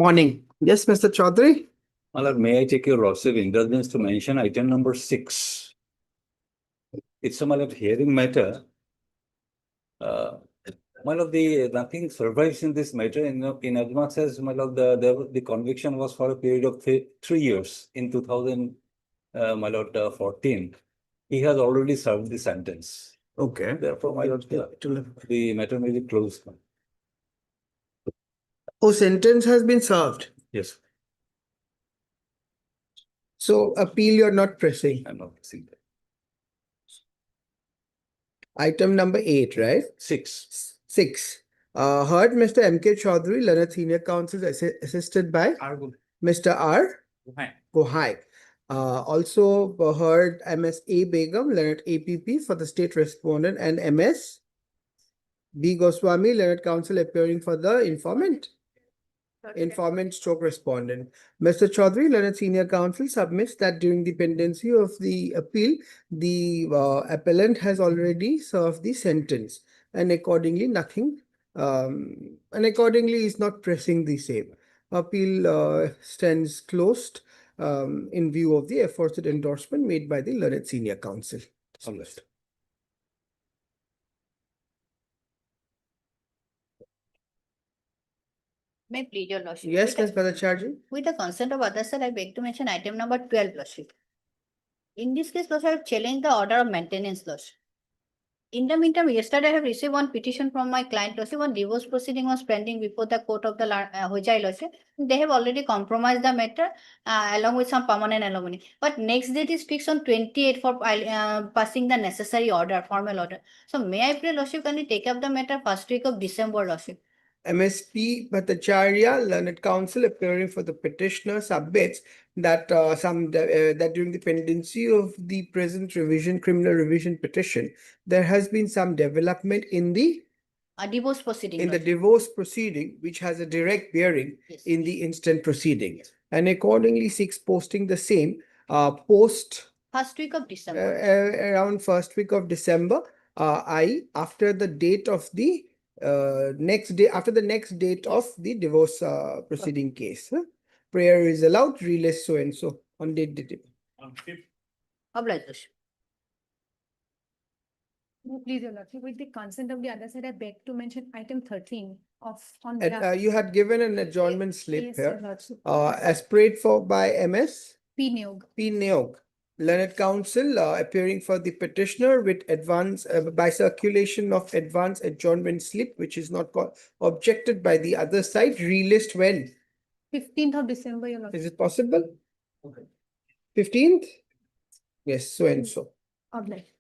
Morning. Yes, Mr. Chaudhary? Malad, may I take your lordship indulgence to mention item number 6? It's a malad hearing matter. Nothing survives in this matter in as much as the conviction was for a period of 3 years in 2014. He has already served the sentence. Okay. Therefore, the matter may be closed. Oh, sentence has been served. Yes, So appeal you're not pressing. I'm not seeing that. Item number 8, right? 6. 6. Heard Mr. M.K. Chaudhary, Learned Senior Counsel, assisted by Mr. R. Gohai. Also heard M.S.A. Begum, Learned APP for the state respondent, and M.S. B. Goswami, Learned Counsel, appearing for the informant stroke respondent. Mr. Chaudhary, Learned Senior Counsel, submits that during the pendency of the appeal, the appellant has already served the sentence, and accordingly is not pressing the same. Appeal stands closed in view of the aforesaid endorsement made by the Learned Senior Counsel. May I plead your lordship? Yes, Ms. Bhattacharjee. With the consent of others, sir, I beg to mention item number 12, lordship. In this case, lordship, I have challenged the order of maintenance, lordship. In the meantime, yesterday I have received one petition from my client, lordship. One divorce proceeding was pending before the court of the Hojai, lordship. They have already compromised the matter along with some permanent alimony. But next date is fixed on 28 for passing the necessary order, formal order. So may I pray, lordship, can you take up the matter first week of December, lordship? MSP Bhattacharya, Learned Counsel, appearing for the petitioner, submits that that during the pendency of the present criminal revision petition, there has been some development in the divorce proceeding. divorce proceeding, which has a direct bearing in the instant proceeding, and accordingly seeks posting the same post first week of December. Around first week of December, after the date of the next date of the divorce proceeding case. Prayer is allowed, release so and so on date. Obliged. Please, Your Lordship, with the consent of the other side, I beg to mention item 13 of on You had given an adjournment slip Yes, Your here, Lordship. as prayed for by MS P. Neog. P. Neog, Learned Counsel, appearing for the petitioner with advance by circulation of advance adjournment slip, which is not objected by the other side. Relist when? 15th of December, Your Lordship. Is it possible? 15th? Yes, so and so. Obliged.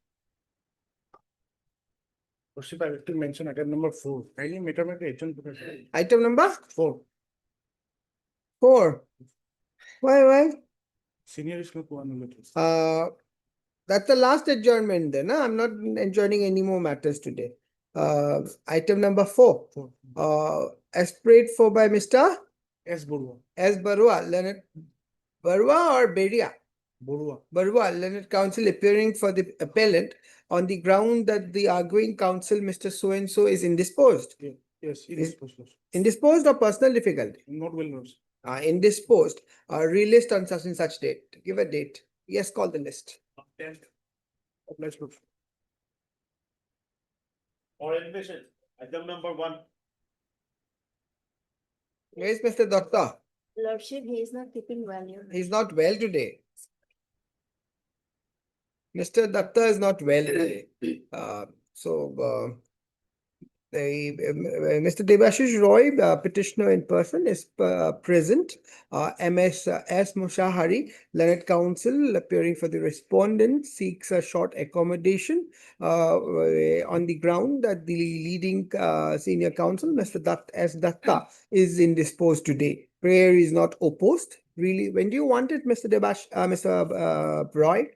Lordship, I have to mention item number 4. Kindly matter my agent. Item number 4. 4. Why? Senior is not one. That's the last adjournment then. I'm not adjourning any more matters today. Item number 4. As prayed for by Mr. S. Burua. S. Barua, Learned Barua or Beria? Burua. Barua, Learned Counsel, appearing for the appellant on the ground that the arguing counsel, Mr. So-and-so, is indisposed. Yes, Indisposed or personal difficulty? Not well, Lordship. Indisposed, relist on such and such date. Give a date. Yes, call the list. 10th. Obliged, Lordship. For admission, item number 1. Where is Mr. Datta? Lordship, he is not keeping value. He's not well today. Mr. Datta is not well today. Mr. Debashish Roy, petitioner in person, is present. MS S. Mushahari, Learned Counsel, appearing for the respondent, seeks a short accommodation on the ground that the leading senior counsel, Mr. S. Datta, is indisposed today. Prayer is not opposed. Really, when do you want it, Mr. Mr. Roy?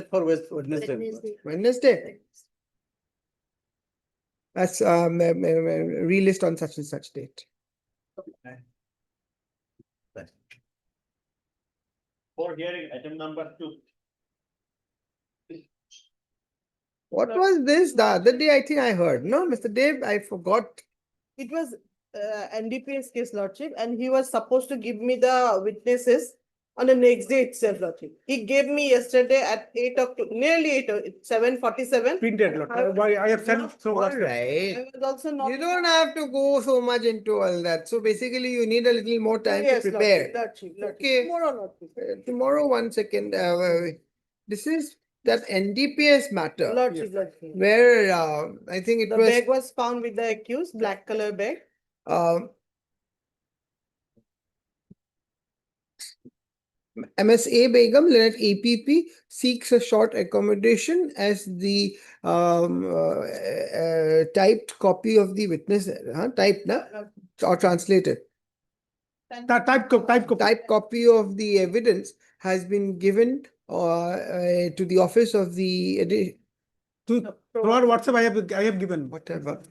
For Wednesday. Wednesday. That's relist on such and such date. For hearing, item number 2. What was this? The other day, I think I heard. No, Mr. Dev, I forgot. It was NDPS case, Lordship, and he was supposed to give me the witnesses on the next day itself, Lordship. He gave me yesterday at 8 o'clock, nearly 7:47. Printed, Lord. Why I have sent so All much. right. I was also not. You don't have to go so much into all that. So basically, you need a little more time to Yes, prepare. Lordship. Okay. Tomorrow, Lordship. Tomorrow, 1 second. This is that NDPS matter Lordship. where I think it The was bag was found with the accused, black color bag. MSA Begum, Lieutenant APP, seeks a short accommodation as the typed copy of the witness, typed na? Or translated. Typed copy of the evidence has been given to the office of the Through our WhatsApp, I have given. whatever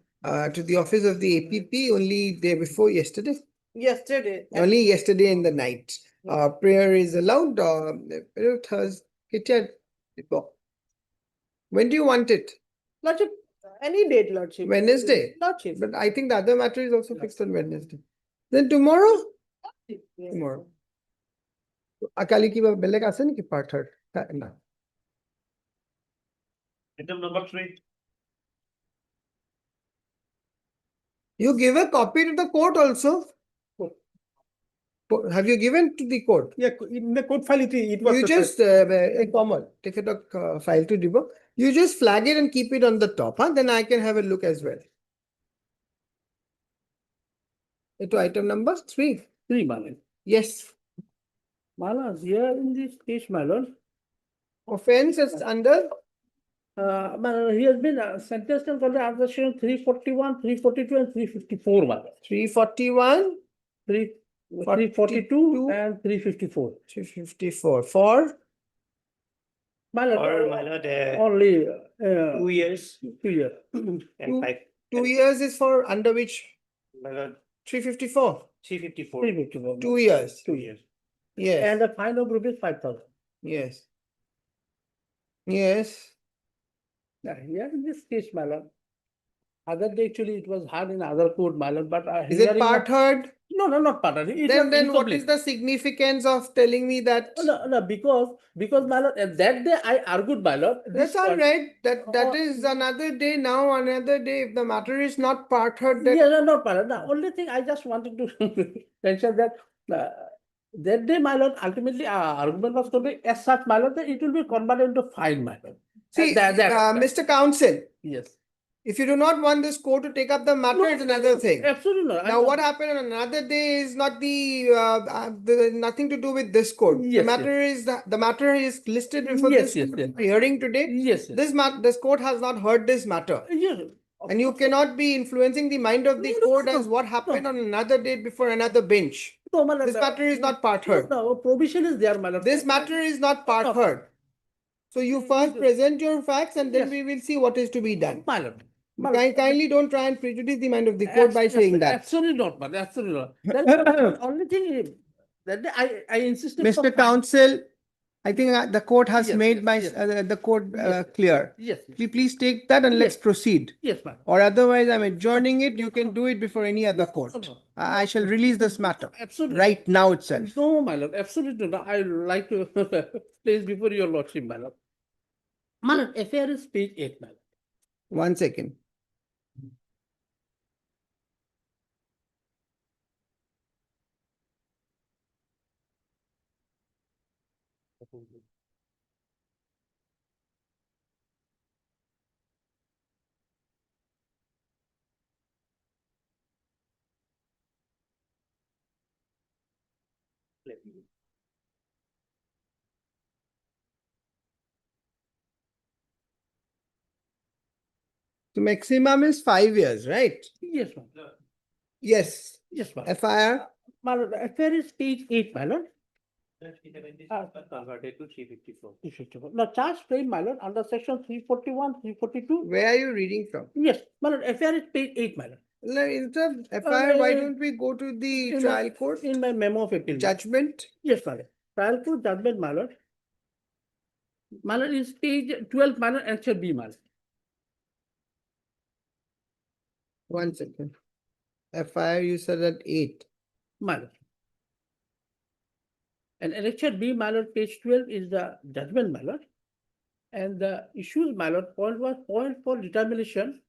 to the office of the APP only day before yesterday. Yesterday. Only yesterday in the night. Prayer is allowed. Thursday. When do you want it? Lordship, any date, Lordship. Wednesday. Lordship. But I think the other matter is also fixed on Wednesday. Then tomorrow? Yes. Tomorrow. Akali ki beleg ase ki part third? No. Item number 3. You give a copy to the court also. Have you given to the court? Yeah, in the code file, it was. You just Komal, take it a file to debug. You just flag it and keep it on the top, huh? Then I can have a look as well. To item number 3. 3, Malon. Yes. Malon, here in this case, Malon, Offense is under Malon, he has been sentenced on the under section 341, 342, and 354, Malon. 341, 342 and 354. 354 for Malon, Or my lord, only 2 years 2 years. and Two- 5. 2 years is for under which My lord, 354. 354. 354. 2 years. 2 years. Yes. And the fine of rupees 5,000. Yes. Yes. Here in this case, Malon, other day actually it was hard in other court, Malon, but Is it part heard? No, not part. It Then was what incomplete. is the significance of telling me that? No, because my lord, that day I argued, my lord. That's all right. That is another day now, another day. If the matter is not part heard, then Yeah, no, not my lord. The only thing I just wanted to mention that that day, my lord, ultimately argument was going to be as such, my lord, that it will be converted into fine, my lord. see, That- Mr. Counsel, Yes. if you do not want this court to take up the matter, No, it's another thing. Absolutely not. Now, what happened on another day is not the nothing to do with this court. Yes, The matter is listed before Yes, this yes, court yes. hearing today. Yes. This court has not heard this matter. Yes. And you cannot be influencing the mind of the No, court no, as what happened on another date before another bench. No, my lord, This matter is not part heard. No, provision is there, my lord. This matter is not part No. heard. So you first present your facts and then Yes. we will see what is to be done. My lord. My lord. Kindly don't try and prejudice the mind of the court by saying that. Absolutely not, man. Absolutely not. That's only thing is that I insisted. for Mr. fine. Counsel, I think the court has Yes, made yes, yes. the court Yes. clear. Yes. Please take that and let's Yes. proceed. Yes, ma'am. Or otherwise, I'm adjourning it. You can do it before any other court. No. I shall release this matter Absolutely. right now itself. No, my lord. Absolutely not. I would like to place before your lordship, my lord. My lord, affair is page 8, my lord. 1 second. The maximum is 5 years, right? Yes, ma'am. Yes. Yes, ma'am. FIR. My lord, affair is page 8, my lord. Converted to 354. 354. Now, charge frame, my lord, under section 341, 342. Where are you reading from? Yes, my lord, affair is page 8, my lord. Instead of FIR, why don't we go to the In trial my- court? In my memo of appeal. Judgment? Yes, my lord. Trial court judgment, my lord. My lord is page 12, my lord, answer B, my lord. 1 second. FIR you said at 8. my lord. And annexure B, my lord, page 12 is the judgment, my lord. And the issues, my lord, point for determination,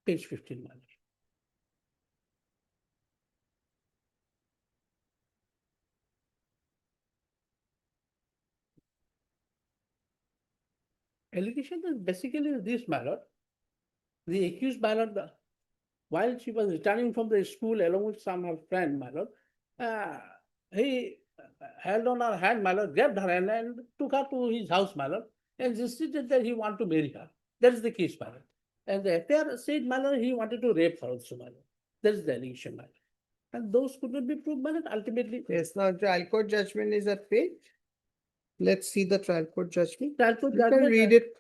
page 15, my lord. Allegation is basically this, my lord. The accused, my lord, while she was returning from the school along with some her friend, my lord, he held on her hand, my lord, grabbed her hand and took her to his house, my lord, and insisted that he wanted to marry her. That is the case, my lord. And the affair said, my lord, he wanted to rape her also, my lord. That is the allegation, my lord. And those could not be proved, my lord, ultimately. Yes, now trial court judgment is at page. Let's see the trial court judgment. Trial court You can judgment, read it.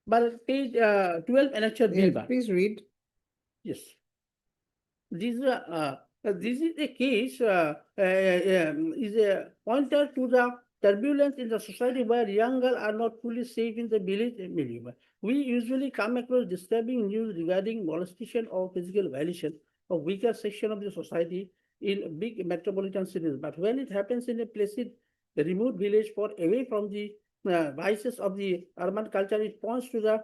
But page 12, annexure B, Yes, my lord. please read. Yes. This is a case, is a pointer to the turbulence in the society where young girls are not fully safe in the village milieu. We usually come across disturbing news regarding molestation or physical violation of weaker section of the society in big metropolitan cities. But when it happens in a placid, remote village far away from the vices of the urban culture, it points to the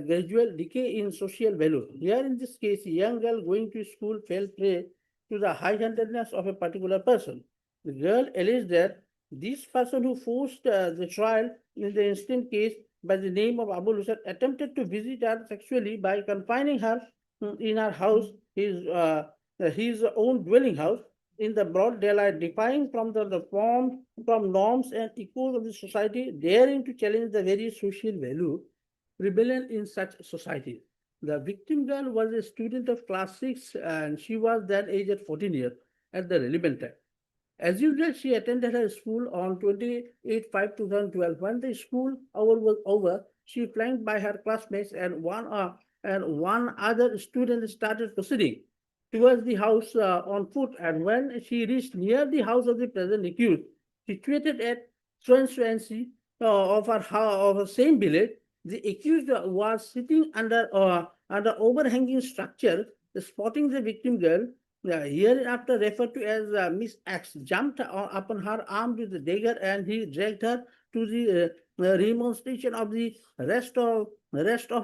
gradual decay in social value. Here in this case, a young girl going to school fell prey to the high-handedness of a particular person. The girl alleged that this person who forced the child in the instant case by the name of Abu Lusat attempted to visit her sexually by confining her in her house, his own dwelling house, in the broad daylight, defying from from norms and echoes of the society, daring to challenge the very social value prevalent in such societies. The victim girl was a student of class 6 and she was then aged 14 years at the relevant time. As usual, she attended her school on 28/5/2012. When the school hour was over, she flanked by her classmates and one other student started proceeding towards the house on foot. And when she reached near the house of the present accused, situated at Swansea of her same village, the accused was sitting under overhanging structure, spotting the victim girl, hereafter referred to as Miss X, jumped upon her arm with the dagger, and he dragged her to the remonstration of the rest of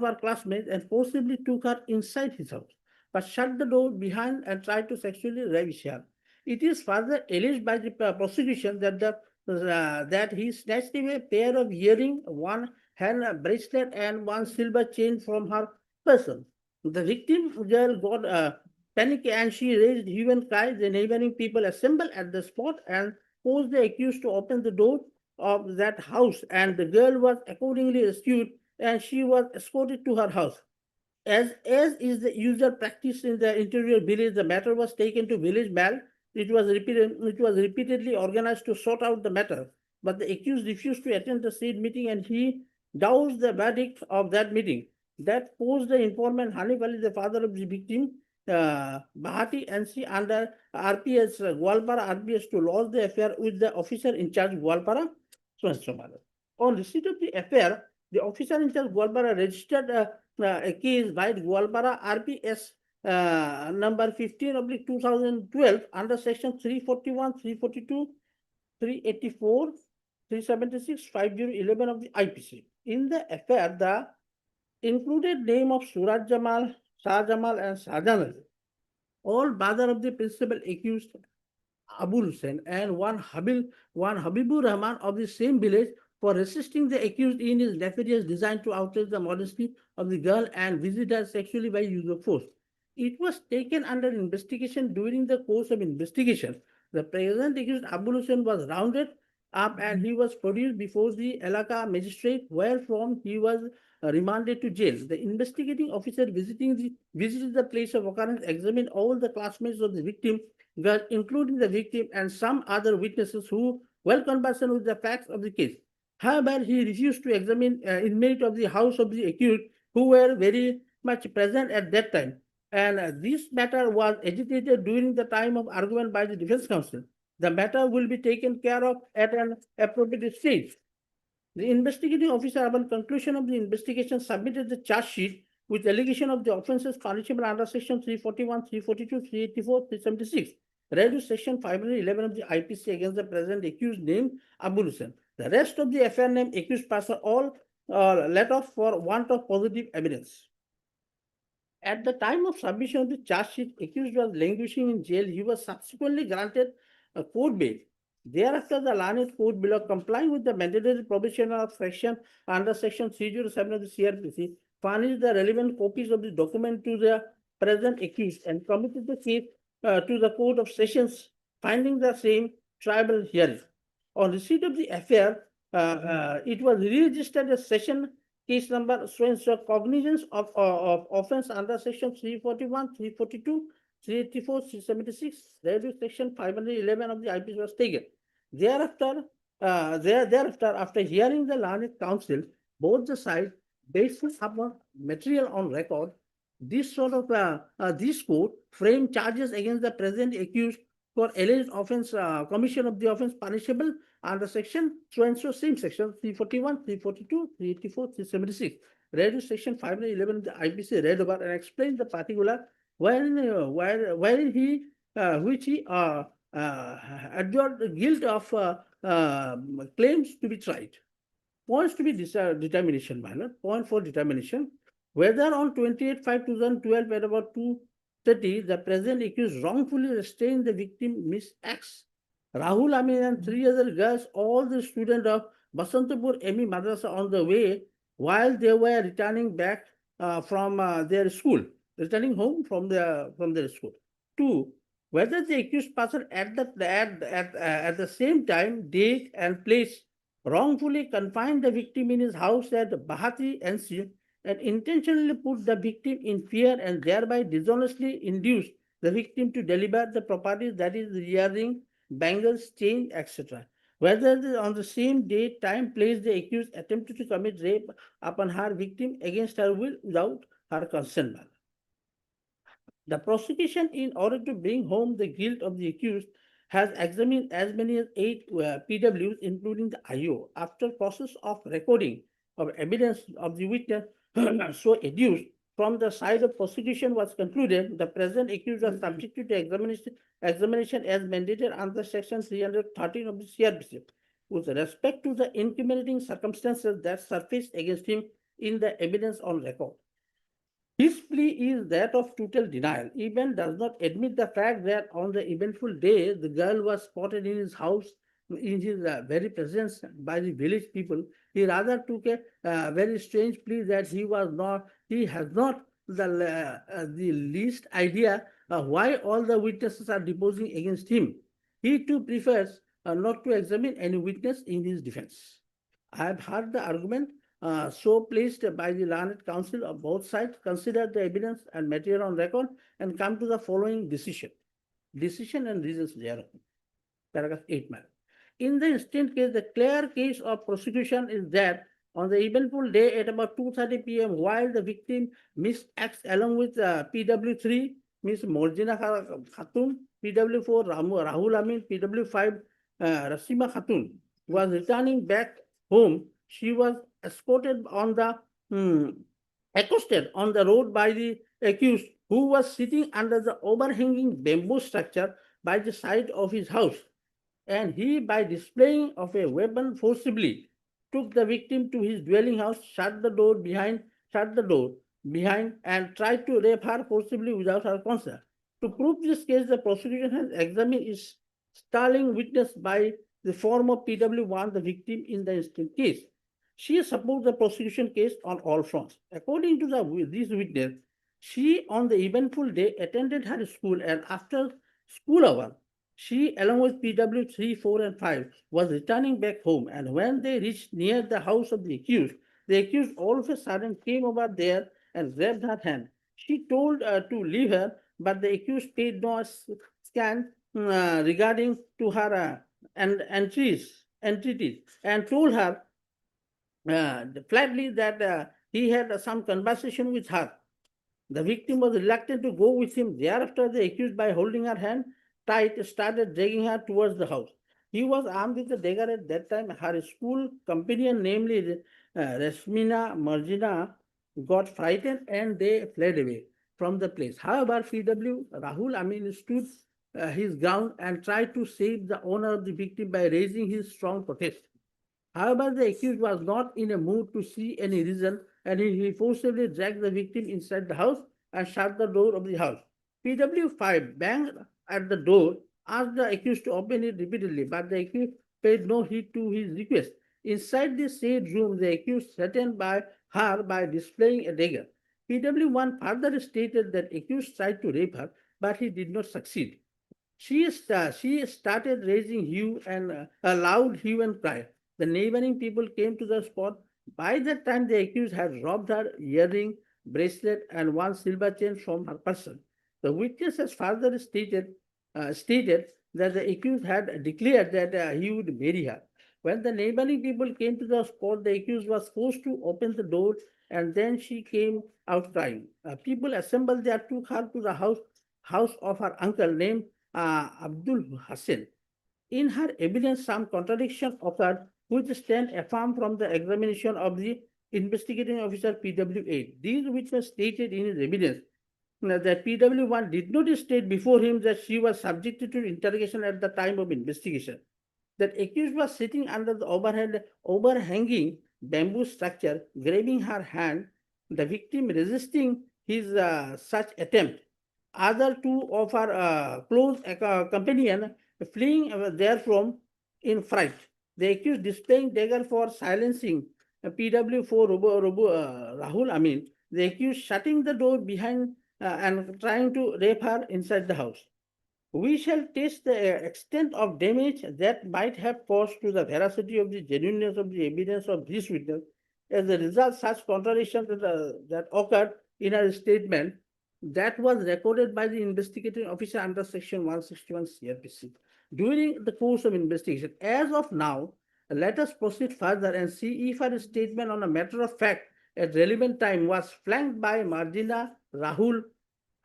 her classmates and forcibly took her inside his house, but shut the door behind and tried to sexually ravish her. It is further alleged by the prosecution that he snatched away a pair of earrings, one hand bracelet, and one silver chain from her person. The victim girl got panic and she raised hue and cry. The neighboring people assembled at the spot and forced the accused to open the door of that house, and the girl was accordingly rescued and she was escorted to her house. As is the usual practice in the interior village, the matter was taken to village bell. It was repeatedly organized to sort out the matter, but the accused refused to attend the said meeting and he doused the verdict of that meeting. That forced the informant Hanif Ali, the father of the victim, Bahati NC under RPS Gwalpara RPS, to lodge the affair with the officer in charge Gwalpara. On receipt of the affair, the officer in charge Gwalpara registered a case by Gwalpara RPS number 15/2012 under section 341, 342, 384, 376, 5011 of the IPC. In the affair, the included name of Suraj Jamal, Shah Jamal, and Shahjahan, all brother of the principal accused Abul Hussain, and one Habibur Rahman of the same village, for resisting the accused in his nefarious design to outrage the modesty of the girl and visit her sexually by use of force. It was taken under investigation. During the course of investigation, the present accused Abul Hussain was rounded up and he was produced before the Elaka magistrate, wherefrom he was remanded to jail. The investigating officer visited the place of occurrence, examined all the classmates of the victim girl, including the victim and some other witnesses who were conversant with the facts of the case. However, he refused to examine inmate of the house of the accused who were very much present at that time. And this matter was agitated during the time of argument by the defense counsel. The matter will be taken care of at an appropriate stage. The investigating officer, upon conclusion of the investigation, submitted the charge sheet with allegation of the offences punishable under section 341, 342, 384, 376. Read to section 511 of the IPC against the present accused named Abul Hussain. The rest of the affair named accused person all let off for want of positive evidence. At the time of submission of the charge sheet, accused was languishing in jail. He was subsequently granted a court bail. Thereafter, the learned court below, complying with the mandatory provision of section under section 307 of the CRPC, furnished the relevant copies of the document to the present accused and committed the case to the Court of Sessions, finding the same tribal hearing. On receipt of the affair, it was re-registered as session case number so cognizance of offense under section 341, 342, 384, 376, read with section 511 of the IPC was taken. Thereafter, after hearing the learned counsel, both the sides, based upon material on record, this court framed charges against the present accused for alleged offense, commission of the offense punishable under section so same section 341, 342, 384, 376. Read with section 511 of the IPC read about and explained the particular wherein he which he adjured the guilt of claims to be tried. Points to be determination, my lord. Point for determination. Whether on 28/5/2012 at about 2:30, the present accused wrongfully restrained the victim, Miss X, Rahul Amin, and 3 other girls, all the students of Basantapur ME Madrasa, on the way while they were returning back from their school, returning home from their school. 2. Whether the accused person at the same time, date, and place wrongfully confined the victim in his house at Bahati NC and intentionally put the victim in fear and thereby dishonestly induced the victim to deliver the property, that is, the earring, bangles, chain, etc. Whether on the same date, time, place, the accused attempted to commit rape upon her victim against her will without her consent. The prosecution, in order to bring home the guilt of the accused, has examined as many as 8 PWs, including the IO. After process of recording of evidence of the witness so adduced from the side of prosecution was concluded, the present accused was subjected to examination as mandated under section 313 of the CRPC with respect to the incriminating circumstances that surfaced against him in the evidence on record. His plea is that of total denial. Even does not admit the fact that on the eventful day, the girl was spotted in his house in his very presence by the village people. He rather took a very strange plea that he has not the least idea why all the witnesses are deposing against him. He too prefers not to examine any witness in his defense. I have heard the argument so placed by the learned counsel of both sides, consider the evidence and material on record, and come to the following decision. Decision and reasons thereof. Paragraph 8, madam. In the instant case, the clear case of prosecution is that on the eventful day at about 2:30 p.m., while the victim, Miss X, along with PW3, Miss Morjina Khatun, PW4, Rahul Amin, PW5, Rasima Khatun, was returning back home, she was accosted on the road by the accused, who was sitting under the overhanging bamboo structure by the side of his house, and he, by displaying of a weapon, forcibly took the victim to his dwelling house, shut the door behind, and tried to rape her forcibly without her consent. To prove this case, the prosecution has examined its sterling witness by the former PW1, the victim in the instant case. She supports the prosecution case on all fronts. According to this witness, she, on the eventful day, attended her school, and after school hour, she, along with PW 3, 4, and 5, was returning back home. And when they reached near the house of the accused all of a sudden came over there and grabbed her hand. She told to leave her, but the accused paid no scan regarding to her entreaties, and told her flatly that he had some conversation with her. The victim was reluctant to go with him. Thereafter, the accused, by holding her hand tight, started dragging her towards the house. He was armed with a dagger at that time. Her school companion, namely Rasmina Marjina got frightened and they fled away from the place. However, PW Rahul Amin stood his ground and tried to save the honor of the victim by raising his strong protest. However, the accused was not in a mood to see any reason and he forcibly dragged the victim inside the house and shut the door of the house. PW5 banged at the door, asked the accused to open it repeatedly, but the accused paid no heed to his request. Inside the said room, the accused threatened by her by displaying a dagger. PW1 further stated that accused tried to rape her, but he did not succeed. She started raising hue and a loud hue and cry. The neighboring people came to the spot. By that time, the accused had robbed her earring, bracelet, and one silver chain from her person. The witness has further stated that the accused had declared that he would marry her. When the neighboring people came to the spot, the accused was forced to open the door and then she came out crying. People assembled there, took her to the house of her uncle named Abdul Hassan. In her evidence, some contradiction occurred, which stand affirmed from the examination of the investigating officer PW8. These witnesses stated in his evidence that PW1 did not state before him that she was subjected to interrogation at the time of investigation. That accused was sitting under the overhanging bamboo structure, grabbing her hand, the victim resisting his such attempt. Other two of her close companion fleeing therefrom in fright. The accused displaying dagger for silencing PW4 Rahul Amin. The accused shutting the door behind and trying to rape her inside the house. We shall test the extent of damage that might have caused to the veracity of the genuineness of the evidence of this witness. As a result, such contradictions that occurred in her statement that was recorded by the investigating officer under section 161 CRPC during the course of investigation. As of now, let us proceed further and see if her statement on a matter of fact at relevant time was flanked by Marjina, Rahul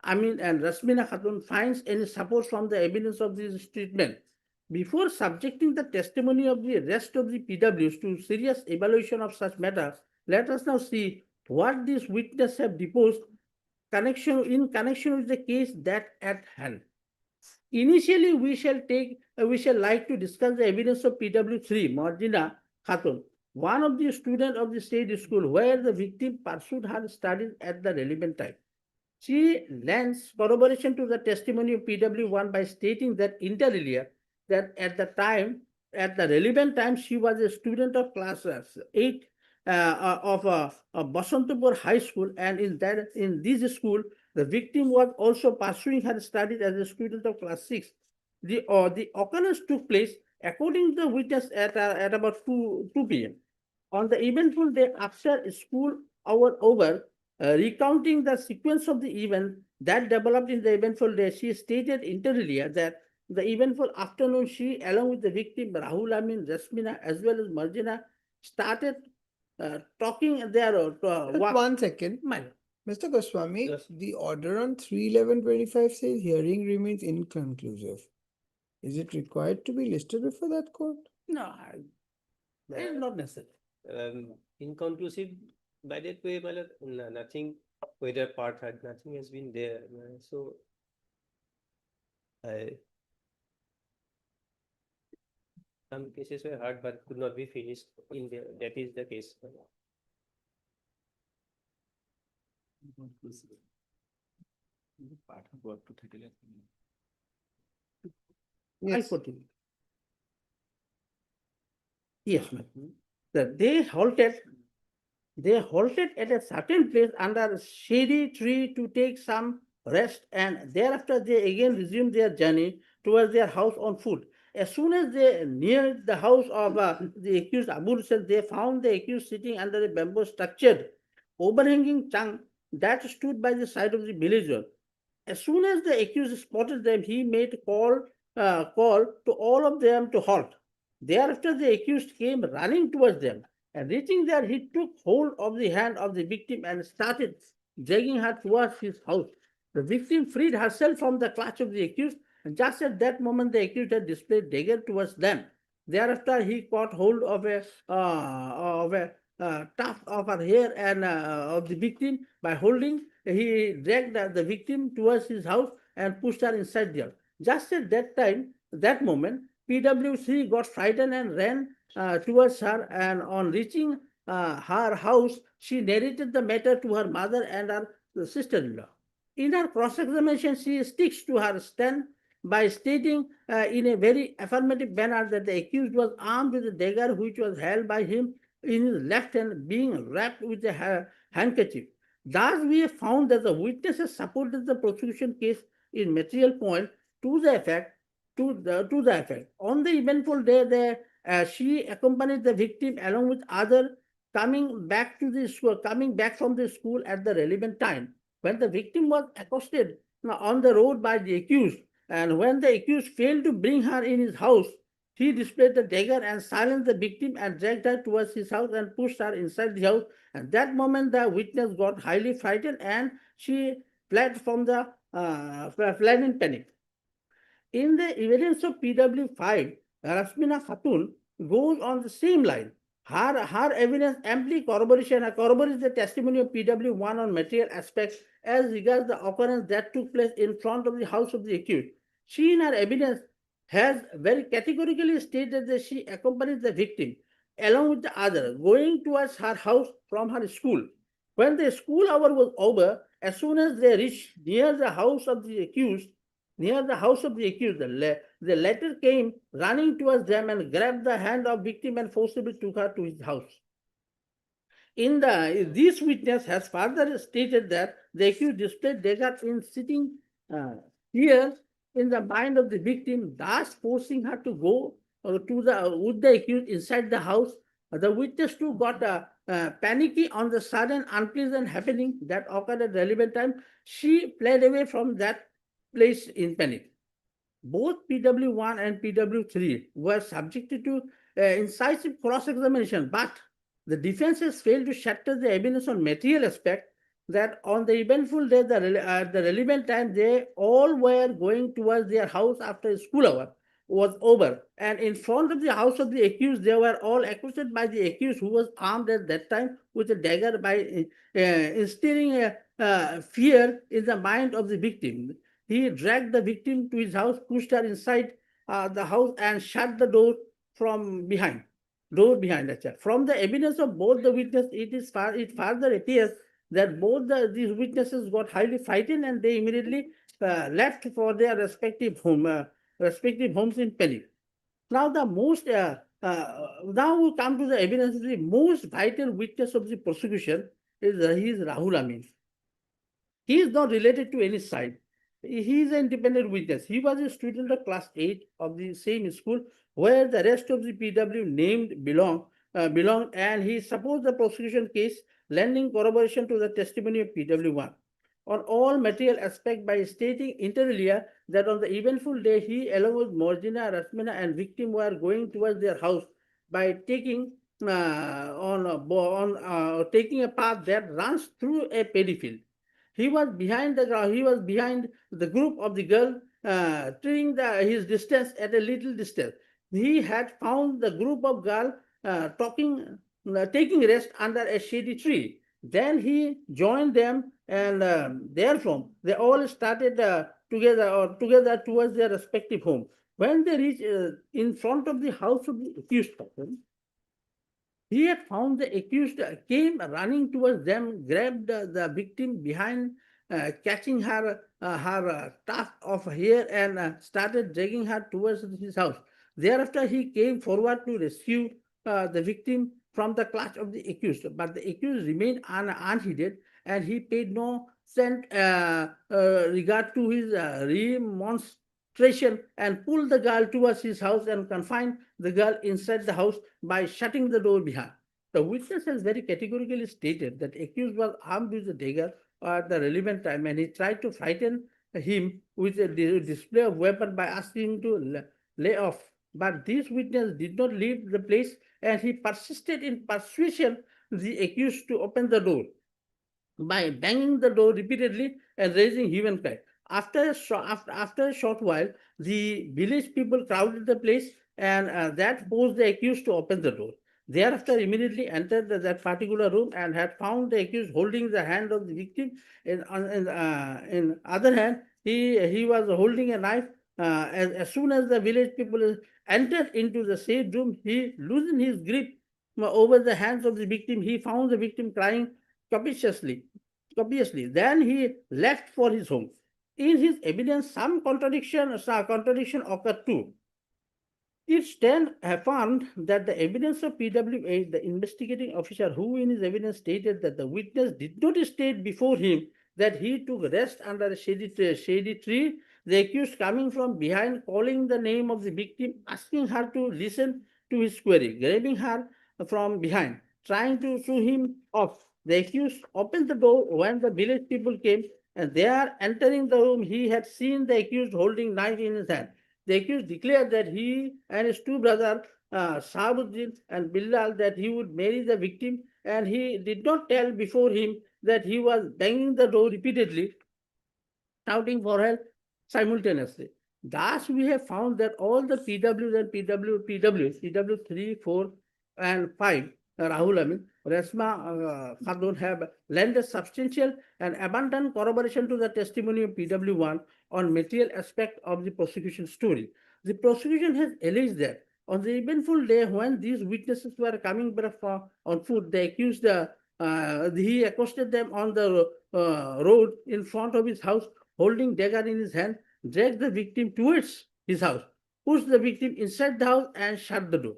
Amin and Rasmina Khatun finds any support from the evidence of this statement. Before subjecting the testimony of the rest of the PWs to serious evaluation of such matters, let us now see what these witnesses have deposed in connection with the case that at hand. Initially, we shall like to discuss the evidence of PW3, Marjina Khatun, one of the students of the state school where the victim pursued her studies at the relevant time. She lends corroboration to the testimony of PW1 by stating that inter alia, that at the relevant time, she was a student of class 8 of Basantapur High School, and in this school, the victim was also pursuing her studies as a student of class 6. The occurrence took place, according to the witness, at about 2 p.m. On the eventful day after school hour over, recounting the sequence of the event that developed in the eventful day, she stated inter alia that the eventful afternoon, she, along with the victim Rahul Amin, Rasmina, as well as Marjina, started talking there. Just 1 second. Mr. Goswami, Yes. the order on 3/11/25 says hearing remains inconclusive. Is it required to be listed before that court? No, it's not necessary. Inconclusive by that way, my lord, nothing, whether part had, nothing has been there. So some cases were heard but could not be finished in there. That is the case. I put it. Yes, ma'am. That they halted at a certain place under a shady tree to take some rest, and thereafter they again resumed their journey towards their house on foot. As soon as they neared the house of the accused Abu Hussain, they found the accused sitting under a bamboo structured overhanging trunk that stood by the side of the villager. As soon as the accused spotted them, he made call to all of them to halt. Thereafter, the accused came running towards them, and reaching there, he took hold of the hand of the victim and started dragging her towards his house. The victim freed herself from the clutch of the accused, and just at that moment, the accused had displayed dagger towards them. Thereafter, he caught hold of tuft of her hair and of the victim by holding. He dragged the victim towards his house and pushed her inside the house. Just at that time, that moment, PWC got frightened and ran towards her. And on reaching her house, she narrated the matter to her mother and her sister-in-law. In her cross-examination, she sticks to her stand by stating in a very affirmative manner that the accused was armed with a dagger which was held by him in his left hand, being wrapped with a handkerchief. Thus, we have found that the witnesses supported the prosecution case in material point to the effect. On the eventful day, she accompanied the victim along with other coming back from the school at the relevant time. When the victim was accosted on the road by the accused, and when the accused failed to bring her in his house, he displayed the dagger and silenced the victim and dragged her towards his house and pushed her inside the house. At that moment, the witness got highly frightened and she fled in panic. In the evidence of PW5, Rasmina Khatun goes on the same line. Her evidence amply corroborates the testimony of PW1 on material aspects as regards the occurrence that took place in front of the house of the accused. She, in her evidence, has very categorically stated that she accompanied the victim along with the other, going towards her house from her school. When the school hour was over, as soon as they reached near the house of the accused, the latter came running towards them and grabbed the hand of victim and forcibly took her to his house. This witness has further stated that the accused displayed dagger in sitting here in the mind of the victim, thus forcing her to go with the accused inside the house. The witness too got panicky on the sudden unpleasant happening that occurred at relevant time. She fled away from that place in panic. Both PW1 and PW3 were subjected to incisive cross-examination, but the defense has failed to shatter the evidence on material aspect that on the eventful day, at the relevant time, they all were going towards their house after school hour was over. And in front of the house of the accused, they were all accosted by the accused, who was armed at that time with a dagger, by instilling fear in the mind of the victim. He dragged the victim to his house, pushed her inside the house, and shut the door from behind. From the evidence of both the witnesses, it further appears that both these witnesses got highly frightened and they immediately left for their respective homes in panic. Now, now we come to the evidence. The most vital witness of the prosecution is Rahul Amin. He is not related to any side. He is an independent witness. He was a student of class 8 of the same school where the rest of the PW named belonged, and he supports the prosecution case, lending corroboration to the testimony of PW1 on all material aspects by stating inter alia that on the eventful day, he along with Morjina, Rasmina and victim were going towards their house by taking taking a path that runs through a paddy field. He was behind the group of the girl, treating his distance at a little distance. He had found the group of girls taking rest under a shady tree. Then he joined them, and therefrom they all started together towards their respective home. When they reached in front of the house of the accused person, he had found the accused came running towards them, grabbed the victim behind, catching her tuft of hair, and started dragging her towards his house. Thereafter, he came forward to rescue the victim from the clutch of the accused, but the accused remained unheeded, and he paid no regard to his remonstration and pulled the girl towards his house and confined the girl inside the house by shutting the door behind. The witness has very categorically stated that the accused was armed with a dagger at the relevant time, and he tried to frighten him with a display of weapon by asking him to lay off. But this witness did not leave the place, and he persisted in persuasion the accused to open the door by banging the door repeatedly and raising hue and cry. After a short while, the village people crowded the place, and that forced the accused to open the door. thereafter immediately entered that particular room and had found the accused holding the hand of the victim. In other hand, he was holding a knife. As soon as the village people entered into the said room, he loosened his grip over the hands of the victim. He found the victim crying copiously. Then he left for his home. In his evidence, some contradiction occurred too. It then affirmed that the evidence of PWA, the investigating officer who in his evidence stated that the witness did not state before him that he took rest under a shady tree, the accused coming from behind, calling the name of the victim, asking her to listen to his query, grabbing her from behind, trying to shoo him off. The accused opened the door when the village people came, and there, entering the room, he had seen the accused holding knife in his hand. The accused declared that he and his two brothers, Sahabuddin and Bilal, that he would marry the victim, and he did not tell before him that he was banging the door repeatedly, shouting for help simultaneously. Thus, we have found that all the PWs and PW 3, 4, and 5, Rahul Amin, Resma Khadun have lent a substantial and abundant corroboration to the testimony of PW1 on material aspect of the prosecution story. The prosecution has alleged that on the eventful day when these witnesses were coming back on foot, they accused he accosted them on the road in front of his house, holding dagger in his hand, dragged the victim towards his house, pushed the victim inside the house and shut the door.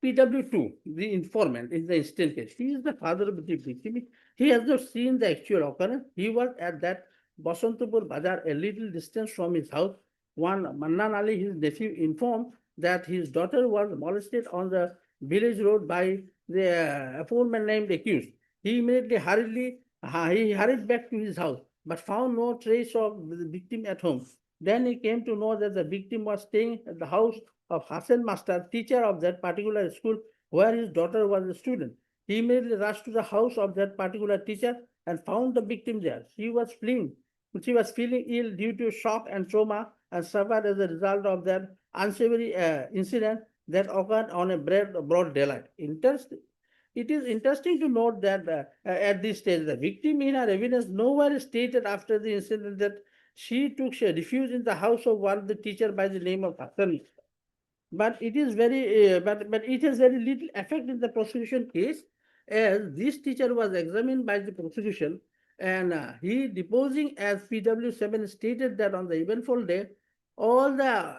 PW2, the informant in the instant case, he is the father of the victim. He has not seen the actual occurrence. He was at that Basantapur Bazar, a little distance from his house. One Mannan Ali, his nephew, informed that his daughter was molested on the village road by the aforementioned named accused. He immediately hurried back to his house, but found no trace of the victim at home. Then he came to know that the victim was staying at the house of Hassan Master, teacher of that particular school where his daughter was a student. He immediately rushed to the house of that particular teacher and found the victim there. She was feeling ill due to shock and trauma and suffered as a result of that unsavory incident that occurred on a broad daylight. It is interesting to note that at this stage, the victim in her evidence nowhere stated after the incident that she took refuge in the house of one of the teacher by the name of Hassan. But it is but it has very little effect in the prosecution case, as this teacher was examined by the prosecution, and he deposing as PW7 stated that on the eventful day, all the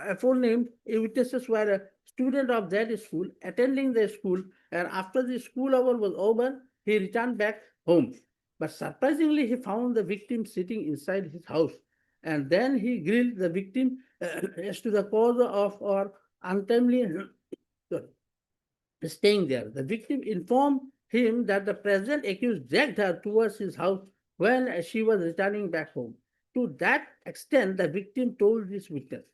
aforenamed witnesses were a student of that school, attending the school, and after the school hour was over, he returned back home. But surprisingly, he found the victim sitting inside his house, and then he grilled the victim as to the cause of or untimely staying there. The victim informed him that the present accused dragged her towards his house when she was returning back home. To that extent, the victim told this witness.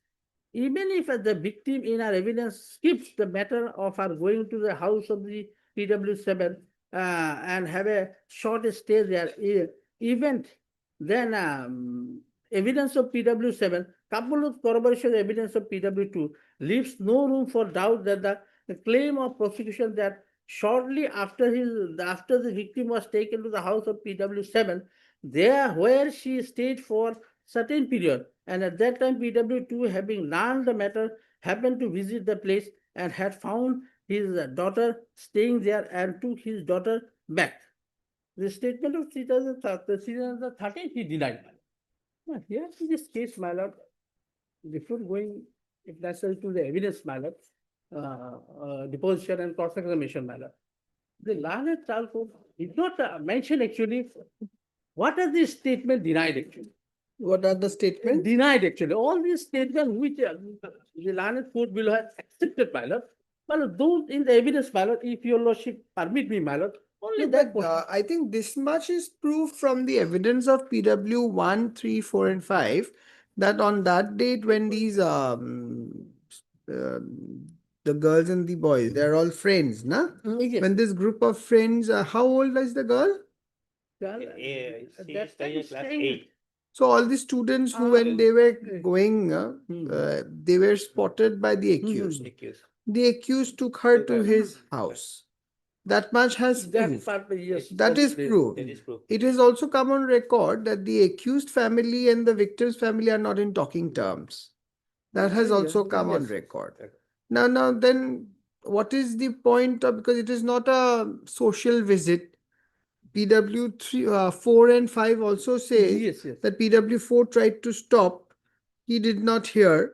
Even if the victim in her evidence skips the matter of her going to the house of the PW7 and have a short stay there, then evidence of PW7 coupled with corroboration evidence of PW2 leaves no room for doubt that the claim of prosecution that shortly after the victim was taken to the house of PW7, there where she stayed for certain period, and at that time PW2, having learned the matter, happened to visit the place and had found his daughter staying there and took his daughter back. The statement of 2013 he denied. Now, here in this case, my lord, before going, if necessary, to the evidence, my lord, deposition and cross-examination, my lord, the learned trial court did not mention actually what are these statements denied actually. What are the statements? Denied actually. All these statements which the learned court will have accepted, my lord. My lord, those in the evidence, my lord, if your lordship permit me, my lord, only that portion. I think this much is proof from the evidence of PW 1, 3, 4, and 5 that on that date when these the girls and the boys, they're all friends, na? Yes. When this group of friends, how old is the girl? Girl, Yeah, at she that is time studying class staying- 8. So all the students who Ah, when they were okay. going, Hmm. they were spotted by the accused. Accused. the accused took her to his house. That much has That proved. part, yes. That is obviously. proved. That is proof. It has also come on record that the accused family and the victim's family are not in talking terms. That has Yeah, also come on yes. record. Now, then, what is the point of, because it is not a social visit. PW 4 and 5 also say Yes, yes. that PW 4 tried to stop. He did not hear.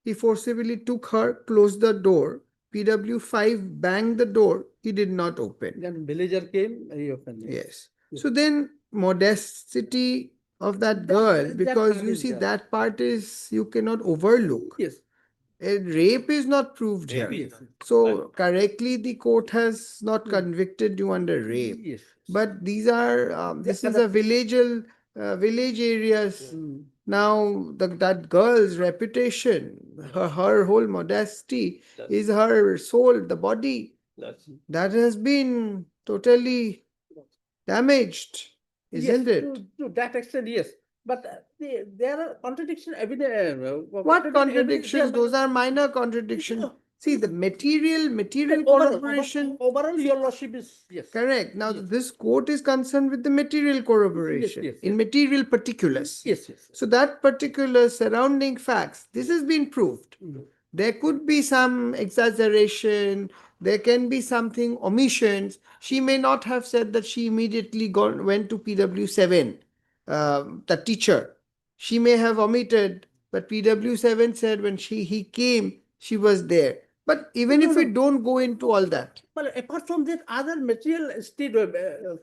He forcibly took her, closed the door. PW 5 banged the door. He did not open. Then villager came, he opened it. Yes. Yes. So then modesty of that That- girl, that because part you is see there. that part is you cannot overlook. Yes. Rape is not proved Rape here. is Yes. So correctly the court has not Hmm. convicted you under rape. Yes. But these are this is a village areas. Hmm. Now that girl's reputation, her whole modesty That's- is her soul, the body That's that has been totally damaged, isn't Yes, it? To that extent, yes. But there are contradiction evidence. What contradictions? Those are minor contradictions. See, the material corroboration. Overall, your lordship is, yes. Correct. Now, Yes. this court is concerned with the material corroboration yes, in yes. material particulars. Yes, yes. So that particular surrounding facts, this has been proved. Mm. There could be some exaggeration. There can be something omissions. She may not have said that she immediately went to PW7, the teacher. She may have omitted, but PW7 said when he came, she was there. But even No, if we no. don't go into all that, But apart from that, other material state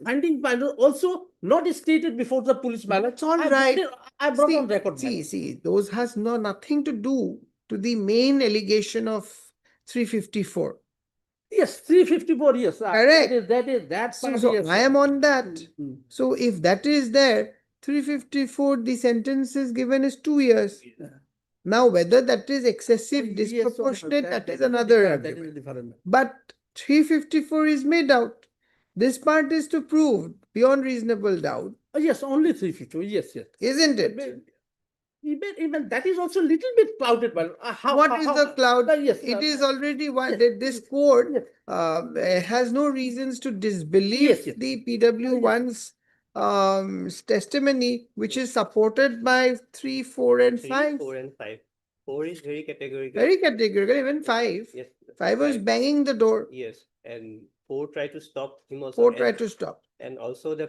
finding by also not stated before the police matter. That's all right. I brought on record. See, those has nothing to do to the main allegation of 354. Yes, 354 years. Correct. That So, part, so yes. I am on that. Mm. So if that is there, 354, the sentence is given is 2 years. Now, whether that is excessive, Yes, disproportionate, that is another different, that argument. is different. But 354 is made out. This part is to prove beyond reasonable doubt, Oh, yes, only 350. Yes, yes. isn't it? Even that is also little bit clouded. But What is the cloud? Yes, It is already one. This court has no reasons to disbelieve Yes, yes. the PW1's testimony, which is supported by 3, 4, and 3, 5. 4 and 5. 4 is very categorical. Very categorical, even 5. Yes. 5 was banging the door. Yes, and 4 tried to stop him also. 4 and- tried to stop. And also the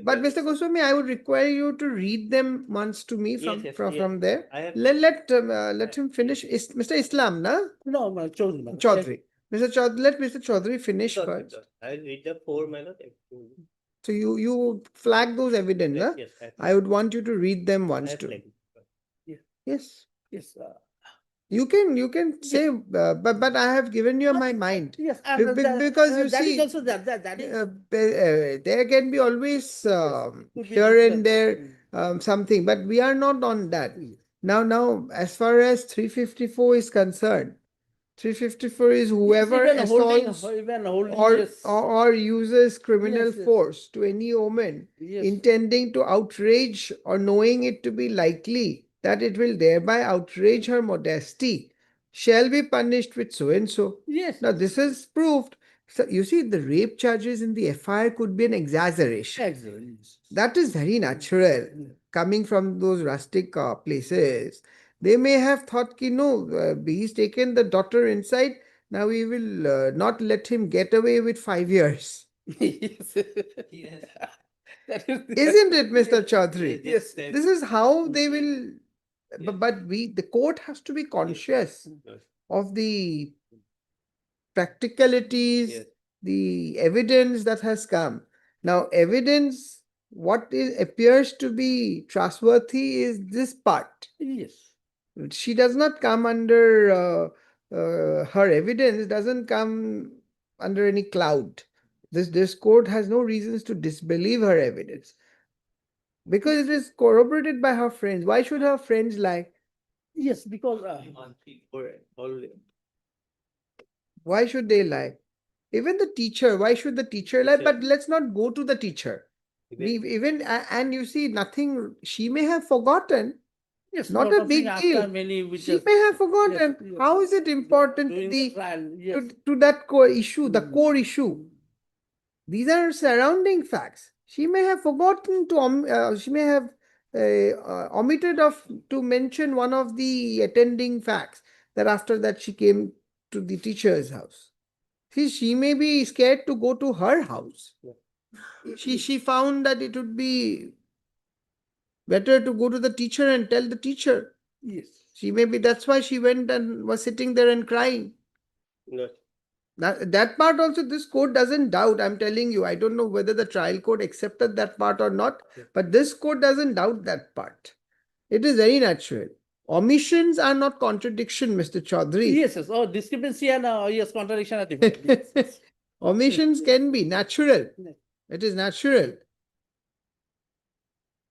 But Mr. Goswami, I would require you to read them once to me from Yes, from there. I have. Let him finish. Mr. Islam, na? No, Chaudhary. Chaudhary. Mr. Chaudhary, let Mr. Chaudhary finish first. I'll read the 4 minor. So you flag those evidence, huh? Yes, I would want you to read them I once have too. flagged. Yes, Yes. you can say, but I have given you my mind. Yes. Because you that see, is also that is there can be always could be here and different. there something, but we are not on that. Now, as far as 354 is concerned, 354 is whoever Even holding- assaults even holding, or, yes. or uses criminal Yes, yes. force to any woman Yes. intending to outrage or knowing it to be likely that it will thereby outrage her modesty shall be punished with so and so. Yes. Now, this is proved. So, you see, the rape charges in the FIR could be an exaggeration. Exactly. That is very natural. Coming from those rustic places, they may have thought, he's taken the daughter inside. Now we will not let him get away with 5 years. Yes. That is- Isn't it, Mr. Chaudhary? Yes. This is how they will. But the court has to be conscious of the practicalities, Yes. the evidence that has come. Now, evidence, what appears to be trustworthy is this part. Yes. She does not come under her evidence doesn't come under any cloud. This court has no reasons to disbelieve her evidence because it is corroborated by her friends. Why should her friends lie? Yes, because Why should they lie? Even the teacher, why should the teacher lie? Teacher. But let's not go to the teacher. And you see, nothing, she may have forgotten. Yes, Not a noticing big after deal. many She witnesses may have forgotten. yes. How is it important to during the the trial, yes. to that core issue, the Mm. core issue? These are surrounding facts. She may have forgotten to, she may have omitted of to mention one of the attending facts that after that she came to the teacher's house. See, she may be scared to go to her house. She found that it would be better to go to the teacher and tell the teacher. Yes. She may be, that's why she went and was sitting there and crying. No. That part also this court doesn't doubt. I'm telling you, I don't know whether the trial court accepted that part or not, but this court doesn't doubt that part. It is very natural. Omissions are not contradiction, Mr. Chaudhary. Yes, yes. Oh, discrepancy and yes, contradiction are different. Yes, yes. Omissions can be natural. Yes. It is natural.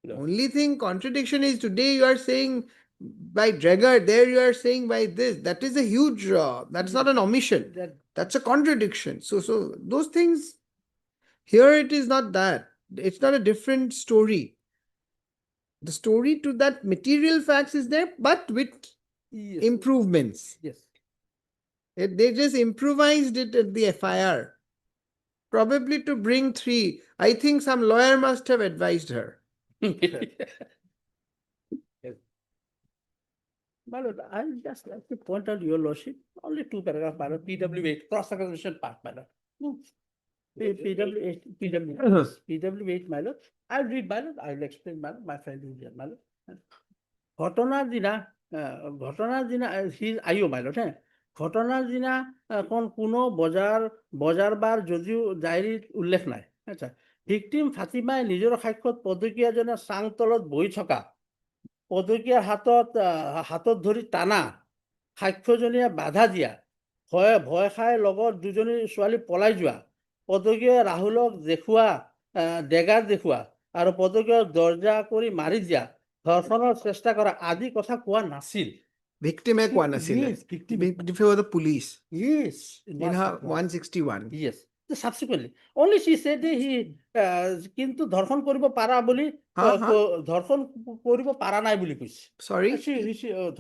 No. Only thing contradiction is today you are saying by Draggart, there you are saying by this. That is a huge, that's not an omission. That- That's a contradiction. So those things, here it is not that. It's not a different story. The story to that material facts is there, but with yes. improvements. Yes. They just improvised it at the FIR. Probably to bring 3. I think some lawyer must have advised her. My lord, I would just like to point out your lordship, only 2 paragraphs, my lord, PW8, cross-examination part, my lord. PW8, my lord. I'll read, my lord, I'll explain, my lord, my friend is here, my lord. ঘটনার দিনা he's IO, my lord, হ্যাঁ ঘটনার দিনা কোনো বজারবাৰ যদিও ডায়েৰীত উল্লেখ নাই আচ্ছা ভিকটিম ফাতিমাই নিজৰ সাক্ষ্যত পদকীয়াজনে চাং তলত বহি থকা পদকীয়াৰ হাতত ধৰি টানা সাক্ষ্যজনীয়ে বাধা দিয়া ভয় খাই লগৰ 2জনী ছোৱালী পলাই যোৱা পদকীয়া ৰাহুলক দেখুওৱা ডেগাৰ দেখুওৱা আৰু পদকীয়াক দৰ্জা কৰি মাৰি দিয়া ধৰ্ষণৰ চেষ্টা কৰা আদি কথা কোৱা নাছিল Victim ek one Yes, victim. before the police Yes in her 161. yes subsequently only she said that he কিন্তু ধৰ্ষণ কৰিব পাৰা বুলি ধৰ্ষণ কৰিব পাৰা নাই বুলি কৈছে Sorry,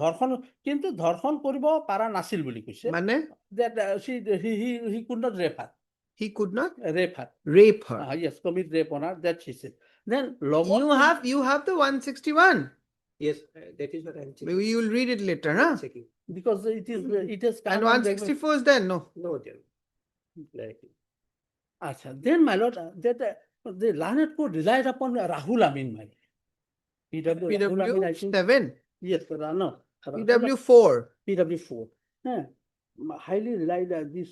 ধৰ্ষণ কিন্তু ধৰ্ষণ কৰিব পাৰা নাছিল বুলি কৈছে Mane, that he could not rape her he could not rape her rape her. yes commit rape on her that she said then You have the 161. Yes, that is what I'm checking. You will read it later, huh? Checking. because it is And 164 is there, no? No, dear. Directly. Acha, then my lord, that the learned court relied upon Rahul Amin, my lord. Rahul Amin, I PW think, 7, yes, no, PW 4. PW4. Highly relied this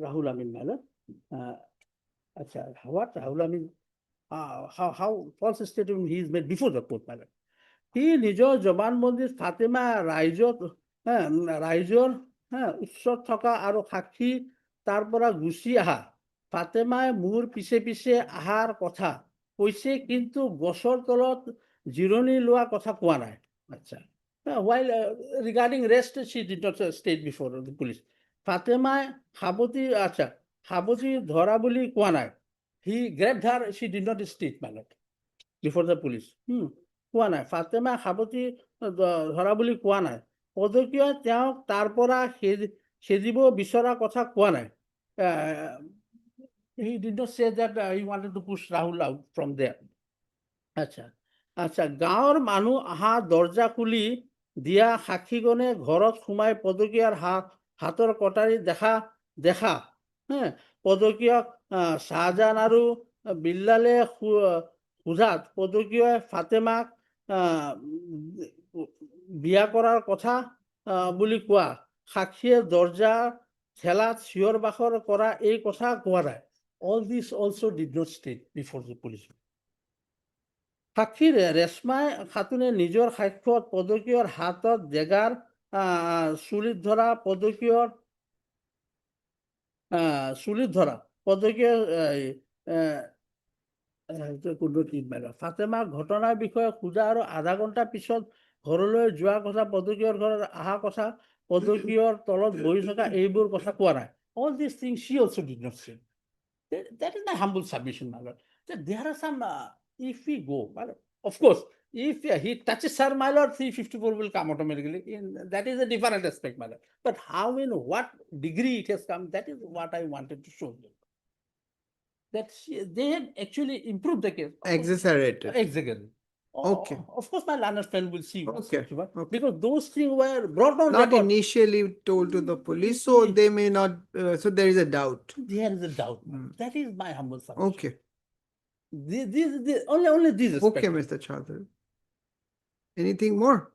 Rahul Amin, my lord. Acha, what Rahul Amin, how false statement he is made before the court, my lord. He নিজৰ জবানবন্দীত ফাতেমা ৰাইজৰ ওচৰত থকা আৰু সাক্ষী তাৰ পৰা Gucci আহা ফাতেমাই মোৰ পিছে পিছে আহাৰ কথা কৈছে কিন্তু গছৰ তলত জিৰণি লোৱা কথা কোৱা নাই আচ্ছা while regarding rest she did not state before the police ফাতেমাই সাৱতী ধৰা বুলি কোৱা নাই he grabbed her she did not state my lord before the police কোৱা নাই ফাতেমা সাৱতী ধৰা বুলি কোৱা নাই পদকীয় তেওঁক তাৰ পৰা খেদিব বিচৰা কথা কোৱা নাই he did not say that he wanted to push Rahul out from there আচ্ছা গাঁৱৰ মানুহ আহা দৰ্জা খুলি দিয়া সাক্ষীগণে ঘৰত সোমাই পদকীয়াৰ হাতৰ কটাৰী দেখা পদকীয়ক শাহজাহান আৰু বিল্লালে সোধাত পদকীয় ফাতেমাক বিয়া কৰাৰ কথা বুলি কোৱা সাক্ষীয়ে দৰ্জা ঠেলাত চিঞৰ বাখৰ কৰা এই কথা কোৱা নাই all this also did not state before the police সাক্ষী ৰেশমাই খাতুনে নিজৰ সাক্ষ্যত পদকীয়ৰ হাতত ডেগাৰ চুলিত ধৰা পদকীয় ফাতেমাক ঘটনাৰ বিষয়ে সোধা আৰু আধা ঘণ্টা পিছত ঘৰলৈ যোৱা কথা পদকীয়ৰ ঘৰত অহা কথা পদকীয়ৰ তলত বহি থকা এইবোৰ কথা কোৱা নাই all these things she also did not say that is my humble submission my lord that there are some if we go of course If he touches her, my lord, 354 will come automatically. That is a different aspect, my lord. But how, in what degree it has come, that is what I wanted to show you. That they had actually improved the case. Exaggerated. Exactly. Okay. Of course, my learned friend will see. Okay, okay. Because those things were brought on Not record. initially told to the police, so they may not, so there is a doubt. There is a doubt. Mm. That is my humble submission. Okay, Only these okay, aspects. Mr. Chaudhary. Anything more?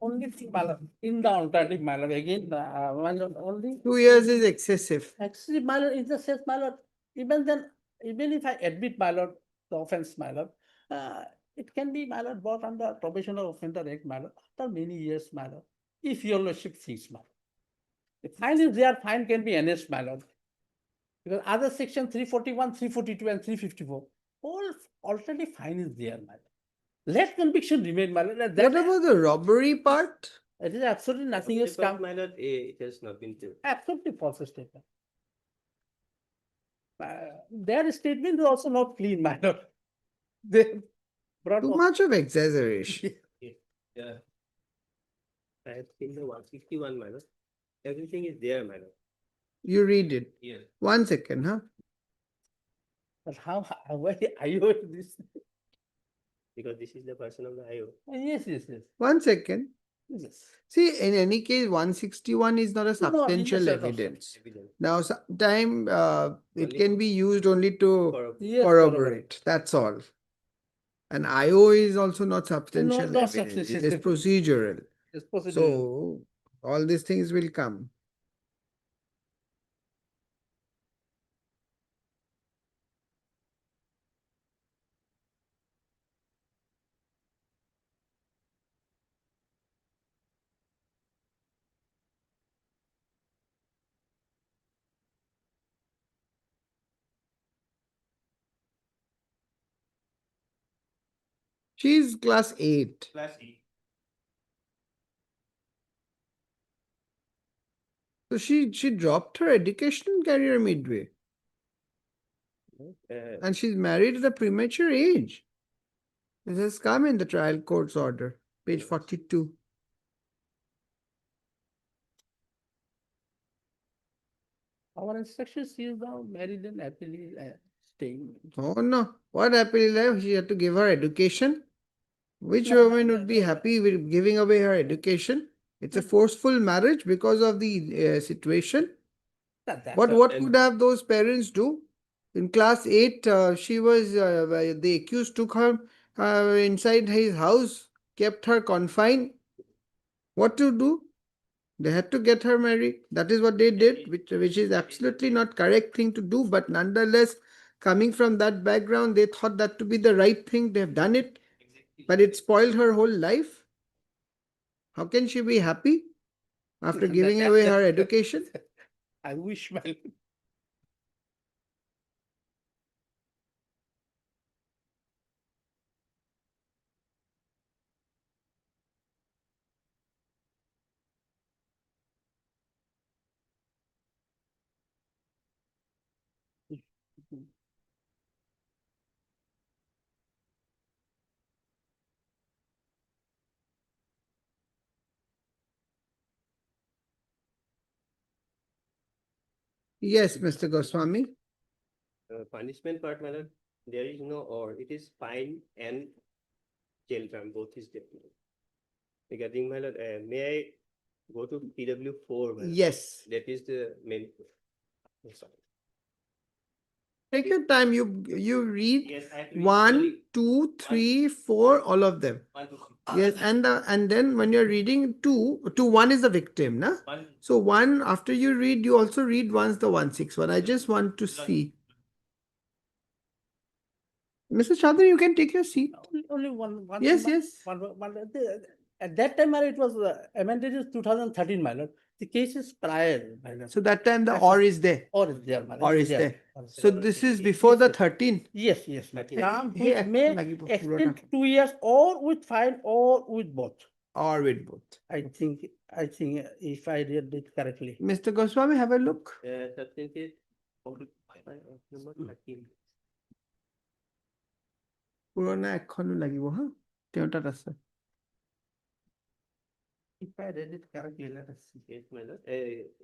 Only thing, my lord, in the alternative, my lord, again, my lord, only 2 years is excessive. actually, my lord, in the sense, my lord, even then, even if I admit, my lord, the offense, my lord, it can be, my lord, brought under Probation Offender Act, my lord, after many years, my lord, if your lordship thinks, my lord. The fine is there, fine can be enhanced, my lord. Because other section 341, 342, and 354, all alternative fine is there, my lord. Let conviction remain, my lord. What about the robbery part? It is absolutely nothing has But come. my lord, it has not been true. Absolutely false statement. Their statement is also not clean, my lord. They brought Too up- much of exaggeration. Yeah. I have seen the 161, my lord. Everything is there, my lord. You read it. Yes. 1 second, huh? But why IO is this? Because this is the person of the IO. Yes, yes. 1 second. Yes. See, in any case, 161 is not a No, in the substantial set of evidence. Evidence. Now, sometime it Only can be used only to For Yes, corroborate. That's all. And IO is also not substantial not evidence. It substantial is evidence. procedural. It's possible. So, all these things will come. She's class 8. Class E. So she dropped her educational career midway. And she's married at a premature age. This has come in the trial court's order, page 42. Our instructions is now married and happily staying. Oh no, what happily life? She had to give her education. Which No, woman would be happy with giving away her education? It's a forceful marriage because of the situation. But what and- could have those parents do? In class 8, she was, the accused took her inside his house, kept her confined. What to do? They had to get her married. That is what they did, which is absolutely not correct thing to do. But nonetheless, coming from that background, they thought that to be the right thing. They have done it, but it spoiled her whole life. How can she be happy after giving away her education? I wish, my lord. Yes, Mr. Goswami. Punishment part, my lord, there is no or, it is fine and jail term, both is there. Regarding my lord, may I go to PW4? my lord? Yes. That is the main. Sorry. Take your time. You read Yes, I have to read 1, slowly. 2, 3, 4, all of them. 1 to 6. Yes, and then when you're reading 2, 1 is the victim, na? 1. So 1, after you read, you also read once the 161. I just want to see. Mr. Chaudhary, you can take your seat. Only one. Yes, yes. At that time, my lord, it was amended in 2013, my lord. The case is prior, my lord. So that time the Yes, or yes. is there. Or is there, my lord. Or is Yeah, there. or is So there. this is before the 13. Yes, yes, my Okay. term Hey, which may লাগিব, extend পুরোটা। 2 years or with fine or with both. Or with both. I think if I read it correctly. Mr. Goswami, have a look. Substance is number 13. পুরোনা এখনো লাগিব, huh? তেওঁৰ তাত আছে। If I read it correctly, let us see. Yes, my lord.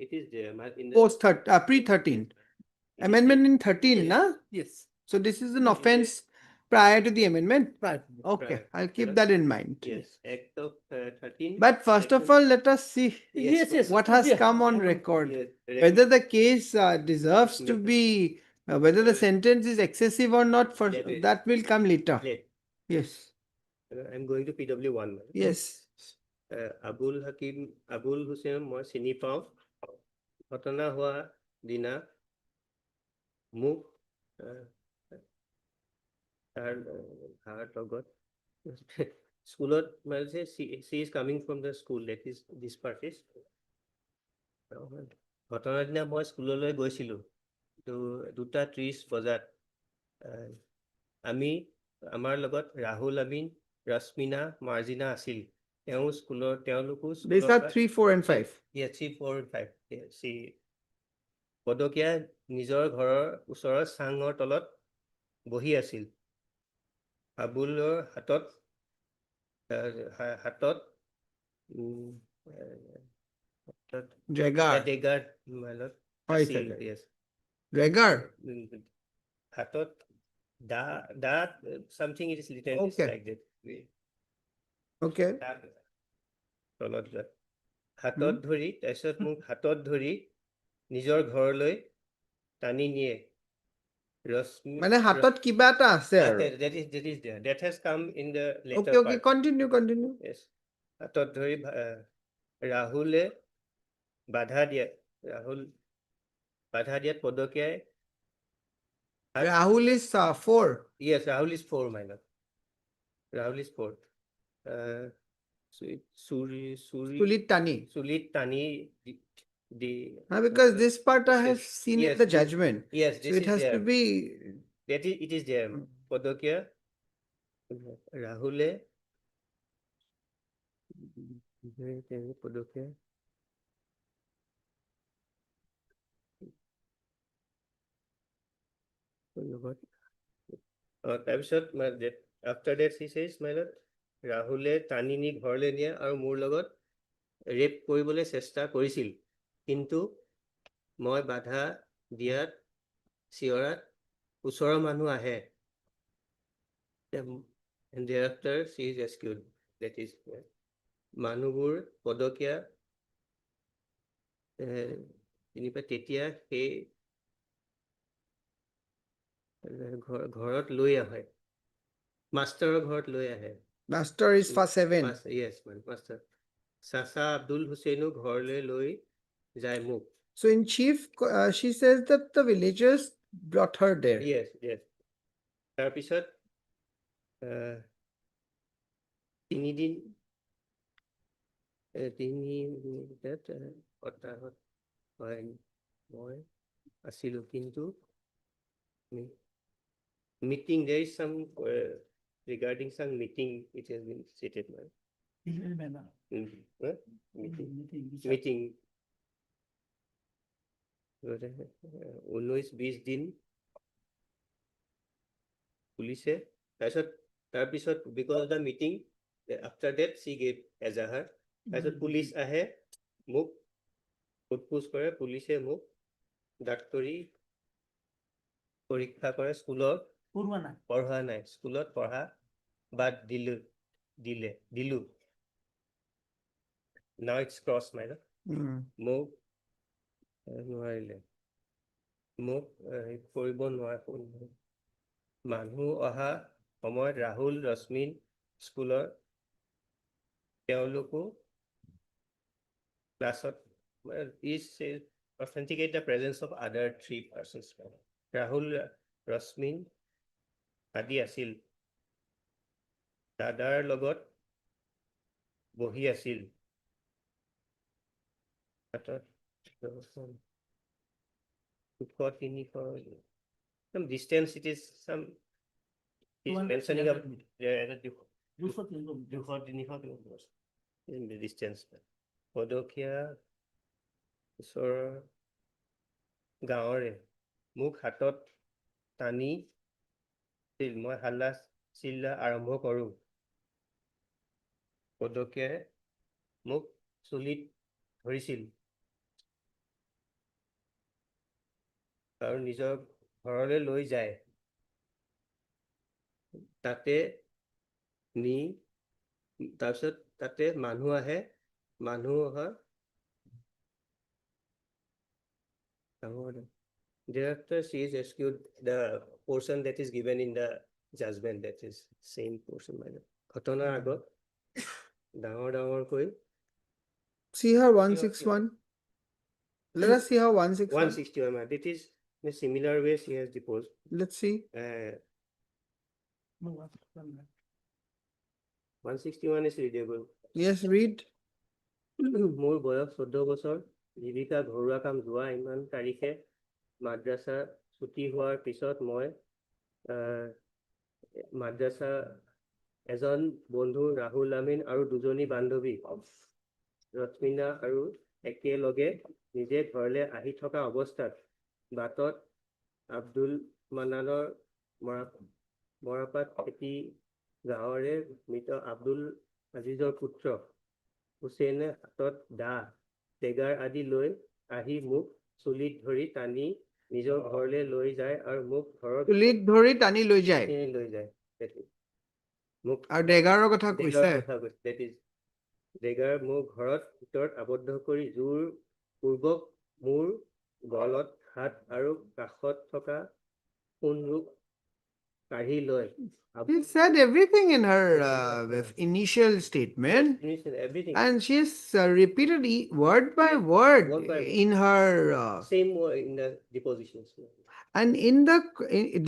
It is there, in the. Post pre-13. It is Amendment in 13, Yes. na? Yes. So this is an offense prior to the amendment? Right. Okay, Prior. I'll keep Yes. that in mind. Yes, Act of 13. But first of section- all, let us see Yes, yes. what has Yeah. come on record. Yes, Whether the case deserves to Yes. be, whether the sentence is excessive or not, for Yes. that will come later. Late. Yes, I'm going to PW1. yes. Abul Hussain মই চিনি পাওঁ ঘটনা হোৱা দিনা মোক তাৰ লগত স্কুলত মানে she is coming from the school, that is this part is ঘটনাৰ দিনা মই স্কুললৈ গৈছিলোঁ তো 2:30 বজাত আমি আমাৰ লগত ৰাহুল আমিন ৰশ্মিনা মাৰ্জিনা আছিল তেওঁলোকো These are 3, 4, and 5. Yes, 3, 4, and 5. Yes, পদকীয়া নিজৰ ঘৰৰ ওচৰৰ চাঙৰ তলত বহি আছিল আবুলৰ হাতত Jagar. ডেগাৰ মালত হয়, আছিল চাগে। yes Jagar. হাতত something it is written Okay. like that Okay. তলত যোৱা হাতত ধৰি তাৰপিছত মোক হাতত ধৰি নিজৰ ঘৰলৈ টানি নিয়ে ৰশ্মি মানে হাতত কিবা এটা আছে আৰু। that is there that has come in the later Okay, okay, part. continue. Yes. হাতত ধৰি ৰাহুলে বাধা দিয়াত পদকীয়াই Rahul is 4. yes Rahul is 4 my lord Rahul is 4 Sulit Tani. Sulit Tani Because this part I have Yes, seen in yes, the this- judgment. yes So this it is has there to be. it is there পদকীয়া ৰাহুলে পদকীয়া তাৰপিছত after that she says my lord ৰাহুলে টানি নি ঘৰলৈ নিয়ে আৰু মোৰ লগত ৰেপ কৰিবলৈ চেষ্টা কৰিছিল কিন্তু মই বাধা দিয়াত চিঞৰাত ওচৰৰ মানুহ আহে and thereafter she is rescued that is মানুহবোৰ পদকীয়া তেতিয়া সেই ঘৰত লৈ আহে মাষ্টাৰৰ ঘৰত লৈ আহে Master is for 7. yes master চাচা আব্দুল হুছেইনো ঘৰলৈ লৈ যায় মোক So in chief, she says that the villagers brought her there. yes তাৰপিছত তিনিদিন সপ্তাহত হয় মই আছিলো কিন্তু meeting there is some regarding some meeting it has been stated now meeting 19-20 দিন পুলিচে তাৰপিছত because of the meeting after that she gave এজাহাৰ তাৰপিছত পুলিচ আহে মোক সোধপোছ কৰে পুলিচে মোক ডাক্তৰী পৰীক্ষা কৰে স্কুলত পঢ়া নাই স্কুলত পঢ়া বাদ দিলো now it's cross my lord মোক নোৱাৰিলে মোক কৰিব নোৱাৰে মানুহ অহা সময়ত ৰাহুল ৰশ্মিন স্কুলৰ তেওঁলোকো ক্লাছত is authenticate the presence of other 3 persons Rahul ৰশ্মিন আদি আছিল দাদাৰ লগত বহি আছিল some distance it is some he's mentioning about in the distance পদকীয়া ওচৰৰ গাঁৱৰে মোক হাতত টানি মই হাল্লা চিল্লা আৰম্ভ কৰোঁ পদকে মোক চুলিত ধৰিছিল আৰু নিজৰ ঘৰলৈ লৈ যায় তাতে নি তাৰপিছত তাতে মানুহ আহে মানুহ অহা Thereafter, she is rescued the portion that is given in the judgment, that is same portion. ঘটনাৰ আগত ডাঙৰ কৈ See her 161. Let us see her 161. 161. It is in a similar way she has deposed. Let's see. 161 is readable. Yes, read. মোৰ বয়স 14 বছৰ জীৱিকা ঘৰুৱা কাম যোৱা ইমান তাৰিখে মাদ্ৰাছা ছুটি হোৱাৰ পিছত মই মাদ্ৰাছা এজন বন্ধু ৰাহুল আমিন আৰু দুজনী বান্ধৱী ৰশ্মিনা আৰু একেলগে নিজে ঘৰলৈ আহি থকা অৱস্থাত বাটত আব্দুল মান্নানৰ মৰাপাট খেতি গাঁৱৰে মৃত আব্দুল আজিজৰ পুত্ৰ হুছেইনে হাতত দা টেগাৰ আদি লৈ আহি মোক চুলিত ধৰি টানি নিজৰ ঘৰলৈ লৈ যায় আৰু মোক ঘৰত চুলিত ধৰি টানি লৈ যায় লৈ যায় মোক আৰু ডেগাৰৰ কথা কৈছে ডেগাৰ মোৰ ঘৰত ভিতৰত আবদ্ধ কৰি জোৰ পূৰ্বক মোৰ গলত হাত আৰু কাষত থকা সোণৰূপ কাঢ়ি লয় She said everything in her initial statement, everything and she has repeated word by word Word by word. in her same in the depositions. and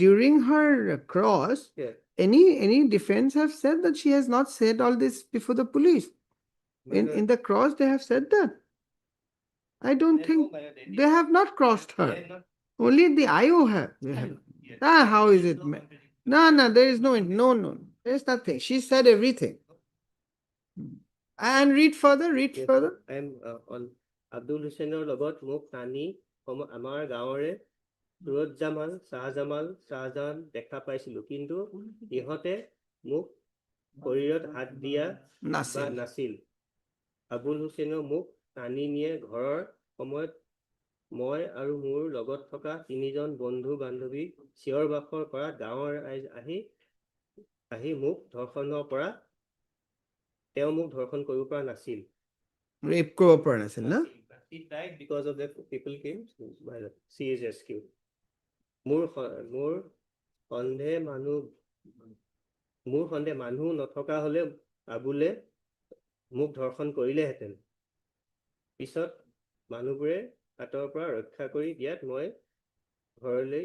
during her cross. Yeah. Any defense have said that she has not said all this before the police. In the cross, they have said that. I don't think they have not crossed her. Only the IO have. They have. How is it? No, there is no. There is nothing. She said everything. And read further. Yes, I am on Abdul হুছেইনৰ লগত মোক টানি আমাৰ গাঁৱৰে সুৰজ জামাল শাহজাহান দেখা পাইছিলো কিন্তু ইহঁতে মোক শৰীৰত হাত দিয়া নাছিল আবুল হুছেইনৰ মোক টানি নিয়ে ঘৰৰ সময়ত মই আৰু মোৰ লগত থকা তিনিজন বন্ধু বান্ধৱী চিঞৰ বাখৰ কৰা গাঁৱৰ আহি মোক ধৰ্ষণৰ পৰা তেওঁ মোক ধৰ্ষণ কৰিব পৰা নাছিল Rape কৰিব পৰা নাছিল না? She died because of the people came. She is rescued. মোৰ সন্দেহ মানুহ নথকা হলে আবুলে মোক ধৰ্ষণ কৰিলেহেঁতেন পিছত মানুহবোৰে হাতৰ পৰা ৰক্ষা কৰি দিয়াত মই ঘৰলৈ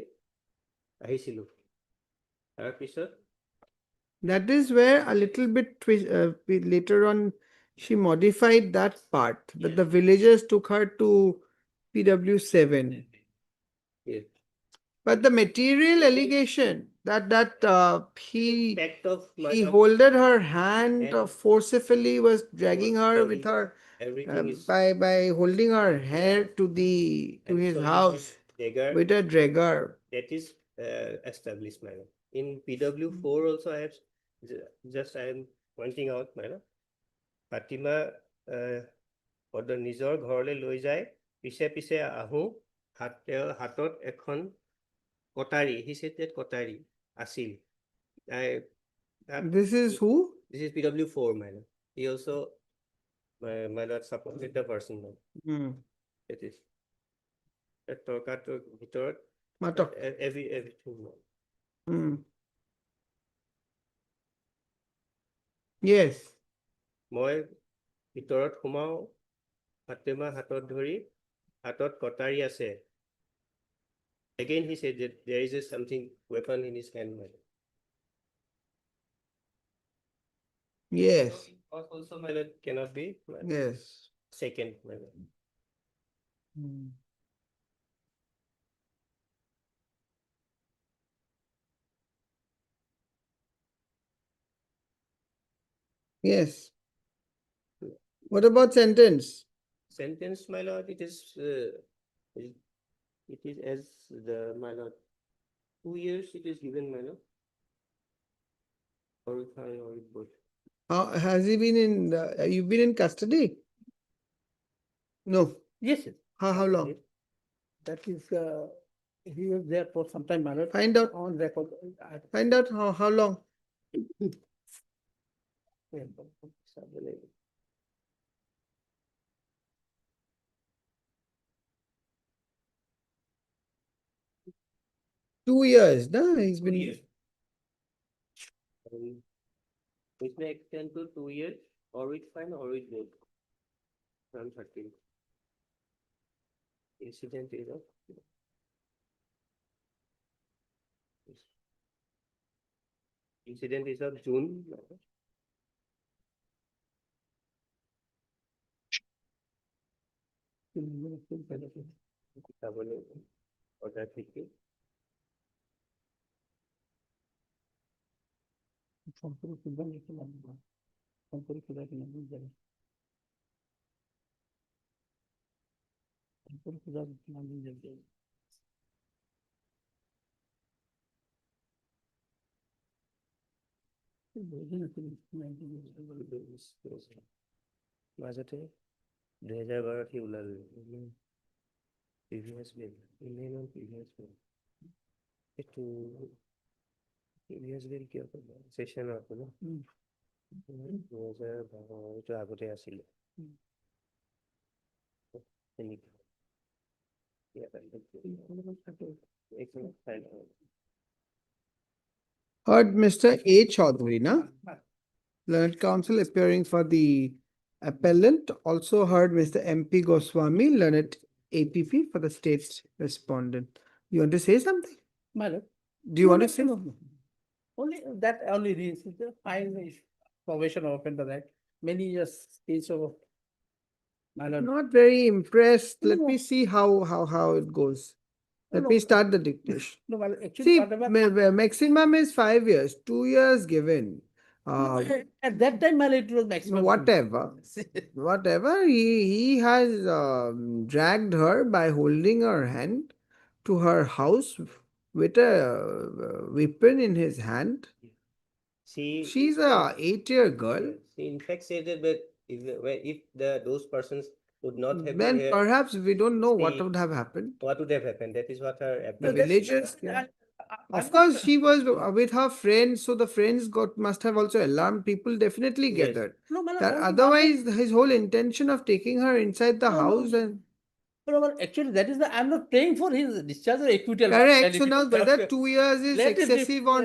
আহিছিলো তাৰপিছত That is where a little bit later on she modified that part that the villagers took her to PW7. yes. But the material allegation that he Fact of holded her hand And- forcefully, was dragging her with her everything is by holding her hair to his house Dagger, with a dragger. that is established madam. In PW4 also I have just I am pointing out madam. Fatima নিজৰ ঘৰলৈ লৈ যায় পিছে আহো হাতত এখন কটাৰী he said that কটাৰী আছিল This is who? this is PW4 madam. He also my lord supported the person madam. It is তৰ্কাটোৰ ভিতৰত Matok. everything madam. Yes. মই ভিতৰত সোমাও ফাতেমা হাতত ধৰি হাতত কটাৰী আছে again he said that there is something weapon in his hand madam. Yes. Also my lord cannot be madam. Yes. Second madam. Yes. What about sentence? Sentence my lord it is as the my lord 2 years it is given my lord or both How has he been in, you've been in custody? No. Yes, yes. How long? That is, he was there for some time, my lord. Find out. On record. Find out how long. Two years, no? He's been. Which may extend to 2 years or with fine or with both. From 13. Incident is of. Incident is of June. Order 50. মাজতে 2012 C ওলালে previous বিল email previous বিল এইটো previous বিল কিয় কৰিব session আছে ন 2012 এইটো আগতে আছিলে Heard Mr. A. Chaudhary, na? Learned counsel appearing for the appellant. Also heard Mr. MP Goswami, learned APP for the state's respondent. You want to say something? My lord. Do you want to say? Only that only reason, the fine is probation of offender, right? Many years case of. My lord. Not very impressed. Let No. me see how it goes. Let No, me no. start the dictation. No, my lord, actually, See, whatever. maximum is 5 years, 2 years given. At that time, my lord, it was maximum. Whatever, whatever, he has dragged her by holding her hand to her house with a weapon in his hand. She's a 8-year girl. She in fact said that if those persons would not have been Then here, perhaps we don't know what See, would have happened. what would have happened? That is what her The appeal- villagers, yeah. Of course, she was with her friends, so the friends must have also alarmed people. Definitely Yes. gathered. No, my lord, That only otherwise, his whole intention of taking her inside the No, no. house and No, no, actually, that is the, I'm not praying for his discharge or acquittal. correct. So Let now it- whether 2 years is Let it be- excessive or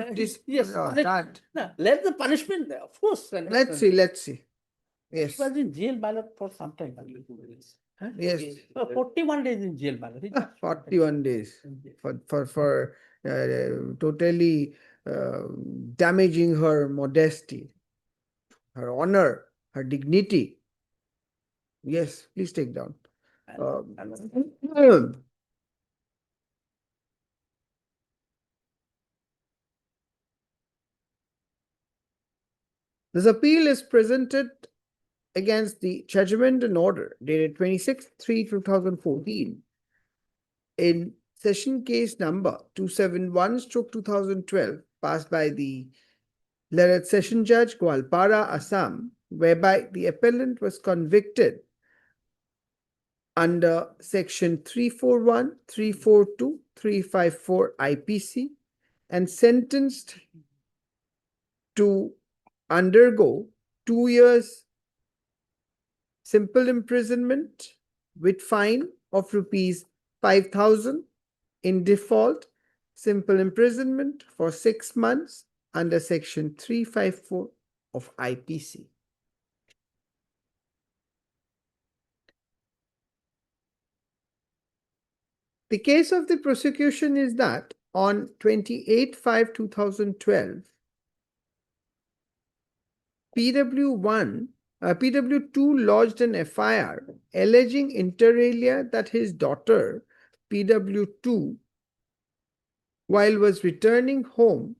yes, that. No, let the punishment, of course. Let's see. Let's see. Yes. He was in jail, my lord, for some time. My lord. Huh? Yes. 41 days in jail, my lord. He just- 41 days for totally damaging her modesty, her honor, her dignity. Yes, please take down. This appeal is presented against the judgment and order dated 26/3/2014 in session case number 271/2012 passed by the learned session judge Gwalpara, Assam, whereby the appellant was convicted under section 341, 342, 354 IPC and sentenced to undergo 2 years simple imprisonment with fine of rupees 5,000 in default, simple imprisonment for 6 months under section 354 of IPC. The case of the prosecution is that on 28/5/2012, PW2 lodged an FIR alleging inter alia that his daughter, PW2, while was returning home,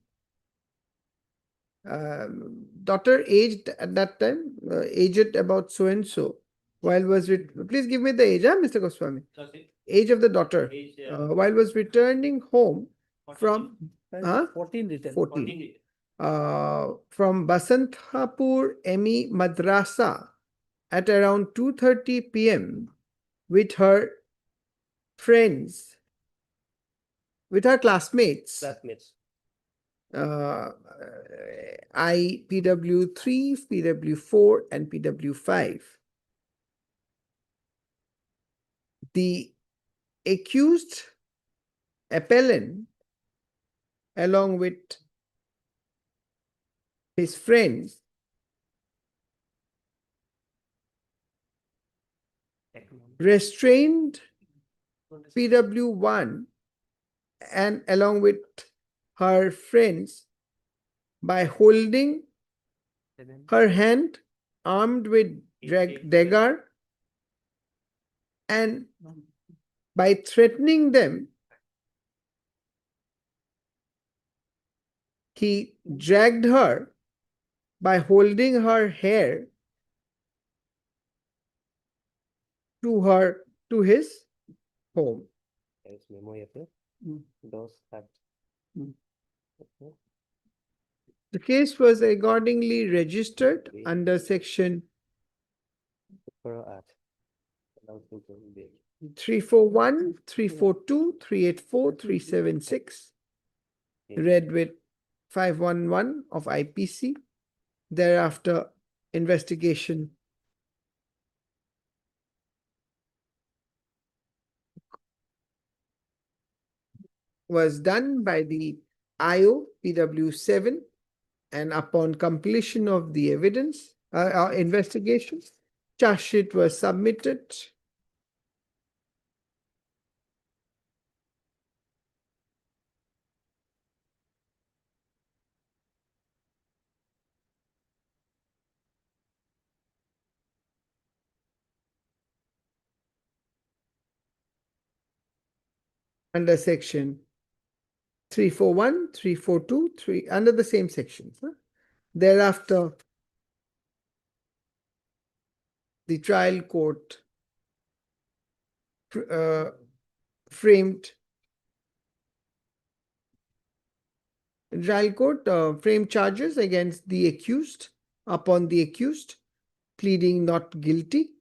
daughter aged at that time, aged about so and so, please give me the age, Mr. Goswami. Age of the daughter, while was returning home from 14 written. 14. from Basanthapur ME Madrasa at around 2:30 p.m. with her friends, with her classmates, Classmates. I PW3, PW4, and PW5. The accused appellant, along with his friends, restrained PW1 and along with her friends by holding her hand armed with dagger and by threatening them, he dragged her by holding her hair to his home. There is memo here. Those that. Okay. The case was accordingly registered under section For art. Allow to go there. 341, 342, 384, 376, read with 511 of IPC. Thereafter, investigation was done by the IO PW7, and upon completion of the evidence, investigation, charge sheet was submitted. Under section 341, 342, 3 under the same sections. Thereafter, the trial court framed charges against the accused upon the accused pleading not guilty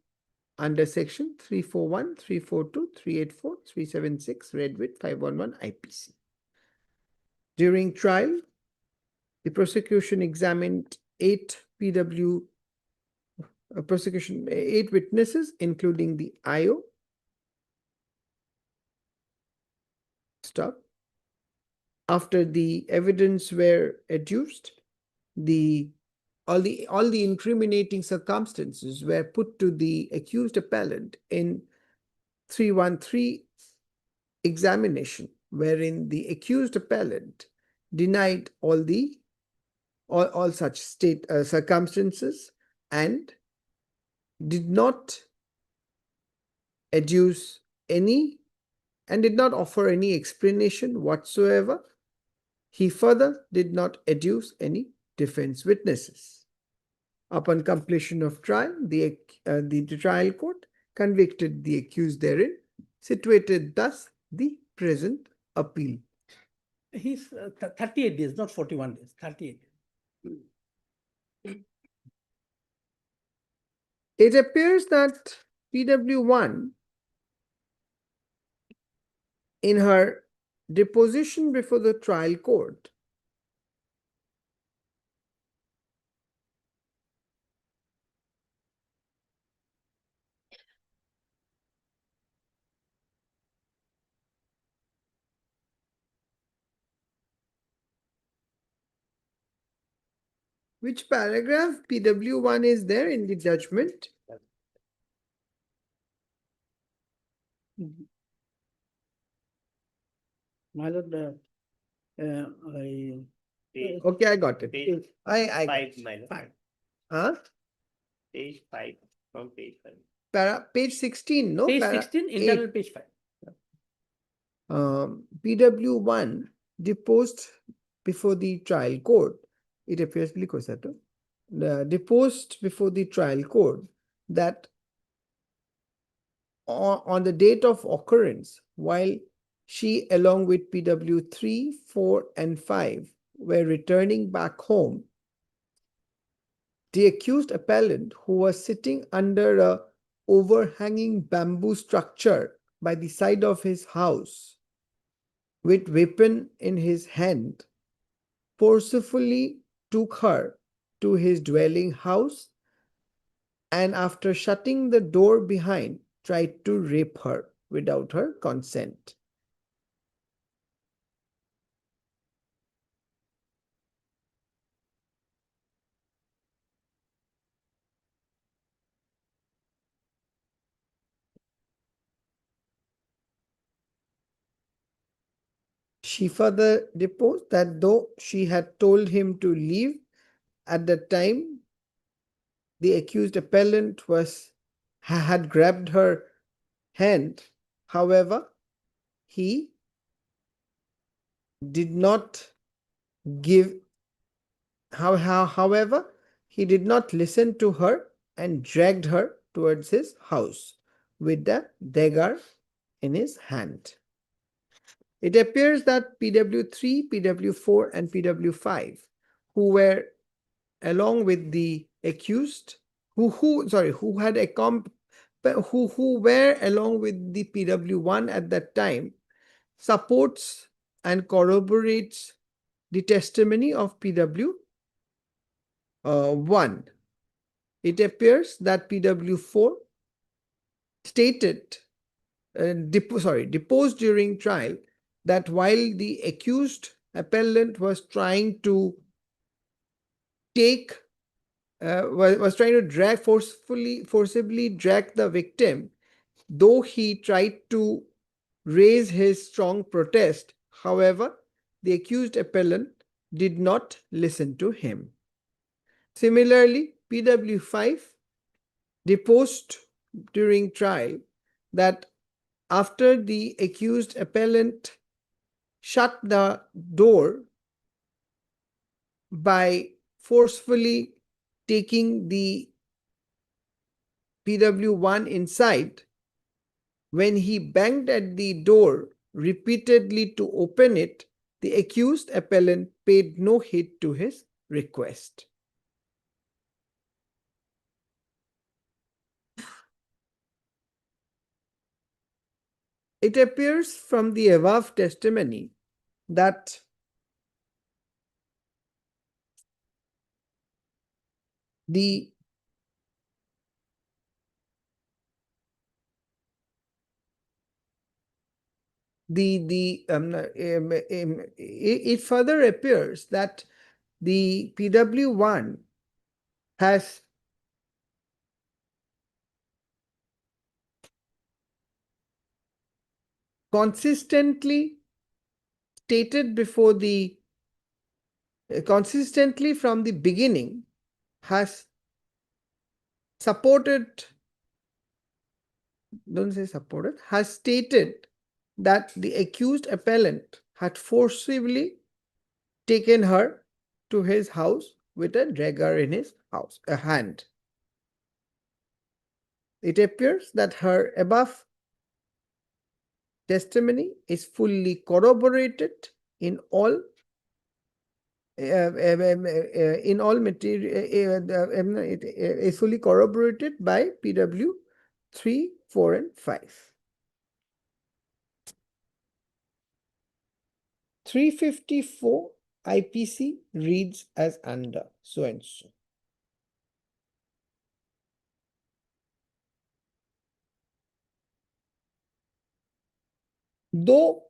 under section 341, 342, 384, 376, read with 511 IPC. During trial, the prosecution examined 8 witnesses, including the IO. Stop. After the evidence were adduced, all the incriminating circumstances were put to the accused appellant in 313 examination, wherein the accused appellant denied all such circumstances and did not adduce any and did not offer any explanation whatsoever. He further did not adduce any defense witnesses. Upon completion of trial, the trial court convicted the accused therein, situated thus the present appeal. He's 38 days, not 41 days, 38 days. It appears that PW1, in her deposition before the trial court, which paragraph PW1 is there in the judgment? My lord, Okay, I got it. Page I 5, my lord. 5. Huh? Page 5 from page 5. Page 16, no? Page 16, internal eight. page 5. PW1 deposed before the trial court. It appears deposed before the trial court that on the date of occurrence, while she along with PW3, 4, and 5 were returning back home, the accused appellant, who was sitting under a overhanging bamboo structure by the side of his house, with weapon in his hand, forcefully took her to his dwelling house and after shutting the door behind, tried to rape her without her consent. She further deposed that though she had told him to leave at the time, the accused appellant had grabbed her hand. However, he did not however, he did not listen to her and dragged her towards his house with the dagger in his hand. It appears that PW3, PW4, and PW5, who were along with the accused, who were along with the PW1 at that time, supports and corroborates the testimony of PW1. It appears that PW4 stated, deposed during trial, that while the accused appellant was trying to forcibly drag the victim, though he tried to raise his strong protest, however, the accused appellant did not listen to him. Similarly, PW5 deposed during trial that after the accused appellant shut the door by forcefully taking the PW1 inside, when he banged at the door repeatedly to open it, the accused appellant paid no heed to his request. It appears from the above testimony that it further appears that the PW1 has consistently from the beginning has stated that the accused appellant had forcibly taken her to his house with a dagger in his hand. It appears that her above testimony is fully corroborated in all material. It is fully corroborated by PW 3, 4, and 5. 354 IPC reads as under so and so. Though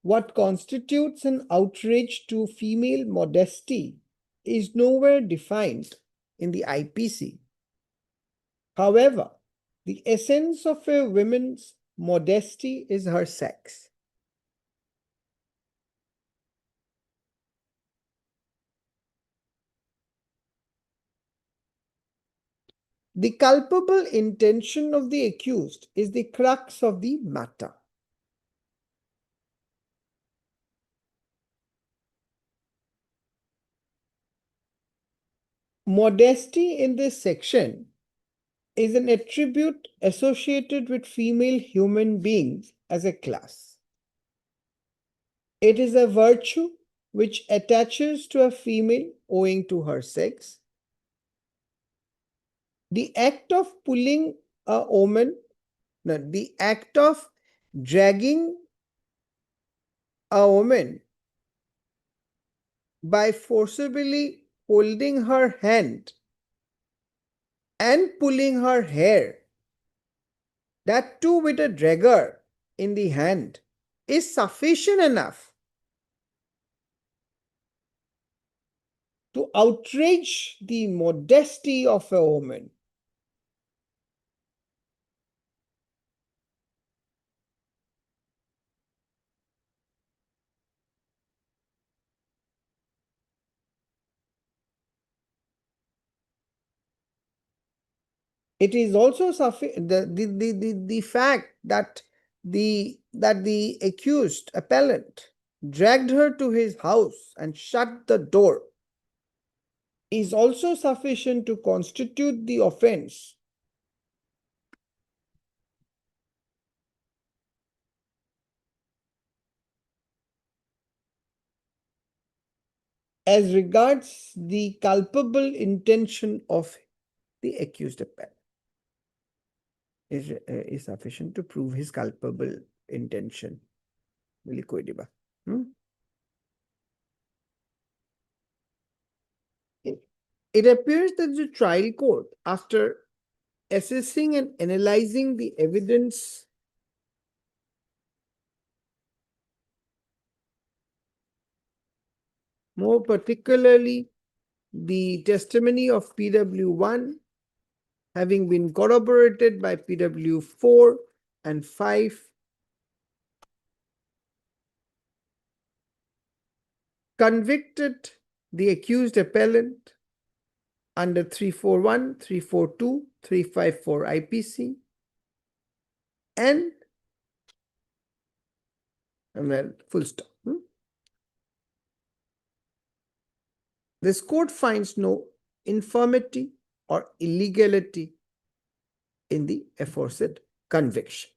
what constitutes an outrage to female modesty is nowhere defined in the IPC. However, the essence of a woman's modesty is her sex. The culpable intention of the accused is the crux of the matter. Modesty in this section is an attribute associated with female human beings as a class. It is a virtue which attaches to a female owing to her sex. The act of pulling a woman, no, the act of dragging a woman by forcibly holding her hand and pulling her hair, that too with a dragger in the hand, is sufficient enough to outrage the modesty of a woman. It is also the fact that the accused appellant dragged her to his house and shut the door is also sufficient to constitute the offense. As regards the culpable intention of the accused appellant is sufficient to prove his culpable intention. Really कोई नहीं बा. It appears that the trial court, after assessing and analyzing the evidence more particularly the testimony of PW1 having been corroborated by PW4 and 5, convicted the accused appellant under 341, 342, 354 IPC and well, full stop. This court finds no infirmity or illegality in the aforesaid conviction.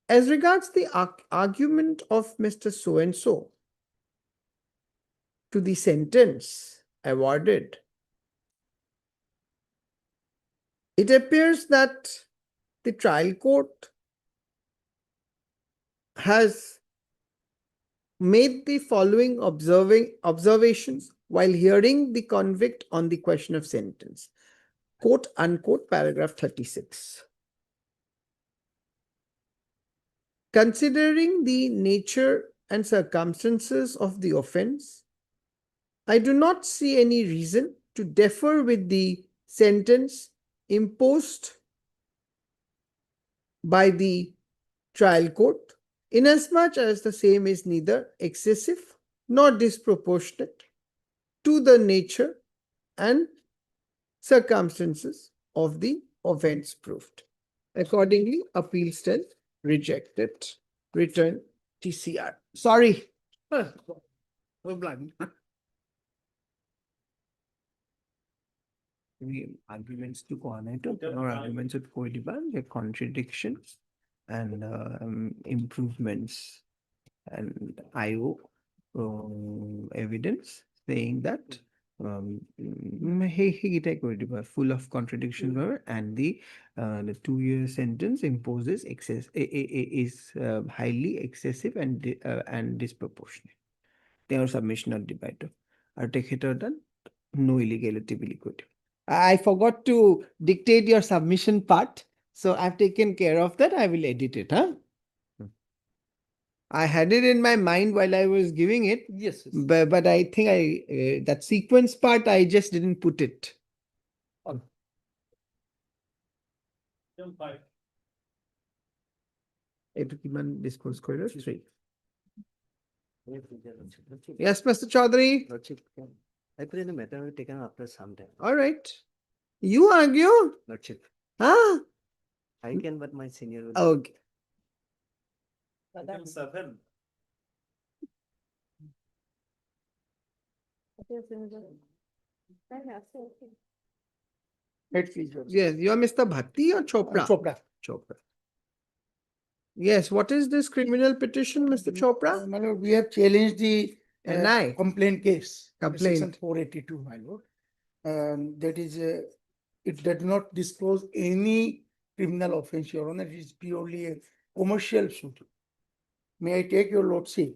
As regards the argument of Mr. So-and-so to the sentence awarded, it appears that the trial court has made the following observations while hearing the convict on the question of sentence. Quote unquote, paragraph 36. Considering the nature and circumstances of the offense, I do not see any reason to differ with the sentence imposed by the trial court, inasmuch as the same is neither excessive nor disproportionate to the nature and circumstances of the offense proved. Accordingly, appeal still rejected. Return TCR. Sorry. We're blind. Arguments to go on it, or arguments with co-demand, contradictions and improvements and IO evidence saying that full of contradictions and the 2-year sentence imposes is highly excessive and disproportionate. Their submission of debate are taken done. No illegality will equate. I forgot to dictate your submission part, so I've taken care of that. I will edit it, huh? I had it in my mind while I was giving it. Yes. But I think that sequence part, I just didn't put it. Discourse corridor 3. Yes, Mr. Chaudhary. I put in the matter will be taken after some time. All right. You argue? Lordship, Huh? I can, but my senior will. Okay. Yes, you are Mr. Bhatti or Chopra? Chopra. Chopra. Yes, what is this criminal petition, Mr. Chopra? My lord, we have challenged the NI? Complaint case. Section Complaint. 482, my lord. That is, it does not disclose any criminal offense, Your Honor. It is purely a commercial suit. May I take your lordship?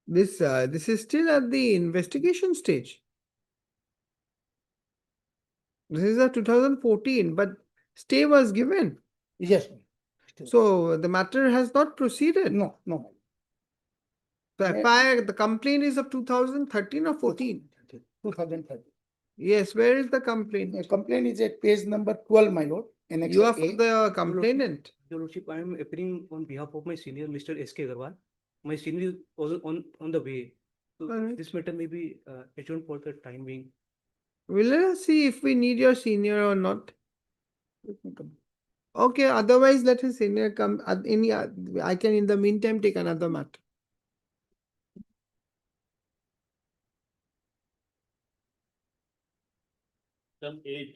This is still at the investigation stage. This is a 2014, but stay was given. Yes. So the matter has not proceeded. No, no. The Yeah. FIR, the complaint is of 2013 or 14. 2013. Yes, where is the complaint? The complaint is at page number 12, my lord. Annex You are A. the complainant. Your Lordship, I am appearing on behalf of my senior, Mr. S.K. Agarwal. My senior is also on the way. So Alright. this matter may be adjourned for the time being. We'll let us see if we need your senior or not. Okay, otherwise let his senior come. I can in the meantime take another matter. Some age.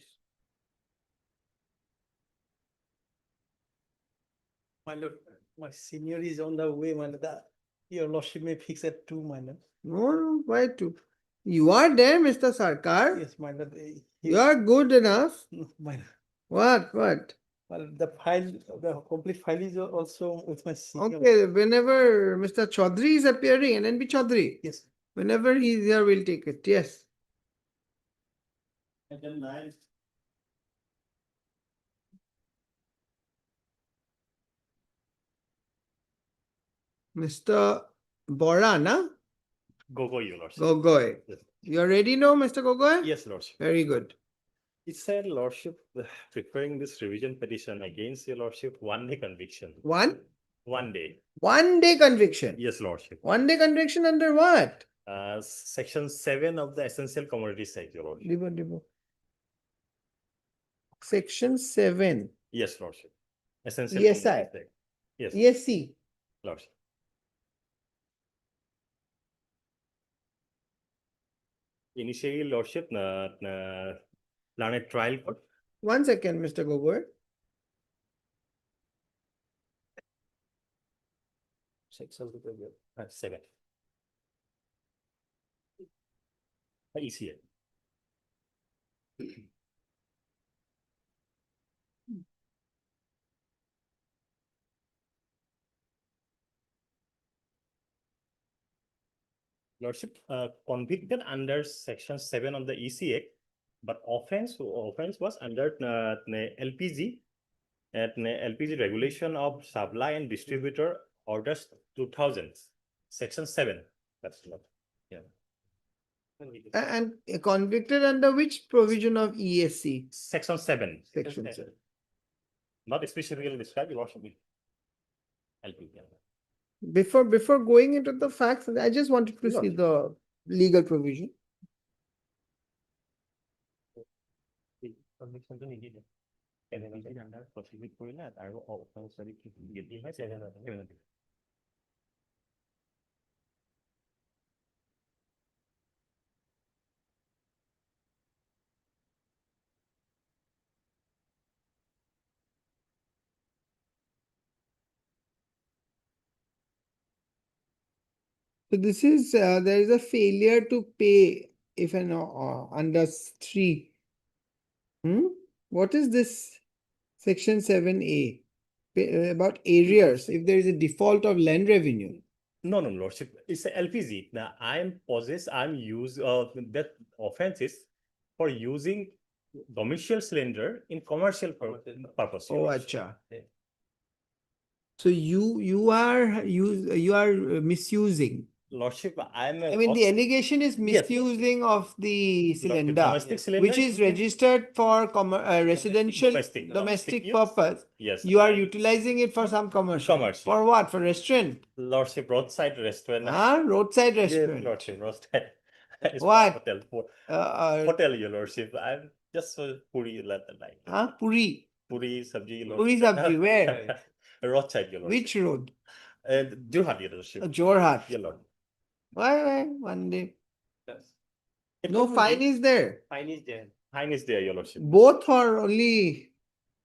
My lord, my senior is on the way, my lord. Your lordship may fix at 2, my lord. No, why to? You are there, Mr. Sarkar. Yes, my lord. You are good enough. My lord. What? Well, the file, the complete file is also with my senior. Okay, whenever Mr. Chaudhary is appearing, NNB Chaudhary, Yes. whenever he is here, we'll take it. Yes. Item 9. Mr. Bora, na? Gogoi, your lordship. Gogoi. Yes. You are ready now, Mr. Gogoi? Yes, lordship. Very good. It said lordship preparing this revision petition against your lordship 1 day conviction. 1 day. 1 day conviction. Yes, lordship. 1 day conviction under what? Section 7 of the Essential Commodities Act, your lordship. Dibo. Section 7. Yes, lordship. Essential ESI. Commodities Act. Yes, ESC. lordship. Initially, lordship, learned trial court. 1 second, Mr. Gogoi. Section 7. ECA. Lordship, convicted under Section 7 of the EC Act, but offense was under LPG, LPG Regulation of Supply and Distributor Orders 2000, Section 7. That's not. Yeah. And convicted under which provision of ESC? Section 7. Section 7. Not specifically described, your lordship. LPG. Before going into the facts, I just wanted to see the legal provision. So this is there is a failure to pay if an under 3. What is this section 7A? About arrears, if there is a default of land revenue. No, lordship. It's a LPG. Now I'm used that offense is for using domicile cylinder in commercial purpose. your Oh, lordship. acha. So you are misusing. Lordship, I mean, the allegation is Yes. misusing of the cylinder, domestic cylinder, which is registered for residential domestic use. purpose. Yes. You are utilizing it for some commercial. Commercial. For what? For restaurant? Lordship, roadside restaurant. Roadside Yes, restaurant. lordship, roadside. It's What? Hotel, Hotel, your lordship. I'm just puri like. Puri. Puri sabji, lordship. Puri sabji, where? Roadside, your lordship. Which road? Jorhat, your lordship. Jorhat. Your lord. Why? 1 day. It No could be- fine is there. Fine is there. Fine is there, your lordship. Both or only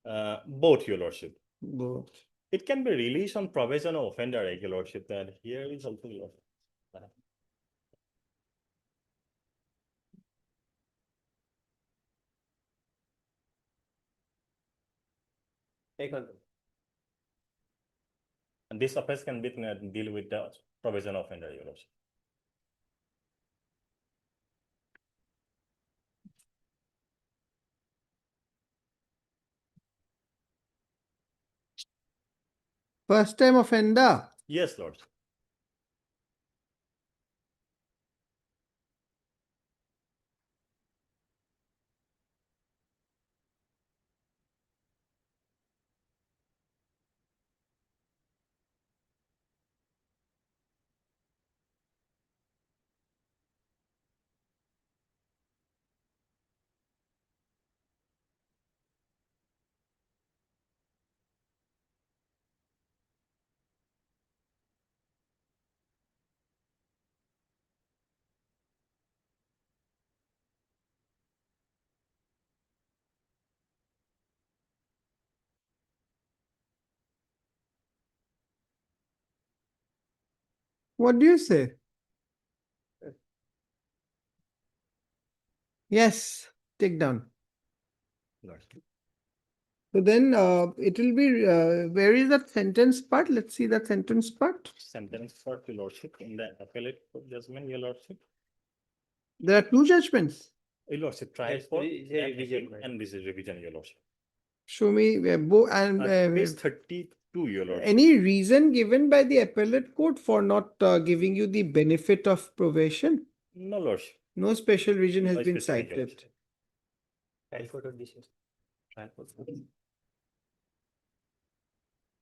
Both, your lordship. both? It can be released on probation of offender, your lordship. That here is also your lordship. And this offense can be deal with the probation offender, Your Lordship. First time offender. Yes, Lord. What do you say? Yes, take down. Lord. So then it will be, where is that sentence part? Let's see that sentence part. Sentence for Your Lordship in the appellate court judgment, Your Lordship. There are two judgments. Your Lordship, trial Yes, for there is a and revision, appeal right. and this is revision, Your Lordship. Show me and Page 32, Your Lordship. any reason given by the appellate court for not giving you the benefit of probation? No, Lordship. No special reason has No been specific, Your cited. Lordship. Trial court of decision. Trial court.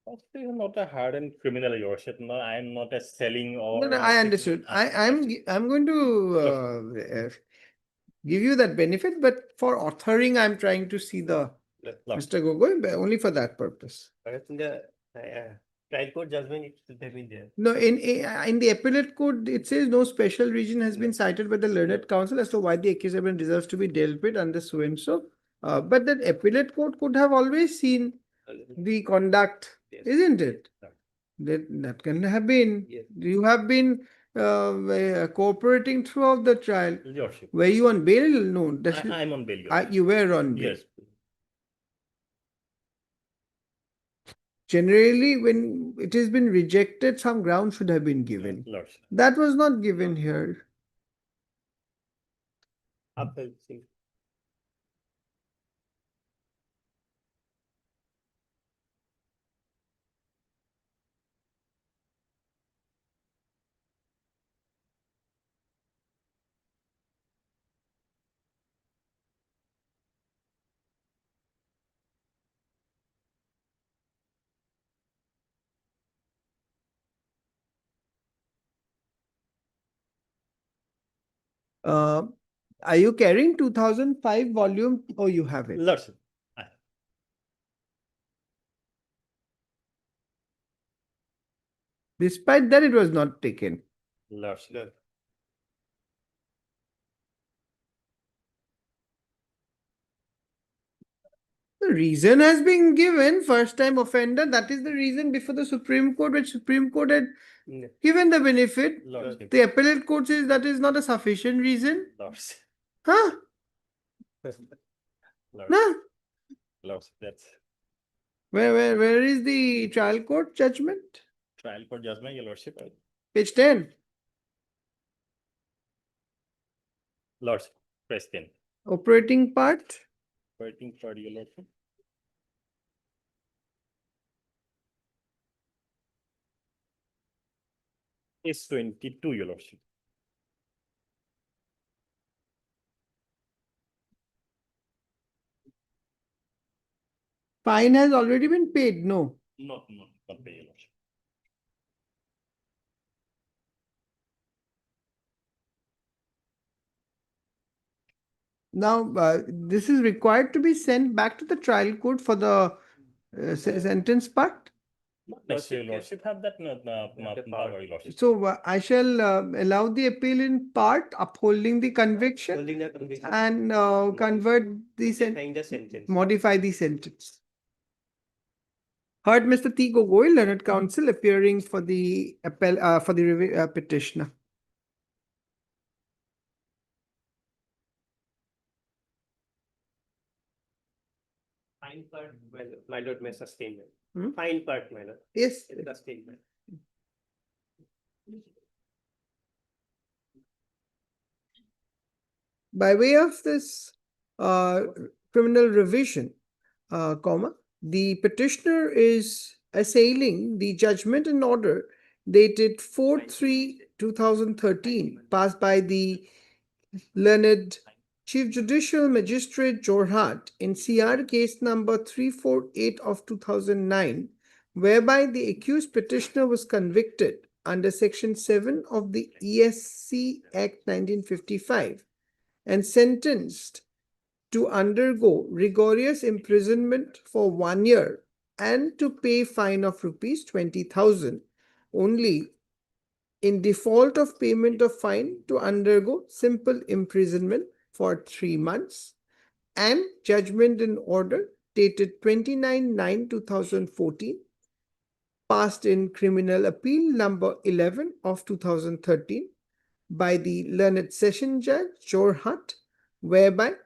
This is not a hardened criminal, Your Lordship. No, I am not a selling or. No, no, I understood. I'm going to give you that benefit, but for authoring, I'm trying to see the Lord. Mr. Gogoi, but only for that purpose. But in the trial court judgment, it should have been there. No, in the appellate court, it says no special reason has been cited by the learned counsel as to why the accusation deserves to be dealt with under so and so. But that appellate court could have always seen the conduct, Yes. isn't it? Right. That can have been. Yes. You have been cooperating throughout the trial. Your Lordship. Were you on bail? No, that I am on bail, Your Lordship. you were on bail. Yes. Generally, when it has been rejected, some ground should have been given. Lordship. That was not given here. After seeing. Are you carrying 2005 volume or you have it? Lordship. Despite that, it was not taken. Lordship. The reason has been given, first time offender. That is the reason before the Supreme Court, which Supreme Court had Yeah. given the benefit. Lordship. The appellate court says that is not a sufficient reason. Lordship. Huh? Lordship. Nah. Lordship. That's Where is the trial court judgment? trial court judgment, Your Lordship. Page 10. Lordship. Press 10. Operating part. Waiting for Your Lordship. It's 22, Your Lordship. Fine has already been paid. No. Not pay, Your Lordship. Now, this is required to be sent back to the trial court for the sentence part. Not necessarily, Your Lordship. Have that power, Your Lordship. So I shall allow the appeal in part, upholding the conviction Holding the conviction. and convert the Defying the sentence. modify the sentence. Heard Mr. T. Gogoi, learned counsel, appearing for the appel for the petitioner. Fine part, my lord may sustainment. Hmm? Fine part, my lord, Yes. sustainment. By way of this criminal revision, the petitioner is assailing the judgment and order dated 4/3/2013 passed by the learned Chief Judicial Magistrate Jorhat in CR case number 348 of 2009, whereby the accused petitioner was convicted under Section 7 of the ESC Act 1955 and sentenced to undergo rigorous imprisonment for 1 year and to pay fine of rupees 20,000 only in default of payment of fine to undergo simple imprisonment for 3 months, and judgment in order dated 29/9/2014 passed in Criminal Appeal number 11 of 2013 by the learned Session Judge Jorhat, whereby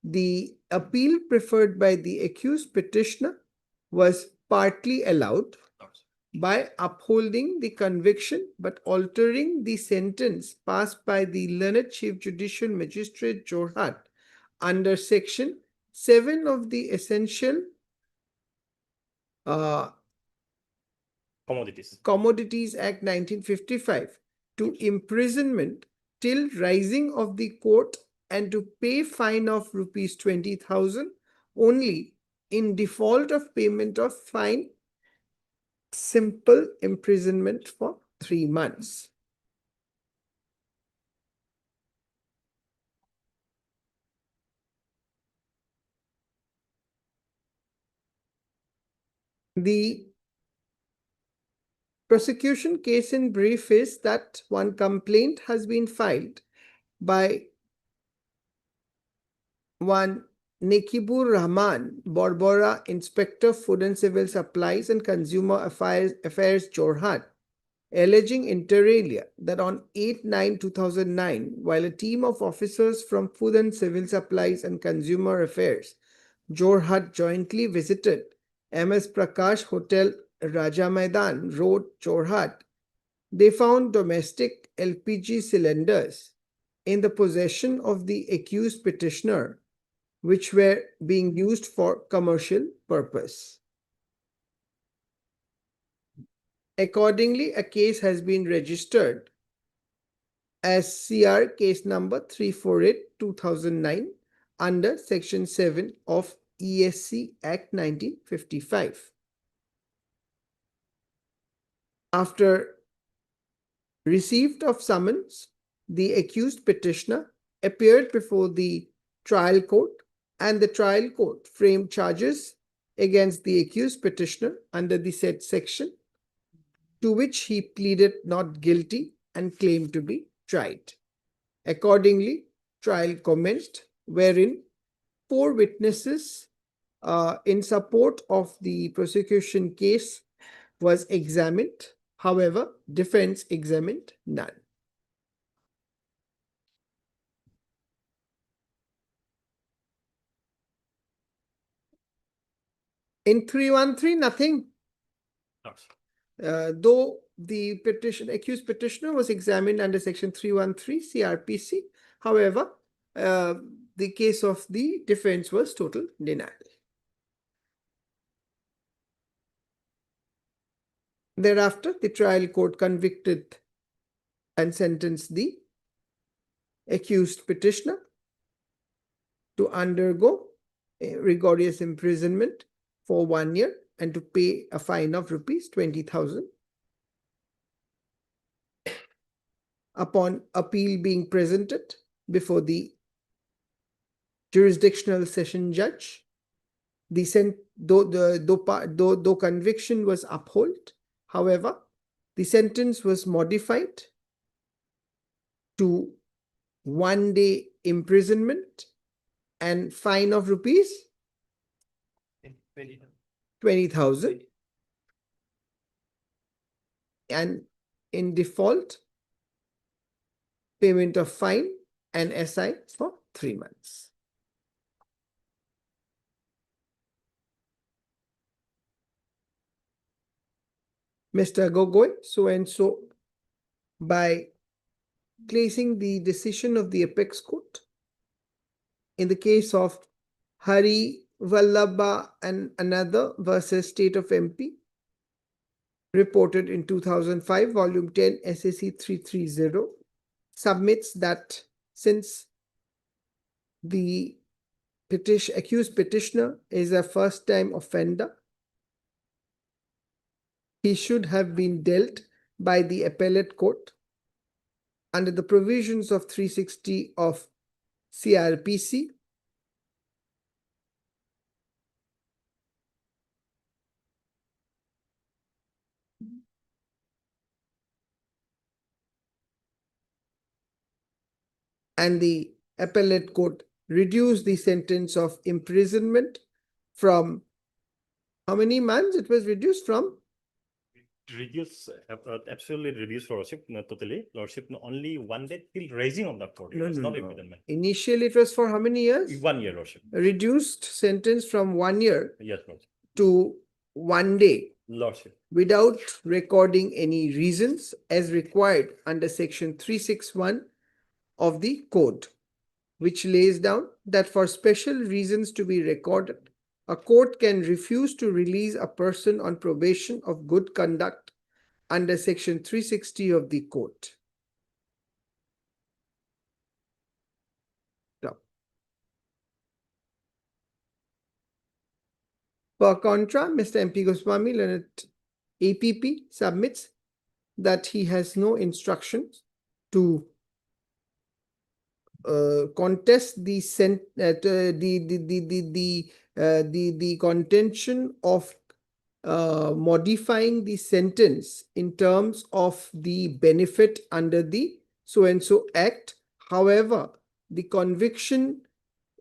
the appeal preferred by the accused petitioner was partly allowed by upholding the conviction but altering the sentence passed by the learned Chief Judicial Magistrate Jorhat under Section 7 of the Essential Commodities Act 1955 to imprisonment till rising of the court and to pay fine of rupees 20,000 only in default of payment of fine, simple imprisonment for 3 months. The prosecution case in brief is that one complaint has been filed by one Nekibur Rahman, Borbora, Inspector Food and Civil Supplies and Consumer Affairs Jorhat, alleging inter alia that on 8/9/2009, while a team of officers from Food and Civil Supplies and Consumer Affairs Jorhat jointly visited MS Prakash Hotel Raja Maidan Road, Jorhat, they found domestic LPG cylinders in the possession of the accused petitioner, which were being used for commercial purpose. Accordingly, a case has been registered as CR case number 348/2009 under Section 7 of ESC Act 1955. After receipt of summons, the accused petitioner appeared before the trial court, and the trial court framed charges against the accused petitioner under the said section, to which he pleaded not guilty and claimed to be tried. Accordingly, trial commenced, wherein 4 witnesses in support of the prosecution case was examined. However, defense examined none. In 313, nothing. Though the accused petitioner was examined under Section 313 CRPC, however, the case of the defense was total denial. Thereafter, the trial court convicted and sentenced the accused petitioner to undergo a rigorous imprisonment for 1 year and to pay a fine of rupees 20,000. Upon appeal being presented before the jurisdictional session judge, though conviction was upheld, however, the sentence was modified to 1 day imprisonment and fine of rupees 20,000, and in default, payment of fine and SI for 3 months. Mr. Gogoi, so and so, by placing the decision of the apex court in the case of Hari Vallabha and another versus State of MP, reported in 2005, volume 10, SAC 330, submits that since the accused petitioner is a first-time offender, he should have been dealt by the appellate court under the provisions of 360 of CRPC. And the appellate court reduced the sentence of imprisonment from how many months it was reduced from? Reduce, absolutely reduce lordship, not totally. Lordship, only 1 day till raising of the court. It was not imprisonment. Initially, it was for how many years? 1 year lordship. Reduced sentence from 1 year Yes, lordship. to 1 day Lordship. without recording any reasons as required under section 361 of the code, which lays down that for special reasons to be recorded, a court can refuse to release a person on probation of good conduct under section 360 of the code. Now, per contra, Mr. MP Goswami, learned APP, submits that he has no instructions to contest the contention of modifying the sentence in terms of the benefit under the so and so act. However, the conviction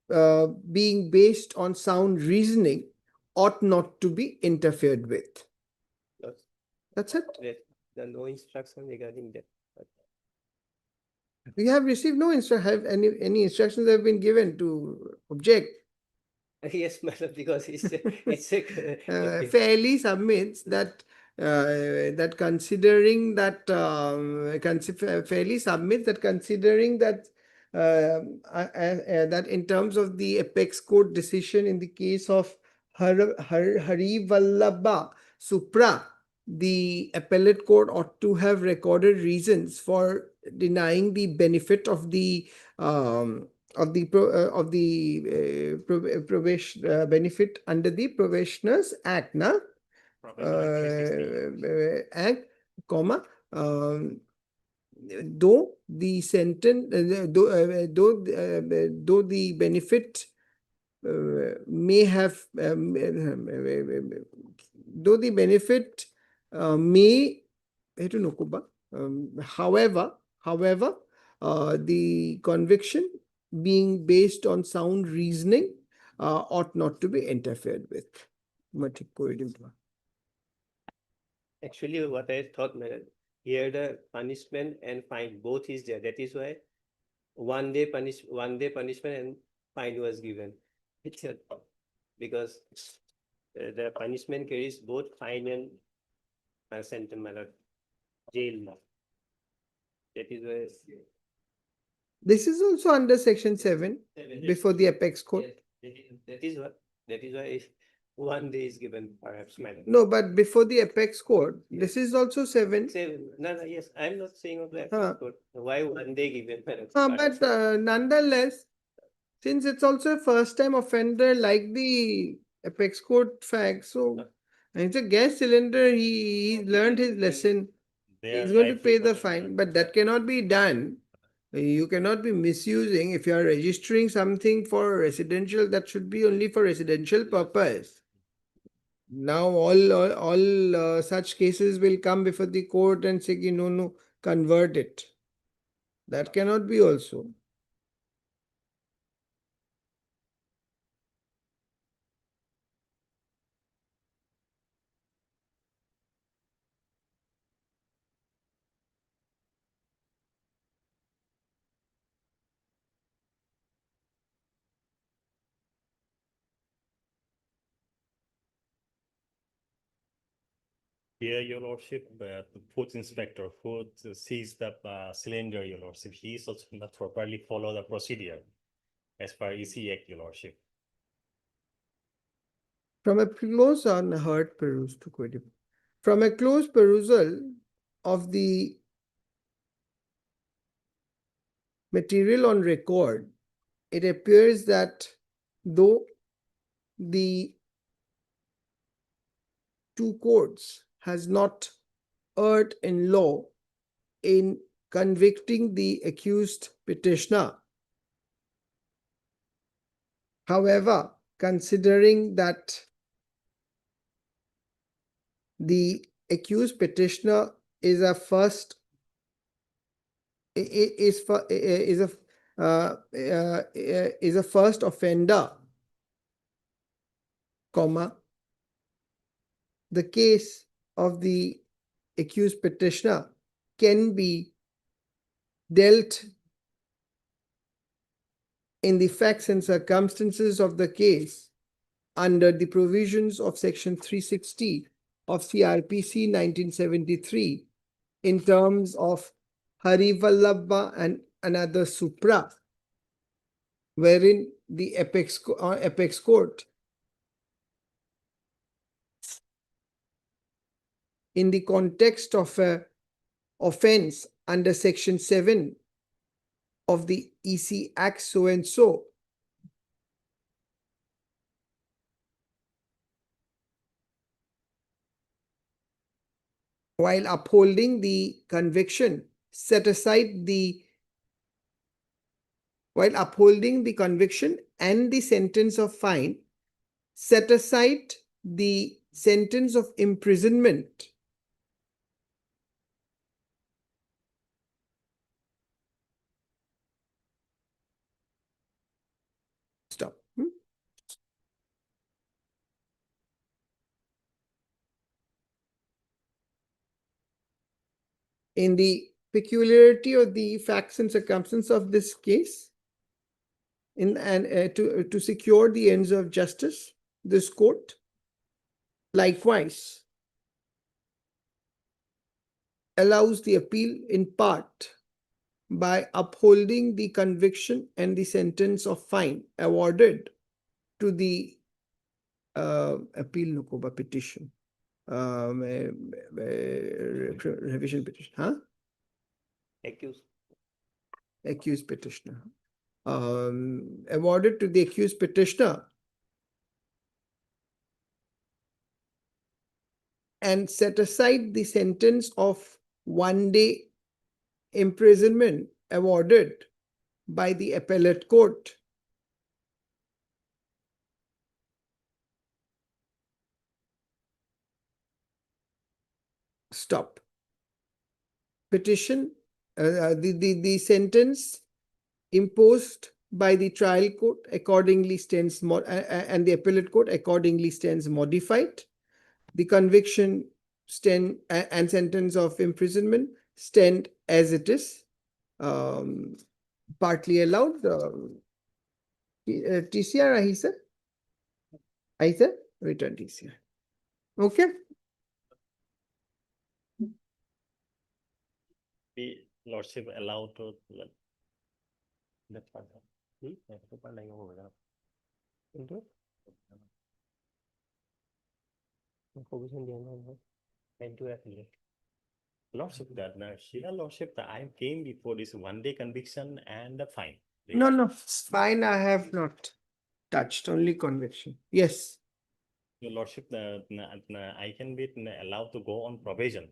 being based on sound reasoning ought not to be interfered with. That's it. There are no instruction regarding that. We have received no have any instructions have been given to object. Yes, madam, because it's a Fairly submits that considering that that in terms of the apex court decision in the case of Hari Vallabha Supra, the appellate court ought to have recorded reasons for denying the benefit of the probation benefit under the Probationers Act, Act, comma. Though the sentence, though the benefit may have, though the benefit may, however, the conviction being based on sound reasoning ought not to be interfered with. Actually, what I thought, madam, here the punishment and fine both is there. That is why 1 day punishment and fine was given. Because the punishment carries both fine and sentence, my lord, jail. That is why. This is also under section 7 before the apex court. That is why 1 day is given, perhaps, madam. No, but before the apex court, this is also 7. No, yes, I'm not saying of that. Huh. Why 1 day given, madam? But nonetheless, since it's also a first time offender like the apex court fact, so it's a gas cylinder, he learned his lesson. He's going to pay the fine, but that cannot be done. You cannot be misusing. If you are registering something for residential, that should be only for residential purpose. Now all such cases will come before the court and say, no, convert it. That cannot be also. Here, your lordship, the food inspector who sees the cylinder, your lordship, he is also not properly follow the procedure as per EC Act, your lordship. From a close unheard peruse to query. From a close perusal of the material on record, it appears that though the two courts has not erred in law in convicting the accused petitioner. However, considering that the accused petitioner is a first is a first offender, comma, the case of the accused petitioner can be dealt in the facts and circumstances of the case under the provisions of section 360 of CRPC 1973 in terms of Hari Vallabha and another supra, wherein the apex court in the context of a offense under section 7 of the EC Act so and so, while upholding the conviction, set aside the and the sentence of fine, set aside the sentence of imprisonment stop. In the peculiarity of the facts and circumstances of this case, to secure the ends of justice, this court likewise allows the appeal in part by upholding the conviction and the sentence of fine awarded to the appeal Nukoba petition, revision petition, accused petitioner, awarded to the accused petitioner and set aside the sentence of 1 day imprisonment awarded by the appellate court. Stop. Petition, the sentence imposed by the trial court accordingly stands and the appellate court accordingly stands modified. The conviction stand and sentence of imprisonment stand as it is, partly allowed. TCR, Ahisa, return TCR. Okay. The lordship allowed to lordship that Sheila lordship that I came before this 1 day conviction and the fine. No, fine I have not touched, only conviction. Yes. Your lordship, I can be allowed to go on probation.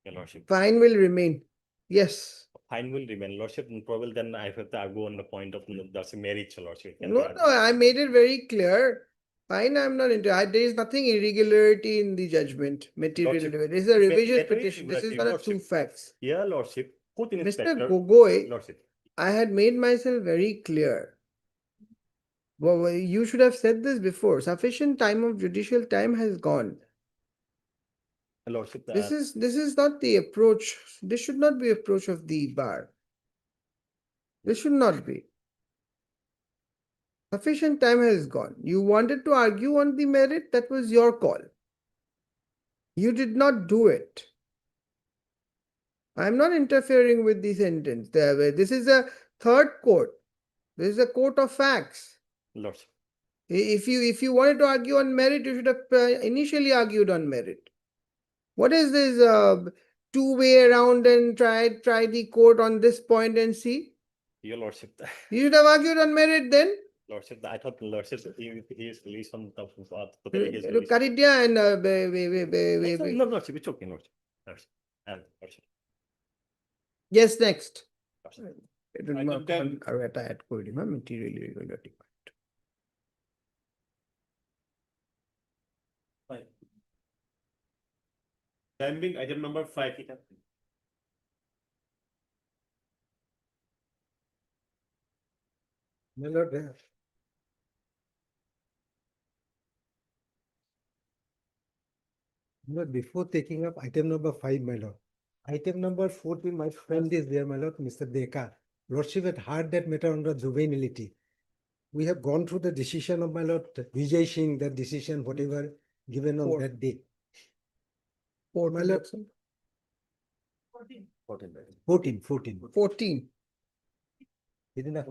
Your lordship. Fine will remain. Yes. Fine will remain. Lordship, probably then I have to argue on the point of that's a marriage, your lordship. No, I made it very clear. Fine, I'm not into. There is nothing irregularity in the judgment. Material. This is a revision petition. This is not a true facts. Yeah, lordship. Mr. Gogoi, lordship. I had made myself very clear. Well, you should have said this before. Sufficient time of judicial time has gone. Lordship, This is not the approach. This should not be approach of the bar. This should not be. Sufficient time has gone. You wanted to argue on the merit, that was your call. You did not do it. I'm not interfering with the sentence. This is a third court. This is a court of facts. Lordship. If you wanted to argue on merit, you should have initially argued on merit. What is this two-way around and try the court on this point and see? Your Lordship. You should have argued on merit then. Lordship, I thought Lordship, he is released on the, Cut it down and No, Lordship, it's okay, Lordship. Lordship. And Lordship. yes, next. Lordship. Item 10. আৰু এটা add কৰি দিম, material irregularity. Time being item number 5. My lord, before taking up item number 5, my lord, item number 14, my friend is there, my lord, Mr. Dekar. Lordship had heard that matter under juvenility. We have gone through the decision of my lord Vijay Singh, that decision, whatever given on that day. My lord, 14. 14. He didn't have-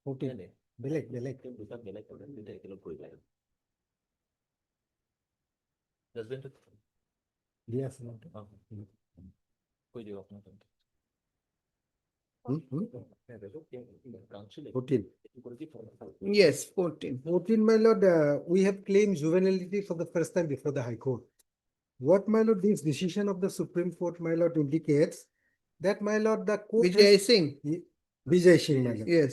14. বেলেগ বেলেগ দিয়া আছে ন? হুম, হুম। 14. Yes, 14. 14, my lord, we have claimed juvenility for the first time before the High Court. What, my lord, this decision of the Supreme Court, my lord, indicates that, my lord, the court Vijay Singh. Vijay Singh, my lord. Yes.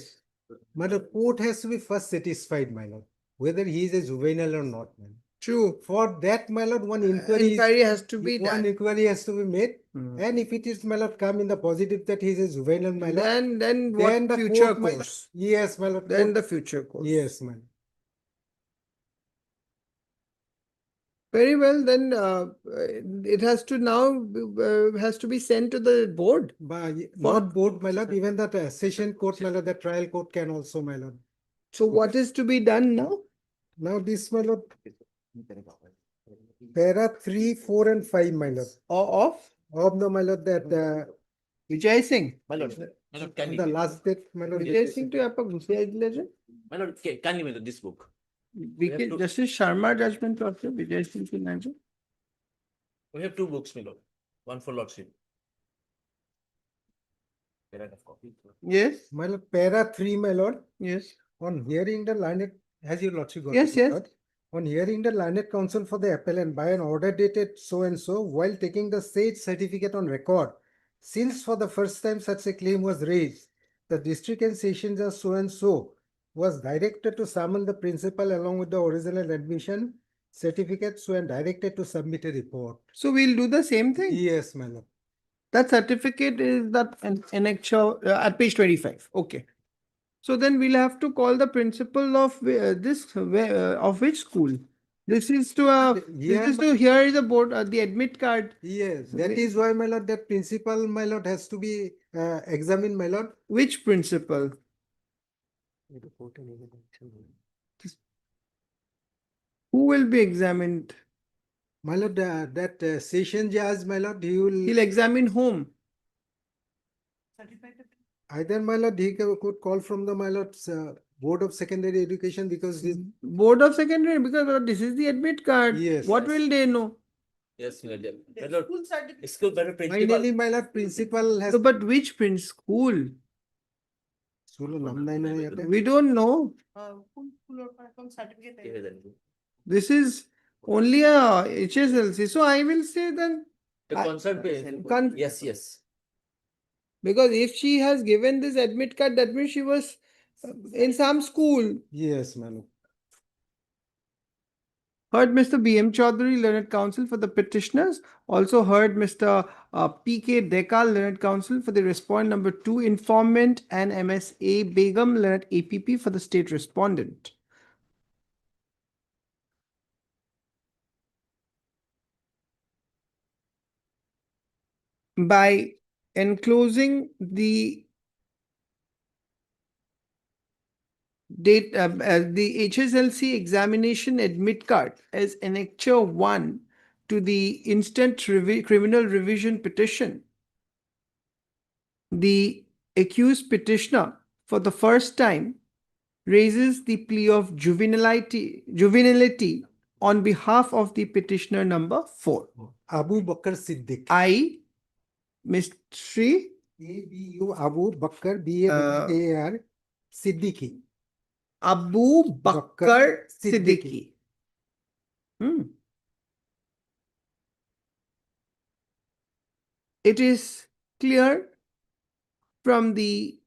My lord, court has to be first satisfied, my lord, whether he is a juvenile or not, my lord. True. For that, my lord, one inquiry, Inquiry has to be one done. inquiry has to be made. Hmm. And if it is, my lord, come in the positive that he is a juvenile, my lord. Then what then the future court, my lord- course? Yes, my lord. Then court- the future course. Yes, my lord. Very well, then it has to now has to be sent to the board. But not board, my lord, even that session court, my lord, the trial court can also, my lord. So what is to be done now? Now this, my lord, para 3, 4 and 5, my lord, of the, my lord, that Vijay Singh. My lord, the last date, my lord. Vijay Singh to यहाँ पर घुसे आइले जे. my lord, kindly me this book. VK Justice Sharma judgment करते Vijay Singh के नाम से. We have 2 books, my lord. One for Lordship. Yes. My lord, para 3, my lord, Yes. on hearing the learned, has your lordship got Yes, it, my yes. lord? On hearing the learned counsel for the appellant by an order dated so and so, while taking the said certificate on record, since for the first time such a claim was raised, the district and session judge so and so was directed to summon the principal along with the original admission certificate, so and directed to submit a report. So we'll do the same thing. Yes, my lord. That certificate is that annexure at page 25. Okay. So then we'll have to call the principal of of which school? This is to Yeah, this is to here is the board the admit card. Yes, that is why, my lord, that principal, my lord, has to be examined, my lord. Which principal? Who will be examined? My lord, that session judge, my lord, he will. He'll examine whom? Either, my lord, he could call from the, my lord's Board of Secondary Education, because this. Board of Secondary, because this is the admit card. Yes. What will they know? Yes, my lord. My The lord, school certificate. school better principal. Finally, my lord, principal has. So, but which prince school? School naam nahi na yaate. We don't know. School or certificate. This is only a HSLC. So I will say then, The concern parent. Con- Yes, yes. because if she has given this admit card, that means she was in some school. Yes, my lord. Heard Mr. B.M. Chaudhary, learned counsel for the petitioners. Also heard Mr. P.K. Dekal, learned counsel for the respondent number 2 informant, and M.S.A. Begum, learned APP for the state respondent. By enclosing the HSLC examination admit card as Annexure 1 to the instant criminal revision petition. The accused petitioner for the first time raises the plea of juvenility on behalf of the petitioner number 4. Abu Bakr Siddiq. I, Mr. ABU Abu Bakr BAR Siddiqui. Abu Bakr Bakr Siddiqui. Hmm. It is clear from the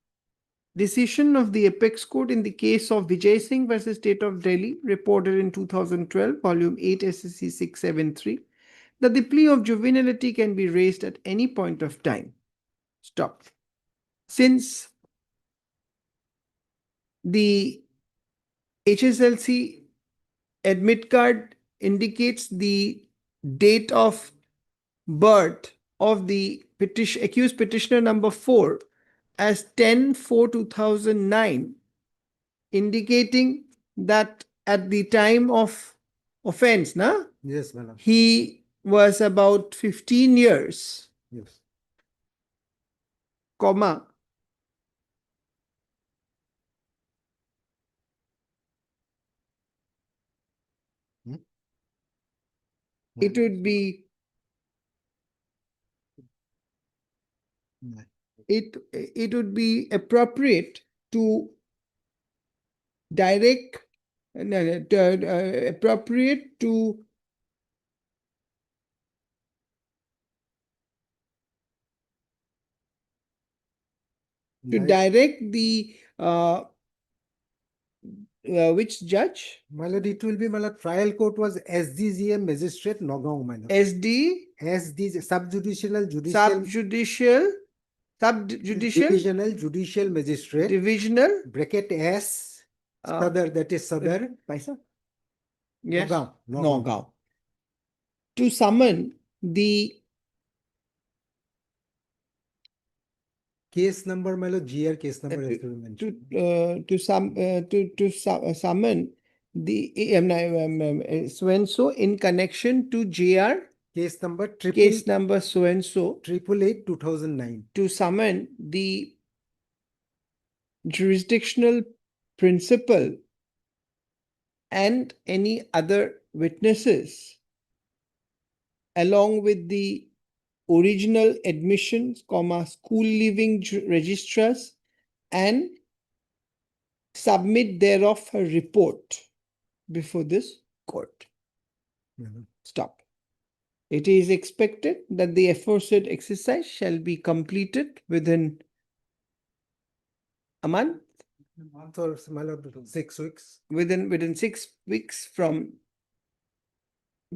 decision of the Apex Court in the case of Vijay Singh versus State of Delhi, reported in 2012, volume 8 SSC 673, that the plea of juvenility can be raised at any point of time. Stop. Since the HSLC admit card indicates the date of birth of the accused petitioner number 4 as 10/4/2009, indicating that at the time of offense, Yes, madam. he was about 15 years, Yes. comma, it would be it would be appropriate to direct appropriate to direct the which judge? My lord, it will be, my lord, trial court was SDGM magistrate Nagaon, my lord. SD SDG subjudicial subjudicial divisional judicial magistrate divisional bracket S uh, Sadar, that is Sadar Paisa? Yes. Nagaon. Nagaon. To summon the Case number, my lord, GR case number has to be mentioned. summon the so and so in connection to JR Case number case number so and so 888/2009. to summon the jurisdictional principal and any other witnesses along with the original admissions, school leaving registrars, and submit thereof a report before this court. Stop. It is expected that the aforesaid exercise shall be completed within a month, Month or, my lord, 6 weeks. within 6 weeks from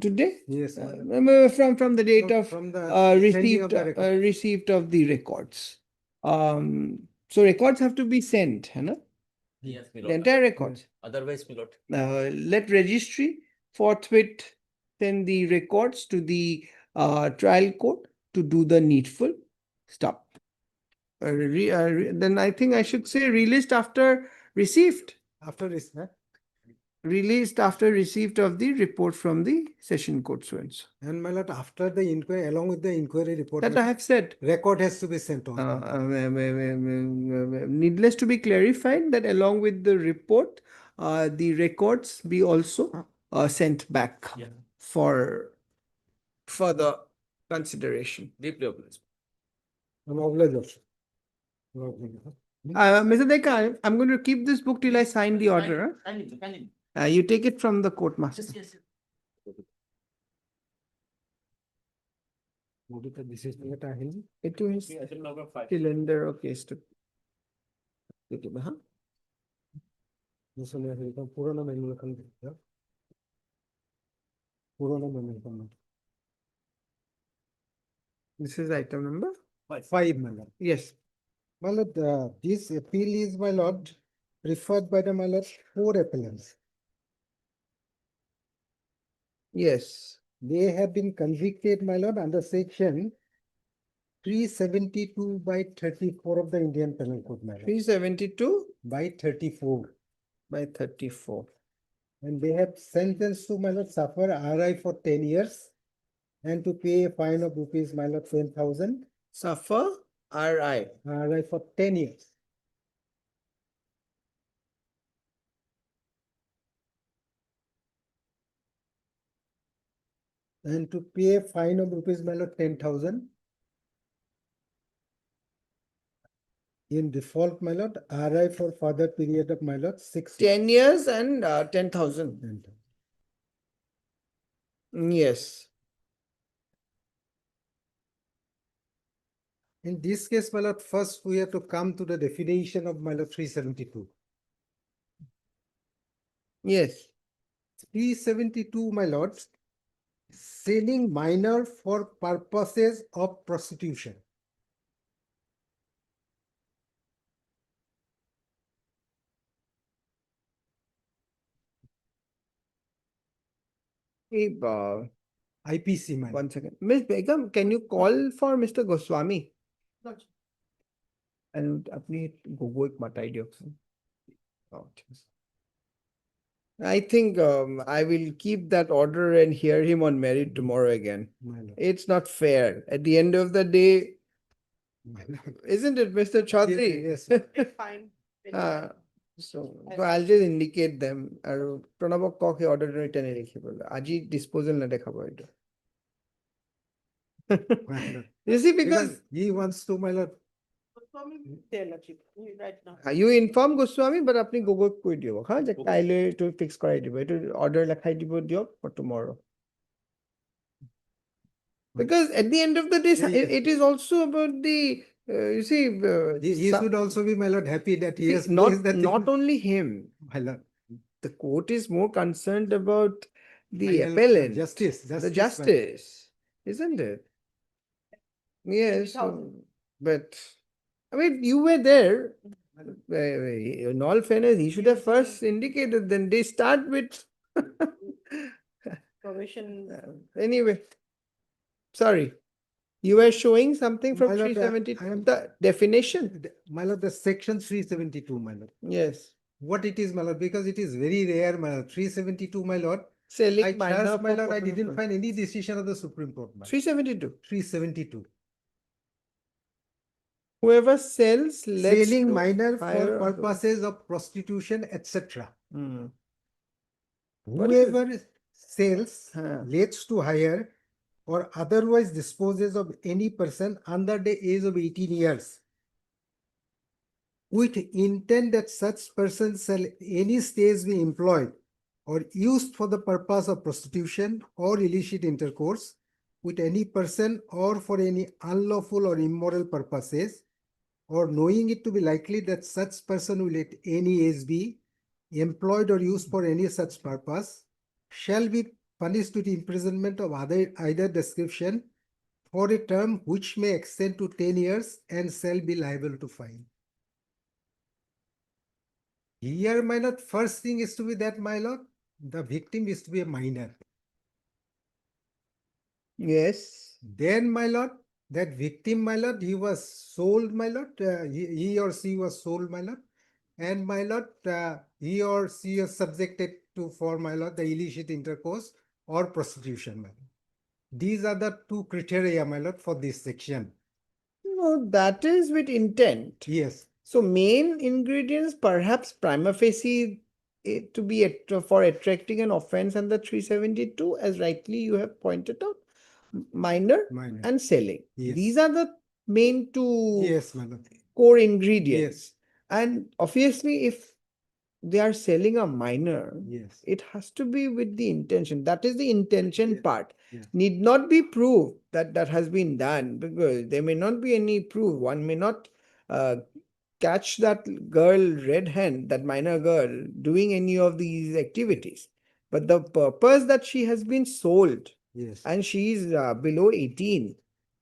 today. Yes, my lord. From the date of From the sending received of the record. receipt of the records. So records have to be sent, है ना? Yes, my The lord. entire records. Otherwise, my lord. Let registry forthwith send the records to the trial court to do the needful. Stop. Then I think I should say released after received. After this, huh? Released after receipt of the report from the session court so and so. And my lord, after the inquiry, along with the inquiry report, That I have said. record has to be sent on. Needless to be clarified that along with the report, the records be also sent back for further consideration. Deeply obliged. I'm obliged also. Mr. Dekar, I'm going to keep this book till I sign the order. You take it from the court master. This is what I have. It is cylinder, okay. This one is Purana manual. Purana manual. This is item number 5, my lord. yes. My lord, this appeal is, my lord, referred by the, my lord, 4 appellants. Yes. They have been convicted, my lord, under section 372/34 of the Indian Penal Code, my lord. 372 by 34. by 34. And they have sentenced to, my lord, suffer RI for 10 years and to pay a fine of rupees, my lord, 10,000, Suffer RI. RI for 10 years. And to pay a fine of rupees, my lord, 10,000. In default, my lord, RI for further period of, my lord, 6 years. 10 years and 10,000. Yes. In this case, my lord, first we have to come to the definition of, my lord, 372. Yes. 372, my lord, selling minor for purposes of prostitution. Hey, IPC, my lord. 1 second. Miss Begum, can you call for Mr. Goswami? And अपनी गोगो एक मटाई दियो. Oh, yes. I think I will keep that order and hear him on merit tomorrow again. My lord. It's not fair. At the end of the day, My lord. isn't it, Mr. Chaudhary? Yes. Fine. So I'll just indicate them. And Pranabak Koke order return Aji disposal na dekhabo eto. My lord. You see, because he wants to, my lord. There, Lordship, right now. you inform Goswami, but apni gogo koi diyo. Ha, je kaile to fix korai dibo. Eto order lakhai dibo diyo for tomorrow. Because at the end of the day, Yeah, yeah. it is also about the, you see, He should also be, my lord, happy that he see, has not, placed that in- not only him. my lord. The court is more concerned about the My lord, appellant, Justice. the my lord. justice, isn't it? Yes, but I mean, you were there. In all fairness, he should have first indicated. Then they start with. Probation. Anyway, sorry, you were showing something from My lord, 372. I am- The definition. My lord, the section 372, my lord. Yes, What it is, my lord, because it is very rare, my lord. 372, my lord. selling I minor trust, my for lord, I purpose didn't of- find any decision of the Supreme Court, my lord. 372. 372. Whoever sells, lets Selling to minor hire for or to- purposes of prostitution, etc. Hmm. What is it? Whoever sells, Huh. lets to hire, or otherwise disposes of any person under the age of 18 years, with intent that such person shall any stage be employed or used for the purpose of prostitution or illicit intercourse with any person or for any unlawful or immoral purposes, or knowing it to be likely that such person will at any age be employed or used for any such purpose, shall be punished with imprisonment of either description for a term which may extend to 10 years and shall be liable to fine. Here, my lord, first thing is to be that, my lord, the victim is to be a minor. Yes. Then, my lord, that victim, my lord, he was sold, my lord, he or she was sold, my lord. And, my lord, he or she is subjected to, for, my lord, the illicit intercourse or prostitution, my lord. These are the two criteria, my lord, for this section. No, that is with intent. Yes. So main ingredients, perhaps prima facie to be for attracting an offense under 372, as rightly you have pointed out, minor Minor. and selling. Yes. These are the main two Yes, my lord. core ingredients. Yes. And obviously, if they are selling a minor, Yes. it has to be with the intention. That is the intention Yeah. part. Yeah. Need not be proved that that has been done, because there may not be any proof. One may not catch that girl red hand, that minor girl, doing any of these activities. But the purpose that she has been sold Yes. and she is below 18,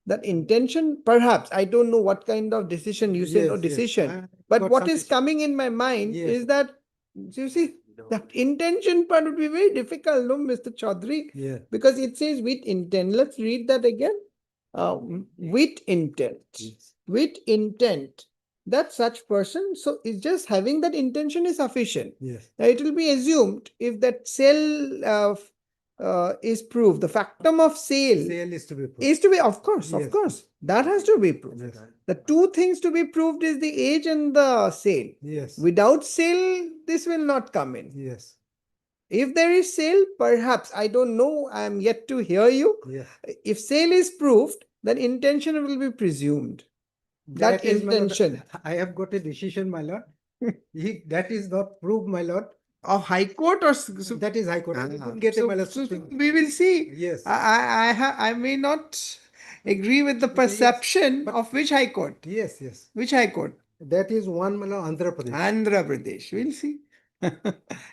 that intention, perhaps, I don't know what kind of decision you say, no Yes, yes. decision. I But got what some is decision. coming in my mind Yes. is that, you see, that intention part would be very difficult, no, Mr. Chaudhary? Yeah. Because it says with intent. Let's read that again. With intent. Yes. With intent that such person, so it's just having that intention is sufficient. Yes. Now, it will be assumed if that sale is proved, the factum of sale Sale is to be proved. is to be, of course, Yes. that has to be proved. Yes. The two things to be proved is the age and the sale. Yes. Without sale, this will not come in. Yes. If there is sale, perhaps, I don't know, I am yet to hear you. Yes. If sale is proved, then intention will be presumed. That is, my lord, intention. I have got a decision, my lord. If that is not proved, my lord, Of High Court or that is High Court. I Ah, couldn't get a, so- my lord. so Supreme- we will see. Yes. I may not agree with the Yes, perception but- of which High Court. Yes, yes. Which High Court? That is one, my lord, Andhra Pradesh. Andhra Pradesh. We'll see. All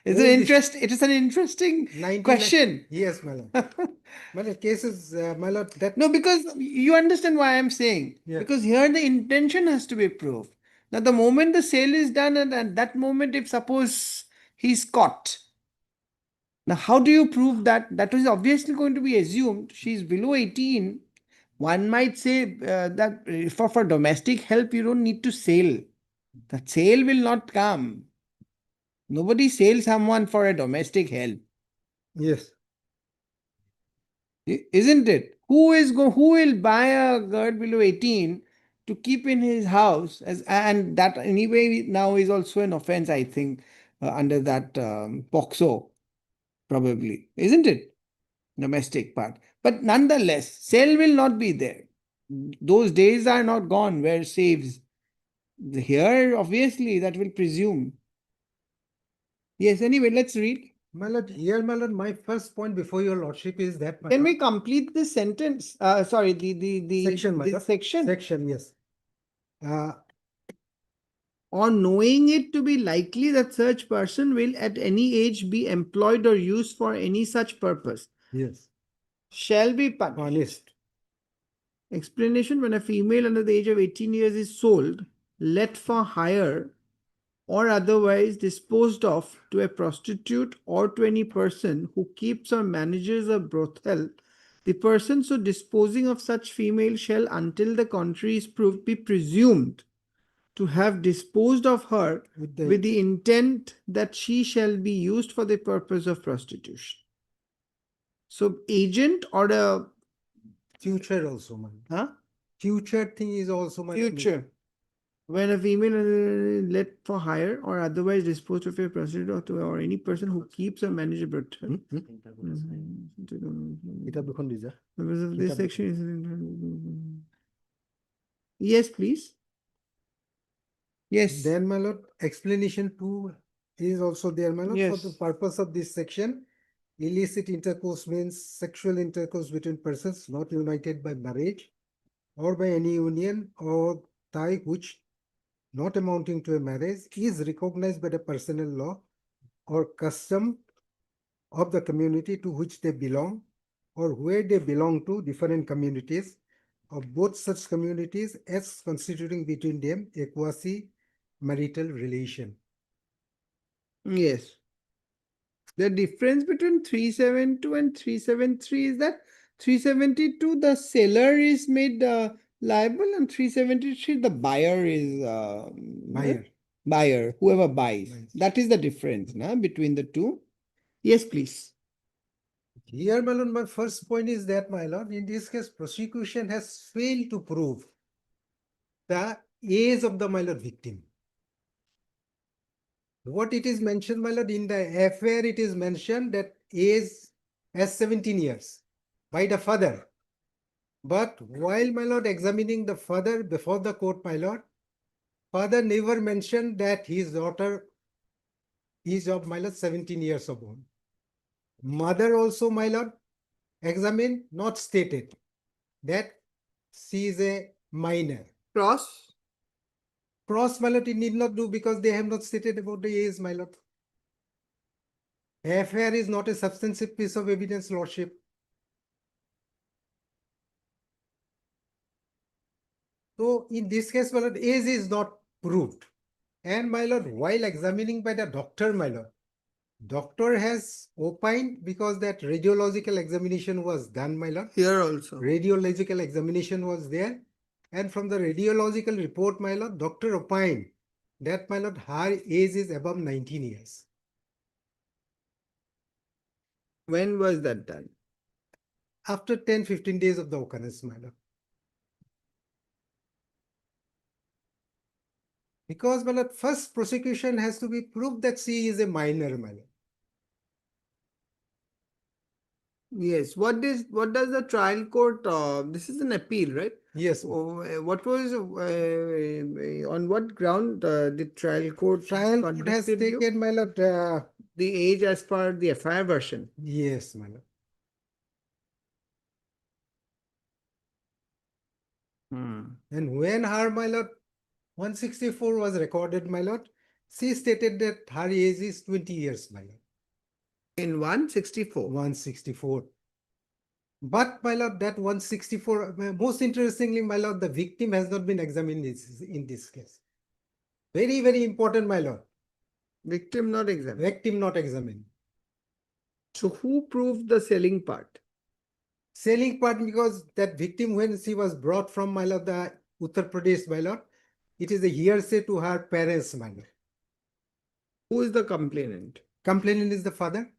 this- It is an interesting 99 question. Yes, my lord. My lord, cases, my lord, that. No, because you understand why I'm saying. Yeah. Because here the intention has to be proved. Now, the moment the sale is done, and at that moment, if suppose he's caught, now how do you prove that? That is obviously going to be assumed. She's below 18. One might say that for domestic help, you don't need to sell. The sale will not come. Nobody sells someone for a domestic help. Yes. Isn't it? Who will buy a girl below 18 to keep in his house and that anyway now is also an offense, I think, under that POXO, probably, isn't it? Domestic part. But nonetheless, sale will not be there. Those days are not gone where saves. Here, obviously, that will presume. Yes, anyway, let's read. My lord, here, my lord, my first point before your lordship is that. my Can lord, we complete this sentence? Sorry, the Section, my this lord. section. Section, yes. Or knowing it to be likely that such person will at any age be employed or used for any such purpose, Yes. shall be punished. Punished. Explanation: when a female under the age of 18 years is sold, let for hire, or otherwise disposed of to a prostitute or to any person who keeps or manages a brothel, the person so disposing of such female shall, until the contrary is proved, be presumed to have disposed of her with the intent that she shall be used for the purpose of prostitution. So agent or a Future also, my lord. huh? Future thing is also my. Future. When a female let for hire or otherwise disposed of a prostitute or any person who keeps or manages a brothel. কিতাপ দুখন দি যা। Because of this Kitab- section is. Yes, please. Yes. Then, my lord, explanation 2 is also there, my lord. For the Yes. purpose of this section, illicit intercourse means sexual intercourse between persons not united by marriage or by any union or tie which, not amounting to a marriage, is recognized by the personal law or custom of the community to which they belong, or where they belong to different communities of both such communities as constituting between them a quasi-marital relation. Yes. The difference between 372 and 373 is that 372 the seller is made liable and 373 the buyer is buyer, whoever buys. Buys. That is the difference between the two. Yes, please. Here, my lord, my first point is that, my lord, in this case, prosecution has failed to prove the age of the, my lord, victim. What it is mentioned, my lord, in the affair, it is mentioned that age as 17 years by the father. But while, my lord, examining the father before the court, my lord, father never mentioned that his daughter is of, my lord, 17 years of old. Mother also, my lord, examined, not stated that she is a minor. Cross. Cross, my lord, it need not do because they have not stated about the age, my lord. Affair is not a substantive piece of evidence, lordship. So in this case, my lord, age is not proved. And my lord, while examining by the doctor, my lord, doctor has opined because that radiological examination was done, my lord. Here also. Radiological examination was there, And from the radiological report, my lord, doctor opined that, my lord, her age is above 19 years. When was that done? After 10-15 days of the occurrence, my lord. Because, my lord, first prosecution has to be proved that she is a minor, my lord. Yes, what does the trial court, this is an appeal, right? Yes. What was, on what ground, the trial court Trial court has convicted you? taken, my lord, The age as per the FIR version. yes, my lord. And when her, my lord, 164 was recorded, my lord, she stated that her age is 20 years, my lord. In 164. 164. But, my lord, that 164, most interestingly, my lord, the victim has not been examined in this case. Very, very important, my lord. Victim not examined. Victim not examined. So who proved the selling part? Selling part, because that victim, when she was brought from, my lord, the Uttar Pradesh, my lord, it is a hearsay to her parents, my lord. Who is the complainant? Complainant is the father?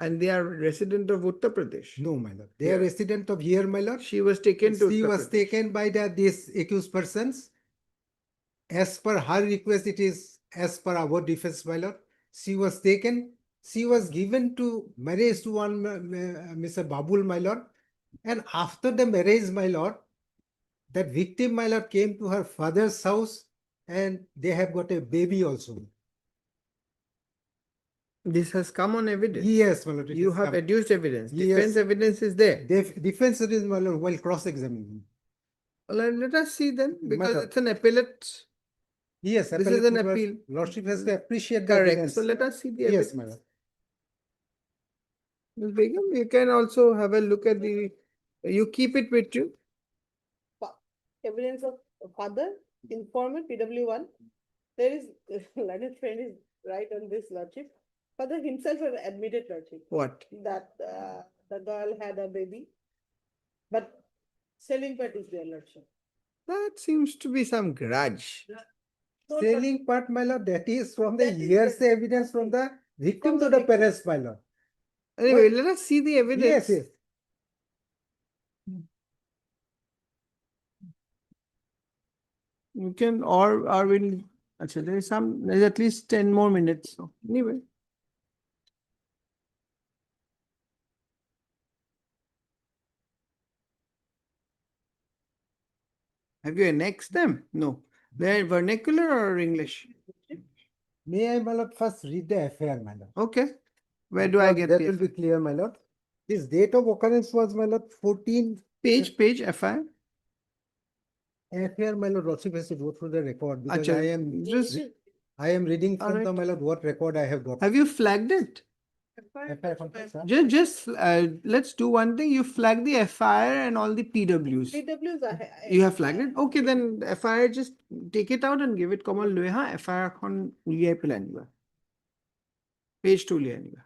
And they are resident of Uttar Pradesh. No, my lord. They are resident of here, my lord. She was taken to She Uttar was Pradesh. taken by these accused persons. As per her request, it is as per our defense, my lord. She was taken. She was given to marriage to one Mr. Babul, my lord. And after the marriage, my lord, that victim, my lord, came to her father's house and they have got a baby also. This has come on evidence. Yes, my lord. it You is have come. adduced evidence. Yes. Defense evidence is there. Defense is, my lord, while cross-examining. Well, let us see then, because Madam. it's an appellate. Yes, This is an appeal. Lordship has to appreciate the Correct. evidence. So let us see the Yes, evidence. my lord. Ms. Begum, you can also have a look at the, you keep it with you. Evidence of father, informant, PW1. There is, learned friend is right on this, Lordship. Father himself has admitted, Lordship, What? that the girl had a baby. But selling part is there, Lordship. That seems to be some grudge. No, Selling part, my lord, that is from the That is hearsay evidence from the victim From to the the victim. parents, my lord. Anyway, What? let us see the evidence. Yes, yes. You can, or will, actually, there's at least 10 more minutes. So anyway. Have you annexed them? No. They're vernacular or English? May I, my lord, first read the affair, my lord? Okay. Where do I Because get that the will be clear, my lord. This date of occurrence was, my lord, 14 page FI? affair, my lord. Lordship has to go through the record because Achha, I am reading from the, Alright. my lord, what record I have got. Have you flagged it? FIR context, sir? Just let's do one thing. You flag the FIR and all the PWs. PWs are. You have flagged it? Okay, then FIR, just take it out and give it Kamal Loha. FIR con uliai pila niba. Page 2 liya niba.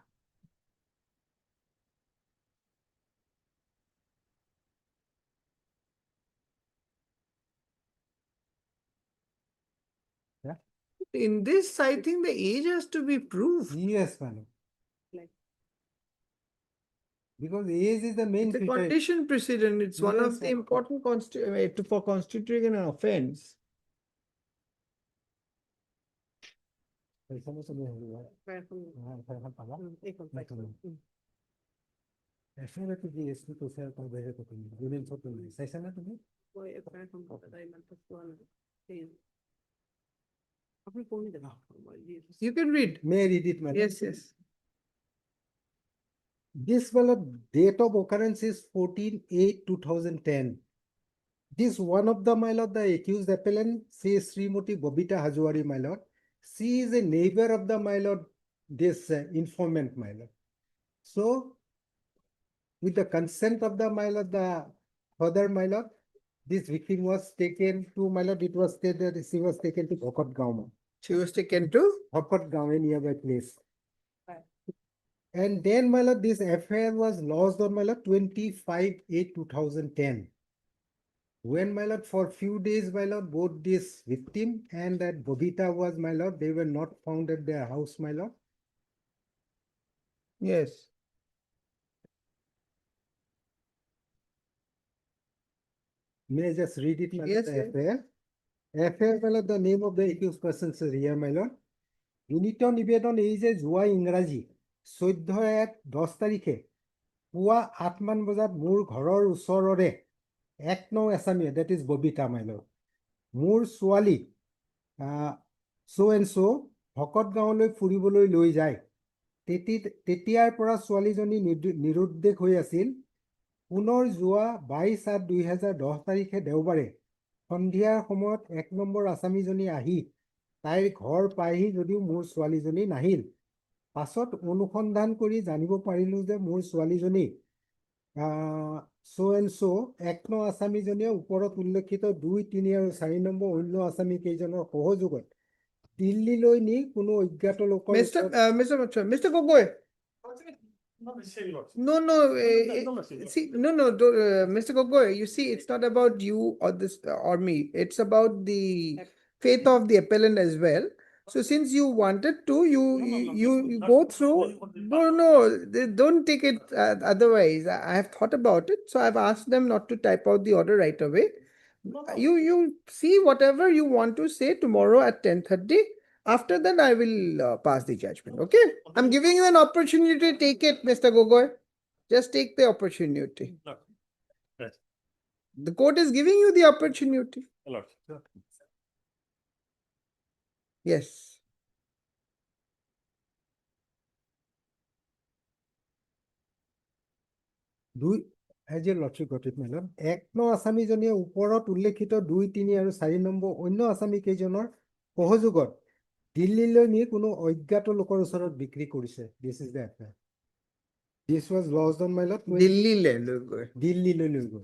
Yeah. In this, I think the age has to be proved. Yes, my lord. Like- Because age is the main It's a feature. condition precedent. It's one Yes, of the sir. important for constituting an offense. FIR to the SC to sell to the union for the session to me. You can read. May I read it, madam? Yes, yes. This date of occurrence is 14/8/2010. This one of the, my lord, the accused appellant says Srimati Bobita Hajwari, my lord. She is a neighbor of the, my lord, this informant, my lord. So, with the consent of the, my lord, the father, my lord, this victim was taken to, my lord, it was stated that she was taken to Bhokot Gaon. She was taken to? Bhokot Gaon, a nearby place. Right. And then, my lord, this affair was lodged on, my lord, 25/8/2010. When, my lord, for few days, my lord, both this victim and that Bobita was, my lord, they were not found at their house, my lord. Yes. May I just read it, my lord, Yes, the yes. FAR? FAR, my lord, the name of the accused persons is here, my lord. বিনীত নিবেদন এই যে যোৱা ইংৰাজী 14/1/10 পুৱা 8 বজাত মোৰ ঘৰৰ ওচৰৰে 1 এছামীয়ে, that is Babita, my lord, মোৰ ছোৱালী so and so ভকত গাঁৱলৈ ফুৰিবলৈ লৈ যায়। তেতিয়াৰ পৰা ছোৱালীজনী নিৰুদ্দেশ হৈ আছিল। পুনৰ যোৱা 22/8/2010 দেওবাৰে সন্ধিয়াৰ সময়ত 1 নম্বৰ আসামীজনী আহি তাইৰ ঘৰ পাইহি যদিও মোৰ ছোৱালীজনী নাহিল। পাছত অনুসন্ধান কৰি জানিব পাৰিলো যে মোৰ ছোৱালীজনী so and so 1 নং আসামীজনীয়ে ওপৰত উল্লেখিত 2, 3 আৰু 4 নম্বৰ অন্য আসামী কেইজনৰ সহযোগত দিল্লীলৈ নি কোনো অজ্ঞাত লোকৰ Mr. Gogoi. No, no, see, no, Mr. Gogoi, you see, it's not about you or this or me. It's about the faith of the appellant as well. So since you wanted to, you go through. No, don't take it otherwise. I have thought about it, so I've asked them not to type out the order right away. You see whatever you want to say tomorrow at 10:30. After that, I will pass the judgment. Okay? I'm giving you an opportunity to take it, Mr. Gogoi. Just take the opportunity. Yes. The court is giving you the opportunity. My lord. Yes. As a lordship got it, my lord. 1 নং আসামীজনীয়ে ওপৰত উল্লেখিত 2, 3 আৰু 4 number অন্য আসামী কেইজনৰ সহযোগত দিল্লীলৈ নি কোনো অজ্ঞাত লোকৰ ওচৰত বিক্ৰী কৰিছে। This is the affair. This was lodged on, my lord. Delhi le logo. দিল্লীলৈ লৈ গ'ল।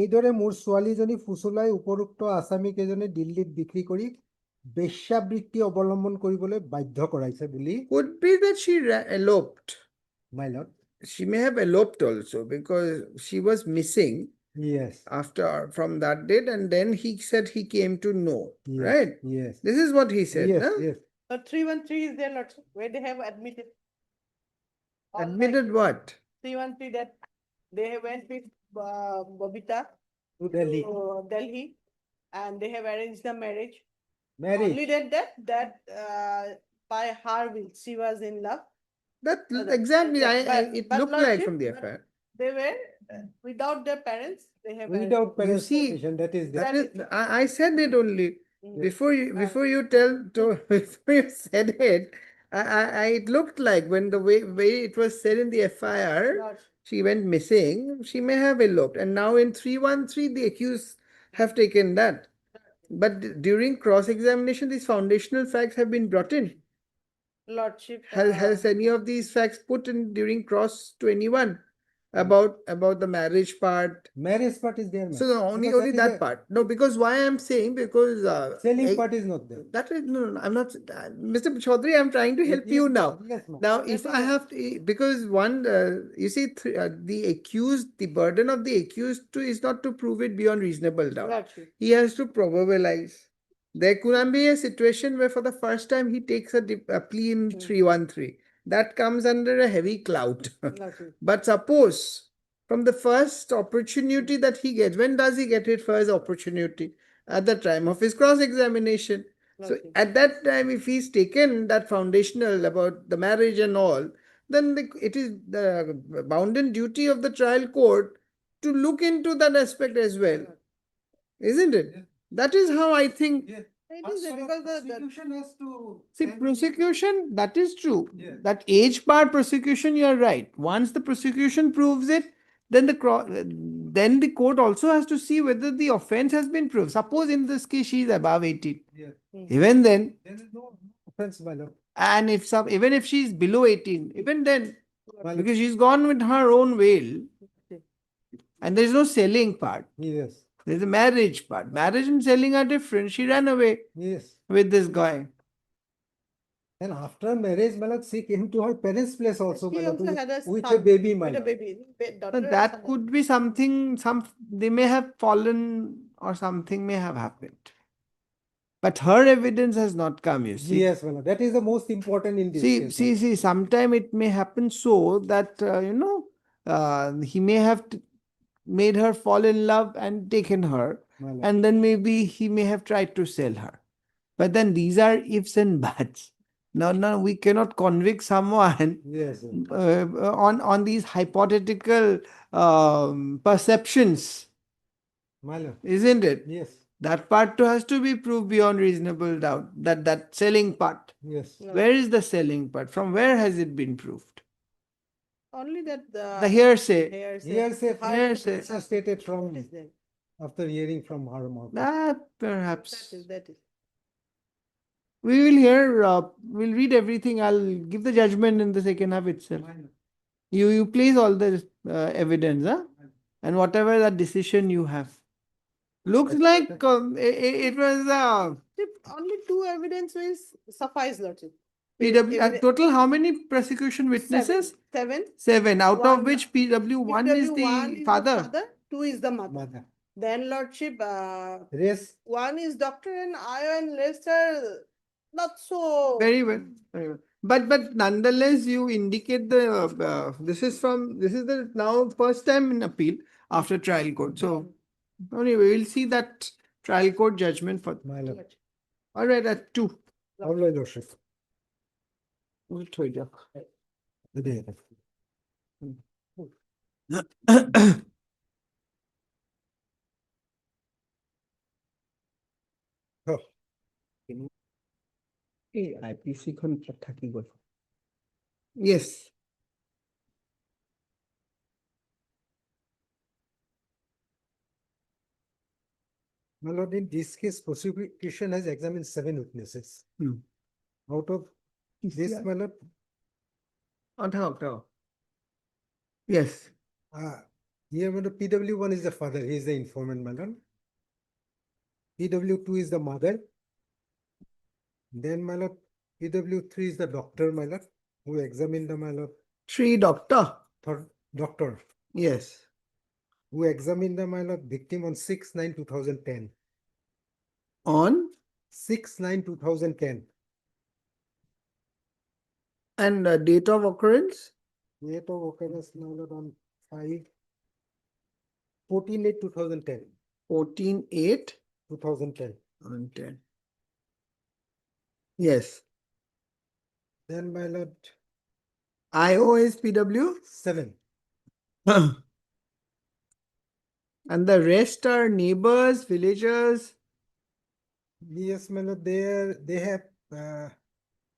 এইদৰে মোৰ ছোৱালীজনী ফুচুলাই উপৰোক্ত আসামী কেইজনে দিল্লীত বিক্ৰী কৰি বেশ্যাবৃত্তি অৱলম্বন কৰিবলৈ বাধ্য কৰাইছে বুলি, Could be that she eloped. my lord. She may have eloped also because she was missing Yes. after from that date, and then he said he came to know. Yes. Right? Yes. This is what he said. Yes. Huh? Yes. 313 is there, Lordship, where they have admitted. All Admitted night. what? 313 that they went with Bobita To Delhi. to Delhi and they have arranged the marriage. Marriage. Only that by her will, she was in love. That But- exactly. It but looked like Lordship, from the affair. They were without their parents, they have Without arranged. parents' see, permission, that is the. That is, I said it only. Mm. Before you before you said it, it looked like when the way it was said in the FIR, Lordship. she went missing, she may have eloped. And now in 313, the accused have taken that. But during cross-examination, these foundational facts have been brought in. Lordship. Has any of these facts put in during cross 21 about the marriage part? Marriage part is there, So only that part. No, because why I'm saying, because Selling part is not there. that is no, I'm not, Mr. Chaudhary, I'm trying to help you now. Yes, ma'am. Now, That if is I a- have to, because one, you see, the accused, the burden of the accused is not to prove it beyond reasonable doubt. Lordship. He has to probabilize. There could be a situation where for the first time he takes a plea in 313. That comes under a heavy cloud. Lordship. But suppose from the first opportunity that he gets, when does he get his first opportunity? At the time of his cross-examination. So Lordship. at that time, if he's taken that foundational about the marriage and all, then it is the bounden duty of the trial court to look into that aspect as well. Isn't it? That is how I think. It is because the Prosecution has to. See, prosecution, that is true. Yes. That age part prosecution, you are right. Once the prosecution proves it, then the court also has to see whether the offense has been proved. Suppose in this case she is above 18. Yes. Even then, There is no offense, my lord. and even if she is below 18, even then, My lord. because she's gone with her own will, and there is no selling part. Yes. There's a marriage part. Marriage and selling are different. She ran away Yes. with this guy. And after marriage, my lord, she came to her parents' place also, my She lord, also had a with a son, baby, my with a lord. baby, daughter and That son. could be something, they may have fallen or something may have happened. But her evidence has not come, you see. Yes, my lord, that is the most important in this case. See, sometime it may happen so that, he may have made her fall in love and taken her, my lord. and then maybe he may have tried to sell her. But then these are ifs and buts. No, we cannot convict someone Yes, sir. on these hypothetical perceptions, My lord. isn't it? Yes, That part too has to be proved beyond reasonable doubt. That selling part. yes. No. Where is the selling part? From where has it been proved? Only that The hearsay. Hearsay, Hearsay. it's stated from, Is there. after hearing from her mouth. That perhaps. That is. We will hear, we'll read everything. I'll give the judgment in the second half itself. You place all the evidence, huh? And whatever the decision you have. Looks like it was Only two evidence will suffice, Lordship. PW. Total, how many prosecution witnesses? Seven. Seven. Out of One- which PW1 is PW1 the father. two is the mother. Mother. Then Lordship, Rest, one is doctor and I and Lester, not so. Very well. Very well. But nonetheless, you indicate this is the now first time in appeal after trial court. So anyway, we'll see that trial court judgment for. my lord. All right, at 2. All my lordship. We'll try it. The day. Oh, এই IPC খন থাকি গ'ল. Yes. my lord, in this case, prosecution has examined 7 witnesses. Hmm. Out of this, my lord, Yes. here, my lord, PW1 is the father, he is the informant, my lord. PW2 is the mother. Then, my lord, PW3 is the doctor, my lord, who examined the, my lord, 3 doctor. third doctor, Yes. who examined the, my lord, victim on 6/9/2010. On 6/9/2010. and date of occurrence. Date of occurrence, my lord, on 14/8/2010. 14/8 2010. on 10. Yes. Then, my lord, IO is PW. 7. And the rest are neighbors, villagers. Yes, my lord, they have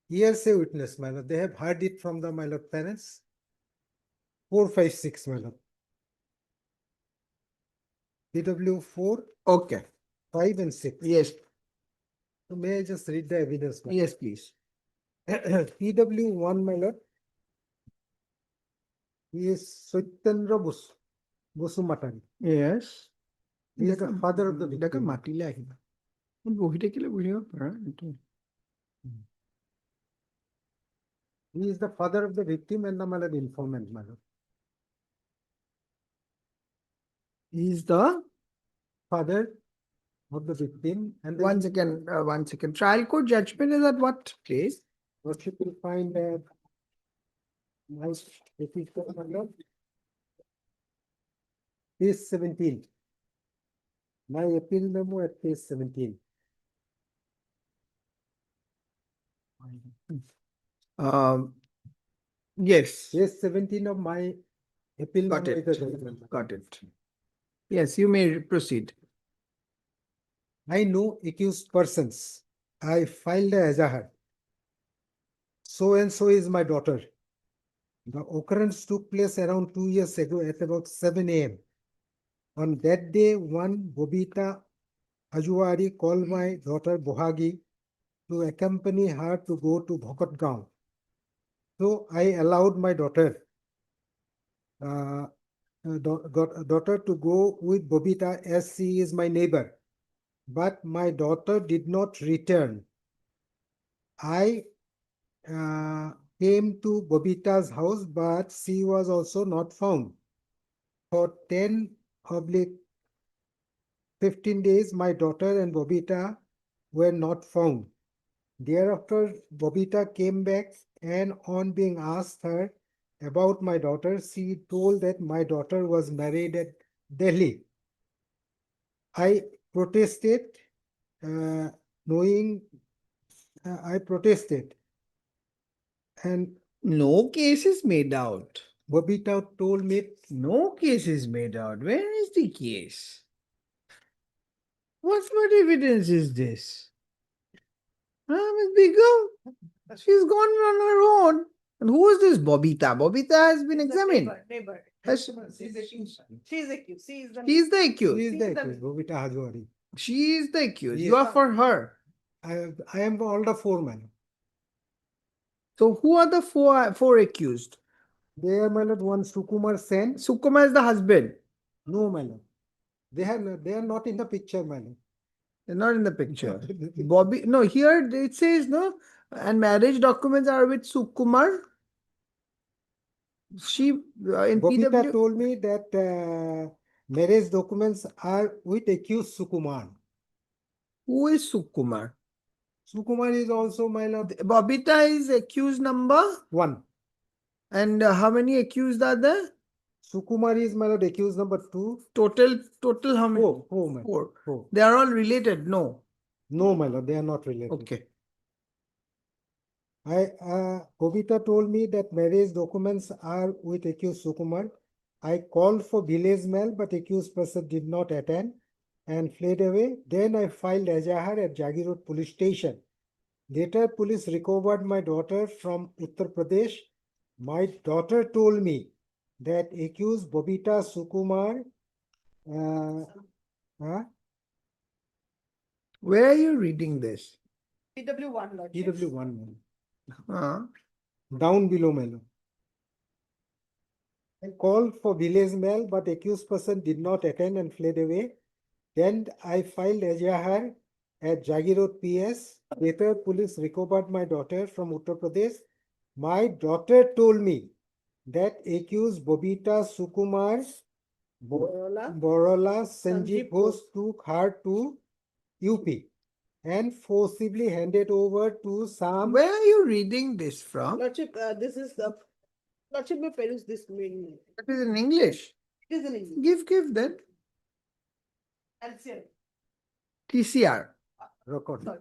hearsay witness, my lord. They have heard it from the, my lord, parents. 4, 5, 6, my lord. PW4, Okay. 5 and 6. Yes. So may I just read the evidence? my lord? Yes, please. PW1, my lord. He is Satyendra Bosumatari. Yes. He is the father of the দেখো victim. মাতিলে আহিবা বহি থাকিলে বুজিব পাৰা এইটো He is the father of the victim and the, my lord, informant, my lord. he is the Father of the victim and the one second trial court judgment is at what place? worship will find that nice my lord. Page 17. My appeal memo at page 17. Yes, Page 17 of my appeal got memo it, is the judgment. got it. Yes, you may proceed. I know accused persons. I filed a Azahar. So and so is my daughter. The occurrence took place around 2 years ago at about 7 a.m. On that day, one Bobita Ajuari called my daughter Bohagi to accompany her to go to Bhokatgaon. So I allowed my daughter to go with Bobita as she is my neighbor. But my daughter did not return. I came to Bobita's house, but she was also not found. For 10/15 days, my daughter and Bobita were not found. Thereafter, Bobita came back and on being asked her about my daughter, she told that my daughter was married at Delhi. I protested, I protested. And No case is made out. Bobita told me, No case is made out. Where is the case? What evidence is this? Miss Begum, she's gone on her own. And who is this Bobita? Bobita has been The examined. Neighbor. Has- She is accused. She is the. She is the she accused. is the the- accused, Bobita Hajwari. She is the accused. Yes. You are for her. I am all the foreman. So who are the four accused? They are, my lord, one Sukumar Sen. Sukuma is the husband. No, my lord. They are not in the picture, my lord. They're not in the picture. Bobby, no, here it says no, and marriage documents are with Sukumar. She in Bobita PW. told me that marriage documents are with accused Sukumar. Who is Sukumar? Sukumar is also, my lord, Bobita is accused number, one. and how many accused are there? Sukumar is, my lord, accused number 2. Total how many? Four, my lord. Four. They are all related. No. No, my lord, they are not related. Okay. Bobita told me that marriage documents are with accused Sukumar. I called for village mail, but accused person did not attend and fled away. Then I filed Ajahar at Jagi Road Police Station. Later, police recovered my daughter from Uttar Pradesh. My daughter told me that accused Bobita Sukumar. Where are you reading this? PW1 Lord. PW1 Huh? down below, my lord. I called for village mail, but accused person did not attend and fled away. Then I filed Ajahar at Jagi Road PS. Later, police recovered my daughter from Uttar Pradesh. My daughter told me that accused Bobita Sukumar Borola Sanjeev Ghosh took her to UP and forcibly handed over to some. Where are you reading this from? Lordship, this is the. Lordship may peruse this meaning. It is in English. It is in English. Give then. LCM. TCR. Record. Sorry.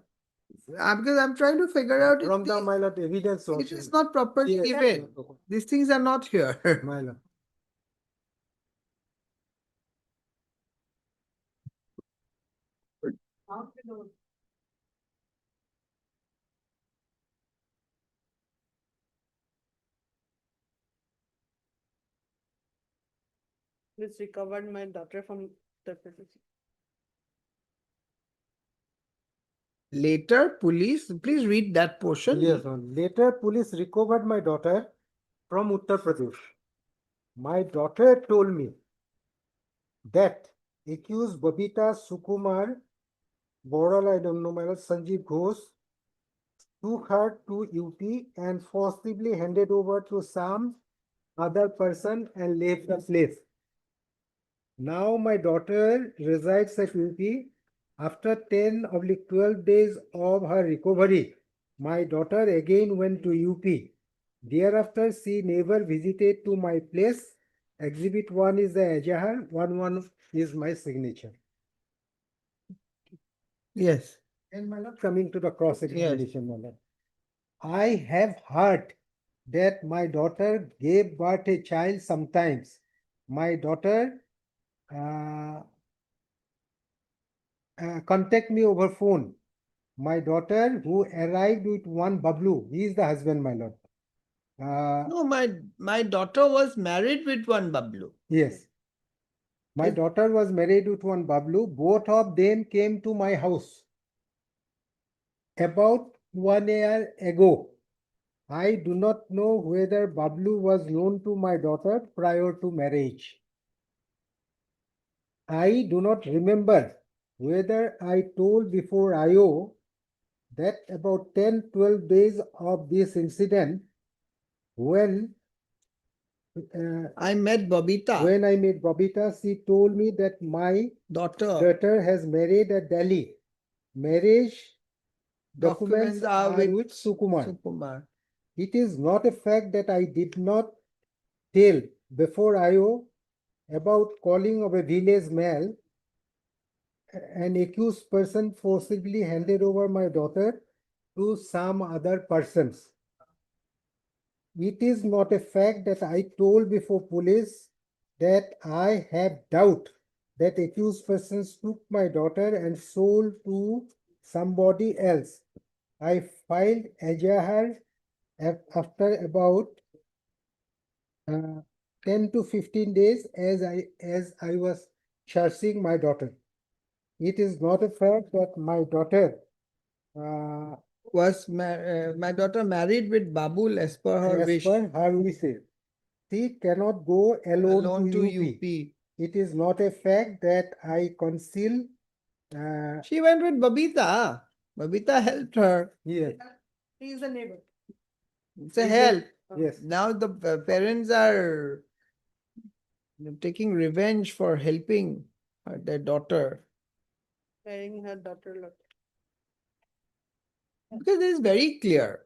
Because I'm trying to figure out if From the the- my lord evidence it also. is not properly Yes. given. These things are not here. My lord. Police recovered my daughter from Uttar Pradesh. Later, police, please read that portion. Yes, later police recovered my daughter from Uttar Pradesh. My daughter told me that accused Babita Sukumar Borala, I don't know, my lord, Sanjeev Ghosh took her to UP and forcibly handed over to some other person and left the place. Now my daughter resides at UP. After 10/12 days of her recovery, my daughter again went to UP. Thereafter, she never visited to my place. Exhibit 1 is the Ajahar, 1 is my signature. Yes. And my lord, coming to the cross examination, my lord. I have heard that my daughter gave birth a child sometimes. My daughter contact me over phone. My daughter who arrived with one Bablu, he is the husband, my lord. No, my daughter was married with one Bablu. Yes. My Yes. daughter was married with one Bablu. Both of them came to my house about 1 year ago. I do not know whether Bablu was known to my daughter prior to marriage. I do not remember whether I told before IO that about 10-12 days of this incident, when I met Babita, when I met Babita, she told me that my daughter. daughter has married at Delhi. Marriage documents Documents are with Sukumar. Sukumar. It is not a fact that I did not tell before IO about calling of a village male. An accused person forcibly handed over my daughter to some other persons. It is not a fact that I told before police that I have doubt that accused persons took my daughter and sold to somebody else. I filed Ejahar after about 10 to 15 days as I was searching my daughter. It is not a fact that my daughter My daughter married with Babul as per her as wish. per her wishes. She cannot go alone, Alone to to UP. UP. It is not a fact that I conceal. She went with Babita. Babita helped her. Yes, He is a neighbor. It's a help. yes. Now the parents are taking revenge for helping their daughter. Marrying her daughter. Because it is very clear.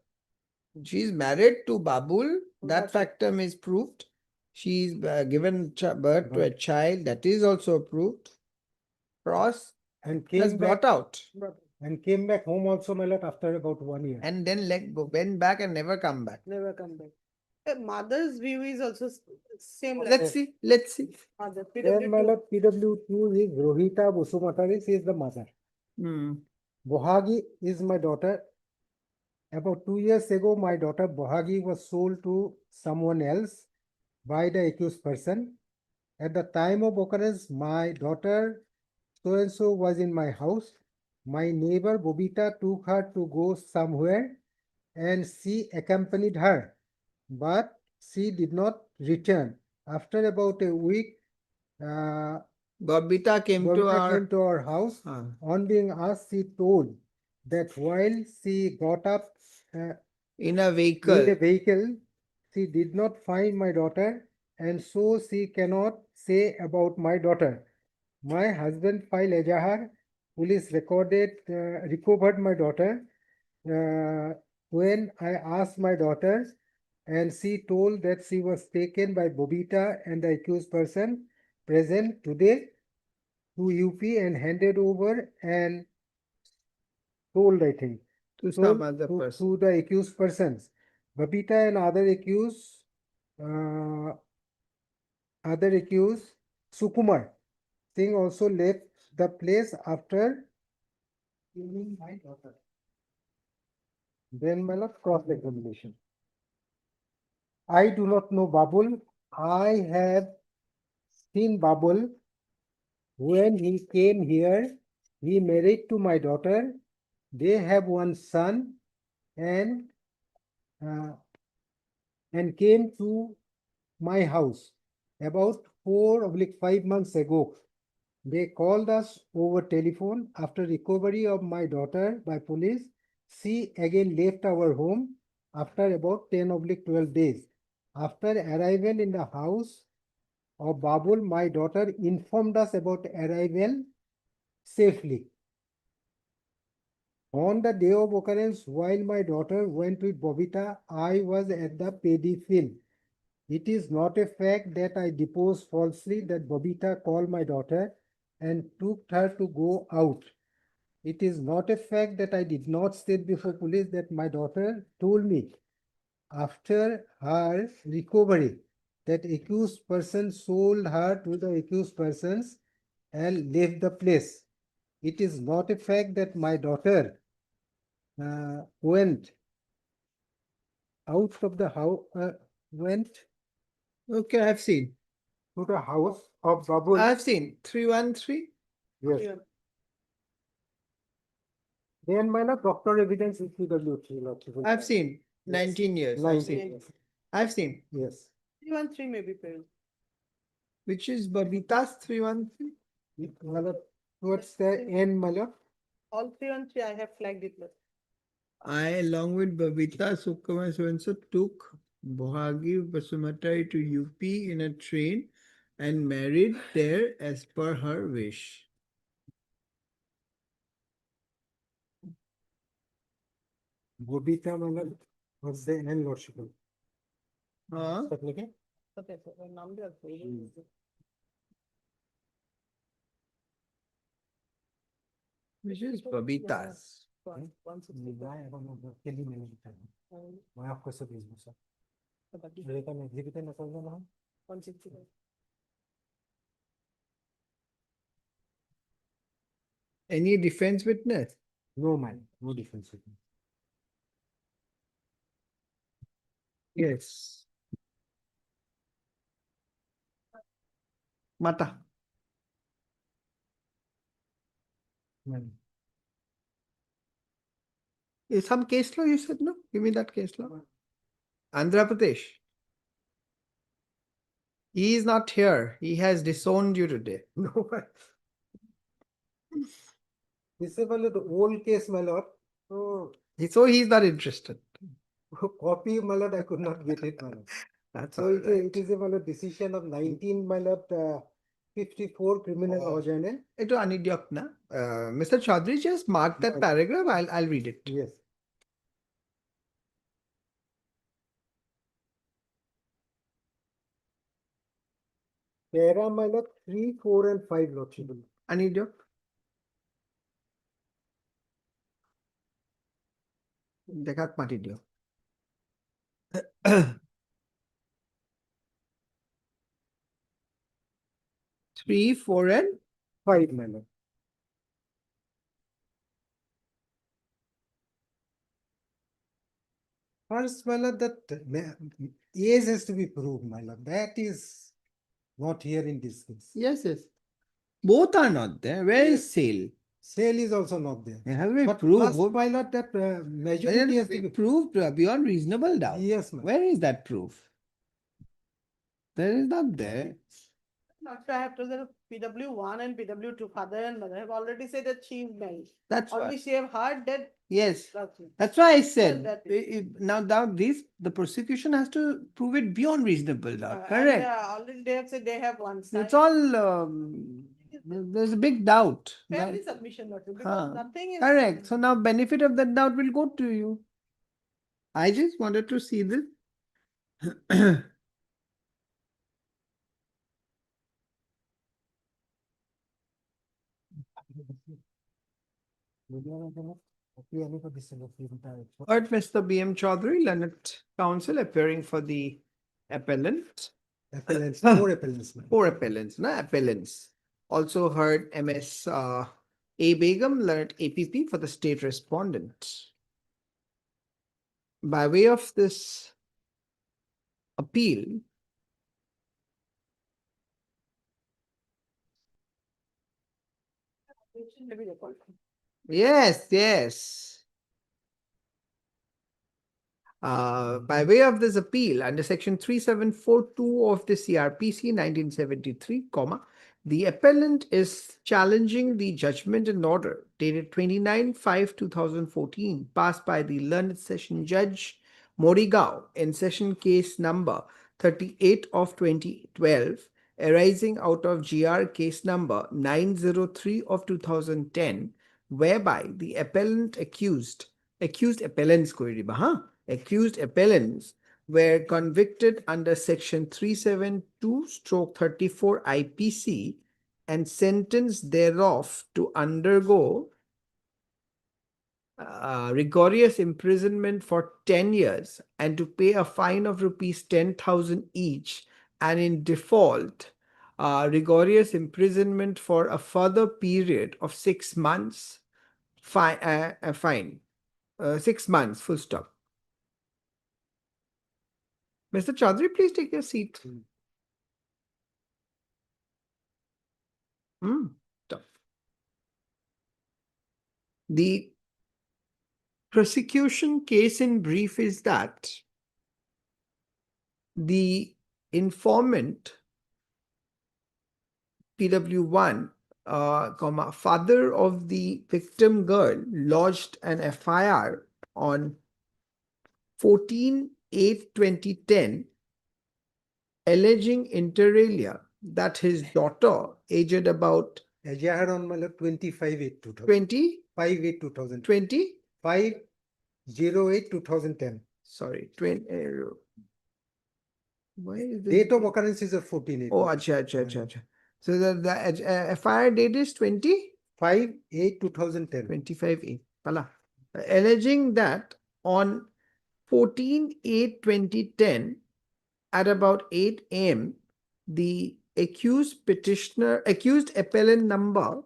She's married to Babul. That factum is proved. She's given birth to a child. That is also proved. Cross And has came brought back out. and came back home also, my lord, after about 1 year. And then went back and never come back. Never come back. A mother's view is also same. like Let's see. Let's see. Mother, Then my PW2. lord, PW2 is Rohita Bosumatari. She is the mother. Hmm. Bohagi is my daughter. About 2 years ago, my daughter Bohagi was sold to someone else by the accused person. At the time of occurrence, my daughter so-and-so was in my house. My neighbor Bobita took her to go somewhere and she accompanied her, but she did not return. After about a week, Babita came to Bobita came our. to our house. On being asked, she told that while she got up In a in vehicle. a vehicle, she did not find my daughter, and so she cannot say about my daughter. My husband filed Ejahar. Police recovered my daughter. When I asked my daughter, and she told that she was taken by Bobita and the accused person present today to UP and handed over and told, I think, To told some other person. to the accused persons. Babita and other accused, Sukumar Singh also left the place after killing my daughter. Then my lord, cross-examination. I do not know Babul. I have seen Babul when he came here. He married to my daughter. They have one son and came to my house about 4-5 months ago. They called us over telephone. After recovery of my daughter by police, she again left our home after about 10-12 days. After arrival in the house of Babul, my daughter informed us about arrival safely. On the day of occurrence, while my daughter went with Bobita, I was at the paddy field. It is not a fact that I deposed falsely that Bobita called my daughter and took her to go out. It is not a fact that I did not state before police that my daughter told me after her recovery that accused person sold her to the accused persons and left the place. It is not a fact that my daughter went out of the house, went Okay, I've seen. to the house of Babul. I've seen 313. Yes. Yeah. Then my lord, doctor evidence is PW3. I've seen 19 years. I've 19. seen. I've seen. Yes. 313 may be parent. Which is Babita's 313. My lord, towards the end, my lord. All 313 I have flagged it. I, along with Babita Sukkama so took Bohagi Basumatai to UP in a train and married there as per her wish. Bobita Malad was the end lordship. Okay, so the number of pages. Which is Babita's. One sixty. One sixty. Any defense witness? No, man, no difference. Yes. Mata. Man. Is some case law you said no? Give me that case law. Andhra Pradesh. He is not here. He has disowned you today. No, but this is one of the old case, my lord. So, So he is not interested. copy, my lord, I could not get it, my lord. That's So all it, right. it is a my lord, decision of 19, my lord, 54 criminal Oh. origin. It was anidyok na. Mr. Chaudhary, just mark that paragraph. I'll read it. Yes. Para, my lord, 3, 4 and 5 lordship. Anidyok. দেখাত মাতি দিও। 3, 4 and 5, my lord. First, my lord, that age has to be proved, my lord. That is not here in this case. yes, yes. Both are not there. Where is sale? Sale is also not there. It has to be But proved. first, my lord, that It majority has has to to be be proved beyond reasonable doubt. Yes, ma'am. Where is that proof? There is not there. After I have told that PW1 and PW2, father and mother have already said that she is married. That's Only why. she have heard that. Yes. That's it. That's why I said that now the prosecution has to prove it beyond reasonable doubt. And, Correct. already they have said they have one side. It's all there's a big doubt. Family submission, not because Huh. nothing is. Correct. So now benefit of that doubt will go to you. I just wanted to see this. Heard Mr. B.M. Chaudhary, Learned Counsel, appearing for the appellant. appellants, 4 appellants, ma'am. 4 appellants, no appellants. Also heard MS A. Begum, Learned APP for the state respondent. By way of this appeal, yes, yes. By way of this appeal under section 3742 of the CRPC 1973, the appellant is challenging the judgment and order dated 29/5/2014 passed by the learned session judge Morigao in session case number 38 of 2012 arising out of GR case number 903 of 2010, whereby the accused appellants accused appellants were convicted under section 372/34 IPC and sentenced thereof to undergo rigorous imprisonment for 10 years and to pay a fine of rupees 10,000 each, and in default, rigorous imprisonment for a further period of 6 months. Fine. 6 months, full stop. Mr. Chaudhary, please take your seat. Stop. The prosecution case in brief is that the informant PW1, father of the victim girl, lodged an FIR on 14/8/2010, alleging inter alia that his daughter, aged about Ejaharan on my lord 25/8/2000. 20, 5/8/2000. 20, 5/08/2010. sorry, 20. Why is this? Date of occurrence is a 14/8. Oh, acha, acha, acha, acha. So the FIR date is 20? 5/8/2010. 25/8. Pala. Alleging that on 14/8/2010 at about 8 a.m., the accused appellant number,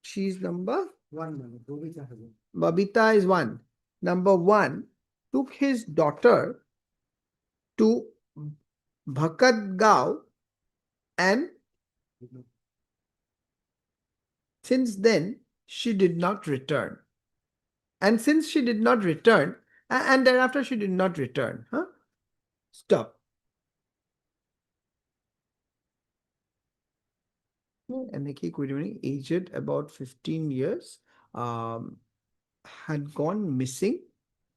she's number? One minute. Robita Hasan. Babita is one. Number one took his daughter to Bhakatgaon, and since then she did not return. And since she did not return, and thereafter she did not return. Huh? Stop. And aged about 15 years, had gone missing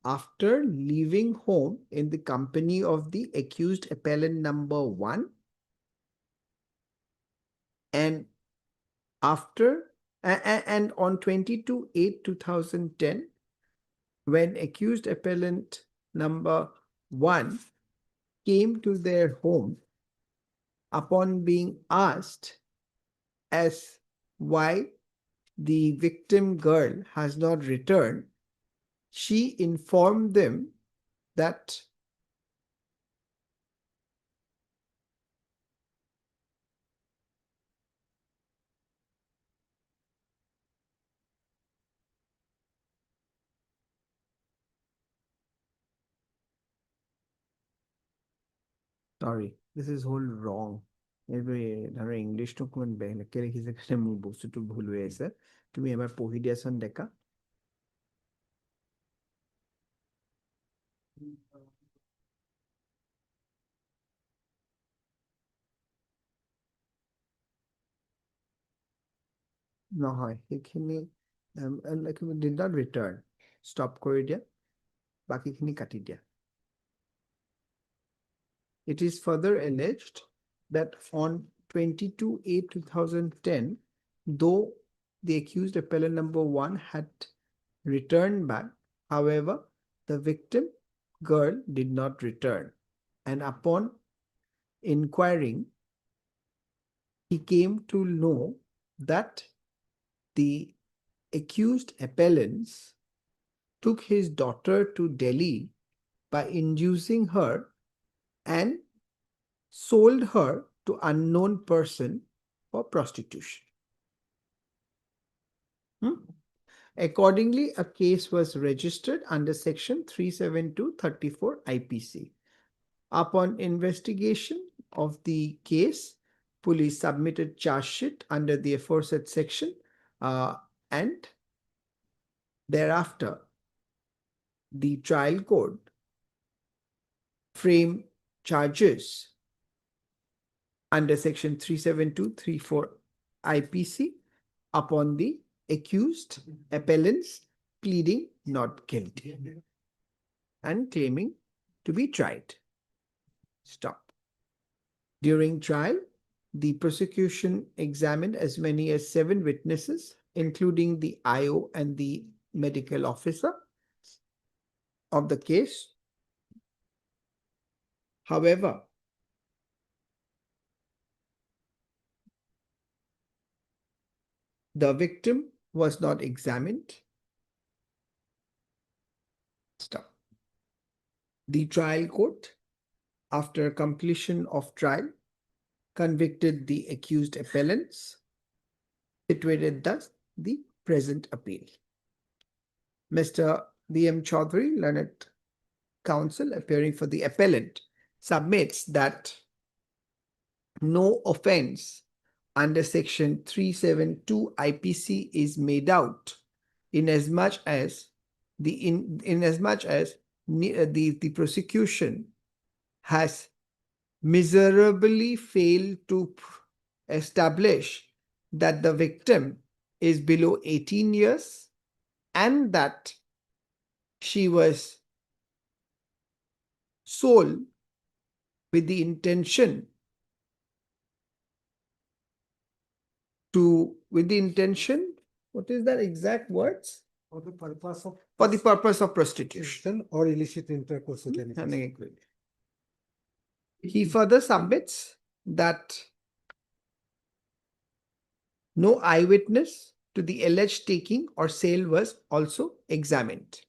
after leaving home in the company of the accused appellant number one, and after and on 22/8/2010, when accused appellant number one came to their home, upon being asked as why the victim girl has not returned, she informed them that sorry, this is whole wrong. ধরো ইংলিশটো কোন বেলেগকে লিখিছে কাৰণে মোৰ বস্তুটো ভুল হৈ আছে। তুমি এবাৰ পঢ়ি দিয়াচোন ডেকা। নহয় সেইখিনি did not return, stop কৰি দিয়া, বাকিখিনি কাটি দিয়া। It is further alleged that on 22/8/2010, though the accused appellant number one had returned back, however, the victim girl did not return, and upon inquiring, he came to know that the accused appellants took his daughter to Delhi by inducing her and sold her to unknown person for prostitution. Accordingly, a case was registered under section 37234 IPC. Upon investigation of the case, police submitted charge sheet under the aforesaid section, and thereafter the trial court framed charges under section 37234 IPC upon the accused appellants pleading not guilty and claiming to be tried. Stop. During trial, the prosecution examined as many as 7 witnesses, including the IO and the medical officer of the case. However, the victim was not examined. Stop. The trial court, after completion of trial, convicted the accused appellants, situated thus the present appeal. Mr. B.M. Chaudhary, learned counsel appearing for the appellant, submits that no offense under section 372 IPC is made out inasmuch as the prosecution has miserably failed to establish that the victim is below 18 years and that she was sold with the intention what is that exact words? For the purpose of. For the purpose of prostitution. prostitution or illicit intercourse with any person. He further submits that no eyewitness to the alleged taking or sale was also examined.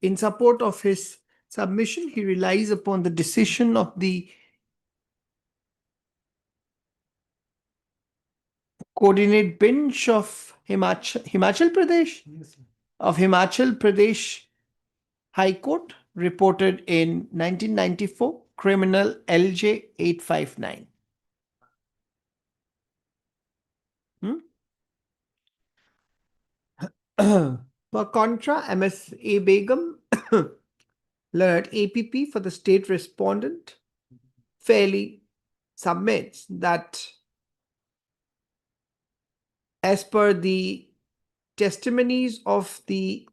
In support of his submission, he relies upon the decision of the coordinate bench of Himachal Pradesh, Yes, sir. of Himachal Pradesh High Court, reported in 1994, criminal LJ 859. Per contra, MS.A. Begum, learned APP for the state respondent, fairly submits that as per the testimonies of the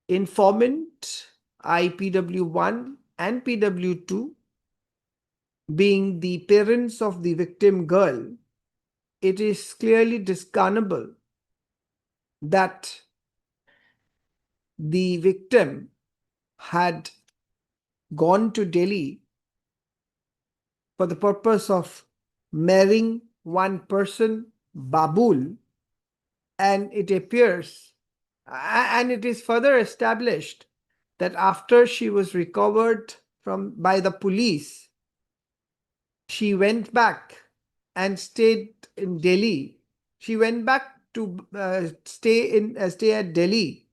informant IPW1 and PW2, being the parents of the victim girl, it is clearly discernible that the victim had gone to Delhi for the purpose of marrying one person, Babul, and it appears, and it is further established that after she was recovered by the police, she went back and stayed in Delhi. She went back to stay at Delhi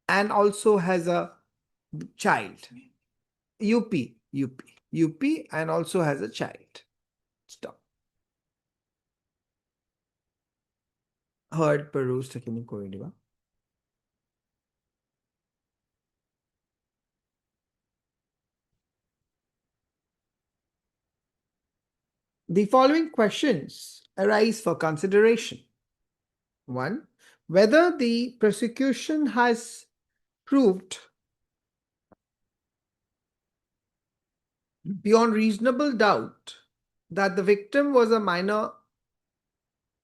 and also has a child. UP, and also has a child. Stop. Heard perused takini koi diba. The following questions arise for consideration. 1. Whether the prosecution has proved beyond reasonable doubt that the victim was a minor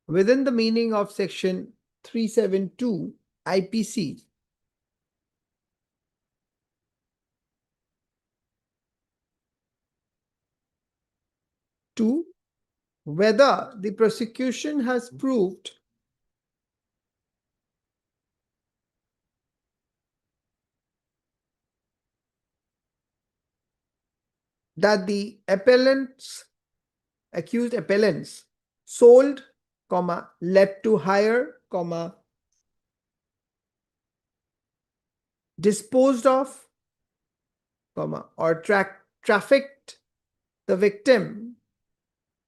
within the meaning of section 372 IPC. Two, whether the prosecution has proved that the accused appellants sold, led to hire, disposed of, or trafficked the victim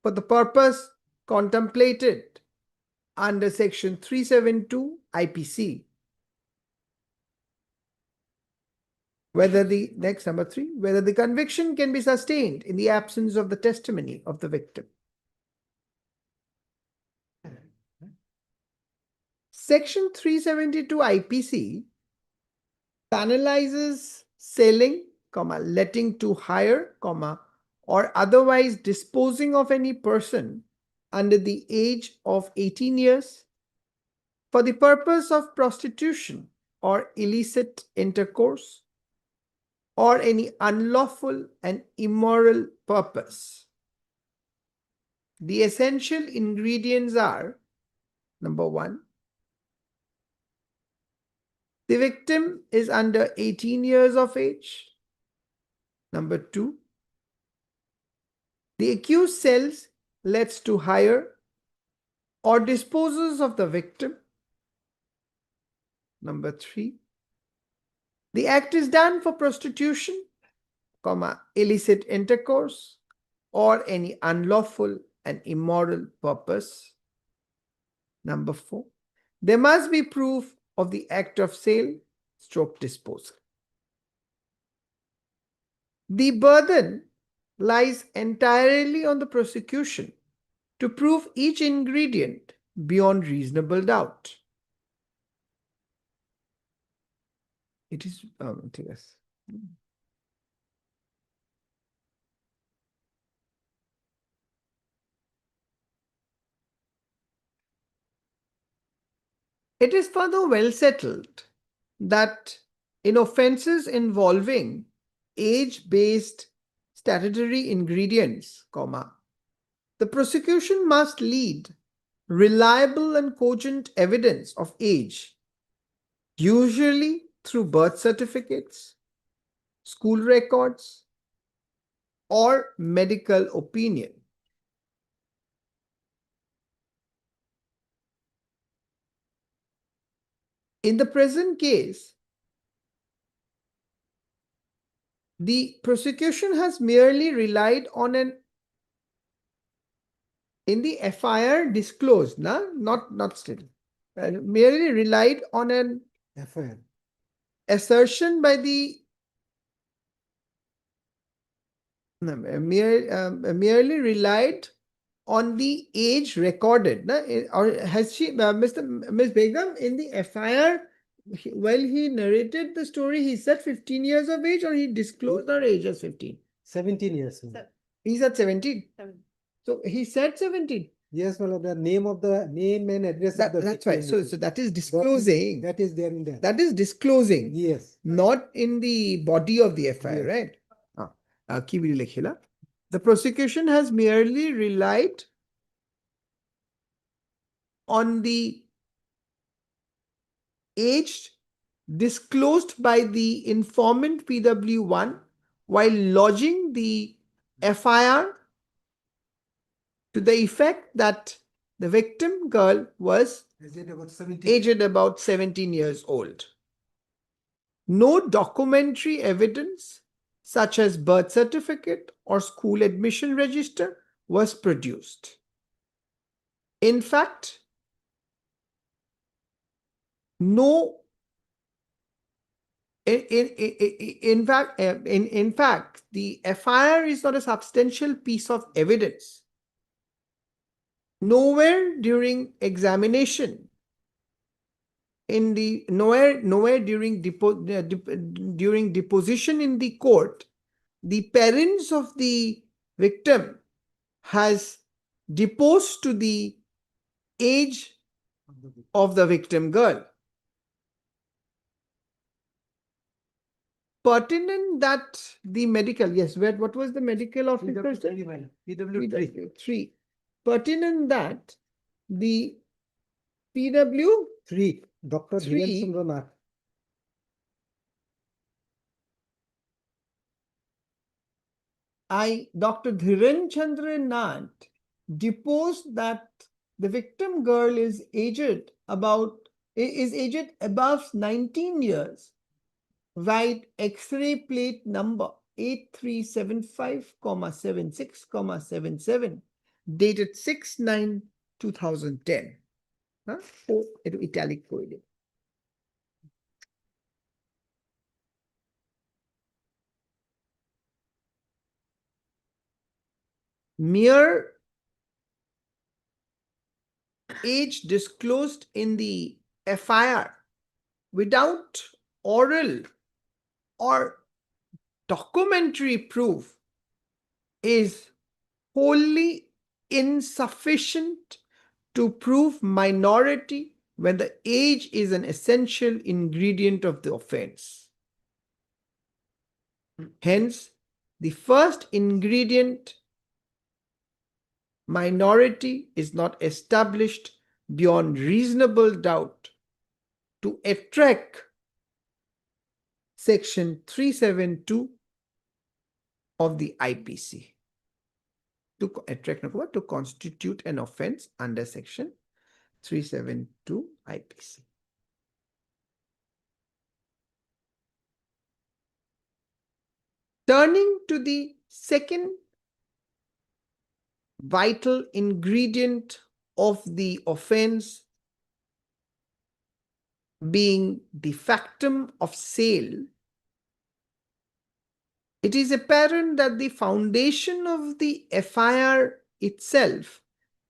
for the purpose contemplated under section 372 IPC. Whether the number 3, whether the conviction can be sustained in the absence of the testimony of the victim. Section 372 IPC penalizes selling, letting to hire, or otherwise disposing of any person under the age of 18 years for the purpose of prostitution or illicit intercourse or any unlawful and immoral purpose. The essential ingredients are, number 1, the victim is under 18 years of age. Number 2, the accused sells, lets to hire, or disposes of the victim. Number 3, the act is done for prostitution, illicit intercourse, or any unlawful and immoral purpose. Number 4, there must be proof of the act of sale, disposal. The burden lies entirely on the prosecution to prove each ingredient beyond reasonable doubt. It is, yes. It is further well settled that in offences involving age-based statutory ingredients, the prosecution must lead reliable and cogent evidence of age, usually through birth certificates, school records, or medical opinion. In the present case, the prosecution has merely relied on in the FIR disclosed, not still, merely relied on an FIR. assertion by the merely relied on the age recorded, or has she, Ms. Begum, in the FIR, while he narrated the story, he said 15 years of age, or he disclosed her age as 15? 17 years. He's at 17. 17. So he said 17. Yes, well, the name and address of the That's right. So victim. that is disclosing. That is there in there. That is disclosing, Yes. not in the body of the FIR, Yes. right? Ki bhi likhila. The prosecution has merely relied on the age disclosed by the informant PW1 while lodging the FIR to the effect that the victim girl was aged about 17 years old. No documentary evidence such as birth certificate or school admission register was produced. In fact, in fact, the FIR is not a substantial piece of evidence. Nowhere during examination, nowhere during deposition in the court, the parents of the victim has deposed to the age of the victim girl. Pertinent that the medical, yes, what was the medical officer? PW3. Pertinent that the PW3, Dr. Dhiren Chandra Nath. Dr. Dhiren Chandra Nath deposed that the victim girl is aged above 19 years, right? X-ray plate number 8375,76,77, dated 6/9/2010. Italic code. Mere age disclosed in the FIR without oral or documentary proof is wholly insufficient to prove minority when the age is an essential ingredient of the offense. Hence, the first ingredient, minority, is not established beyond reasonable doubt to attract Section 372 of the IPC. To attract, to constitute an offense under Section 372 IPC. Turning to the second vital ingredient of the offense, being the factum of sale, it is apparent that the foundation of the FIR itself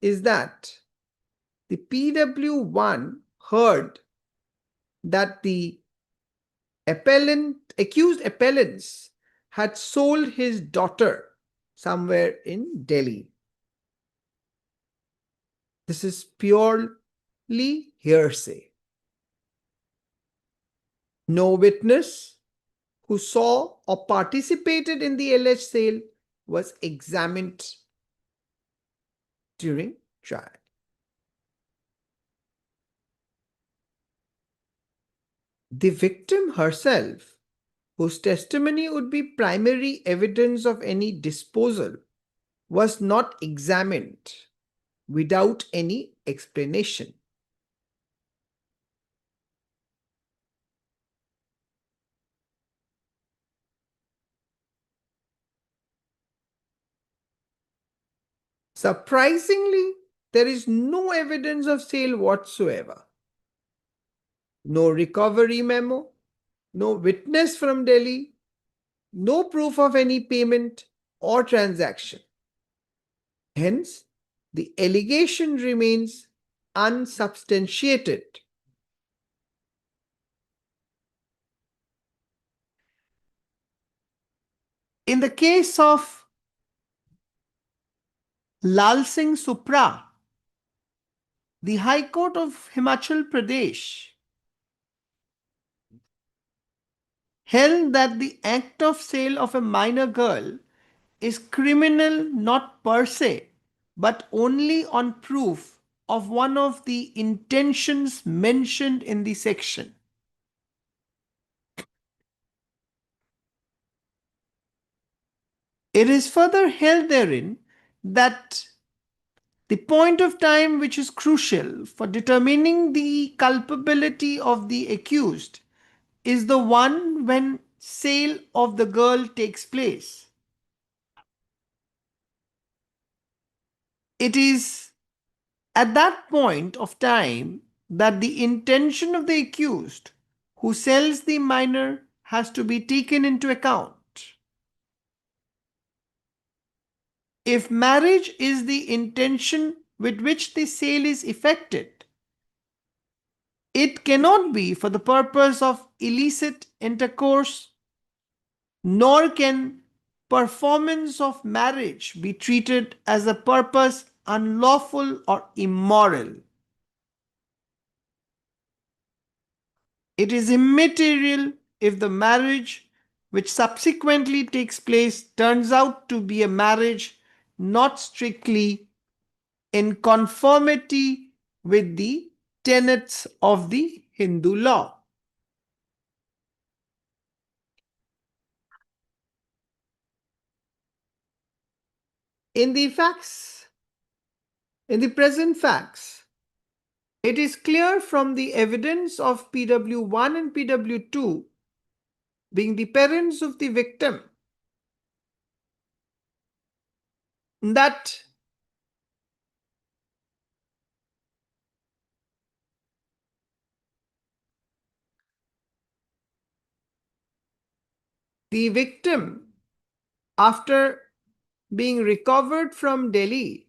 is that the PW1 heard that the accused appellants had sold his daughter somewhere in Delhi. This is purely hearsay. No witness who saw or participated in the alleged sale was examined during trial. The victim herself, whose testimony would be primary evidence of any disposal, was not examined without any explanation. Surprisingly, there is no evidence of sale whatsoever. No recovery memo, no witness from Delhi, no proof of any payment or transaction. Hence, the allegation remains unsubstantiated. In the case of Lal Singh Supra, the High Court of Himachal Pradesh held that the act of sale of a minor girl is criminal not per se, but only on proof of one of the intentions mentioned in the section. It is further held therein that the point of time which is crucial for determining the culpability of the accused is the one when sale of the girl takes place. It is at that point of time that the intention of the accused who sells the minor has to be taken into account. If marriage is the intention with which the sale is effected, it cannot be for the purpose of illicit intercourse, nor can performance of marriage be treated as a purpose unlawful or immoral. It is immaterial if the marriage which subsequently takes place turns out to be a marriage not strictly in conformity with the tenets of the Hindu law. In the present facts, it is clear from the evidence of PW1 and PW2 being the parents of the victim that the victim, after being recovered from Delhi,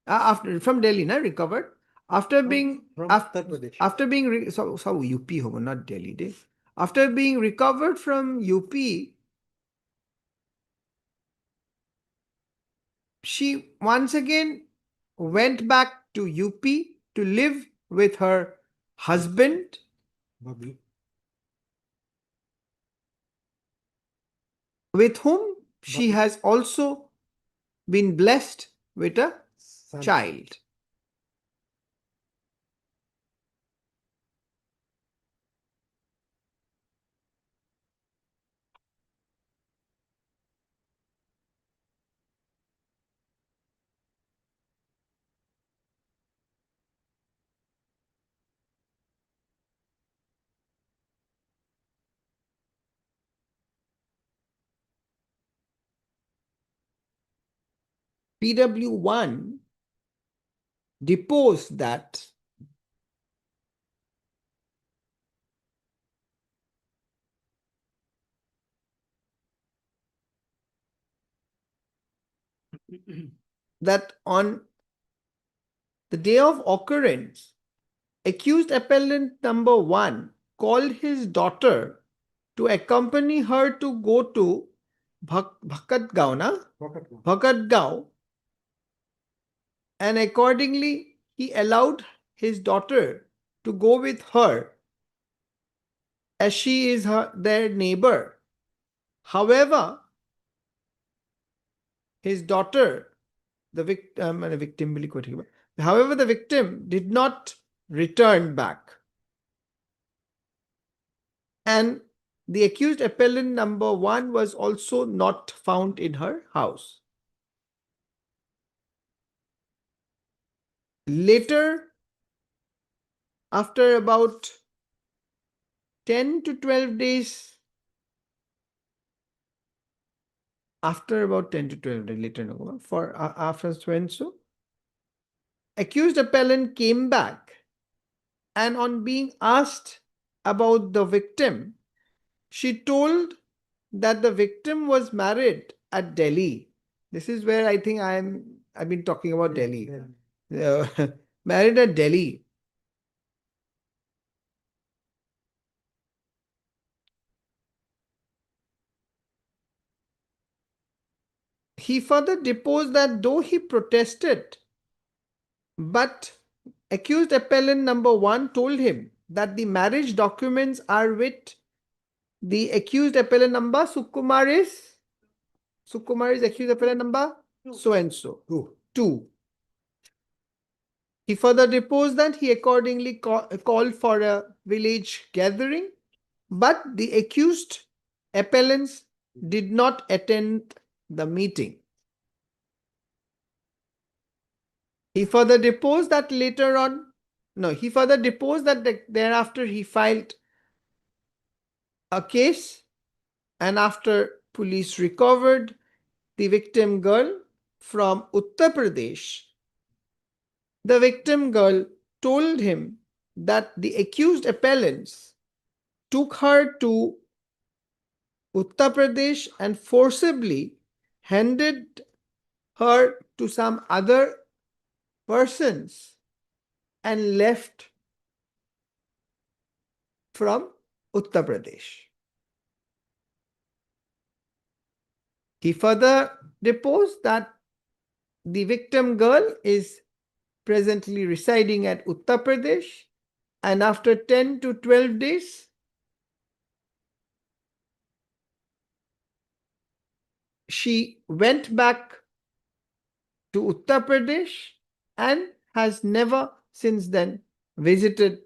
after being UP hobo, not Delhi day. After being recovered from UP, she once again went back to UP to live with her husband, with whom she has also been blessed with a child. PW1 deposed that on the day of occurrence, accused appellant number 1 called his daughter to accompany her to go to Bhakatgaon, na? Bhakatgaon, and accordingly he allowed his daughter to go with her as she is their neighbor. However, his daughter, the victim, however, the victim did not return back. And the accused appellant number 1 was also not found in her house. Later, after about 10 to 12 days, after about 10 to 12 days later, no, for after so and so, accused appellant came back, and on being asked about the victim, she told that the victim was married at Delhi. This is where I think I've been talking about Delhi. Married at Delhi. He further deposed that though he protested, but accused appellant number 1 told him that the marriage documents are with the accused appellant number. Sukumar is accused appellant number so and so. 2. He further deposed that he accordingly called for a village gathering, but the accused appellants did not attend the meeting. He further deposed that thereafter he filed a case, and after police recovered the victim girl from Uttar Pradesh, the victim girl told him that the accused appellants took her to Uttar Pradesh and forcibly handed her to some other persons and left from Uttar Pradesh. He further deposed that the victim girl is presently residing at Uttar Pradesh, and after 10 to 12 days, she went back to Uttar Pradesh and has never since then visited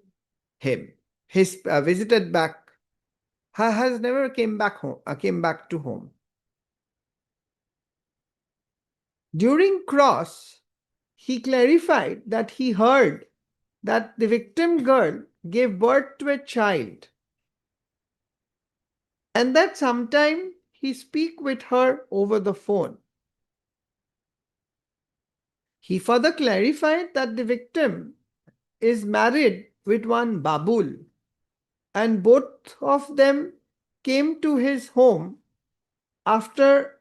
him. Visited back, has never came back to home. During cross, he clarified that he heard that the victim girl gave birth to a child, and that sometime he speak with her over the phone. He further clarified that the victim is married with one Babul, and both of them came to his home about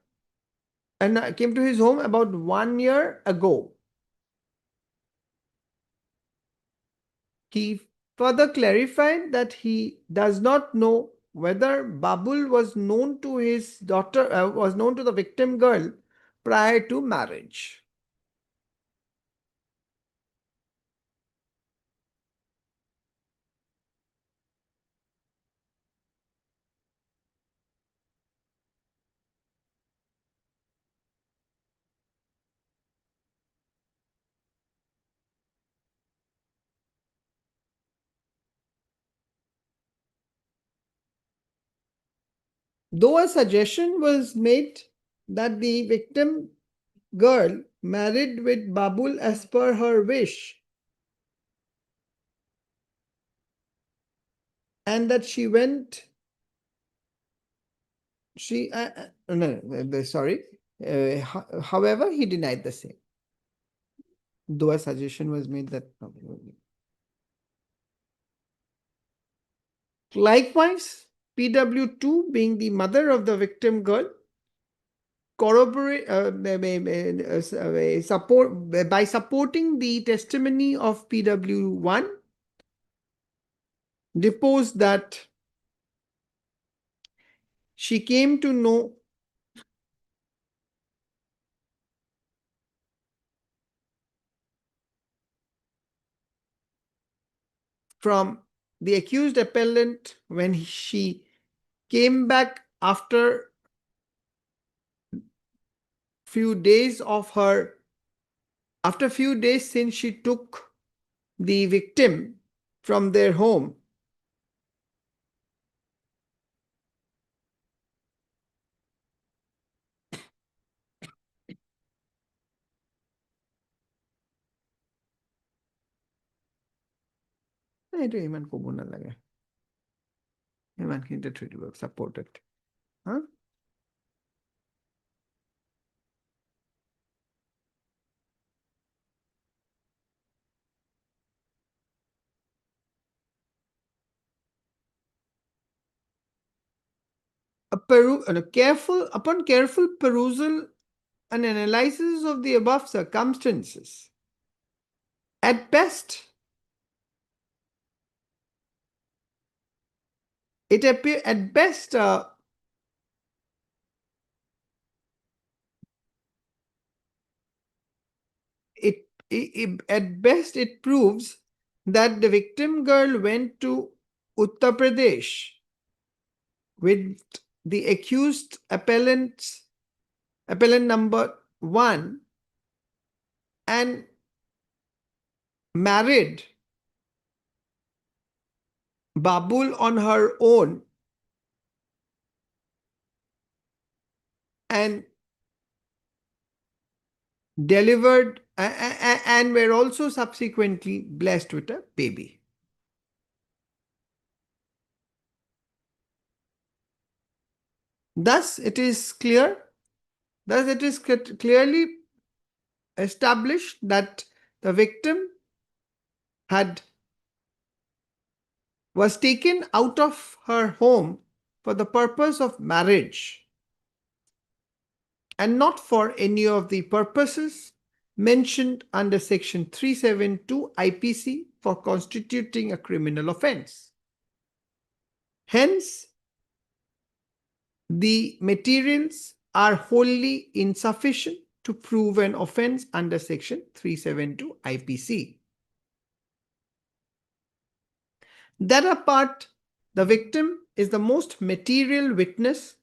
1 year ago. He further clarified that he does not know whether Babul was known to his daughter, was known to the victim girl prior to marriage. Though a suggestion was made that the victim girl married with Babul as per her wish, and that she went, however, he denied the same. Though a suggestion was made that. Likewise, PW2, being the mother of the victim girl, by supporting the testimony of PW1, deposed that she came to know from the accused appellant when she came back after few days after few days since she took the victim from their home. এইটো ইমান ক'ব নালাগে, ইমানখিনিতে থৈ দিব, supported. Huh? Upon careful perusal and analysis of the above circumstances, at best, it appears at best at best it proves that the victim girl went to Uttar Pradesh with the accused appellant number 1 and married Babul on her own and delivered and were also subsequently blessed with a baby. Thus, it is clearly established that the victim was taken out of her home for the purpose of marriage and not for any of the purposes mentioned under Section 372 IPC for constituting a criminal offense. Hence, the materials are wholly insufficient to prove an offense under Section 372 IPC. That apart, the victim is the most material witness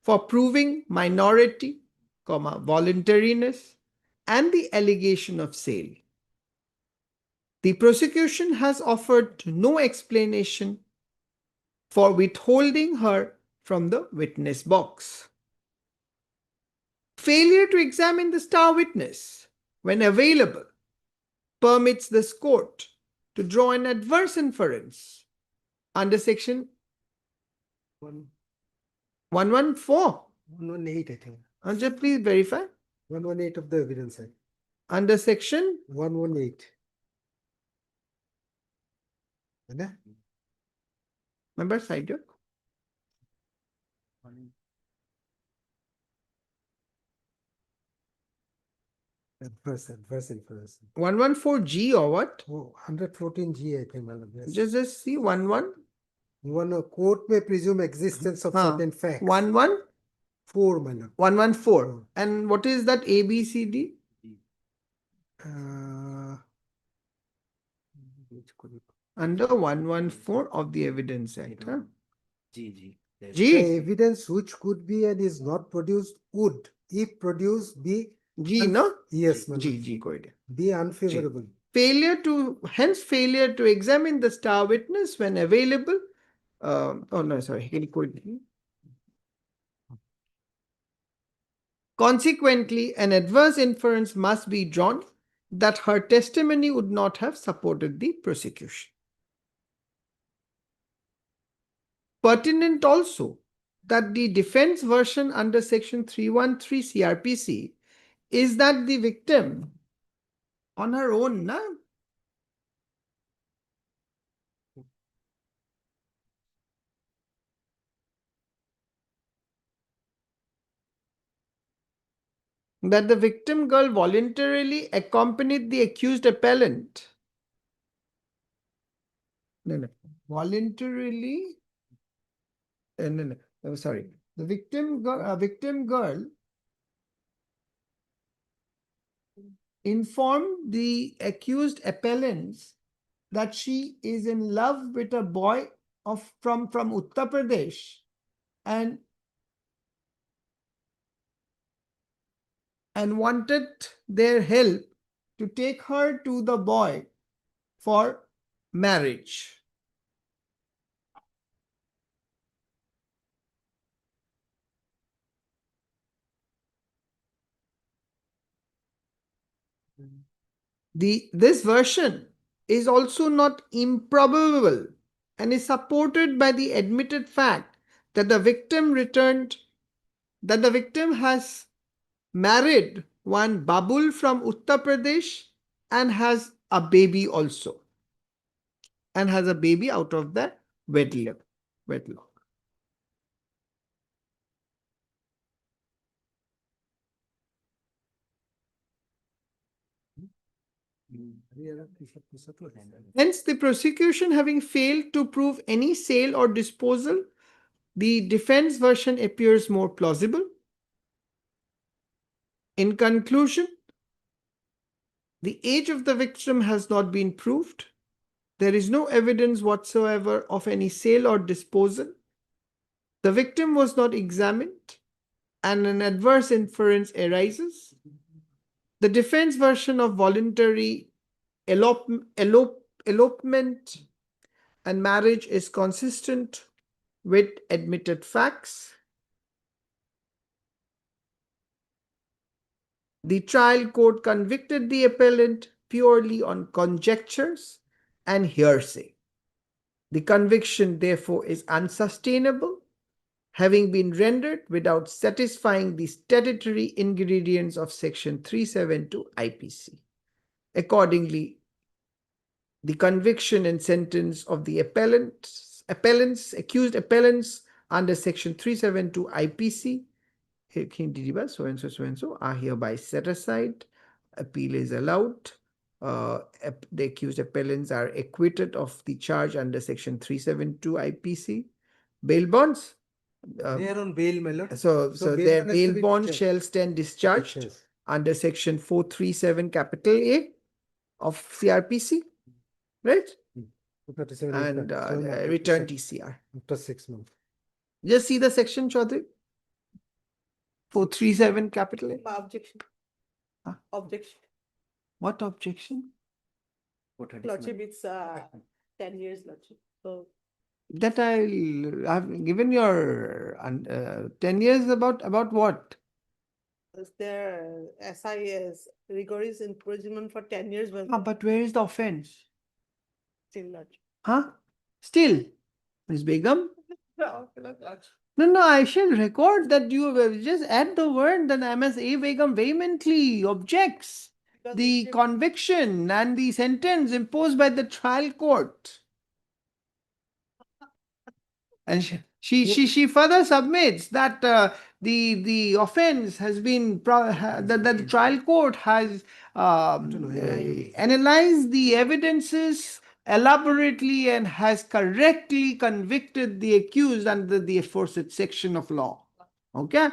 for proving minority, voluntariness, and the allegation of sale. The prosecution has offered no explanation for withholding her from the witness box. Failure to examine the star witness when available permits this court to draw an adverse inference under Section 114. 118, I think. Anja, please verify. 118 of the Evidence Act. Under Section 118. Ada? Member Saidok. Adverse inference. 114G or what? Oh, 114G, I think, madam. Yes. Just see 11. One court may presume existence of certain facts. 114. Madam. 114. And what is that ABCD? Under 114 of the Evidence Act. Huh? G. The evidence which could be and is not produced would, if produced, be G, no? Yes, madam. G, go ahead. Be unfavorable. Failure to examine the star witness when available. Consequently, an adverse inference must be drawn that her testimony would not have supported the prosecution. Pertinent also that the defense version under Section 313 CRPC is that the victim on her own, that the victim girl voluntarily accompanied the accused appellant. No. voluntarily, no, sorry, the victim girl informed the accused appellants that she is in love with a boy from Uttar Pradesh and wanted their help to take her to the boy for marriage. This version is also not improbable and is supported by the admitted fact that the victim has married one Babul from Uttar Pradesh and has a baby also, and has a baby out of the wedlock. Hence, the prosecution having failed to prove any sale or disposal, the defense version appears more plausible. In conclusion, the age of the victim has not been proved. There is no evidence whatsoever of any sale or disposal. The victim was not examined, and an adverse inference arises. The defense version of voluntary elopement and marriage is consistent with admitted facts. The trial court convicted the appellant purely on conjectures and hearsay. The conviction, therefore, is unsustainable, having been rendered without satisfying the statutory ingredients of Section 372 IPC. Accordingly, the conviction and sentence of the accused appellants under Section 372 IPC, so and so, are hereby set aside. Appeal is allowed. The accused appellants are acquitted of the charge under Section 372 IPC. Bail bonds. They are on bail, my lord. So their bond has to bail be bond discharged. shall stand discharged Discharged. under Section 437 capital A of CRPC, right? 237 And after return TCR. after 6 months. Just see the section, Chaudhary. 437 capital A. My objection. Huh? Objection. What objection? Lordship, it's 10 years, Lordship. So That I've given your 10 years about what? is there SIS rigorous imprisonment for 10 years? But where is the offense? Still Lordship. Huh? Still, Ms. Begum? No, Lordship. No, I shall record that you just add the word that MSA Begum vehemently objects Because the it's- conviction and the sentence imposed by the trial court. And she further submits that the offense has been that the trial court has analyzed the evidences elaborately and has correctly convicted the accused under the aforesaid section of law. Okay?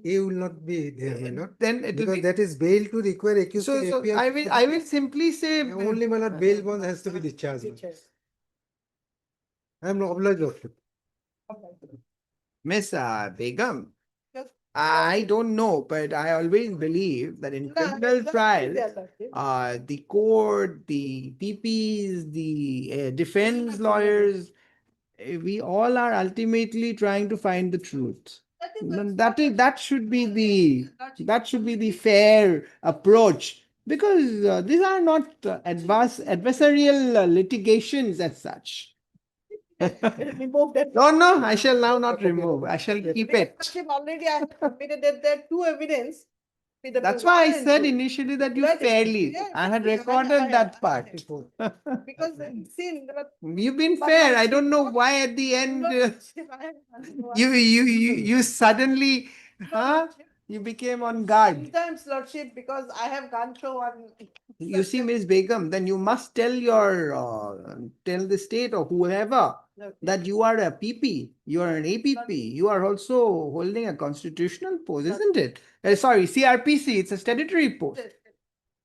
A will not be there, my lord. Then it will Because be. that is bail to require accused. So, to appear I before will simply say only, my lord, bail bond has to be discharged. I am obliged, lordship. Miss Begum, Yes. I don't know, but I always believe that in criminal trials, the court, the PPs, the defense lawyers, we all are ultimately trying to find the truth. That should be the fair approach, because these are not adversarial litigations as such. Remove that. No, I shall now not remove. I shall keep it. Lordship, already I have submitted that there are two evidence. with the That's why I one and said two. initially that you That is- fairly. yeah, I had I- recorded that part. Because see, You've been fair. I don't know why at the end you suddenly, huh? You became on guard. Sometimes, Lordship, because I have gone through one. You see, Miss Begum, then you must tell your, tell the state or whoever Okay. that you are a PP, you are an APP, you are also holding a constitutional post, isn't it? Sorry, CRPC, it's a statutory post.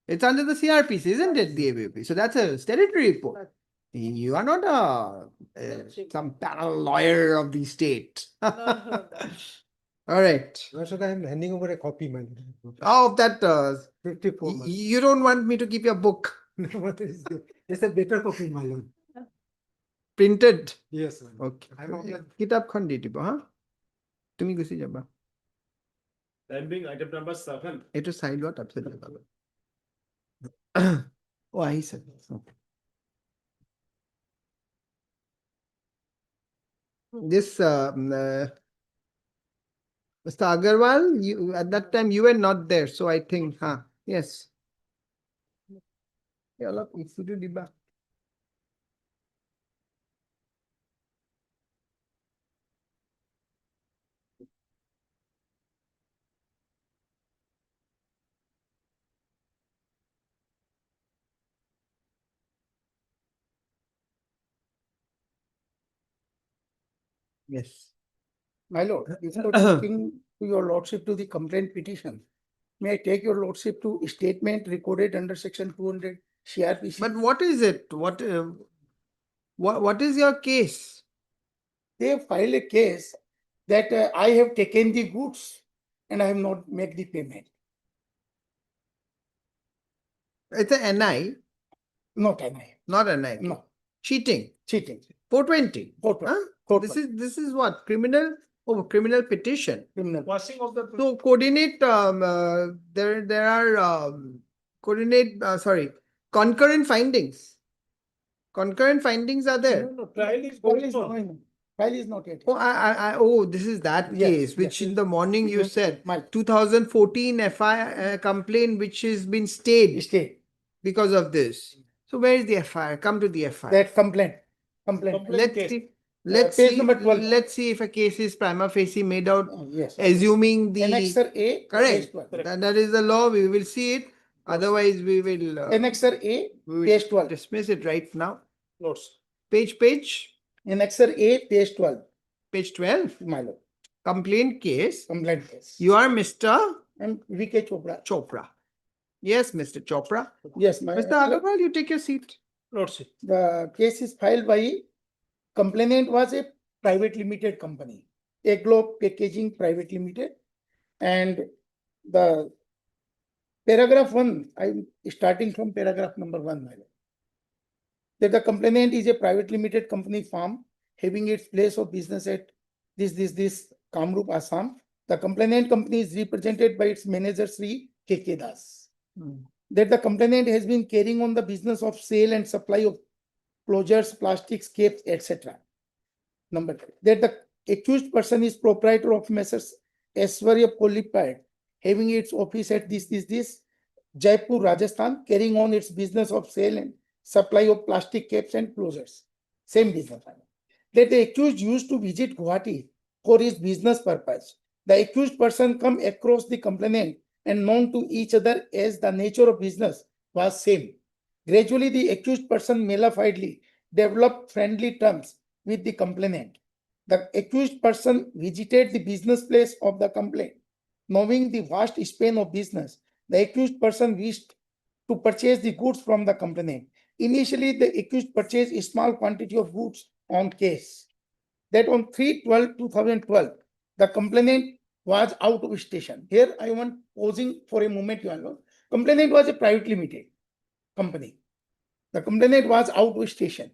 It's under the CRPC, isn't it, the APP? So that's a statutory post. You are not some parallel lawyer of the state. No. All right. Your Lordship, I am handing over a copy, my lord. Oh, that 54, my lord. you don't want me to keep your book No, what is it? It's a better copy, my lord. printed. Yes, my lord. Okay. I'm on the- কিতাপখন দি দিব হা তুমি Gucci যাবা Item number 7. এইটো চাই লোৱা তাৰপিছত যাবা অ আহিছে Okay. This Mr. Agarwal, you at that time you were not there, so I think, yes. Yeah, look, if you do diba. Yes. My lord, before taking to your lordship to the complaint petition, may I take your lordship to statement recorded under section 200 CRPC? But what is it? What is your case? They file a case that I have taken the goods and I have not made the payment. It's a NI, Not NI, not NI. no, Cheating. cheating. 420. Court, Huh? court, This is what? Criminal? Oh, criminal petition. criminal. Washing of the. So coordinate, there are, concurrent findings. Concurrent findings are there. No, Trial is File going is on. going on. File is not yet. Oh, this is that Yes, case, which yes. in the morning you Yes, said, my 2014 FIR complaint which has been stayed state, because of this. So where is the FIR? Come to the FIR. that complaint. Let's case. see. Let's Page see. number 12. Let's see if a case is prima facie made out, Yes. assuming the Annexer A. correct. page 12. That is the law. We will see it. Otherwise, we will Annexer A, we will page 12. dismiss it right now. Notes. Page Annexer A, page 12, page 12. my lord, Complaint case. complaint case. You are Mr. And VK Chopra. Chopra. Yes, Mr. Chopra. Yes, my. Mr. Agarwal, you take your seat. Lordship. The case is filed by, complainant was a private limited company, Aglo Packaging Private Limited. And the paragraph 1, I'm starting from paragraph number 1, my lord. That the complainant is a private limited company firm having its place of business at this Kamrup, Assam. The complainant company is represented by its manager Sri KK Das. That the complainant has been carrying on the business of sale and supply of closures, plastics, capes, etc. Number 2, that the accused person is proprietor of Messrs. Aishwarya Polypad, having its office at this Jaipur, Rajasthan, carrying on its business of sale and supply of plastic caps and closures. Same business. That the accused used to visit Guwahati for his business purpose. The accused person come across the complainant and known to each other as the nature of business was same. Gradually, the accused person malafidely developed friendly terms with the complainant. The accused person visited the business place of the complaint. Knowing the vast span of business, the accused person wished to purchase the goods from the complainant. Initially, the accused purchased a small quantity of goods on case. That on 3/12/2012, the complainant was out of station. Here I want pausing for a moment, Your Honor. Complainant was a private limited company. The complainant was out of station.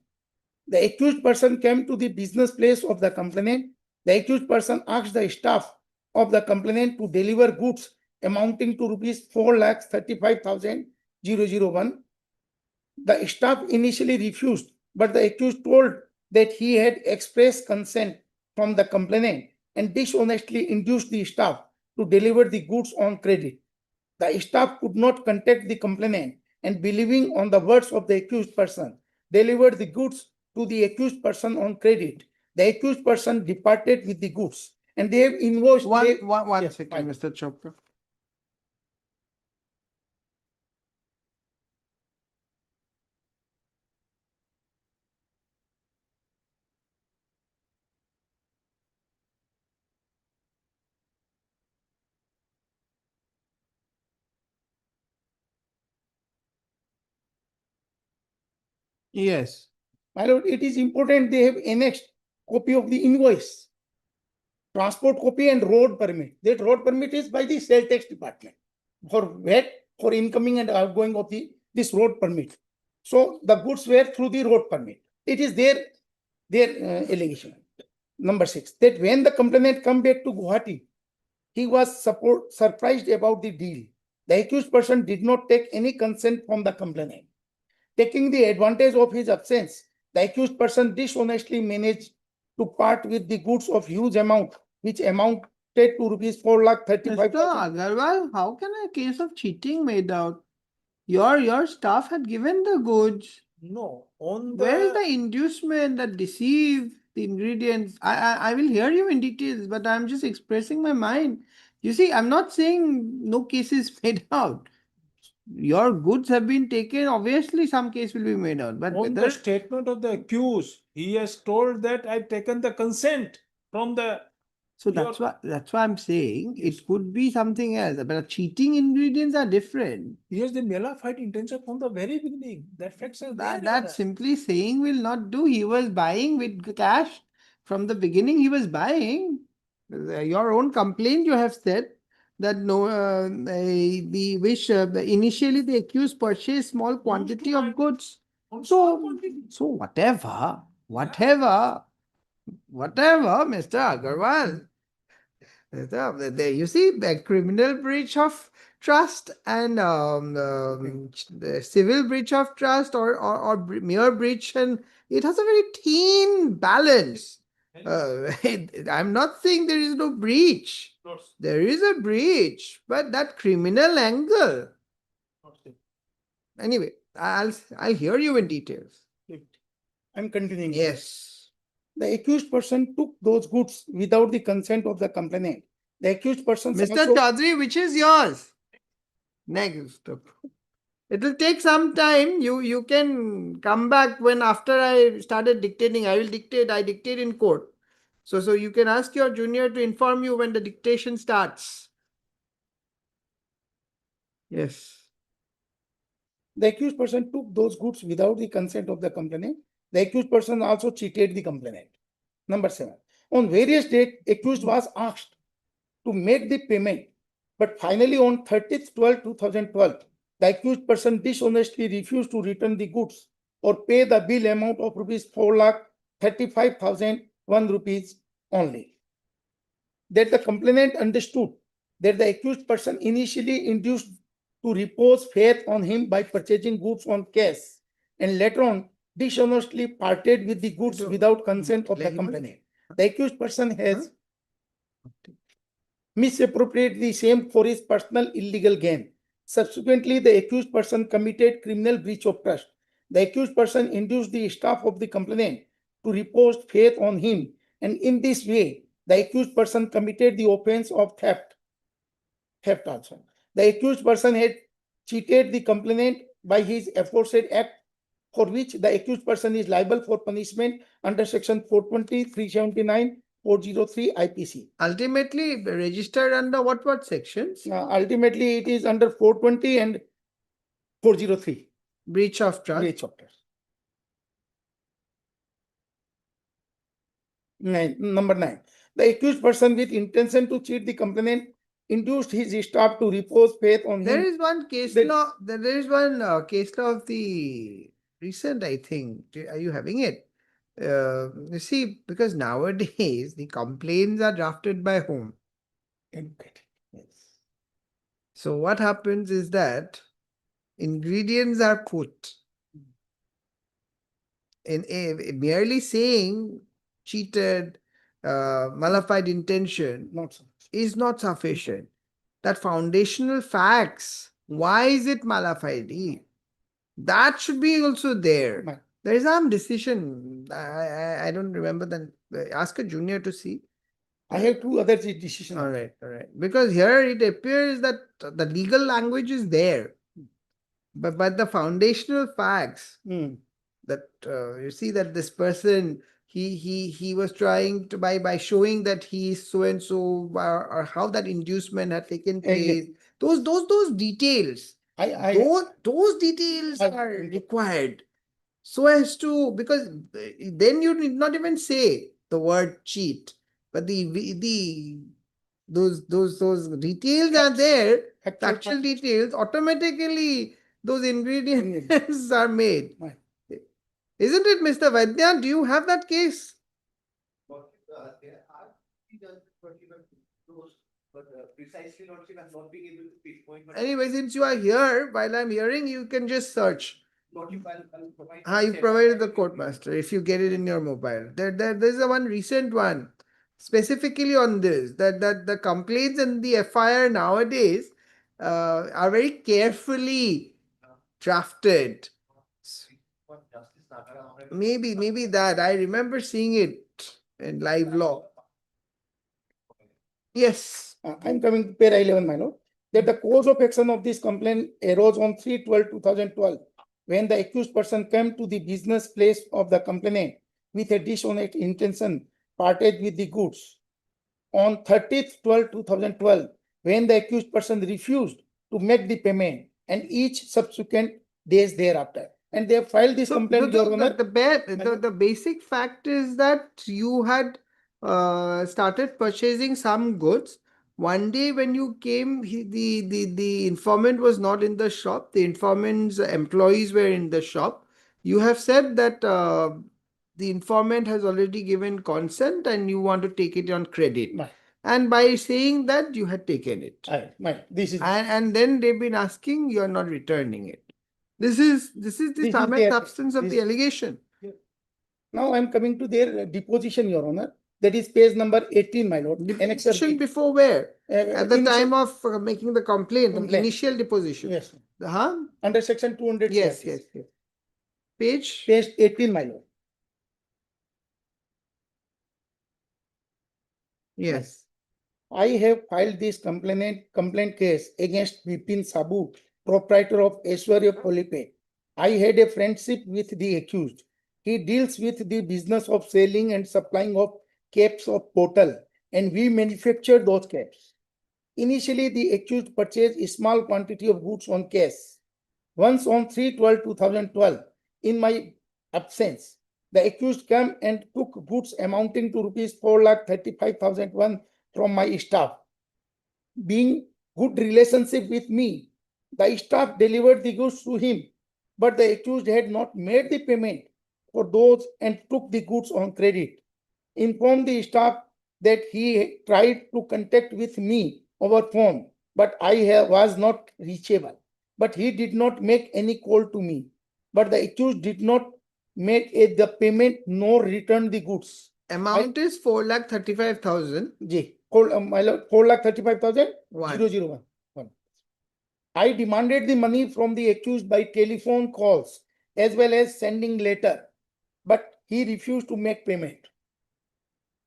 The accused person came to the business place of the complainant. The accused person asked the staff of the complainant to deliver goods amounting to rupees 4,35,001. The staff initially refused, but the accused told that he had expressed consent from the complainant and dishonestly induced the staff to deliver the goods on credit. The staff could not contact the complainant and, believing on the words of the accused person, delivered the goods to the accused person on credit. The accused person departed with the goods And they have invoiced. they- One Yes, second, fine. Mr. Chopra. Yes. My lord, it is important they have annexed copy of the invoice, transport copy and road permit. That road permit is by the sales tax department for VAT, for incoming and outgoing of this road permit. So the goods were through the road permit. It is their allegation. Number 6, that when the complainant come back to Guwahati, he was surprised about the deal. The accused person did not take any consent from the complainant. Taking the advantage of his absence, the accused person dishonestly managed to part with the goods of huge amount, which amounted to rupees 4,35,000. Mr. Agarwal, how can a case of cheating made out? Your staff had given the goods. No, on Where is the inducement that deceive the ingredients? I will hear you in details, but I'm just expressing my mind. You see, I'm not saying no case is made out. Your goods have been taken, obviously some case will be made out, but On whether the statement of the accused, he has told that I've taken the consent from the. so that's why I'm saying it could be something else. But cheating ingredients are different. He has the malified intention from the very beginning. That facts are there. That simply saying will not do. He was buying with cash from the beginning. He was buying. Your own complaint, you have said that no, the wish initially the accused purchased small quantity of goods. So whatever, Mr. Agarwal. You see, the criminal breach of trust and the civil breach of trust or mere breach, and it has a very thin balance. I'm not saying there is no breach. There is a breach, but that criminal angle. Anyway, I'll hear you in details. I'm continuing. Yes. The accused person took those goods without the consent of the complainant. The accused person Mr. also- Chaudhary, which is yours? Next. It will take some time. You can come back when after I started dictating. I will dictate. I dictate in court. So you can ask your junior to inform you when the dictation starts. Yes. The accused person took those goods without the consent of the complainant. The accused person also cheated the complainant. Number 7. On various dates, accused was asked to make the payment, but finally on 30th 12/2012, the accused person dishonestly refused to return the goods or pay the bill amount of rupees 4,35,001 rupees only. That the complainant understood that the accused person initially induced to repose faith on him by purchasing goods on cash and later on dishonestly parted with the goods without consent of the complainant. The accused person has misappropriated the same for his personal illegal gain. Subsequently, the accused person committed criminal breach of trust. The accused person induced the staff of the complainant to repose faith on him, and in this way, the accused person committed the offense of theft. Theft also. The accused person had cheated the complainant by his aforesaid act, for which the accused person is liable for punishment under section 420, 379, 403 IPC. Ultimately, registered under what sections? Ultimately, it is under 420 and 403. Breach of trust. Breach of trust. Number 9. The accused person with intention to cheat the complainant induced his staff to repose faith on him. There is one case law. There is one case law of the recent, I think. Are you having it? You see, because nowadays the complaints are drafted by whom? Advocate. Yes. So what happens is that ingredients are put in merely saying cheated, malified intention Not so. is not sufficient. That foundational facts, why is it malified? That should be also there. Right. There is some decision. I don't remember then. Ask a junior to see. I have two other decisions. All right, all right. Because here it appears that the legal language is there, but the foundational facts Hmm. that you see that this person he was trying to by showing that he is so and so or how that inducement had taken place. Exactly. Those details. I Those details I- are required so as to because then you need not even say the word cheat, but the those details are there, factual details automatically those ingredients are made. Right. Isn't it, Mr. Vaidya? Do you have that case? Anyway, since you are here, while I'm hearing, you can just search. You provided the court master if you get it in your mobile. There's a one recent one specifically on this that the complaints and the FIR nowadays are very carefully drafted. Maybe that I remember seeing it in live law. Yes. I'm coming to para 11, my lord, that the cause of action of this complaint arose on 3/12/2012, when the accused person came to the business place of the complainant with a dishonest intention, parted with the goods. On 30/12/2012, when the accused person refused to make the payment, and each subsequent days thereafter. And they have filed this complaint, Your Honor. The basic fact is that you had started purchasing some goods. One day when you came, the informant was not in the shop. The informant's employees were in the shop. You have said that the informant has already given consent and you want to take it on credit. Right. And by saying that, you had taken it. This is And then they've been asking, you're not returning it. This is the sum and their- substance of this- the allegation. Now I'm coming to their deposition, Your Honor. That is page number 18, my lord. Annexure Deposition B. before where? At the Initial- time of making the complaint, the Complaint. initial deposition. Yes, Huh? under section 200. Yes, CRPC. yes. Page? Page 18, my lord. Yes. I have filed this complaint case against Vipin Sabu, proprietor of Aishwarya Polypay. I had a friendship with the accused. He deals with the business of selling and supplying of caps of bottle, and we manufacture those caps. Initially, the accused purchased a small quantity of goods on cash. Once on 3/12/2012, in my absence, the accused came and took goods amounting to rupees 4,35,001 from my staff. Being good relationship with me, the staff delivered the goods to him, but the accused had not made the payment for those and took the goods on credit. Informed the staff that he tried to contact with me over phone, but was not reachable. But he did not make any call to me. But the accused did not make the payment nor return the goods. Amount is 4,35,000. Ji, my lord, 4,35,000 One. 001. I demanded the money from the accused by telephone calls as well as sending letter, but he refused to make payment.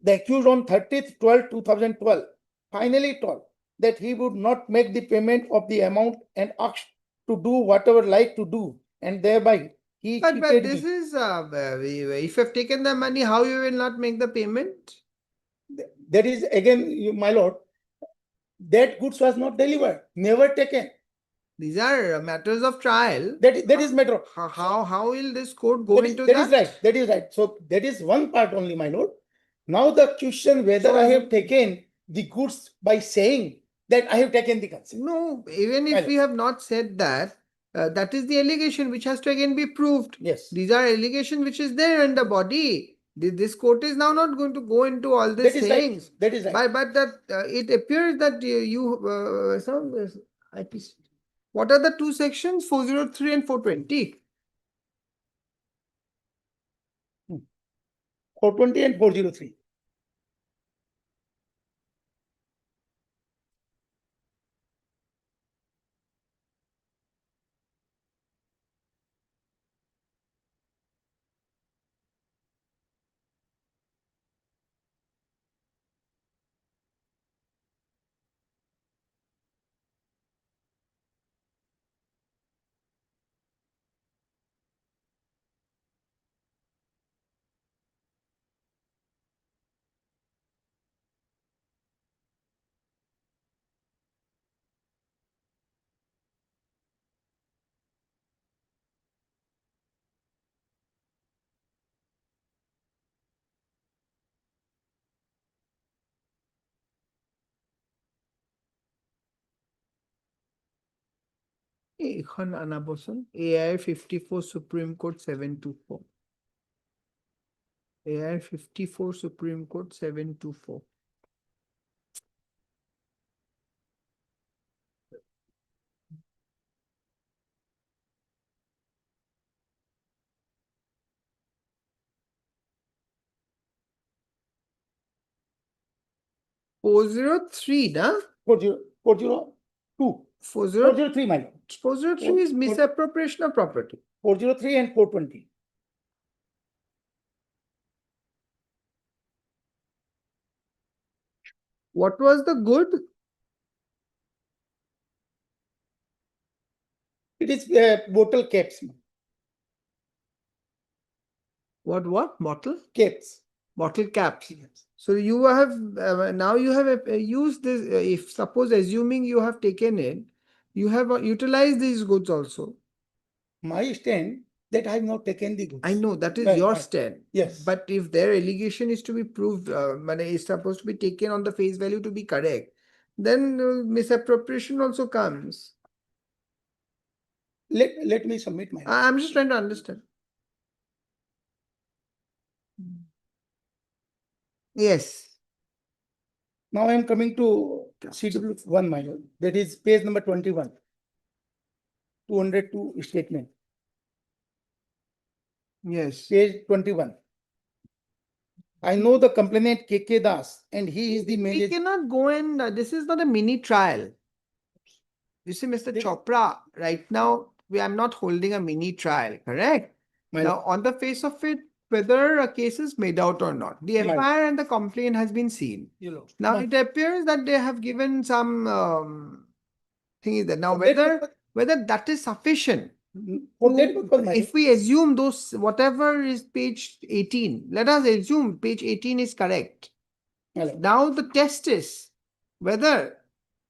The accused on 30/12/2012 finally told that he would not make the payment of the amount and asked to do whatever like to do, and thereby he But cheated this me. is, if you have taken the money, how you will not make the payment? That is again, my lord, that goods was not delivered, never taken. These are matters of trial. That is matter. How will this court go into That is right. That is right. So that is one part only, my lord. Now the question whether I have taken the goods by saying that I have taken the goods. No, even if Well- we have not said that, that is the allegation which has to again be proved. Yes. These are allegation which is there in the body. This court is now not going to go into all these That is right. things. That is right. But that it appears that what are the two sections? 403 and 420. 420 and 403. এইখন আনাবচোন AI 54 Supreme Court 724 AI 54 Supreme Court 724 403 na 402, 40 403, my lord. 403 is misappropriation of property. 403 and 420. What was the good? It is bottle caps, What bottle? caps. Bottle caps. So you have now you have used this. If suppose assuming you have taken it, you have utilized these goods also. My stand that I have not taken the goods. I know that is Right, your right. stand. Yes. But if their allegation is to be proved, is supposed to be taken on the face value to be correct, then misappropriation also comes. Let me submit my. I'm just trying to understand. Yes. Now I am coming to CW1, my lord. That is page number 21. 202 statement. Yes. Page 21. I know the complainant KK Das and he is the We manager. cannot go and this is not a mini trial. You see, Mr. This- Chopra, right now I'm not holding a mini trial, correct? My Now, on the face of it, whether a case is made out or not, the Right. FIR and the complaint has been seen. lord. Now, My- it appears that they have given some thing is that now For that whether that is sufficient. For that to- purpose, my if we assume those whatever is page 18, let us assume page 18 is correct. my lord. Now the test is whether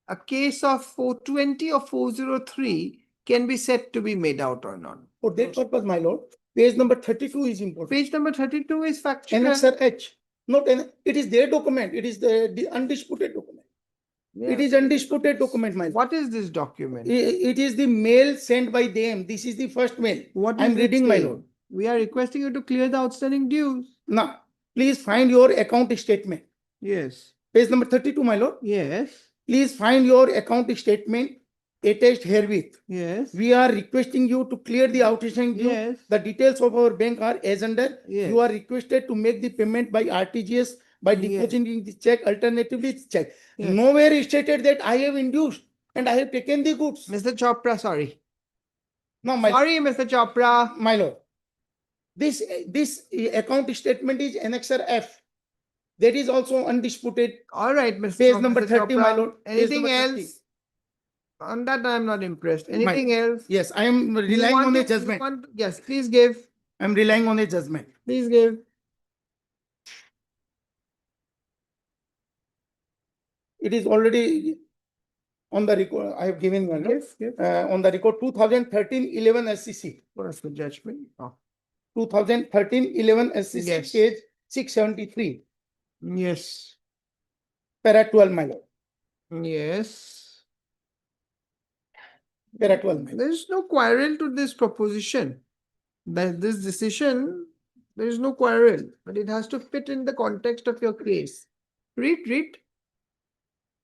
a case of 420 or 403 can be said to be made out or not. For that purpose, my lord, page number 32 is important. Page number 32 is factual. Annexer H, not an, it is their document. It is the undisputed document. It Yeah. is undisputed document, my lord. What is this document? It is the mail sent by them. This is the first mail. What I'm is it reading, my saying? lord. We are requesting you to clear the outstanding dues. Now, please find your account statement. Yes. Page number 32, my lord. Yes. Please find your account statement attached herewith. Yes. We are requesting you to clear the outstanding due. Yes. The details of our bank are as under. Yes. You are requested to make the payment by RTGS by Yes. depositing the check, alternatively the check. Yes. Nowhere is stated that I have induced and I have taken the goods. Mr. Chopra, sorry. No, my, Sorry, Mr. Chopra. my lord. This account statement is annexer F. That is also undisputed. All right, Mr. Page Chopra, number Mr. 30, my Chopra. lord. Page Anything number else? 30. On that, I am not impressed. Anything else? Yes, I am You relying want on a to- you judgment. want to- Yes, please give. I am relying on a judgment. Please give. It is already on the record. I have given one. Give. On the record 2013-11 SCC. What is the judgment? Oh. 2013-11 SCC Yes. page 673. Yes. Para 12, my lord. Yes. Para 12, my lord. There is no quarrel to this proposition. That this decision, there is no quarrel, but it has to fit in the context of your case. Read.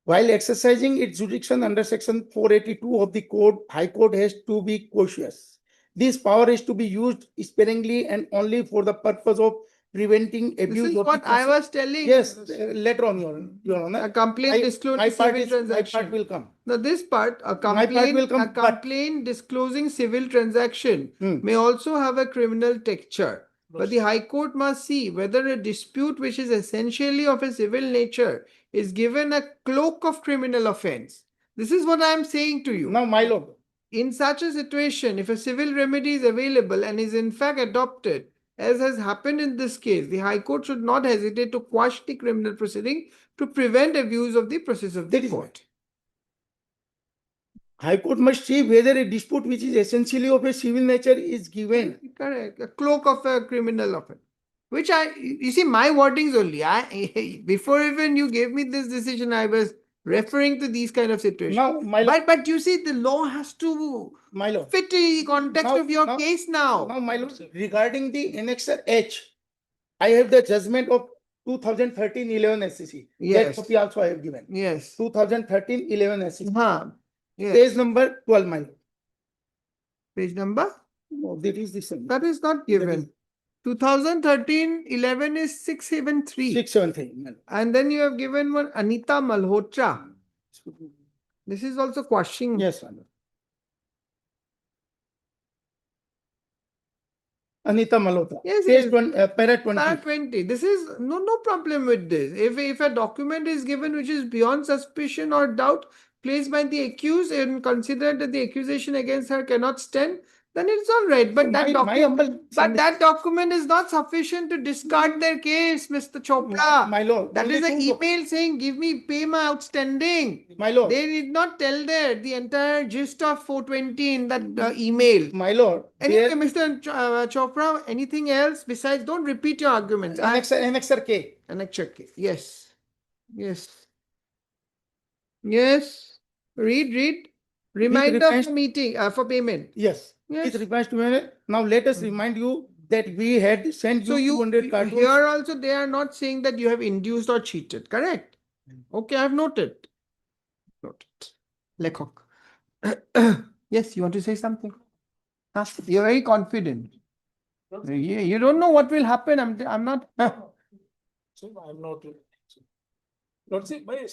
While exercising its jurisdiction under section 482 of the code, High Court has to be cautious. This power is to be used sparingly and only for the purpose of preventing This abuse is of what the I was telling. Yes, later on, your A honor. complaint disclosing My part civil is, my transaction. part will come. Now, this part, a My part will complaint, come, a but- complaint disclosing civil transaction Hmm. may also have a criminal texture. But the High Court must see whether a dispute which is essentially of a civil nature is given a cloak of criminal offense. This is what I am saying to you. Now, my lord, In such a situation, if a civil remedy is available and is in fact adopted, as has happened in this case, the High Court should not hesitate to quash the criminal proceeding to prevent abuse of the process of That the is court. High Court must see whether a dispute which is essentially of a civil nature is given. Correct. A cloak of a criminal offense. Which you see, my wordings only. Before even you gave me this decision, I was referring to these kind of situations. Now, my lord, But you see, the law has to my lord. fit the context Now- of your now- case now. Now, my lord, regarding the annexer H, I have the judgment of 2013-11 SCC. Yes. That copy also I have given. Yes. 2013-11 SCC. Huh. Yes. Page number 12, my lord. Page number? No, that is the same. That is not given. 2013-11 is 673. 673. my lord. And then you have given one Anita Malhotra. This is also quashing. Yes, my lord. Anita Malhotra. Yes, Page yes. 20, para 20. Para 20. This is no problem with this. If a document is given which is beyond suspicion or doubt placed by the accused and considered that the accusation against her cannot stand, then it's all right. But that My document, humble but that document is not sufficient to discard their case, Mr. Chopra. my lord. That only is an two doc- email saying, give me, pay my outstanding. My lord. They did not tell the entire gist of 420 in that email. My lord. Anyway, there- Mr. Chopra, anything else besides? Don't repeat your arguments. Annexer K. Annexer K. Yes. Yes. Yes. Read. Reminder reminds- for meeting, for payment. Yes. Yes. It requires to be. Now let us remind you that we had sent So you you, 200 cartoons. here also they are not saying that you have induced or cheated, correct? Okay, I have noted. Noted. Lekhok. Yes, you want to say something? Huh? You're very confident. You don't know what will happen. I'm not. So I'm not. Lord, see, by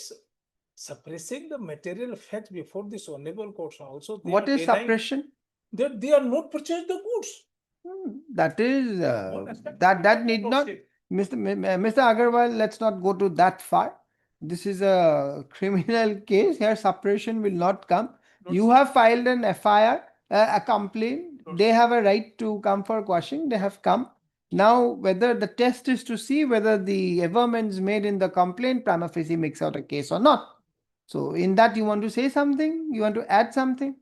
suppressing the material facts before this honorable courts also. they What are is denying suppression? That they are not purchased the goods. That is What aspect that need not. Lordship? Mr. Agarwal, let's not go to that far. This is a criminal case. Here, suppression will not come. You have filed an FIR, a complaint. They have a right to come for quashing. They have come. Now, whether the test is to see whether the averments made in the complaint prima facie makes out a case or not. So, in that, you want to say something? You want to add something?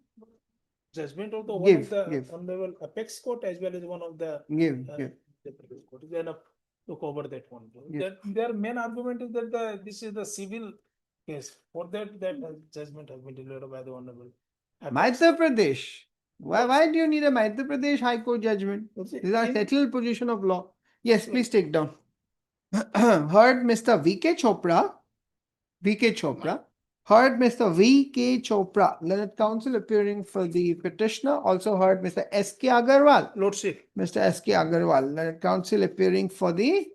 Judgment of the one Give, of the give. honorable apex court as well as one of the Give. the previous court is enough to cover that one. Yes. That their main argument is that this is the civil case. For that judgment has been delivered by the honorable. apex. Madhya Pradesh. Why do you need a Madhya Pradesh High Court judgment? These are In- settled position of law. Yes, please take down. Heard Mr. V.K. Chopra. V.K. Chopra. Heard Mr. V.K. Chopra, learned counsel appearing for the petitioner. Also heard Mr. S.K. Agarwal. Lordship. Mr. S.K. Agarwal, learned counsel appearing for the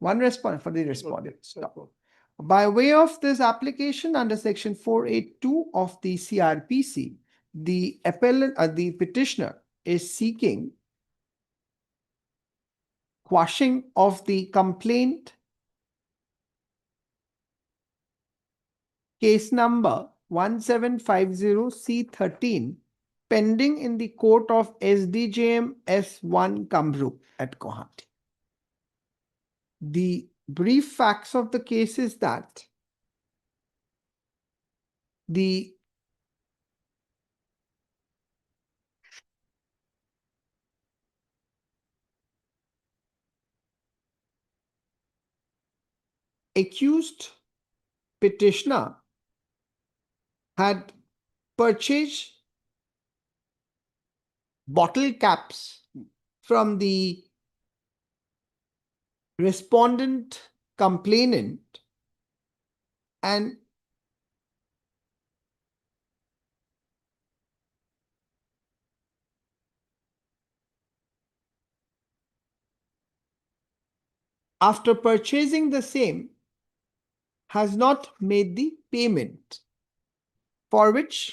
respondent. Stop. By way of this application under section 482 of the CRPC, the appellant, the petitioner is seeking quashing of the complaint case number 1750C13 pending in the court of SDJM S1 Kamru at Guwahati. The brief facts of the case is that the accused petitioner had purchased bottle caps from the respondent complainant and after purchasing the same has not made the payment, for which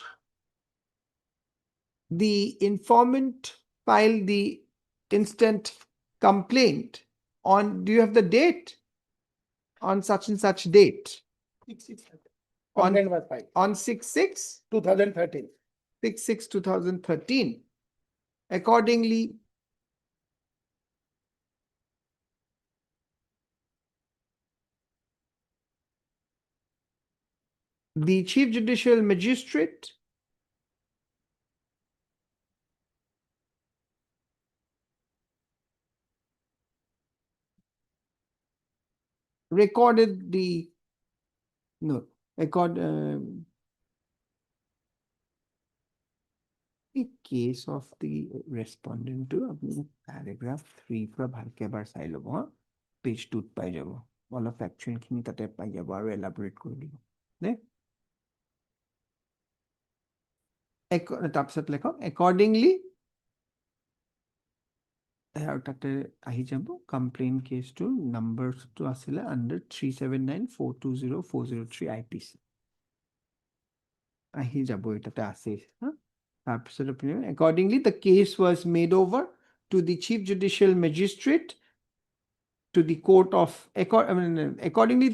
the informant filed the instant complaint on, do you have the date? On such and such date. Complaint was filed. On 6/6, 2013. 6/6/2013. Accordingly, the Chief Judicial Magistrate recorded the, no, the case of the respondent to paragraph 3 পৰা ভালকে এবাৰ চাই ল'ব হা page 2 পাই যাব অলপ ফ্যাকচুৱেল খিনি তাতে পাই যাব আৰু এলাবৰেট কৰি দিব নে তাৰপিছত লেখক accordingly আৰু তাতে আহি যাব কমপ্লেইন কেছটো নম্বৰটো আছিলে under 379420403 IPC আহি যাব এটাতে আছে হা তাৰপিছত আপুনি accordingly the case was made over to the chief judicial magistrate to the court of accordingly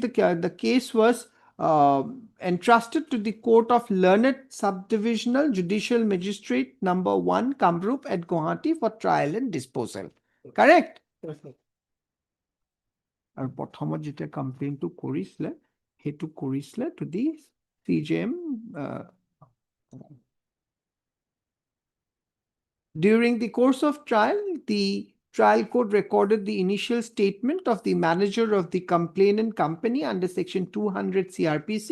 the case was entrusted to the court of learned subdivisional judicial magistrate number 1 Kamrup at Guwahati for trial and disposal correct আৰু প্ৰথমত যেতিয়া কমপ্লেইনটো কৰিছিলে হেতু কৰিছিলে to the CJM during the course of trial the trial court recorded the initial statement of the manager of the complainant company under section 200 CRPC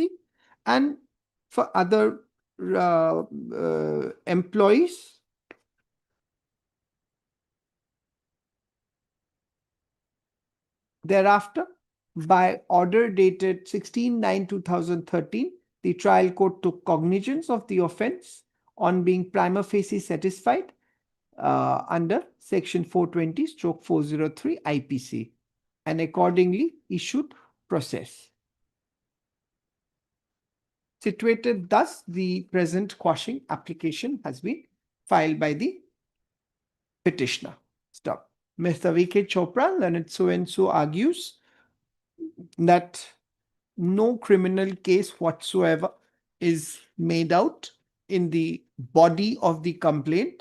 and for other employees thereafter by order dated 16/9/2013 the trial court took cognizance of the offence on being prima facie satisfied under section 420/403 IPC and accordingly issued process. Situated thus, the present quashing application has been filed by the petitioner. Stop. Mr. V.K. Chopra, learned so and so argues that no criminal case whatsoever is made out in the body of the complaint.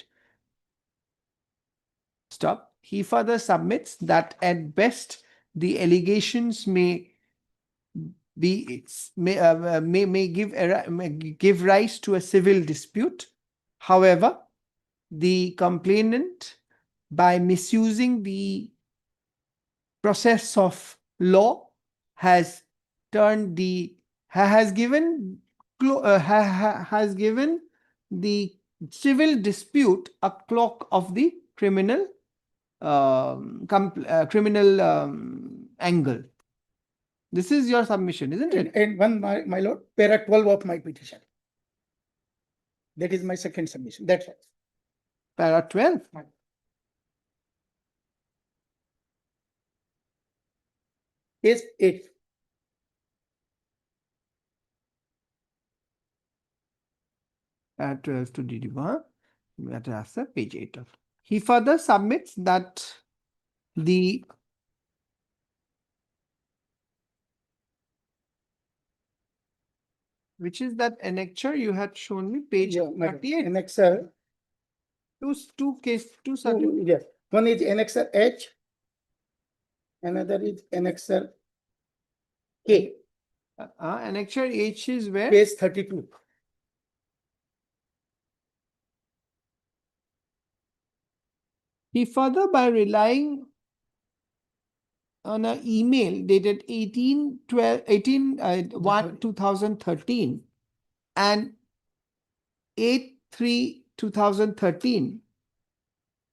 Stop. He further submits that at best the allegations may give rise to a civil dispute. However, the complainant, by misusing the process of law, has given the civil dispute a clock of the criminal angle. This is your submission, isn't it? And one, my lord, para 12 of my petition. That is my second submission. That's right. Para 12. Page 8. Para 12 to DD1. That is page 8 of. He further submits that the which is that annexure you had shown me, page 38. Annexure. Two Two, certificates. yes. One is annexure H. Another is annexure K. Annexure H is where? Page 32. He further, by relying on an email dated 18/1/2013 and 8/3/2013,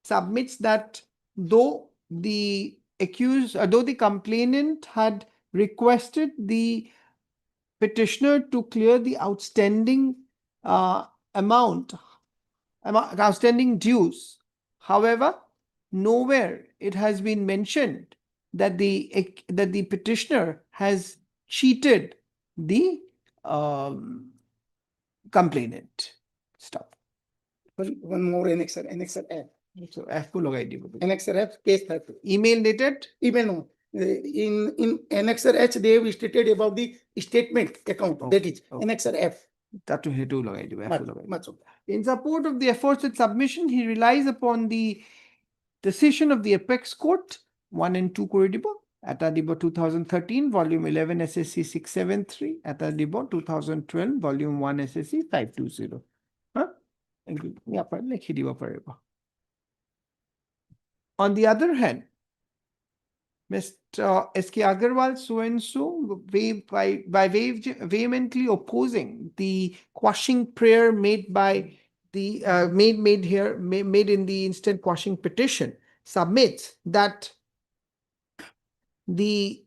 submits that though the complainant had requested the petitioner to clear the outstanding outstanding dues, however, nowhere it has been mentioned that the petitioner has cheated the complainant. Stop. One more annexure, annexure F. So F ko lagai dibo. Annexure F, page 30. Email dated? Email no. In annexure H, they have stated about the statement account. Okay, That is okay. annexure F. Tatu hetu lagai dibo. F ko lagai dibo. Much of that. In support of the aforesaid submission, he relies upon the decision of the Apex Court 1 and 2 kori dibo. Eta dibo 2013, volume 11 SSC 673. Eta dibo 2012, volume 1 SSC 520. Huh? Yeah, likhi dibo paribo. On the other hand, Mr. S.K. Agarwal, so and so, vehemently opposing the quashing prayer made by the made in the instant quashing petition, submits that the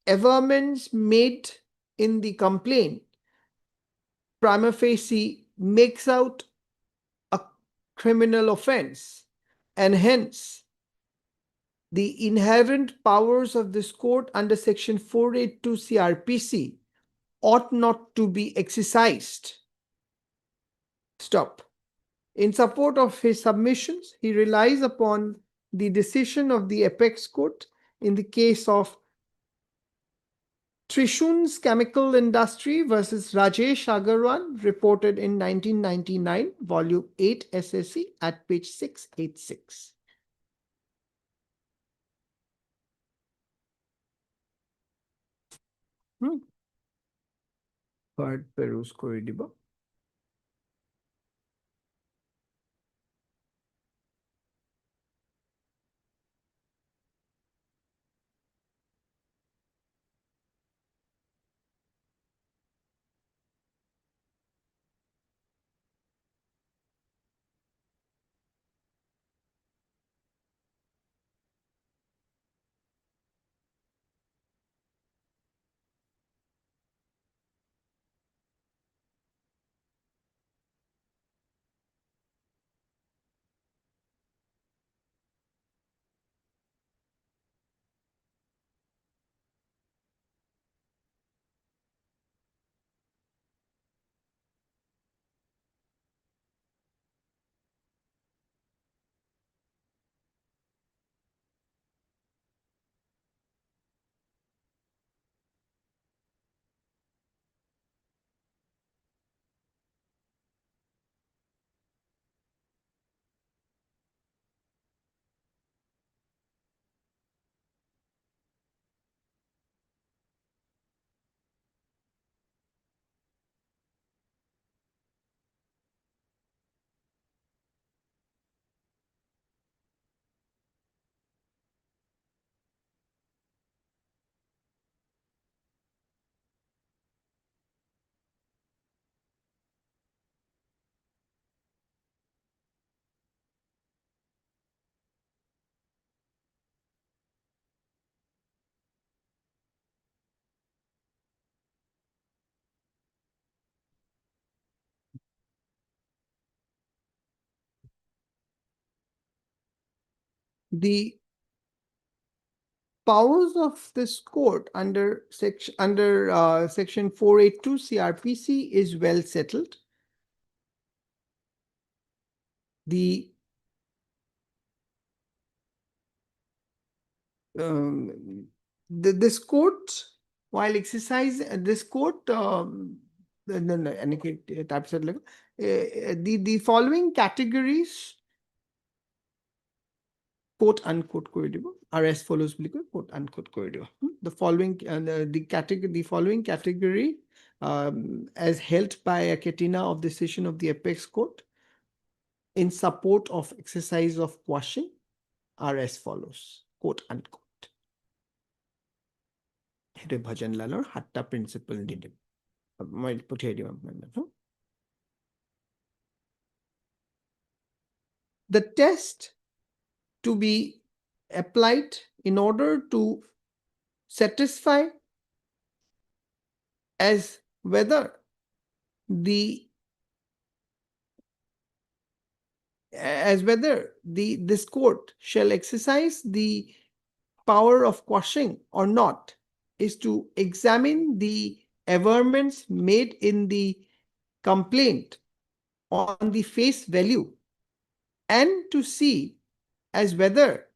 averments made in the complaint prima facie makes out a criminal offense, and hence the inherent powers of this court under section 482 CRPC ought not to be exercised. Stop. In support of his submissions, he relies upon the decision of the apex court in the case of Trishul's Chemical Industry versus Rajesh Agarwal, reported in 1999, volume 8 SSC at page 686. Third peruse kori diba. The powers of this court under section 482 CRPC is well settled. This court, while exercising this court, the following categories quote unquote করে দিব আর as follows বলি করে quote unquote করে দিব the following category as held by a Katina of decision of the apex court in support of exercise of quashing are as follows, quote unquote. Here Bhajan Lalor Hatta principle did it. The test to be applied in order to satisfy as whether this court shall exercise the power of quashing or not is to examine the averments made in the complaint on the face value and to see as whether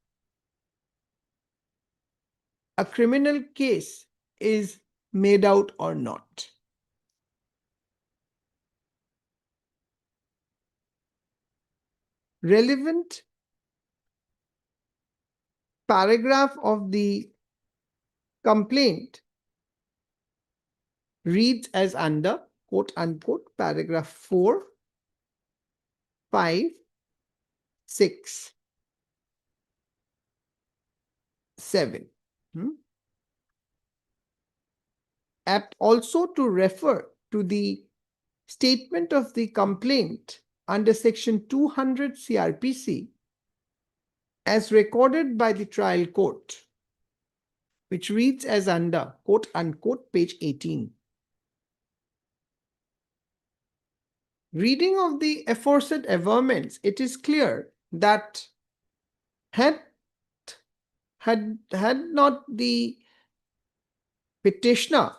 a criminal case is made out or not. Relevant paragraph of the complaint reads as under, quote unquote, paragraph 4, 5, 6. 7. Apt also to refer to the statement of the complaint under section 200 CRPC as recorded by the trial court, which reads as under quote unquote page 18. Reading of the aforesaid averments, it is clear that had not the petitioner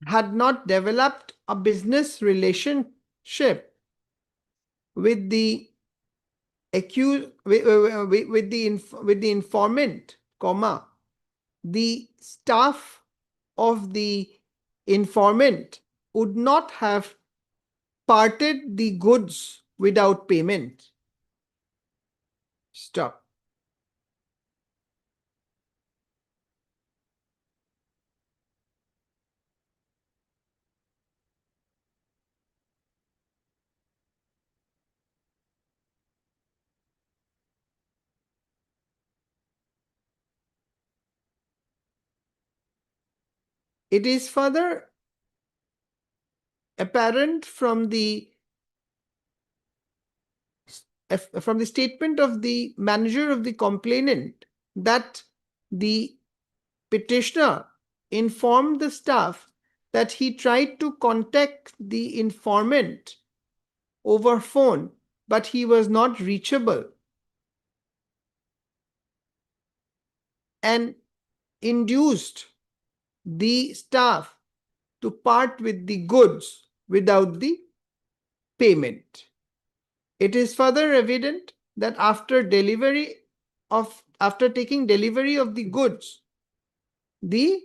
had not developed a business relationship with the accused with the informant, comma, the staff of the informant would not have parted the goods without payment. Stop. It is further apparent from the statement of the manager of the complainant that the petitioner informed the staff that he tried to contact the informant over phone, but he was not reachable, and induced the staff to part with the goods without the payment. It is further evident that after taking delivery of the goods, the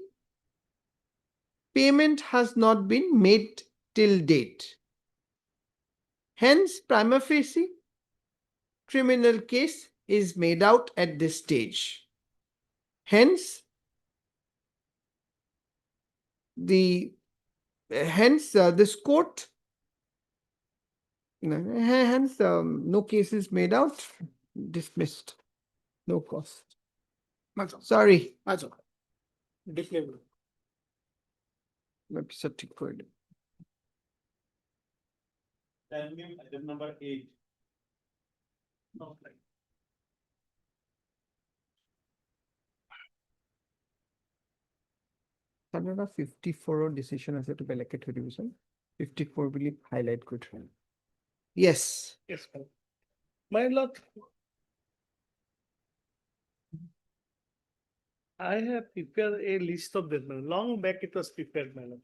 payment has not been made till date. Hence, prima facie criminal case is made out at this stage. Hence, this court, no case is made out, dismissed, no cost. Sorry. Declare. Item number 8. Canada 54 decision as a to বেলেগকে থৈ দিবিচোন 54 বুলি highlight কৰি থৈ Yes. Yes, ma'am. My lord, I have prepared a list of them. Long back it was prepared, my lord.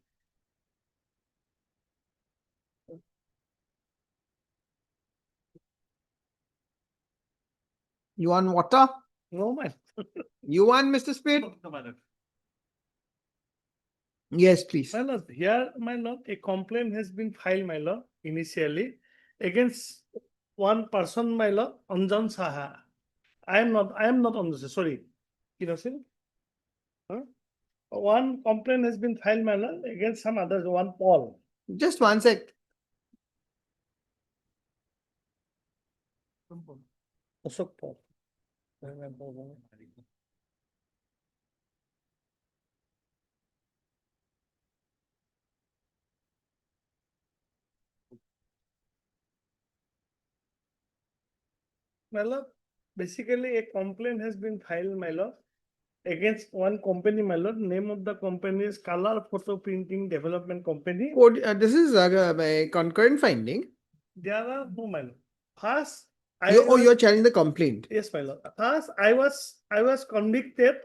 You want water? No, my. You want, Mr. Speed? Yes, please. My lord, here, my lord, a complaint has been filed, my lord, initially against one person, my lord, Anjan Saha. I am not on this, sorry. You know, sir? Huh? One complaint has been filed, my lord, against some others, one Paul. Just one sec. Ashok Paul. My lord, basically a complaint has been filed, my lord, against one company, my lord. Name of the company is Color Photo Printing Development Company. This is a concurrent finding. There are no, my lord. First, You're challenging the complaint. Yes, my lord. First, I was convicted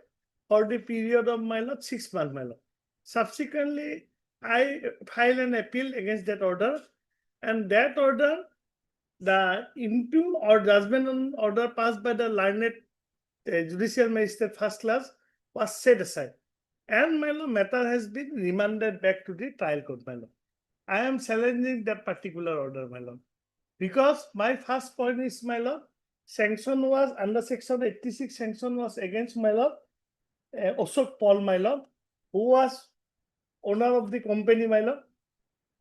for the period of, my lord, 6 months, my lord. Subsequently, I filed an appeal against that order, and that order, the interim or judgment order passed by the learned judicial magistrate first class was set aside, and my lord, matter has been remanded back to the trial court, my lord. I am challenging that particular order, my lord. Because my first point is, my lord, sanction was under section 86, sanction was against my lord, Ashok Paul, my lord, who was owner of the company, my lord.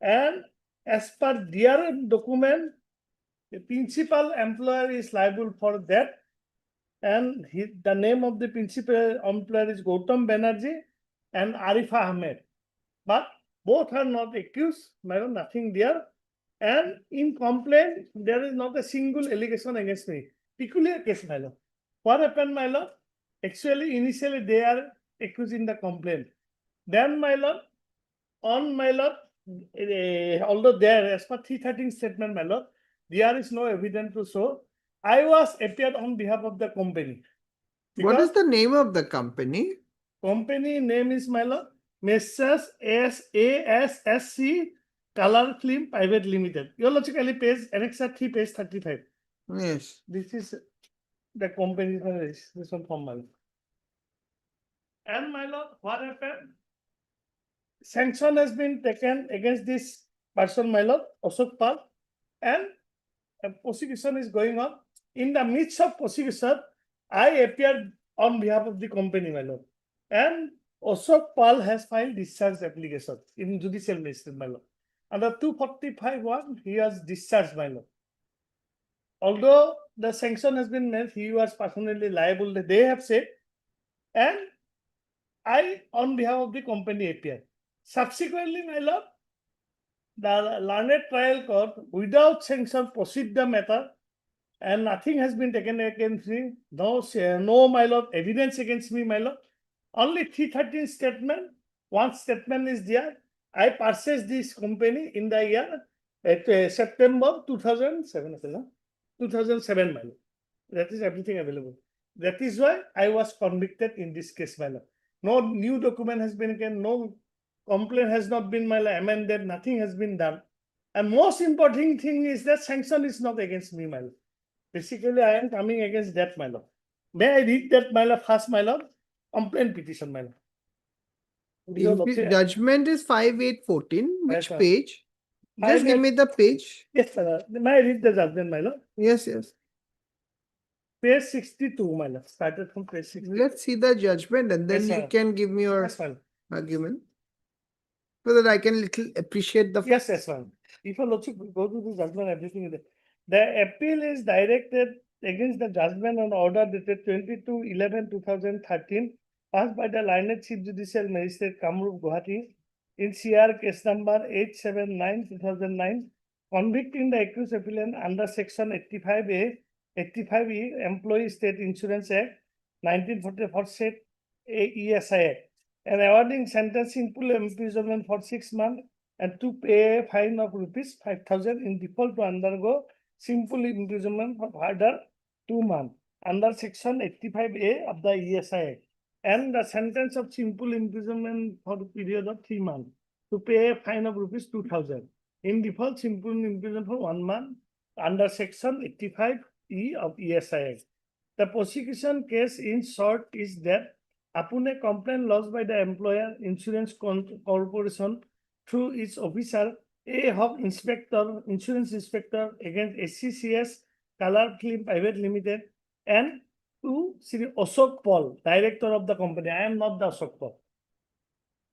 And as per their document, the principal employer is liable for that. And the name of the principal employer is Gautam Banerjee and Arifa Ahmed. But both are not accused, my lord, nothing there. And in complaint, there is not a single allegation against me. Peculiar case, my lord. What happened, my lord? Actually, initially they are accused in the complaint. Then, my lord, on my lord, although there, as per 313 statement, my lord, there is no evidence to show. I was appeared on behalf of the company. What is Because the name of the company? company name is, my lord, Messrs. ASSC Color Film Private Limited. Geologically page, Annexa 3, page 35. Yes. This is the company registration from my lord. And my lord, what happened? Sanction has been taken against this person, my lord, Ashok Pal, and a prosecution is going on. In the midst of prosecution, I appeared on behalf of the company, my lord. And Ashok Pal has filed discharge application in judicial magistrate, my lord. Under 245(1), he was discharged, my lord. Although the sanction has been made, he was personally liable, they have said, and I, on behalf of the company, appeared. Subsequently, my lord, the learned trial court, without sanction, proceed the matter, and nothing has been taken against me. No, my lord, evidence against me, my lord. Only 313 statement. One statement is there. I purchased this company in the year September 2007. 2007, my lord. That is everything available. That is why I was convicted in this case, my lord. No new document has been again, no complaint has not been, my lord, amended, nothing has been done. And most important thing is that sanction is not against me, my lord. Basically, I am coming against that, my lord. May I read that, my lord, first, my lord? Complaint petition, my lord. Judgment is 5814. Yes, Which sir. page? Just give me the page. Yes, sir. May I read the judgment, my lord? Yes, yes. Page 62, my lord. Started from page 62. Let's see the judgment and then Yes, you sir. can give me your Yes, ma'am. argument. So that I can little appreciate the Yes, ma'am. If you look, go to the judgment, everything is there. The appeal is directed against the judgment on order dated 22/11/2013, passed by the learned Chief Judicial Magistrate Kamrup Guwahati in CR case number 879/2009, convicting the accused appellant under section 85A, 85E, Employee State Insurance Act, 1944 State ESI Act, and awarding sentence in full imprisonment for 6 months and to pay a fine of rupees 5,000 in default to undergo simple imprisonment for further 2 months under section 85A of the ESI Act, and the sentence of simple imprisonment for a period of 3 months to pay a fine of rupees 2,000 in default simple imprisonment for 1 month under section 85E of ESI Act. The prosecution case in short is that upon a complaint lodged by the employer insurance corporation through its officer, A Hawk Inspector, Insurance Inspector against SCCS Color Film Private Limited, and to Sri Ashok Paul, Director of the company. I am not the Ashok Paul.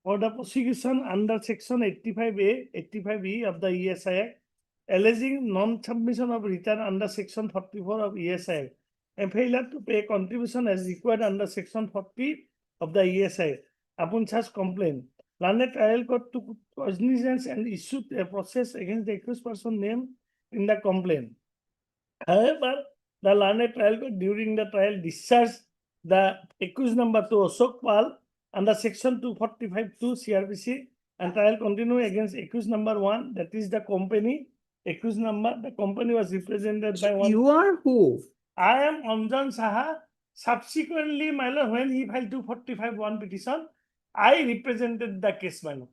For the prosecution under section 85A, 85E of the ESI Act, alleging non-submission of return under section 44 of ESI Act, and failure to pay contribution as required under section 40 of the ESI Act. Upon such complaint, learned trial court took cognizance and issued a process against the accused person named in the complaint. However, the learned trial court during the trial discharged the accused number 2 Ashok Pal under section 245(2) CRPC, and trial continued against accused number 1, that is the company. Accused number, the company was represented by one. You are who? I am Anjan Saha. Subsequently, my lord, when he filed 245(1) petition, I represented the case, my lord.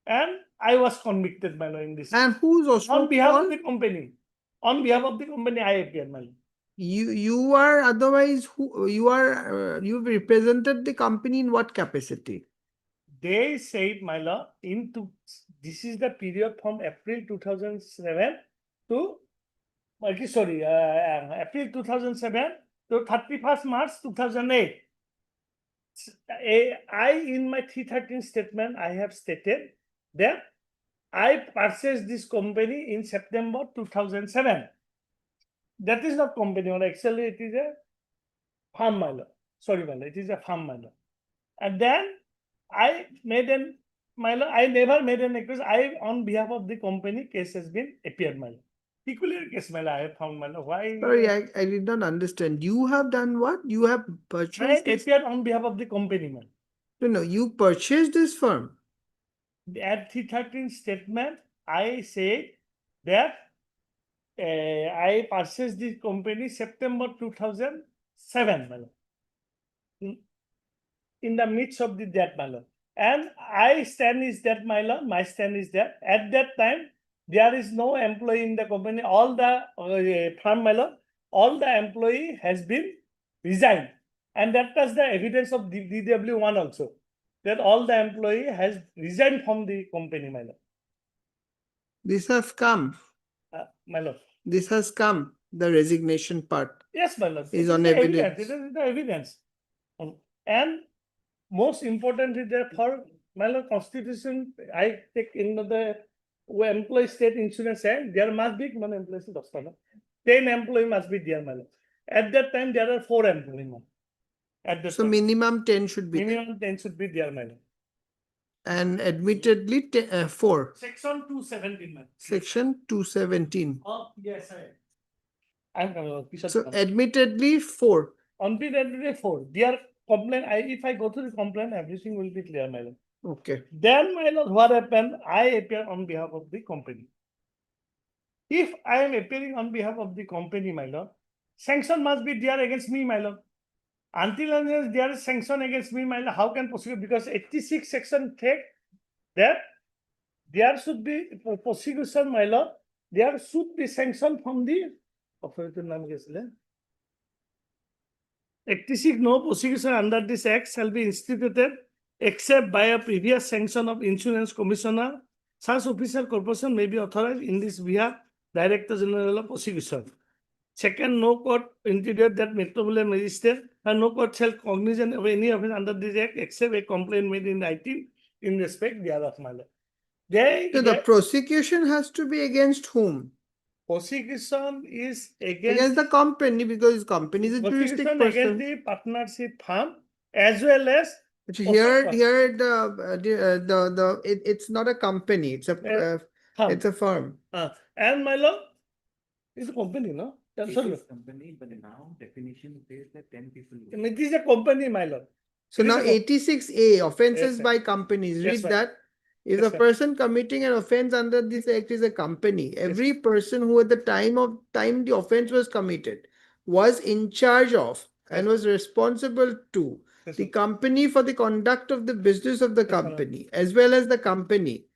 And I was convicted, my lord, in this. And who's On Ashok behalf Paul? of the company. On behalf of the company, I appeared, my lord. You are otherwise who you are you represented the company in what capacity? They said, my lord, this is the period from April 2007 to, April 2007 to 31st March 2008. In my 313 statement, I have stated that I purchased this company in September 2007. That is not company, or actually it is a farm mailer. Sorry, mailer, it is a farm mailer. And then I made an mailer. I never made an request. On behalf of the company, case has been appeared mailer. Peculiar case mailer, I have found mailer. Why? Sorry, I did not understand. You have done what? You have I purchased this? appeared on behalf of the company, mailer. No, you purchased this firm. At 313 statement, I said that I purchased this company September 2007, mailer. In the midst of the debt, mailer. And I stand is that, mailer. My stand is that at that time there is no employee in the company. All the firm, mailer, all the employee has been resigned, and that was the evidence of the DW1 also, that all the employee has resigned from the company, my lord. This has come. My lord. This has come. The resignation part. Yes, my lord. Is It on the evidence. It is the evidence. And most important is that for my lord, constitution, I take in the employee state insurance act, there must be 10 employee must be there, my lord. At that time, there are 4 employees. At the So time. minimum 10 should be there. Minimum 10 should be there, my lord. And admittedly 4. Section 217, ma'am. Section 217. Oh, yes, I'm coming. So admittedly 4. Unbelievably 4. Their complaint, if I go to the complaint, everything will be clear, my lord. Okay. Then, my lord, what happened? I appear on behalf of the company. If I am appearing on behalf of the company, my lord, sanction must be there against me, my lord. Until unless there is sanction against me, my lord, how can prosecute? Because 86 section take that there should be prosecution, my lord. There should be sanction from the 86 no prosecution under this act shall be instituted except by a previous sanction of insurance commissioner. Such official corporation may be authorized in this behalf, Director General of Prosecution. Second, no court interior that metropolitan magistrate and no court shall cognizant of any offence under this act except a complaint made in writing in respect thereof, my lord. So the prosecution has to be against whom? Prosecution is Against the company, because company is a juristic prosecution person. against the partnership firm as well as But here it's not a company. It's a firm. it's a firm. And my lord, it's a company, no? Sorry. Company, but now definition says that 10 people. It is a company, my lord. So It is now a 86A, offenses Yes, sir. by companies. Yes, Read sir. that. If Yes, a sir. person committing an offense under this act is a company, every person who at the time the offense was committed was in charge of and Yes, was responsible to Yes, the sir. company for the conduct of the business of the Yes, madam. company, as well as the company,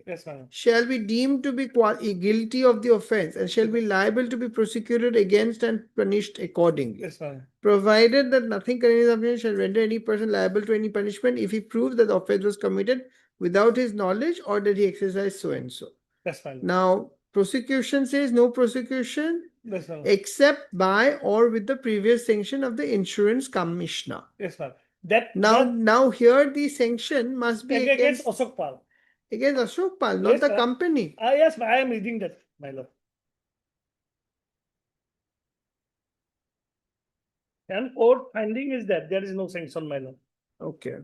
Yes, madam. shall be deemed to be guilty of the offense and shall be liable to be prosecuted against and punished accordingly. Yes, madam. Provided that nothing contains offense shall render any person liable to any punishment if he proves that the offense was committed without his knowledge or that he exercised so and so. Yes, madam. Now, prosecution says no prosecution Yes, madam. except by or with the previous sanction of the insurance commissioner. Yes, madam. That Now here the sanction must be against against Ashok Pal. Ashok Pal, not Yes, the sir. company. Yes, I am reading that, my lord. And court finding is that there is no sanction, my lord. Okay.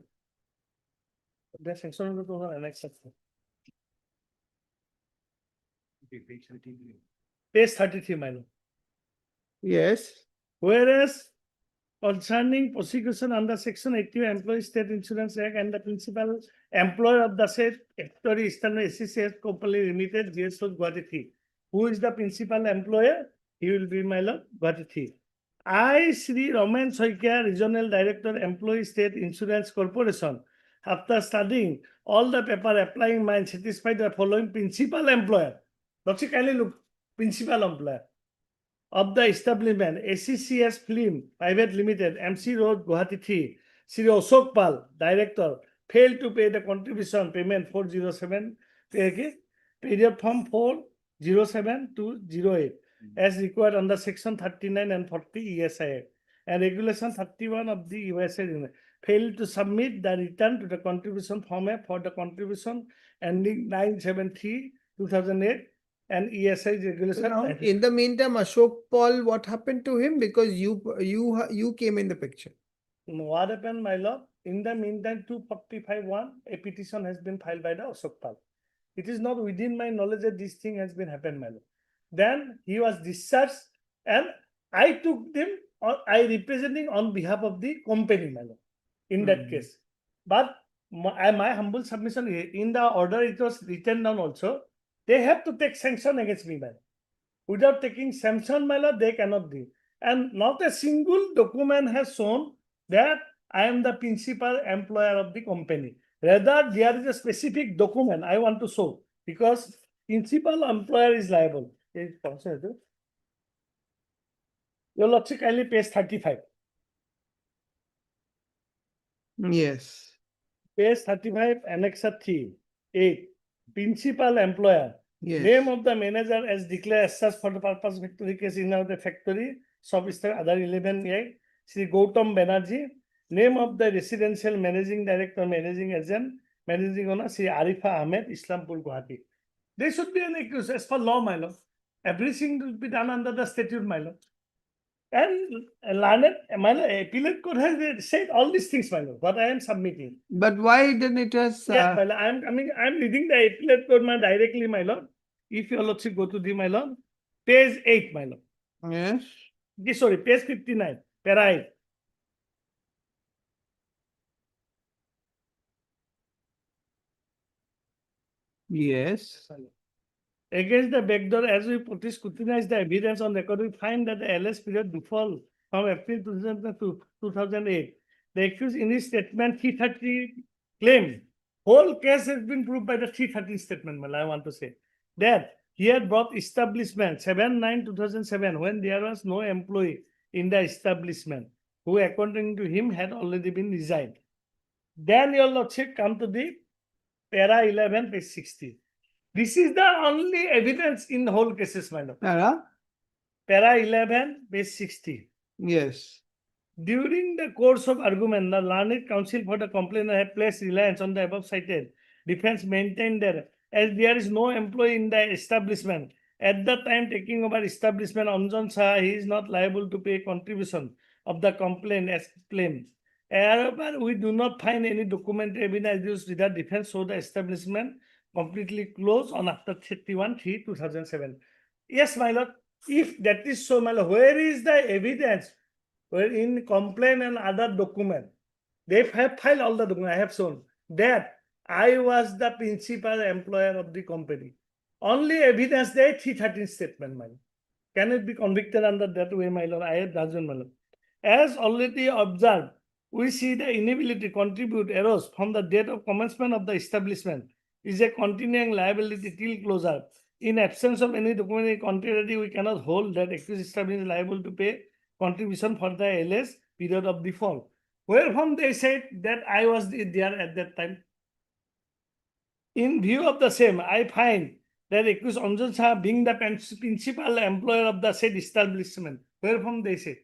The sanction of the annex. Page 33, my lord. Yes. Whereas concerning prosecution under Section 80 Employee State Insurance Act and the principal employer of the said Factory Eastern SCCS Company Limited, GSO Guwahati. Who is the principal employer? He will be my lord, Guwahati. I, Sri Raman Soikia, Regional Director, Employee State Insurance Corporation, after studying all the paper applying mine, satisfied the following principal employer. Doctor, kindly look, principal employer of the establishment, ACCS Film Private Limited, MC Road, Guwahati 3, Sri Ashok Pal, Director, failed to pay the contribution payment 407 period from 407 to 08 as required under section 39 and 40 ESI and regulation 31 of the USA failed to submit the return to the contribution form for the contribution ending 9/7/2008 and ESI regulation. Now, in the meantime, Ashok Paul, what happened to him? Because you came in the picture. What happened, my lord? In the meantime, 245(1), a petition has been filed by the Ashok Pal. It is not within my knowledge that this thing has been happened, my lord. Then he was discharged and I took them, or I representing on behalf of the company, my lord, in that case. But my humble submission, in the order it was written down also, they have to take sanction against me, my lord. Without taking sanction, my lord, they cannot do. And not a single document has shown that I am the principal employer of the company. Rather, there is a specific document I want to show because principal employer is liable. Your lordship, kindly page 35. Yes. Page 35, Annexure 3, 8. Principal employer. Yes. Name of the manager as declared as such for the purpose of factory case in the factory. Substar other 11 8. Sri Gautam Banerjee. Name of the residential managing director, managing agent, managing owner, Sri Arifa Ahmed, Islampur, Guwahati. They should be an accused as per law, my lord. Everything will be done under the statute, my lord. And learned, my lord, appellate court has said all these things, my lord, what I am submitting. But why then it was? Yes, my lord, I'm reading the appellate court directly, my lord. If your lordship go to the, my lord, page 8, my lord. Yes. Sorry, page 59, para 8. Yes. Against the backdoor, as we scrutinize the evidence on record, we find that the LS period default from April 2000 to 2008. The accused in his statement 330 claim, whole case has been proved by the 330 statement, I want to say, that he had brought establishment 7/9/2007 when there was no employee in the establishment who, according to him, had already been resigned. Then your lordship come to the para 11, page 60. This is the only evidence in the whole cases, my lord. Para 11, page 60. Yes. During the course of argument, the learned counsel for the complainant had placed reliance on the above cited. Defense maintained that as there is no employee in the establishment, at the time taking over establishment, Anjan Shah, he is not liable to pay contribution of the complaint as claimed. However, we do not find any documentary evidence used with the defense, so the establishment completely closed on after 31/3/2007. Yes, my lord. If that is so, my lord, where is the evidence? Where in complaint and other document, they have filed all the documents. I have shown that I was the principal employer of the company. Only evidence there, 313 statement, my lord. Can it be convicted under that way, my lord? I have judgment, my lord. As already observed, we see the inability to contribute arose from the date of commencement of the establishment is a continuing liability till closure. In absence of any documentary contrary, we cannot hold that accused establishment is liable to pay contribution for the LS period of default. Wherefrom they said that I was there at that time. In view of the same, I find that accused Anjan Shah being the principal employer of the said establishment. Wherefrom they said.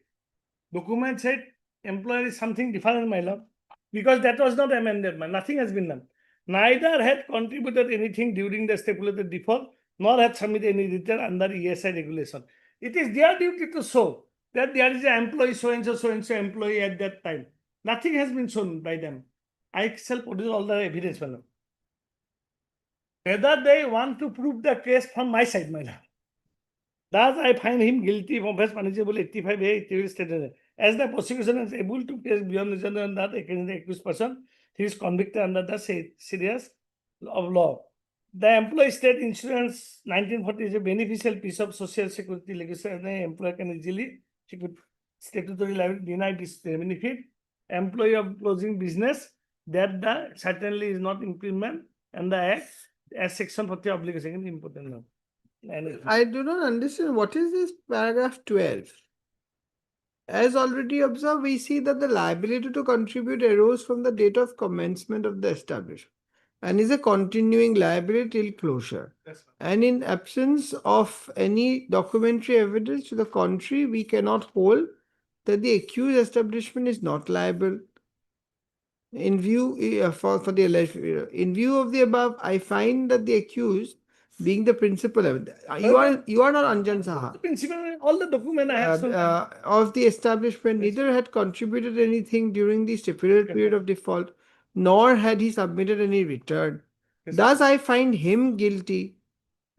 Document said employer is something different, my lord, because that was not amended, nothing has been done. Neither had contributed anything during the stipulated default, nor had submitted any return under ESI regulation. It is their duty to show that there is an employee, so and so employee at that time. Nothing has been shown by them. I shall produce all the evidence, my lord. Whether they want to prove the case from my side, my lord. Thus, I find him guilty of offense punishable 85A stated. As the prosecution is able to place beyond reasonable doubt against the accused person, he is convicted under the serious of law. The Employee State Insurance 1940 is a beneficial piece of social security legislation. The employer can easily statutory liability deny this benefit. Employee of closing business, that the certainly is not implement, and the act as section 40 obligation is important now. I do not understand what is this paragraph 12. As already observed, we see that the liability to contribute arose from the date of commencement of the establishment and is a continuing liability till closure. And in absence of any documentary evidence to the contrary, we cannot hold that the accused establishment is not liable. In view for the alleged in view of the above, I find that the accused, being the principal, you are not Anjan Saha. Principal, all the document I have. Of the establishment, neither had contributed anything during the stipulated period of default, nor had he submitted any return. Yes, Thus, I find him guilty.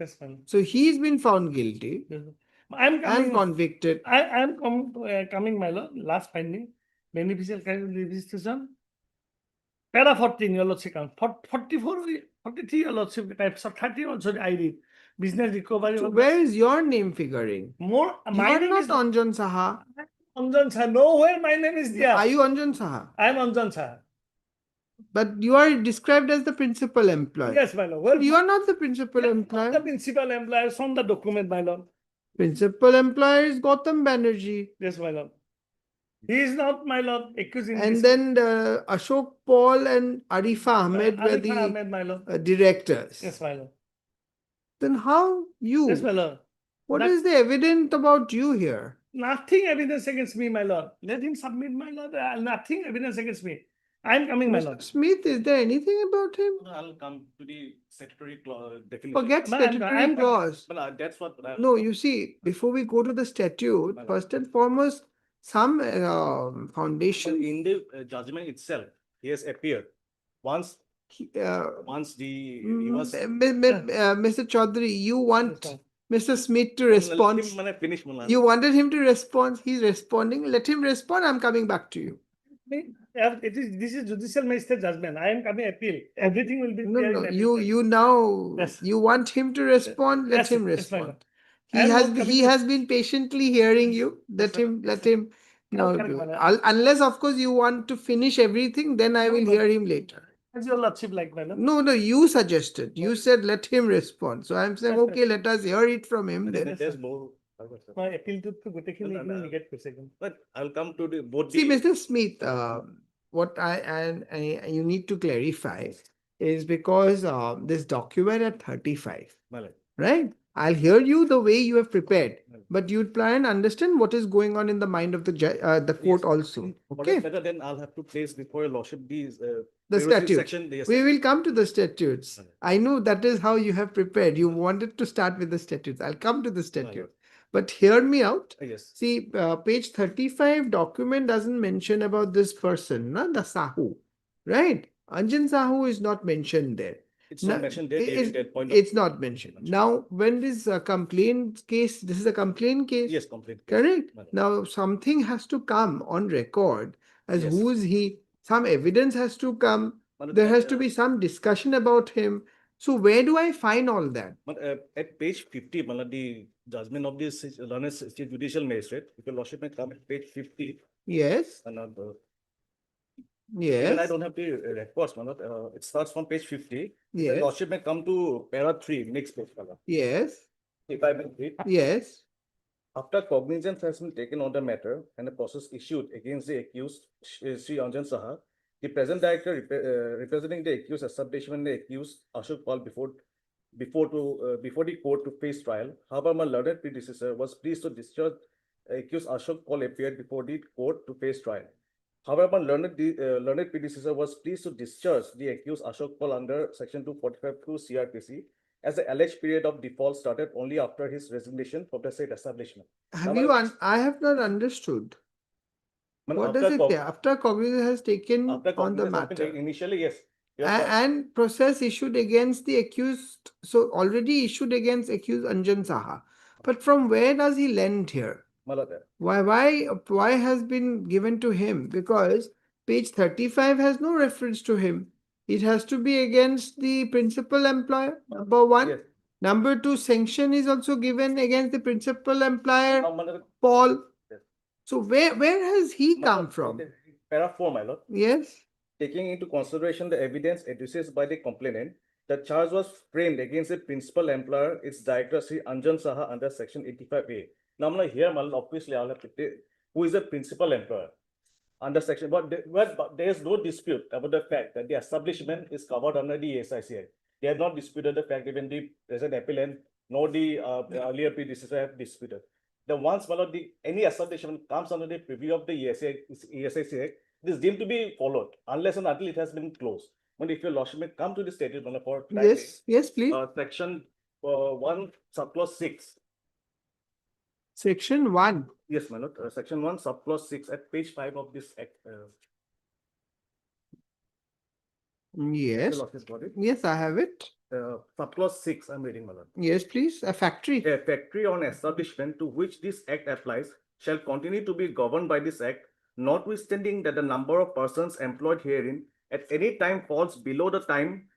Yes, ma'am. So he's been found guilty Yes, ma'am. I'm and coming. convicted. I am coming, my lord. Last finding, beneficial registration. Para 14, your lordship count. 44, 43, your lordship types of 30 also I read. Business recovery. So where is your name figuring? More, You my are name not is Anjan Saha. Anjan Saha. Nowhere my name is there. Are you Anjan Saha? I am Anjan Saha. But you are described as the principal employee. Yes, my lord. Well, You are not the principal the employer. principal employer from the document, my lord. Principal employer is Gautam Banerjee. Yes, my lord. He is not, my lord, accused in And this. then Ashok Paul and Arifa Ahmed were Arifa Ahmed, the my lord. directors. Yes, my lord. Then how you? Yes, my lord. What That- is the evidence about you here? Nothing evidence against me, my lord. Let him submit, my lord. Nothing evidence against me. I am coming, my Mr. lord. Smith, is there anything about him? I'll come to the statutory definition. Forget No, I'm- statutory I'm- clause. But that's what. No, you see, before we go to the statute, first and foremost, some Well, foundation, in the judgment itself, he has appeared. Once he was. Mr. Chaudhary, you want Yes, Mr. Smith to Let respond. him finish, Mullah. You wanted him to respond. He's responding. Let him respond. I'm coming back to you. This is judicial magistrate judgment. I am coming appeal. Everything will be No, there no, in you appeal. now Yes. you want him to respond. Let Yes, him yes, my respond. lord. He I am has not he coming to- has been patiently hearing you. Let him now correct, do my it. lord. Unless of course you want to finish everything, then I No, will no. hear him later. As your lordship like, my lord. No, you suggested. You said let him respond. So I'm saying Yes, okay, let us hear it from him then. There's more. My appeal to গোটেইখিনি No, no, no. negate কৰিছে কিন্তু। But I'll come to the both. See, the- Mr. Smith, what you need to clarify is because this document at 35, Mullah. right? I'll hear you the way you have prepared, but you'd try and understand what is going on in the mind of the court also. What is Okay, better, then I'll have to place before your lordship these. the privacy statutes. Section, yes. We will come to the statutes. Okay. I know that is how you have prepared. You wanted to start with the statutes. I'll come to the statutes. But hear me out. Yes. See, page 35 document doesn't mention about this person, na? The Sahu, right? Anjan Sahu is not mentioned there. It's No, not mentioned there. it's- That point. It's not mentioned. Now, when this complaint case, this is a complaint case. Yes, complaint. Correct. Right. Now, something has to come on record as Yes. who is he. Some evidence has to come. But There that, has to be some discussion about him. So where do I find all that? But at page 50, Mullah, the judgment of the London State Judicial Magistrate, if your lordship may come at page 50, Yes, and even I yes, don't have the records, Mullah, it starts from page 50. The yes, lordship may come to para 3, next page, Mullah. yes, If I may read. yes. After cognizance has been taken on the matter and a process issued against the accused, Sri Anjan Saha, the present director representing the accused establishment and the accused Ashok Paul before the court to face trial. However, my learned predecessor was pleased to discharge accused Ashok Paul appeared before the court to face trial. However, my learned predecessor was pleased to discharge the accused Ashok Paul under section 245(2) CRPC as the alleged period of default started only after his resignation from the said establishment. Have Now, you? I have not understood. What does it say? After cognizance has taken After on the cognizance has been taken, matter initially, yes. Yes, A- sir. and process issued against the accused. So already issued against accused Anjan Saha. But from where does he lend here? Malada. Why has been given to him? Because page 35 has no reference to him. It has to be against the principal employer, number one. Yes. Number two, sanction is also given against the principal employer, Now, Malada, Paul. Yes. So where has he come from? Para 4, my lord. Yes. Taking into consideration the evidence adduced by the complainant, the charge was framed against the principal employer, its director, Sri Anjan Saha, under section 85A. Now, here, obviously, I'll have to who is a principal employer under section, but there is no dispute about the fact that the establishment is covered under the ESIC Act. They have not disputed the fact, even the present appellant nor the earlier predecessor have disputed. The once any establishment comes under the preview of the ESIC Act, it is deemed to be followed unless and until it has been closed. But if your lordship may come to the statement for Yes, please. section 1 subclause 6. Section 1. Yes, my lord. Section 1 subclause 6 at page 5 of this act. Yes. Your lordship got it. Yes, I have it. Subclause 6, I'm reading, my lord. Yes, please. A factory. A factory or an establishment to which this act applies shall continue to be governed by this act, notwithstanding that the number of persons employed herein at any time falls below the time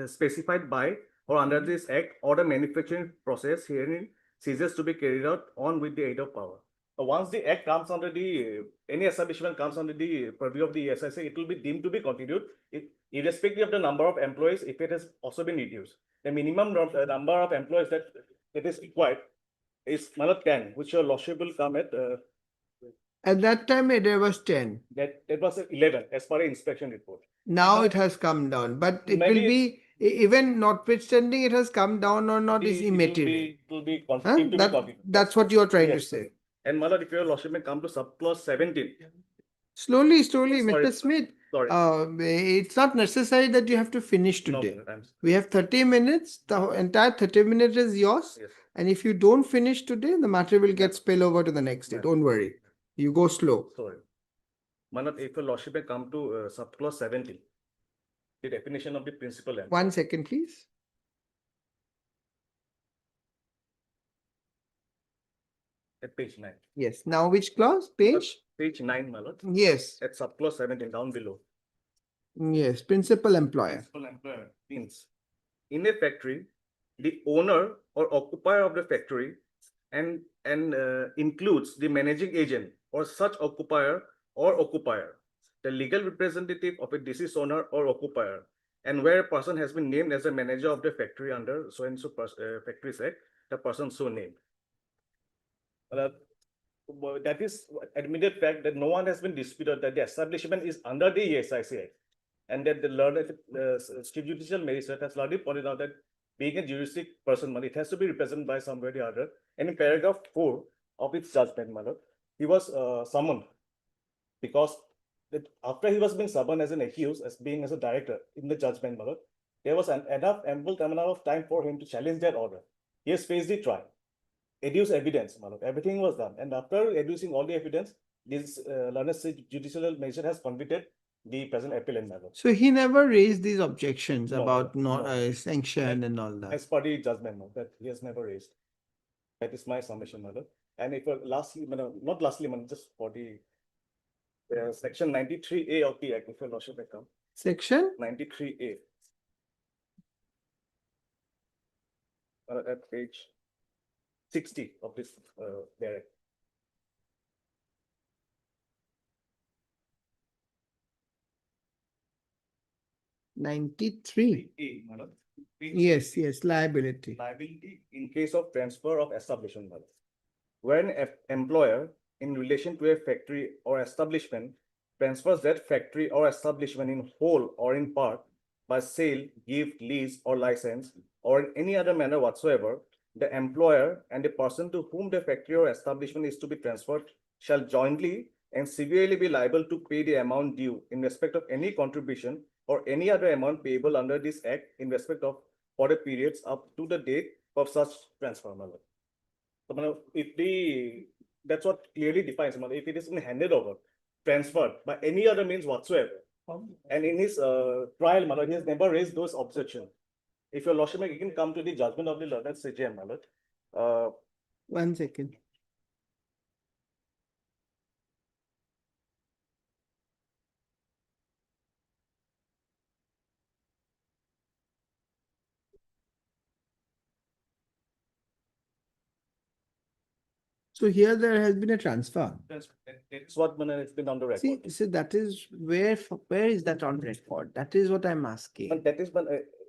specified by or under this act, or the manufacturing process herein ceases to be carried out on with the aid of power. Once the act comes under any establishment comes under the purview of the ESIC, it will be deemed to be continued, irrespective of the number of employees, if it has also been reduced. The minimum number of employees that it is required is 10, which your lordship will come at. At that time, there was 10. That was 11 as per the inspection report. Now it has come down, but it will Maybe be, even notwithstanding it has come down or not is immaterial. It will be Huh? continued. That's what you are trying to Yes. say. And my lord, if your lordship may come to subclause 17. Slowly, Sorry, Mr. Smith. Sorry. It's not necessary that you have to finish No, today. I'm- We have 30 minutes. The entire 30 minutes is yours. Yes. And if you don't finish today, the matter will get spill over to the next day. Yeah. Don't worry. You go slow. Sorry. My lord, if your lordship may come to subclause 17. The definition of the principal employer. 1 second, please. At page 9. Yes. Now which clause? Page? Page 9, my lord. Yes. At subclause 17, down below. Yes. Principal employer. Principal employer means in a factory, the owner or occupier of the factory and includes the managing agent or such occupier or occupier, the legal representative of a deceased owner or occupier, and where a person has been named as a manager of the factory under so and so Factories Act, the person so named. That is admitted fact that no one has been disputed that the establishment is under the ESIC Act, and that the learned Chief Judicial Magistrate has already pointed out that being a juristic person, it has to be represented by somebody or other. And in paragraph 4 of its judgment, my lord, he was summoned because after he was being summoned as an accused, as a director in the judgment, my lord, there was ample amount of time for him to challenge that order. He has faced the trial, adduce evidence, my lord. Everything was done, and after adducing all the evidence, this learned Judicial Magistrate has convicted the present appellant, my lord. So he never raised these objections No, about no. sanction and all that. As per the judgment, no, that he has never raised. That is my submission, my lord. And if lastly, not lastly, just for the section 93A of the Act, if your lordship may come, Section? 93A. At page 60 of this their Act. '93. A, my lord. Page Yes, yes, liability. Liability in case of transfer of establishment. my lord. When an employer in relation to a factory or establishment transfers that factory or establishment in whole or in part by sale, gift, lease, or license, or in any other manner whatsoever, the employer and the person to whom the factory or establishment is to be transferred shall jointly and severally be liable to pay the amount due in respect of any contribution or any other amount payable under this act in respect of for the periods up to the date of such transfer. my lord. So, that's what clearly defines, if it is been handed over, transferred by any other means whatsoever. And in his trial, my lord, he has never raised those objections. If your lordship may again come to the judgment of the learned CJM, my lord. 1 second. So here there has been a transfer. That's what it's been on the record. See, that is where is that on record? That is what I'm asking. But that is,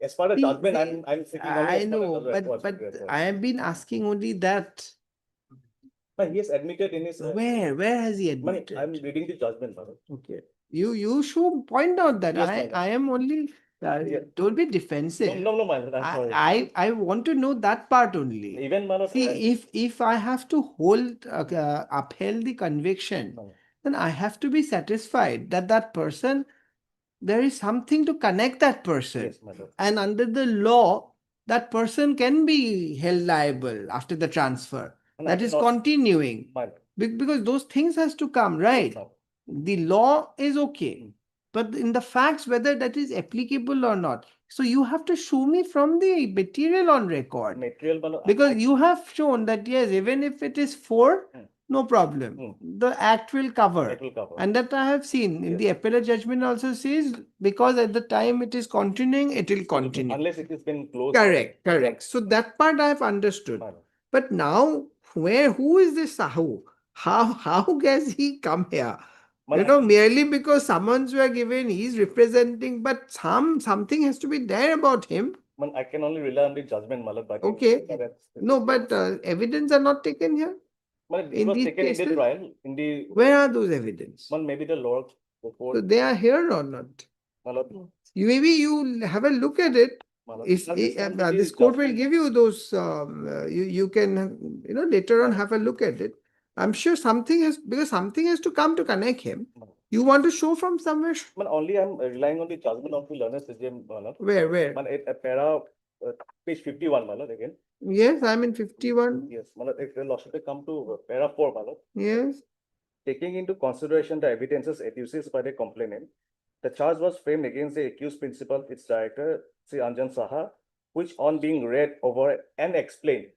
as far as See, judgment, see, I'm thinking only I as far as know, the record. but I have been asking only that. But he has admitted in his. Where has he Man, admitted? I'm reading the judgment, my lord. Okay. You should point out that Yes, my lord. I am only, Yeah. don't be No, defensive. no, my lord, I'm sorry. I want to know that part only. Even, my lord. See, if I have to upheld the conviction, No. then I have to be satisfied that that person, there is something to connect that person. Yes, my lord. And under the law, that person can be held liable after the transfer. And I That is cannot- continuing. My lord. Because those things has to come, right? Yes, my lord. The law is okay. Mm. But in the facts, whether that is applicable or not. So you have to show me from the material on record. Material, my lord. Because you have shown that yes, even if it is 4, Mm. no problem. Mm. The act will cover. It will cover. And that I have seen. In the appellate judgment also says, because at the time it is continuing, it will continue. Unless it has been closed. Correct. So that part I have understood. My lord. But now, who is this Sahu? How has he come here? My You lord, know, merely because summons were given, he's representing, but something has to be there about him. man, I can only rely on the judgment, my lord. But Okay. that's- No, but evidence are not taken here. Man, it in was these taken in the cases- trial, in the. Where are those evidence? Man, maybe the law before. So they are here or not? My lord. Maybe you have a look at it. My lord. If I'll just send you the this court will judgment. give you those, you can, later on have a look at it. I'm sure because something has to come to connect him. You want to show from somewhere? Man, only I'm relying on the judgment of the learned CJM, my lord. Where? Man, para page 51, my lord, again. Yes, I'm in 51. Yes, my lord, if the lordship will come to para 4, my lord. Yes. Taking into consideration the evidences adduced by the complainant, the charge was framed against the accused principal, its director, Sri Anjan Saha, which on being read over and explained,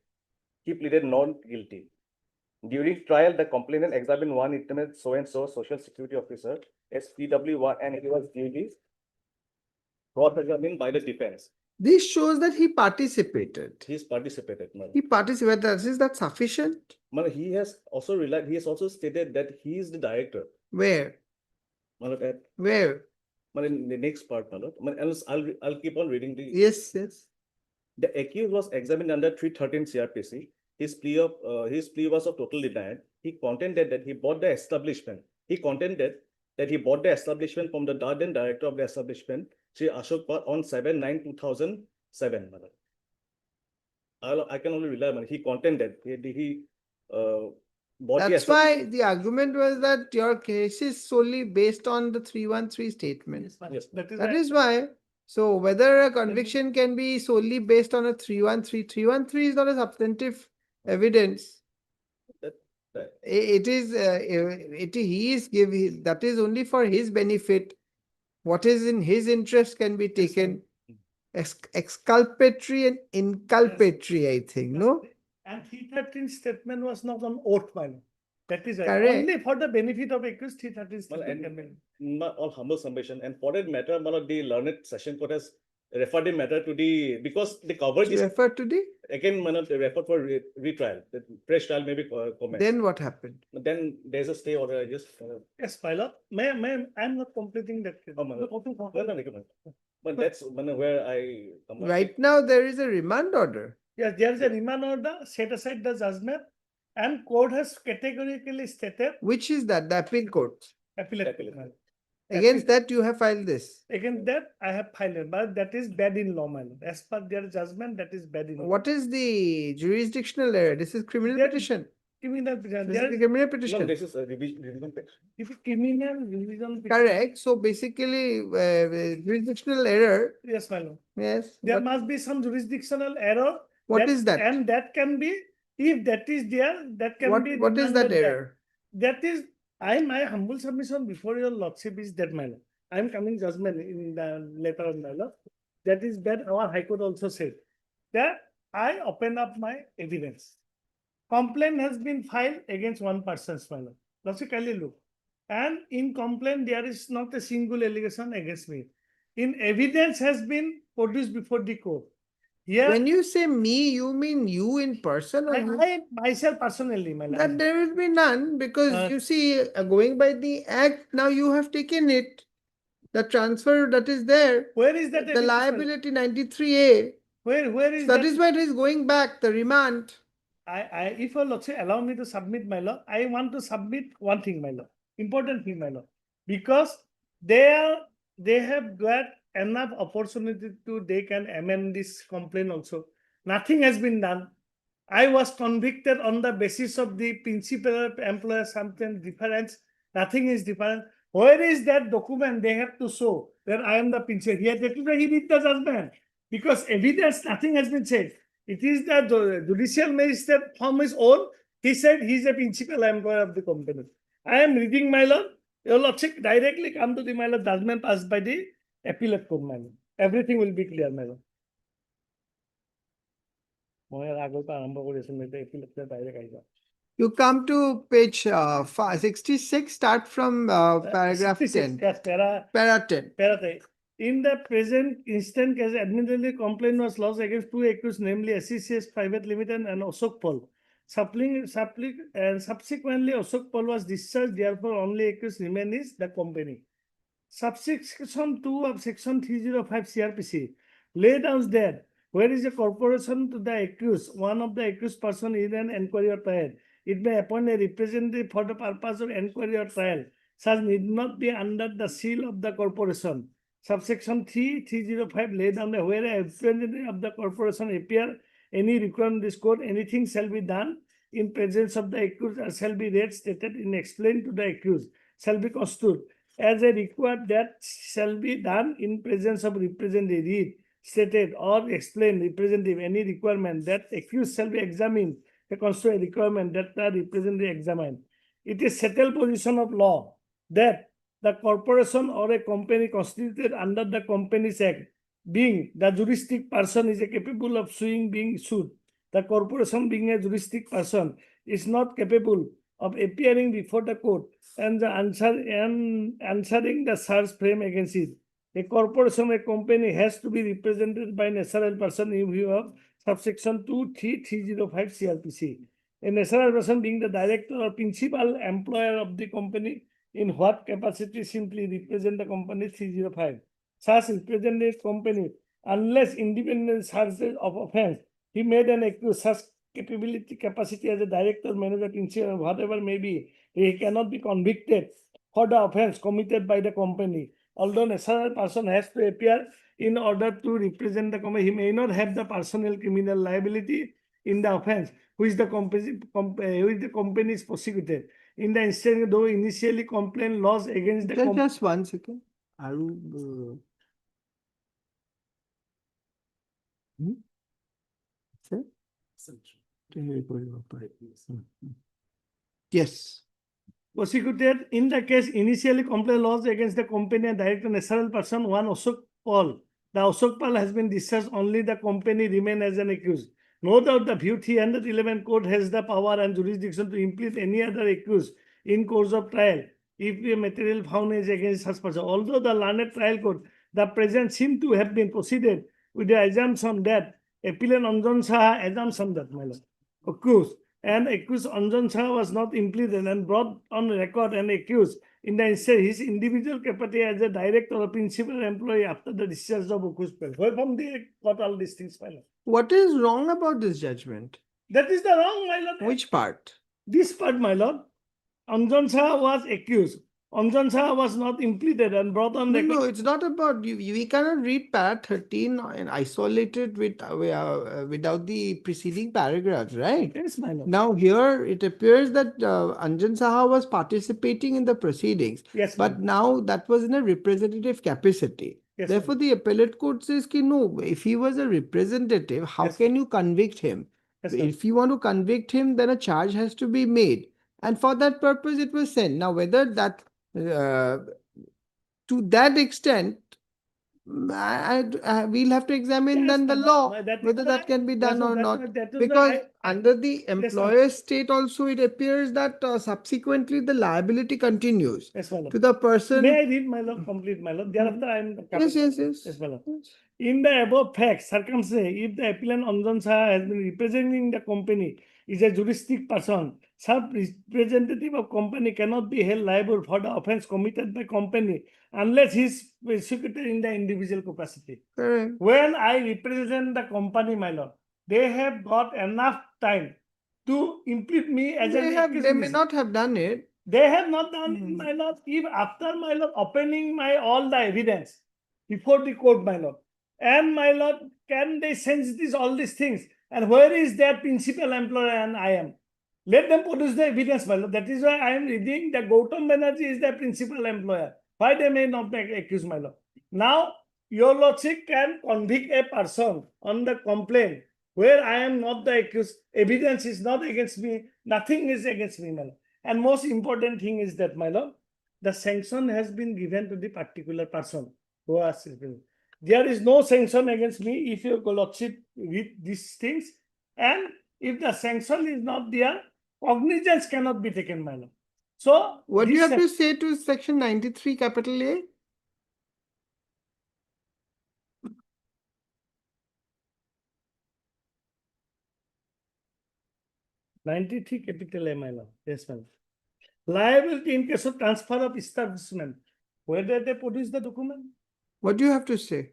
he pleaded not guilty. During trial, the complainant examined one intimate so-and-so social security officer, SPW1, and he was duly cross-examined by the defense. This shows that he participated. He's participated, man. He participated. Is that sufficient? Man, he has also stated that he is the director. Where? Man, Where? in the next part, man, I'll keep on reading the. Yes. The accused was examined under 313 CRPC. His plea was of total denial. He contended that he bought the establishment. He contended that he bought the establishment from the then director of the establishment, Sri Ashok Pal, on 7/9/2007. I can only rely on. He contended he bought That's why the argument was that your case is solely based on the 313 statement. Yes, That is why. So whether a conviction can be solely based on a 313 is not a substantive evidence. It is, that is only for his benefit. What is in his interest can be taken. Exculpatory and inculpatory, I think, no? And 313 statement was not on oath, my lord. That is right. Correct. Only for the benefit of accused, 313 statement can be. Not all humble submission, and for that matter, the learned session court has referred the matter to the, because the coverage is Refer to the, again they referred for retrial. The fresh trial may be commenced. then what happened? Then there's a stay order. I just Yes, my lord. I'm not completing that. Oh, my lord. But that's where I come back. Right now, there is a remand order. Yes, there is a remand order, set aside the judgment, and court has categorically stated Which is that? The appeal court. appellate. Appellate. my lord. Against that, you have filed this. Against that, I have filed it, but that is bad in law, my lord. As per their judgment, that is bad in law. What is the jurisdictional error? This is criminal There- petition. Criminal, This is there the is criminal No, petition. this is a revision petition. if criminal revision. Correct. So basically, jurisdictional error. Yes, my lord. Yes. There What, must be some jurisdictional error. what is that? And that can be, if that is there, that can be. What is that remanded back. error? That is, my humble submission before your lordship is that, my lord. I am coming judgment in the later on, my lord. That is that our high court also said that I open up my evidence. Complaint has been filed against one person's, my lord. Logically look. And in complaint, there is not a single allegation against me. In evidence has been produced before the court. Here, When you say me, you mean you in person or you? I myself personally, my That lord. there will be none because you see, going by the act, now you have taken it. The transfer that is there, Where is that? the evidence, my lord? liability 93A. Where is That that? is why it is going back, the remand. if your lordship allow me to submit, my lord, I want to submit one thing, my lord, important thing, my lord, because they have got enough opportunity they can amend this complaint also. Nothing has been done. I was convicted on the basis of the principal employer something difference. Nothing is different. Where is that document they have to show that I am the principal? He did the judgment because evidence, nothing has been said. It is the judicial magistrate from his own. He said he is a principal employer of the company. I am reading, my lord. Your lordship directly come to the my lord judgment passed by the appellate court, my lord. Everything will be clear, my lord. You come to page 66, start from paragraph 10. Yes, Para 10. In the present instant case, admittedly, complaint was lodged against two accused, namely SCCS Private Limited and Ashok Paul. Subsequently, Ashok Paul was discharged, therefore, only accused remain is the company. Subsection 2 of Section 305 CRPC laid out that where is a corporation to the accused, one of the accused person is an inquiry or trial. It may appoint a representative for the purpose of inquiry or trial. Such need not be under the seal of the corporation. Subsection 305 laid down that where a representative of the corporation appear any requirement this code, anything shall be done in presence of the accused or shall be read, stated, and explained to the accused, shall be construed as a required that shall be done in presence of representative, read, stated, or explained representative any requirement that accused shall be examined, the constitutional requirement that the representative examined. It is settled position of law that the corporation or a company constituted under the Companies Act, being the juristic person is capable of suing being sued. The corporation being a juristic person is not capable of appearing before the court and answering the charge framed against it. A corporation, a company has to be represented by a natural person in view of subsection 23305 CRPC. A natural person being the director or principal employer of the company in what capacity simply represent the company 305. Such representative company, unless independent charges of offense, he made an accused such capacity as a director, manager, principal, whatever may be, he cannot be convicted for the offense committed by the company. Although a natural person has to appear in order to represent the company, he may not have the personal criminal liability in the offense, which the company is prosecuted. In the instance, though initially complaint lodged against the company. Just 1 second. Aru. Yes. Prosecuted in the case initially complaint lodged against the company and director natural person one Ashok Paul. The Ashok Paul has been discharged, only the company remain as an accused. No doubt the view 311 court has the power and jurisdiction to implement any other accused in course of trial if the material found is against such person. Although the learned trial court, the present seem to have been proceeded with the assumption that appellant Anjan Saha assumption that my lord accused and accused Anjan Saha was not implemented and brought on record and accused in the instance his individual capacity as a director or principal employee after the discharge of accused. Where from they got all these things, my lord? What is wrong about this judgment? That is the wrong, my lord. Which part? This part, my lord. Anjan Saha was accused. Anjan Saha was not implemented and brought on record. No, it's not about you. We cannot read para 13 and isolated without the preceding paragraphs, right? Yes, my lord. Now here it appears that Anjan Saha was participating in the proceedings, Yes, but now that was in a representative capacity. Yes, Therefore, the appellate court says, no, if he was a representative, how Yes, can you convict him? Yes, If you want to convict him, then a charge has to be made. And for that purpose, it was sent. Now, whether that, to that extent, we'll have to examine Yes, then the my law, lord. That is whether that why- can be done that's or why- not. that is why Because I- under the Yes, sir. employer state also, it appears that subsequently the liability continues Yes, my lord. to the person. May I read, my lord, complete, my lord? Thereafter, I am. Yes, yes, yes. Yes, my lord. In the above facts, circumstances, if the appellant Anjan Saha has been representing the company, is a juristic person, such representative of company cannot be held liable for the offense committed by company unless he is prosecuted in the individual capacity. Correct. When I represent the company, my lord, they have got enough time to impute me as an accused They in may this. not have done it. They have not done, Hmm. my lord, if after my lord opening my all the evidence before the court, my lord, and my lord, can they sense this, all these things? And where is their principal employer and I am? Let them produce the evidence, my lord. That is why I am reading that Gautam Banerjee is the principal employer. Why they may not be accused, my lord? Now, your lordship can convict a person on the complaint where I am not the accused. Evidence is not against me. Nothing is against me, my lord. And most important thing is that, my lord, the sanction has been given to the particular person who has. There is no sanction against me if your lordship read these things. And if the sanction is not there, cognizance cannot be taken, my lord. So, What do you this have to say to section 93 capital A? '93 capital A, my lord. Yes, ma'am. Liability in case of transfer of establishment. Whether they produce the document? What do you have to say?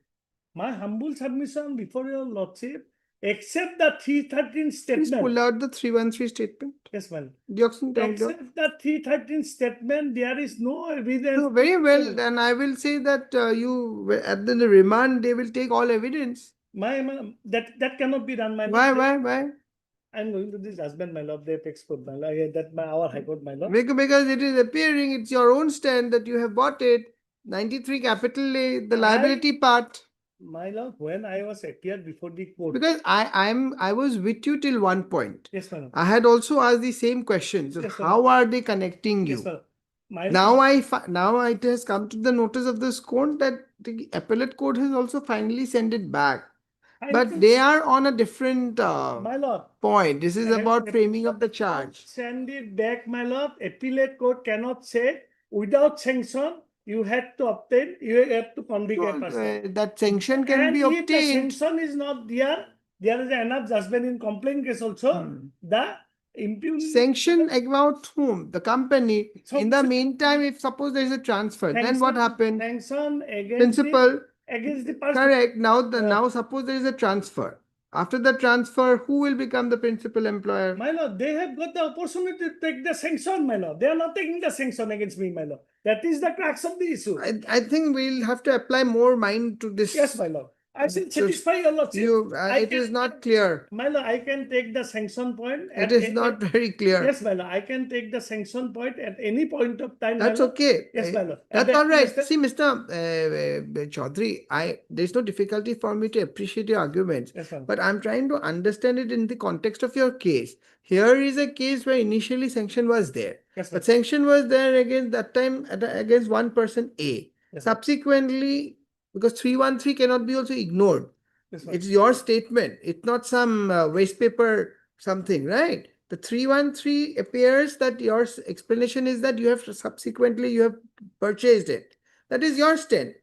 My humble submission before your lordship, except the 313 Please statement. pull out the 313 statement. Yes, ma'am. Jackson, tell you. Except the 313 statement, there is no evidence. No, very well. Then I will say that at the remand they will take all evidence. That cannot be done, my lord. Why? I'm going to this judgment, my lord. They export, my lord. That by our high court, my lord. Because it is appearing, it's your own stand that you have bought it. 93 capital A, the liability part. My lord, when I was appeared before the court. Because I was with you till one point. Yes, my lord. I had also asked the same questions. Yes, sir. How are they connecting you? Yes, sir. My Now it has come to the notice of this court that the appellate court has also finally sent it back. But they are on a different my lord. point. This is about framing of the charge. Send it back, my lord. Appellate court cannot say without sanction you had to obtain, you have to convict a person. That sanction can And be if the obtained. sanction is not there, there is enough judgment in complaint case also. The impunity. Sanction about whom? The company. So- In the meantime, if suppose there is a transfer, then what happened? Sanction against Principal. against the person. Correct. Now suppose there is a transfer. After the transfer, who will become the principal employer? My lord, they have got the opportunity to take the sanction, my lord. They are not taking the sanction against me, my lord. That is the crux of the issue. I think we'll have to apply more mind to this. Yes, my lord. I shall So satisfy your lordship. It is not clear. My lord, I can take the sanction point. It is not very clear. Yes, my lord. I can take the sanction point at any point of time. my That's lord. okay. Yes, my lord. That's And all right. Mr. See, Mr. Chaudhary, there's no difficulty for me to appreciate your arguments, Yes, ma'am. but I'm trying to understand it in the context of your case. Here is a case where initially sanction was there, Yes, but ma'am. sanction was there against that time against one person A. Yes, ma'am. Subsequently, because 313 cannot be also ignored. Yes, ma'am. It's your statement. It's not some waste paper something, right? The 313 appears that your explanation is that you have purchased it. That is your stand.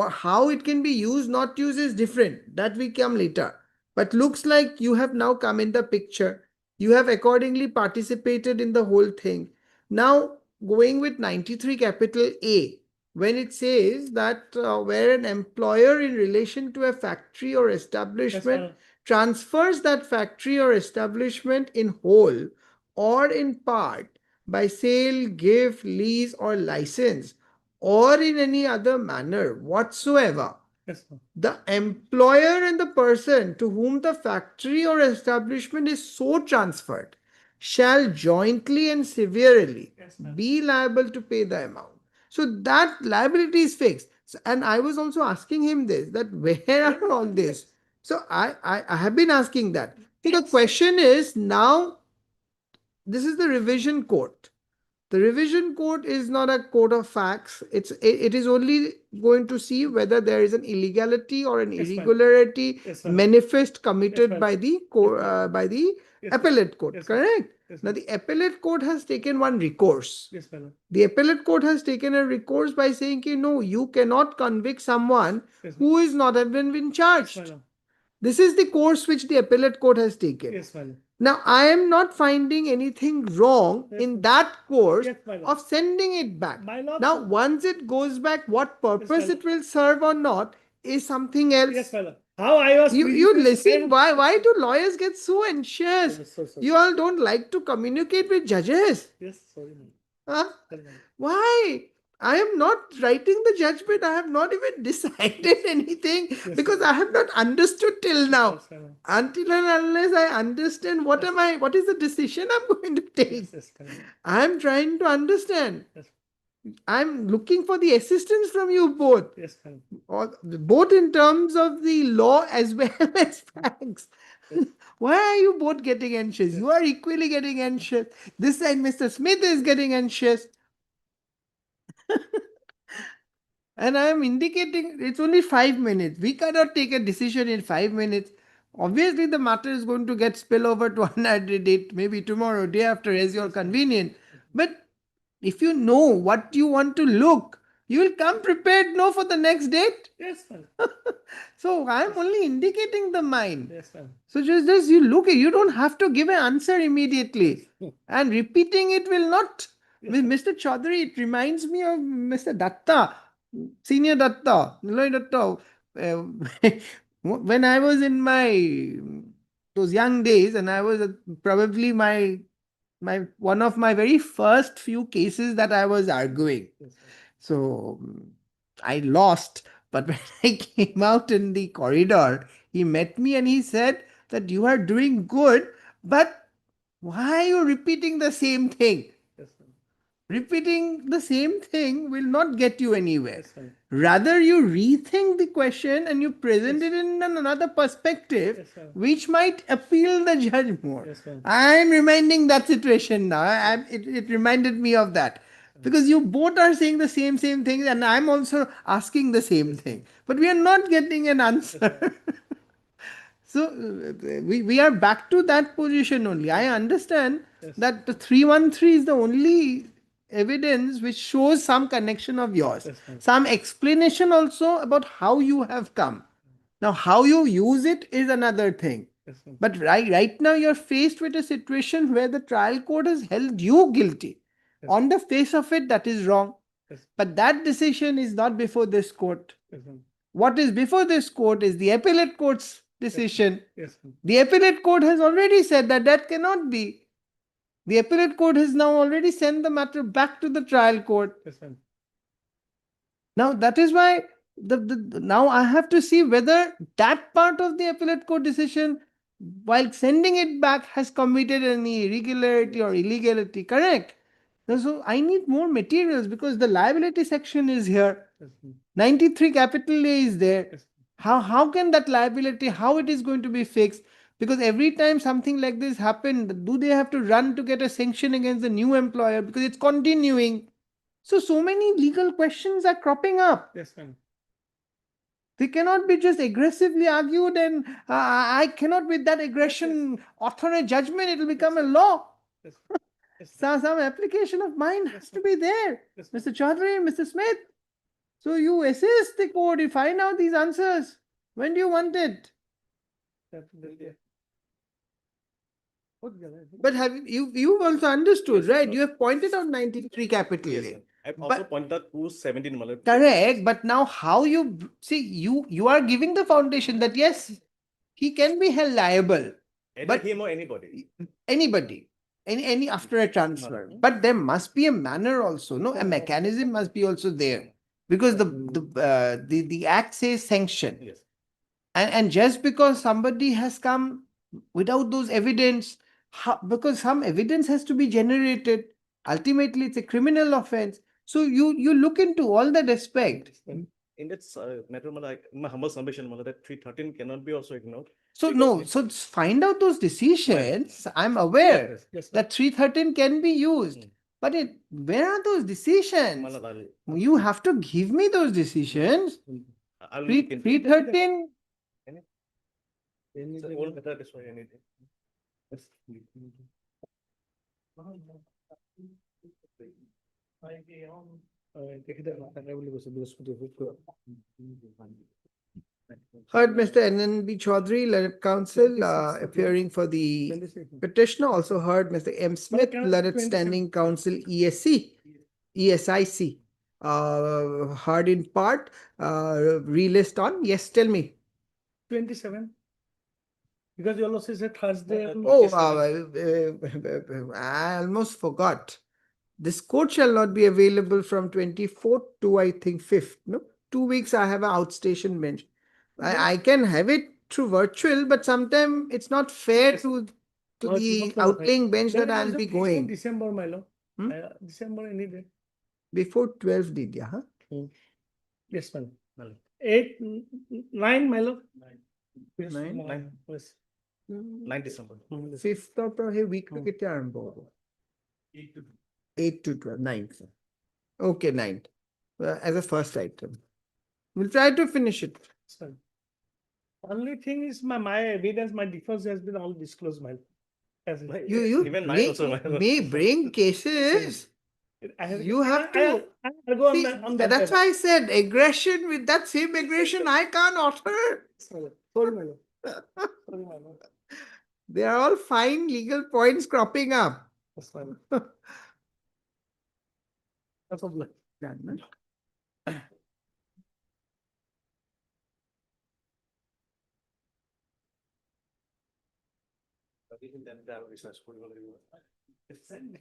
How it can be used, not used is different. That we come later. But looks like you have now come in the picture. You have accordingly participated in the whole thing. Now, going with 93 capital A, when it says that where an employer in relation to a factory or establishment Yes, ma'am. transfers that factory or establishment in whole or in part by sale, gift, lease, or license, or in any other manner whatsoever, Yes, ma'am. the employer and the person to whom the factory or establishment is so transferred shall jointly and severally Yes, ma'am. be liable to pay the amount. So that liability is fixed. And I was also asking him this, that where are all this? So I have been asking that. So the question is now, this is the revision court. The revision court is not a court of facts. It is only going to see whether there is an illegality or an Yes, ma'am. irregularity Yes, ma'am. manifest committed ma'am. by the Yes, ma'am. appellate court. Yes, ma'am. Correct? Yes, Now ma'am. the appellate court has taken one recourse. Yes, madam. The appellate court has taken a recourse by saying, no, you cannot convict someone Yes, who is not even been charged. madam. This is the course which the appellate court has taken. Yes, madam. Now, I am not finding anything wrong Yes, in ma'am. that course Yes, madam. of sending it back. My lord. Now, once it goes back, what purpose madam. it will serve or not is something else. Yes, madam. how I was. You treated listen, same- why do lawyers get so anxious? Yes, so- so- You all don't like to communicate with judges. Yes, sorry. ma'am. Huh? Sorry, ma'am. Why? I am not writing the judgment. I have not even decided anything because I have not understood till now. Yes, ma'am. Until and unless I understand what is the decision I'm going to take. Yes, yes, correct. I'm trying to understand. Yes. I'm looking for the assistance from you both, Yes, ma'am. both in terms of the law as well as facts. Why are you both getting anxious? You are equally getting anxious. This side, Mr. Smith is getting anxious. And I am indicating it's only 5 minutes. We cannot take a decision in 5 minutes. Obviously, the matter is going to get spill over to another date, maybe tomorrow, day after, as you're convenient. But if you know what you want to look, you will come prepared now for the next date. Yes, ma'am. So I'm only indicating the mind. Yes, ma'am. So just you look at, you don't have to give an answer immediately. And repeating it will not. With Mr. Chaudhary, it reminds me of Mr. Datta, Senior Datta, Niloy Datta. When I was in those young days, and I was probably one of my very first few cases that I was arguing. So I lost, but when I came out in the corridor, he met me and he said that you are doing good, but why are you repeating the same thing? Yes, ma'am. Repeating the same thing will not get you anywhere. Yes, ma'am. Rather, you rethink the question and you present it in another perspective, Yes, ma'am. which might appeal the judge more. Yes, ma'am. I am reminding that situation now. It reminded me of that. Because you both are saying the same thing, and I'm also asking the same thing. But we are not getting an answer. So we are back to that position only. I understand that the 313 is the only evidence which shows some connection of yours. Yes, ma'am. Some explanation also about how you have come. Now, how you use it is another thing. Yes, ma'am. But right now, you're faced with a situation where the trial court has held you guilty. Yes. On the face of it, that is wrong. Yes. But that decision is not before this court. Yes, ma'am. What is before this court is the appellate court's decision. Yes, ma'am. The appellate court has already said that that cannot be. The appellate court has now already sent the matter back to the trial court. Yes, ma'am. Now, that is why now I have to see whether that part of the appellate court decision, while sending it back, has committed any irregularity or illegality. Correct? Now, so I need more materials because the liability section is here. Yes, ma'am. 93 capital A is there. Yes. How can that liability, how it is going to be fixed? Because every time something like this happens, do they have to run to get a sanction against the new employer because it's continuing? So many legal questions are cropping up. Yes, ma'am. They cannot be just aggressively argued, and I cannot, with that aggression, author a judgment. It will become a law. Yes. Yes, Some application of mine has to be there. Yes, ma'am. Mr. Chaudhary and Mr. Smith. So you assist the court, you find out these answers. When do you want it? Definitely. But have you've also understood, right? You have pointed out 93 capital A. I've But- also pointed out 217 Malad. Correct, but now how you see you are giving the foundation that yes, he can be held liable. Either but- him or anybody. Anybody, any after a transfer. But there must be a manner also, no? A mechanism must be also there. Because the act says sanction. Yes. And just because somebody has come without those evidence, because some evidence has to be generated, ultimately it's a criminal offense. So you look into all that aspect. In that matter, Malad, my humble submission, Malad, that 313 cannot be also ignored. So Because no, it- so find out those decisions. I'm aware Yes, yes, that 313 can be used. But where are those decisions? Malad, You have to give me those decisions. I'll look into it. 313. It's an old matter, that's why I need it. Yes. Heard Mr. NNB Chaudhary, learned counsel, appearing for the petitioner. Also heard Mr. M. Smith, can I- learned 27. standing counsel, ESIC. Heard in part, relist on. Yes, tell me. 27. Because your loss is a Thursday. and- Oh, I almost forgot. This court shall not be available from 24th to I think 5th. No, 2 weeks I have an outstation bench. I can have it through virtual, but sometimes it's not fair to No, it's the not gonna outlying bench Then that it I'll is be before going December, my lord. Hmm? December any day. before 12 did ya, huh? Yes, my lord. 8, 9, my lord. Yes, Nine? my lord. Yes. 9 December. 5th of the week to get your 8 to 12, 9th. Okay, 9th. As a first item. We'll try to finish it. Sorry. Only thing is my evidence, my defense has been all disclosed, my lord. As I- You Even mine may, also, my lord. may bring cases. You have to. I'll go See, on that. that's why I said aggression, with that same aggression I can't utter. Sorry, my lord. Sorry, my lord. They are all fine legal points cropping up. That's fine. That's all. Done, no?